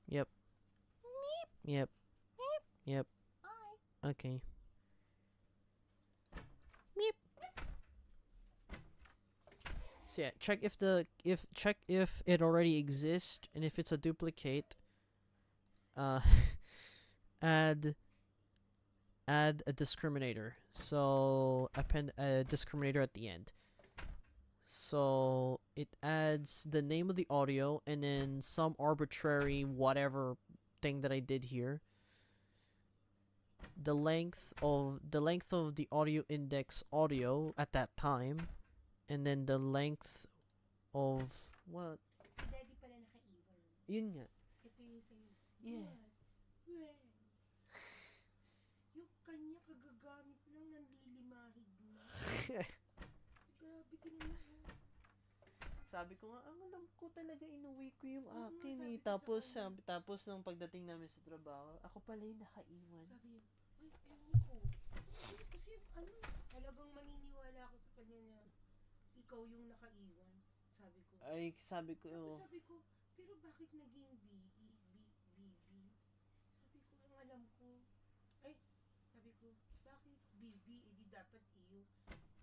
A: Yep. Yep. Yep. Okay. So yeah, check if it already exists, and if it's a duplicate, add a discriminator. So append a discriminator at the end. So it adds the name of the audio and then some arbitrary whatever thing that I did here. The length of the audio index audio at that time, and then the length of what?
E: Si Daddy pala nakaiwan.
A: Yun nga.
E: Ito yung sa'yo.
A: Yeah.
E: Well, yung kanya kagagamit lang nanlilimahid na. Grabe din mo.
A: Sabi ko nga, ang alam ko talaga inuwi ko yung
E: Oo nga,
A: akin
E: sabi
A: eh.
E: ko sa
A: Tapos nung pagdating namin sa trabaho, ako pala yung nakaiwan.
E: Sabi niya, ay, ewan ko. Kasi talagang maniniwala ako sa kanya na ikaw yung nakaiwan. Sabi ko.
A: Ay, sabi ko,
E: Sabi ko, pero bakit naging BB? Sabi ko, ang alam ko. Ay, sabi ko, bakit BB? Eh di dapat iyo.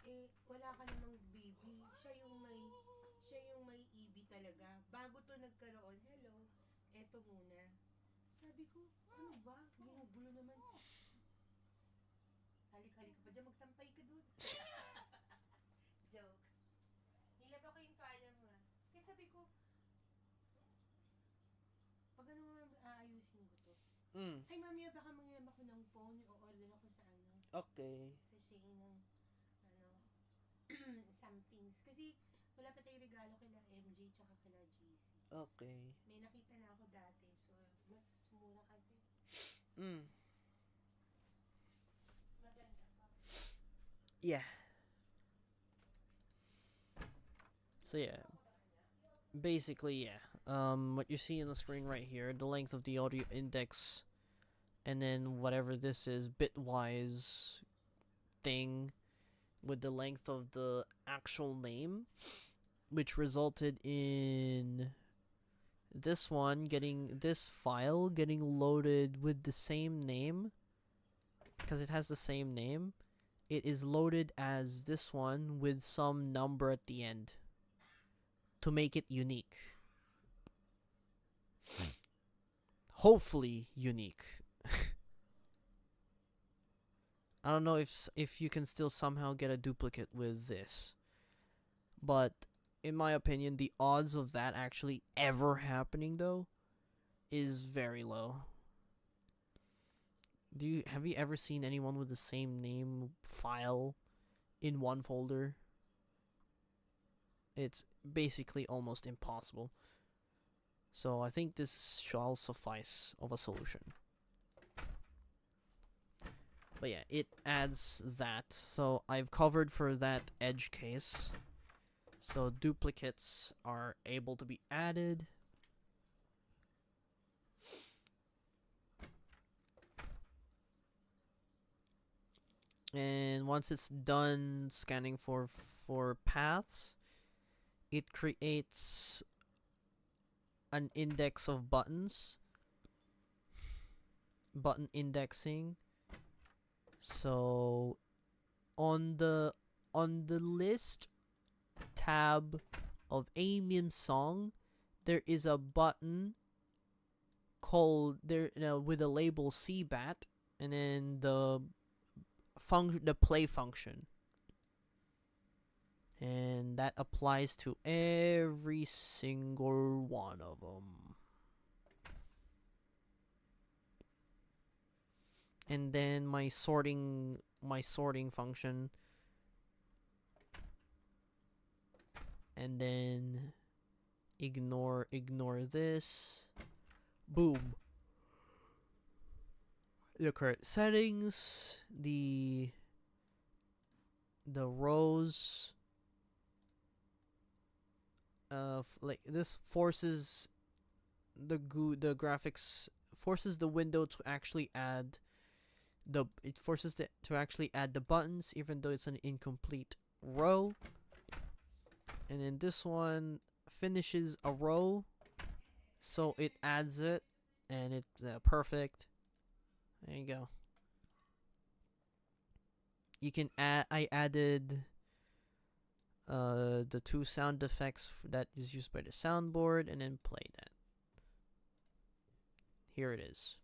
E: Eh, wala ka namang BB. Siya yung may EB talaga. Bago to nagkaroon, hello, eto muna. Sabi ko, ano ba? Ginugulo naman. Halik-halik ka pa dyan, magsampay ka doon. Jokes. Nilaba ko yung toalya mo. Kaya sabi ko, pag ano naman aayusin ko to. Ay, mami, baka mangilam ako ng phone o order ako sa ano.
A: Okay.
E: Sa Shein ng somethings. Kasi wala pa tayong regalo kila MJ tsaka kila GC.
A: Okay.
E: May nakita na ako dati. So, mas mura kasi. Maganda pa.
A: Yeah. So yeah. Basically, yeah. What you see on the screen right here, the length of the audio index, and then whatever this is, bitwise thing, with the length of the actual name, which resulted in this file getting loaded with the same name. Because it has the same name, it is loaded as this one with some number at the end to make it unique. Hopefully unique. I don't know if you can still somehow get a duplicate with this, but in my opinion, the odds of that actually ever happening though is very low. Have you ever seen anyone with the same name file in one folder? It's basically almost impossible. So I think this shall suffice of a solution. But yeah, it adds that. So I've covered for that edge case. So duplicates are able to be added. And once it's done scanning for paths, it creates an index of buttons. Button indexing. So on the list tab of Amium song, there is a button called with the label CBAT, and then the play function, and that applies to every single one of them. And then my sorting function, and then ignore this. Boom. The current settings, the rows, like this forces the graphics, forces the window to actually add the buttons even though it's an incomplete row. And then this one finishes a row, so it adds it, and it's perfect. There you go. You can add. I added the 2 sound effects that is used by the soundboard, and then play that. Here it is.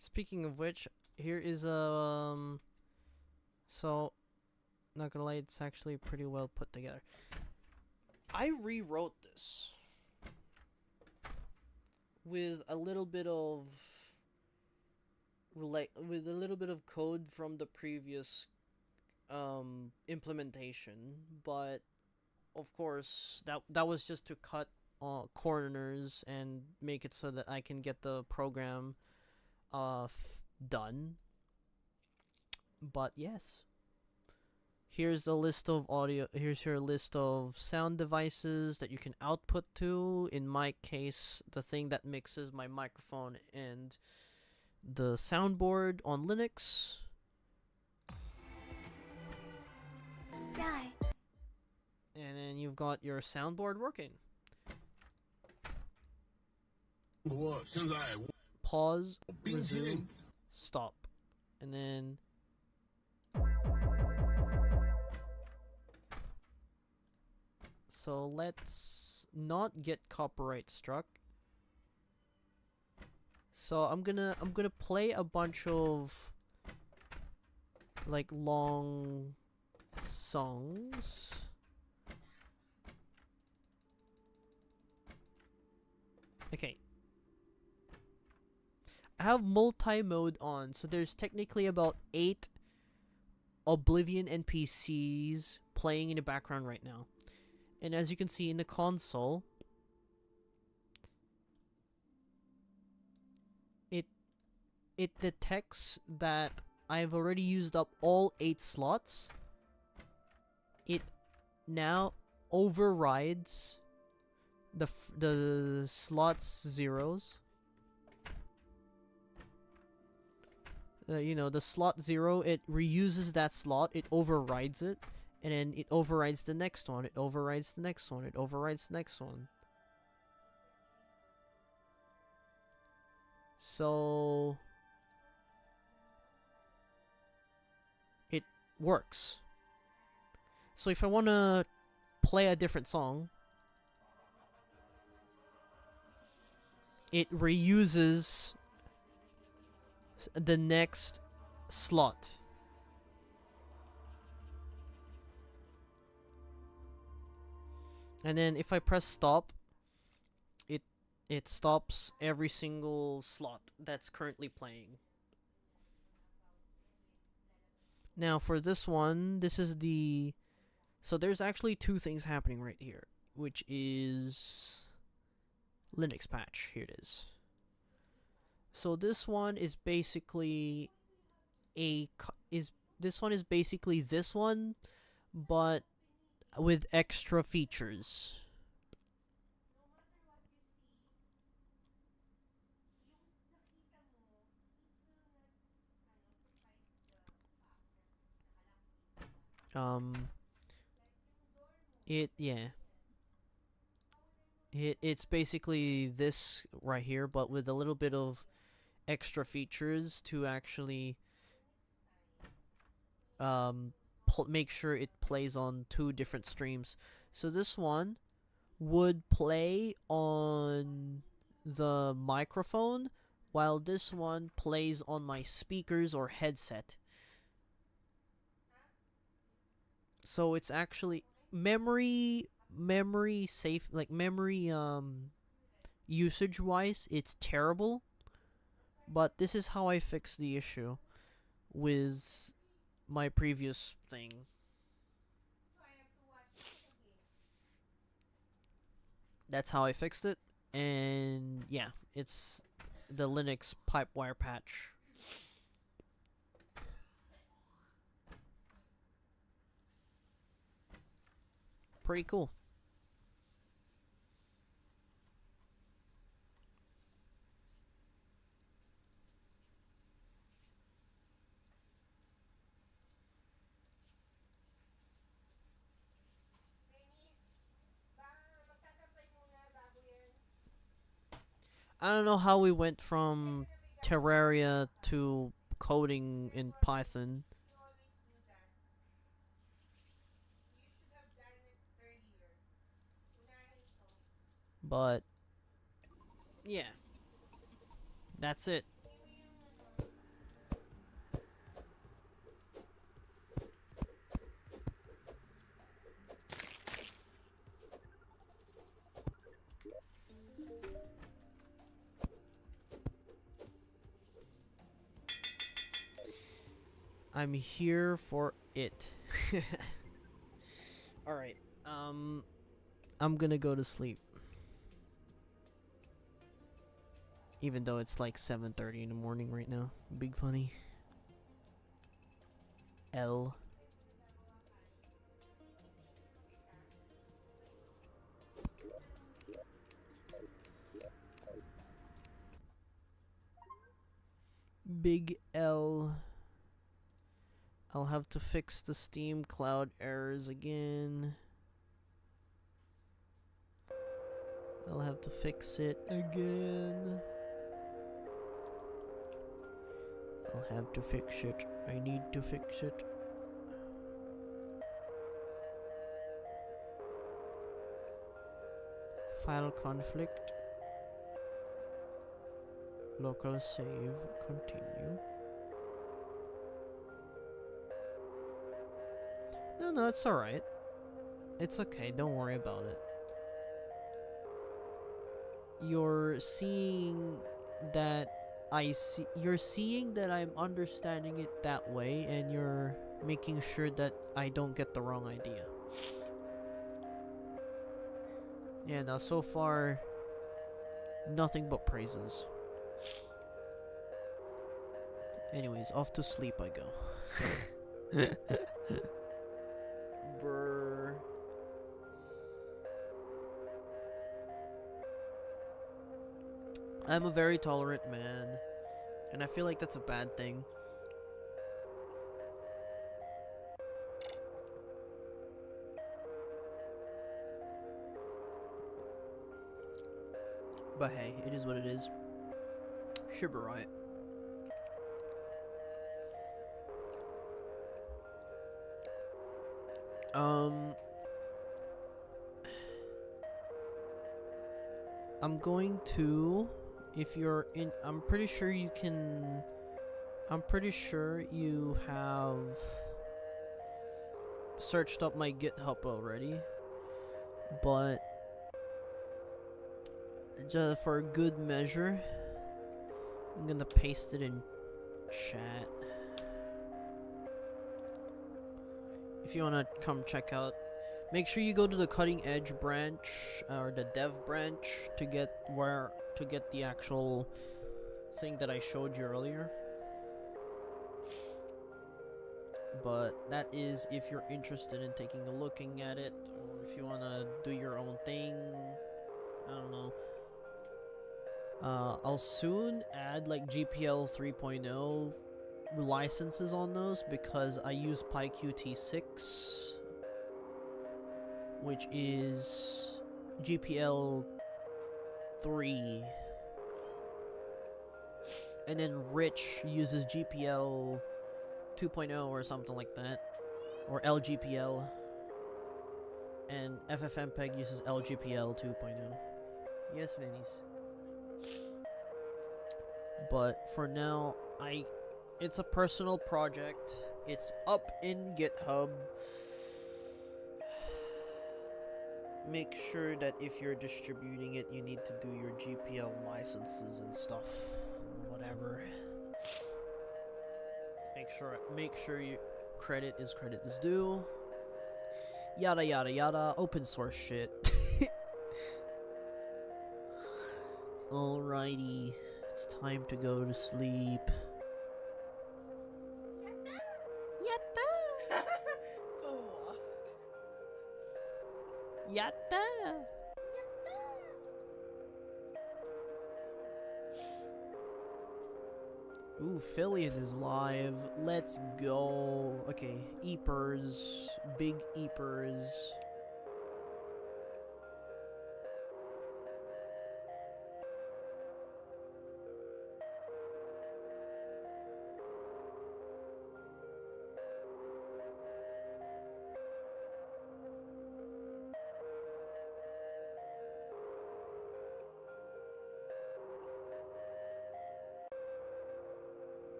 A: Speaking of which, here is so not gonna lie, it's actually pretty well put together. I rewrote this with a little bit of code from the previous implementation, but of course that was just to cut corners and make it so that I can get the program done. But yes, here's the list of here's your list of sound devices that you can output to. In my case, the thing that mixes my microphone and the soundboard on Linux.
B: Die.
A: And then you've got your soundboard working. Pause, resume, stop, and then So let's not get copyright struck. So I'm gonna play a bunch of like long songs. Okay. I have multi-mode on, so there's technically about 8 Oblivion NPCs playing in the background right now. And as you can see in the console, it detects that I've already used up all 8 slots. It now overrides the slots zeros. You know, the slot 0, it reuses that slot, it overrides it, and then it overrides the next one, it overrides the next one, it overrides the next one. So it works. So if I want to play a different song, it reuses the next slot. And then if I press stop, it stops every single slot that's currently playing. Now for this one, this is the... So there's actually 2 things happening right here, which is Linux patch. Here it is. So this one is basically this one, but with extra features. It's basically this right here, but with a little bit of extra features to actually make sure it plays on 2 different streams. So this one would play on the microphone, while this one plays on my speakers or headset. So it's actually memory safe, like memory usage wise, it's terrible. But this is how I fixed the issue with my previous thing. That's how I fixed it. And yeah, it's the Linux Pipewire patch. Pretty cool. I don't know how we went from Terraria to coding in Python. But yeah, that's it. I'm here for it. Alright, I'm gonna go to sleep. Even though it's like 7:30 in the morning right now. Big funny. L. Big L. I'll have to fix the Steam Cloud errors again. I'll have to fix it again. I'll have to fix it. I need to fix it. File conflict. Local save. Continue. No, it's alright. It's okay, don't worry about it. You're seeing that you're seeing that I'm understanding it that way, and you're making sure that I don't get the wrong idea. Yeah, now so far, nothing but praises. Anyways, off to sleep I go. Brr. I'm a very tolerant man, and I feel like that's a bad thing. But hey, it is what it is. Should be right. I'm going to, if you're in, I'm pretty sure you can, I'm pretty sure you have searched up my GitHub already, but just for good measure, I'm gonna paste it in chat. If you wanna come check out, make sure you go to the cutting edge branch or the dev branch to get the actual thing that I showed you earlier. But that is if you're interested in taking a looking at it, or if you wanna do your own thing. I don't know. I'll soon add like GPL 3.0 licenses on those because I use PyQt6, which is GPL 3, and then Rich uses GPL 2.0 or something like that, or LGPL, and FFmpeg uses LGPL 2.0. Yes, Vinny's. But for now, it's a personal project. It's up in GitHub. Make sure that if you're distributing it, you need to do your GPL licenses and stuff. Whatever. Make sure your credit is due. Yada yada yada. Open source shit. Alrighty. It's time to go to sleep. Yatta! Yatta! Ooh, Fillion is live. Let's go. Okay, Eepers. Big Eepers.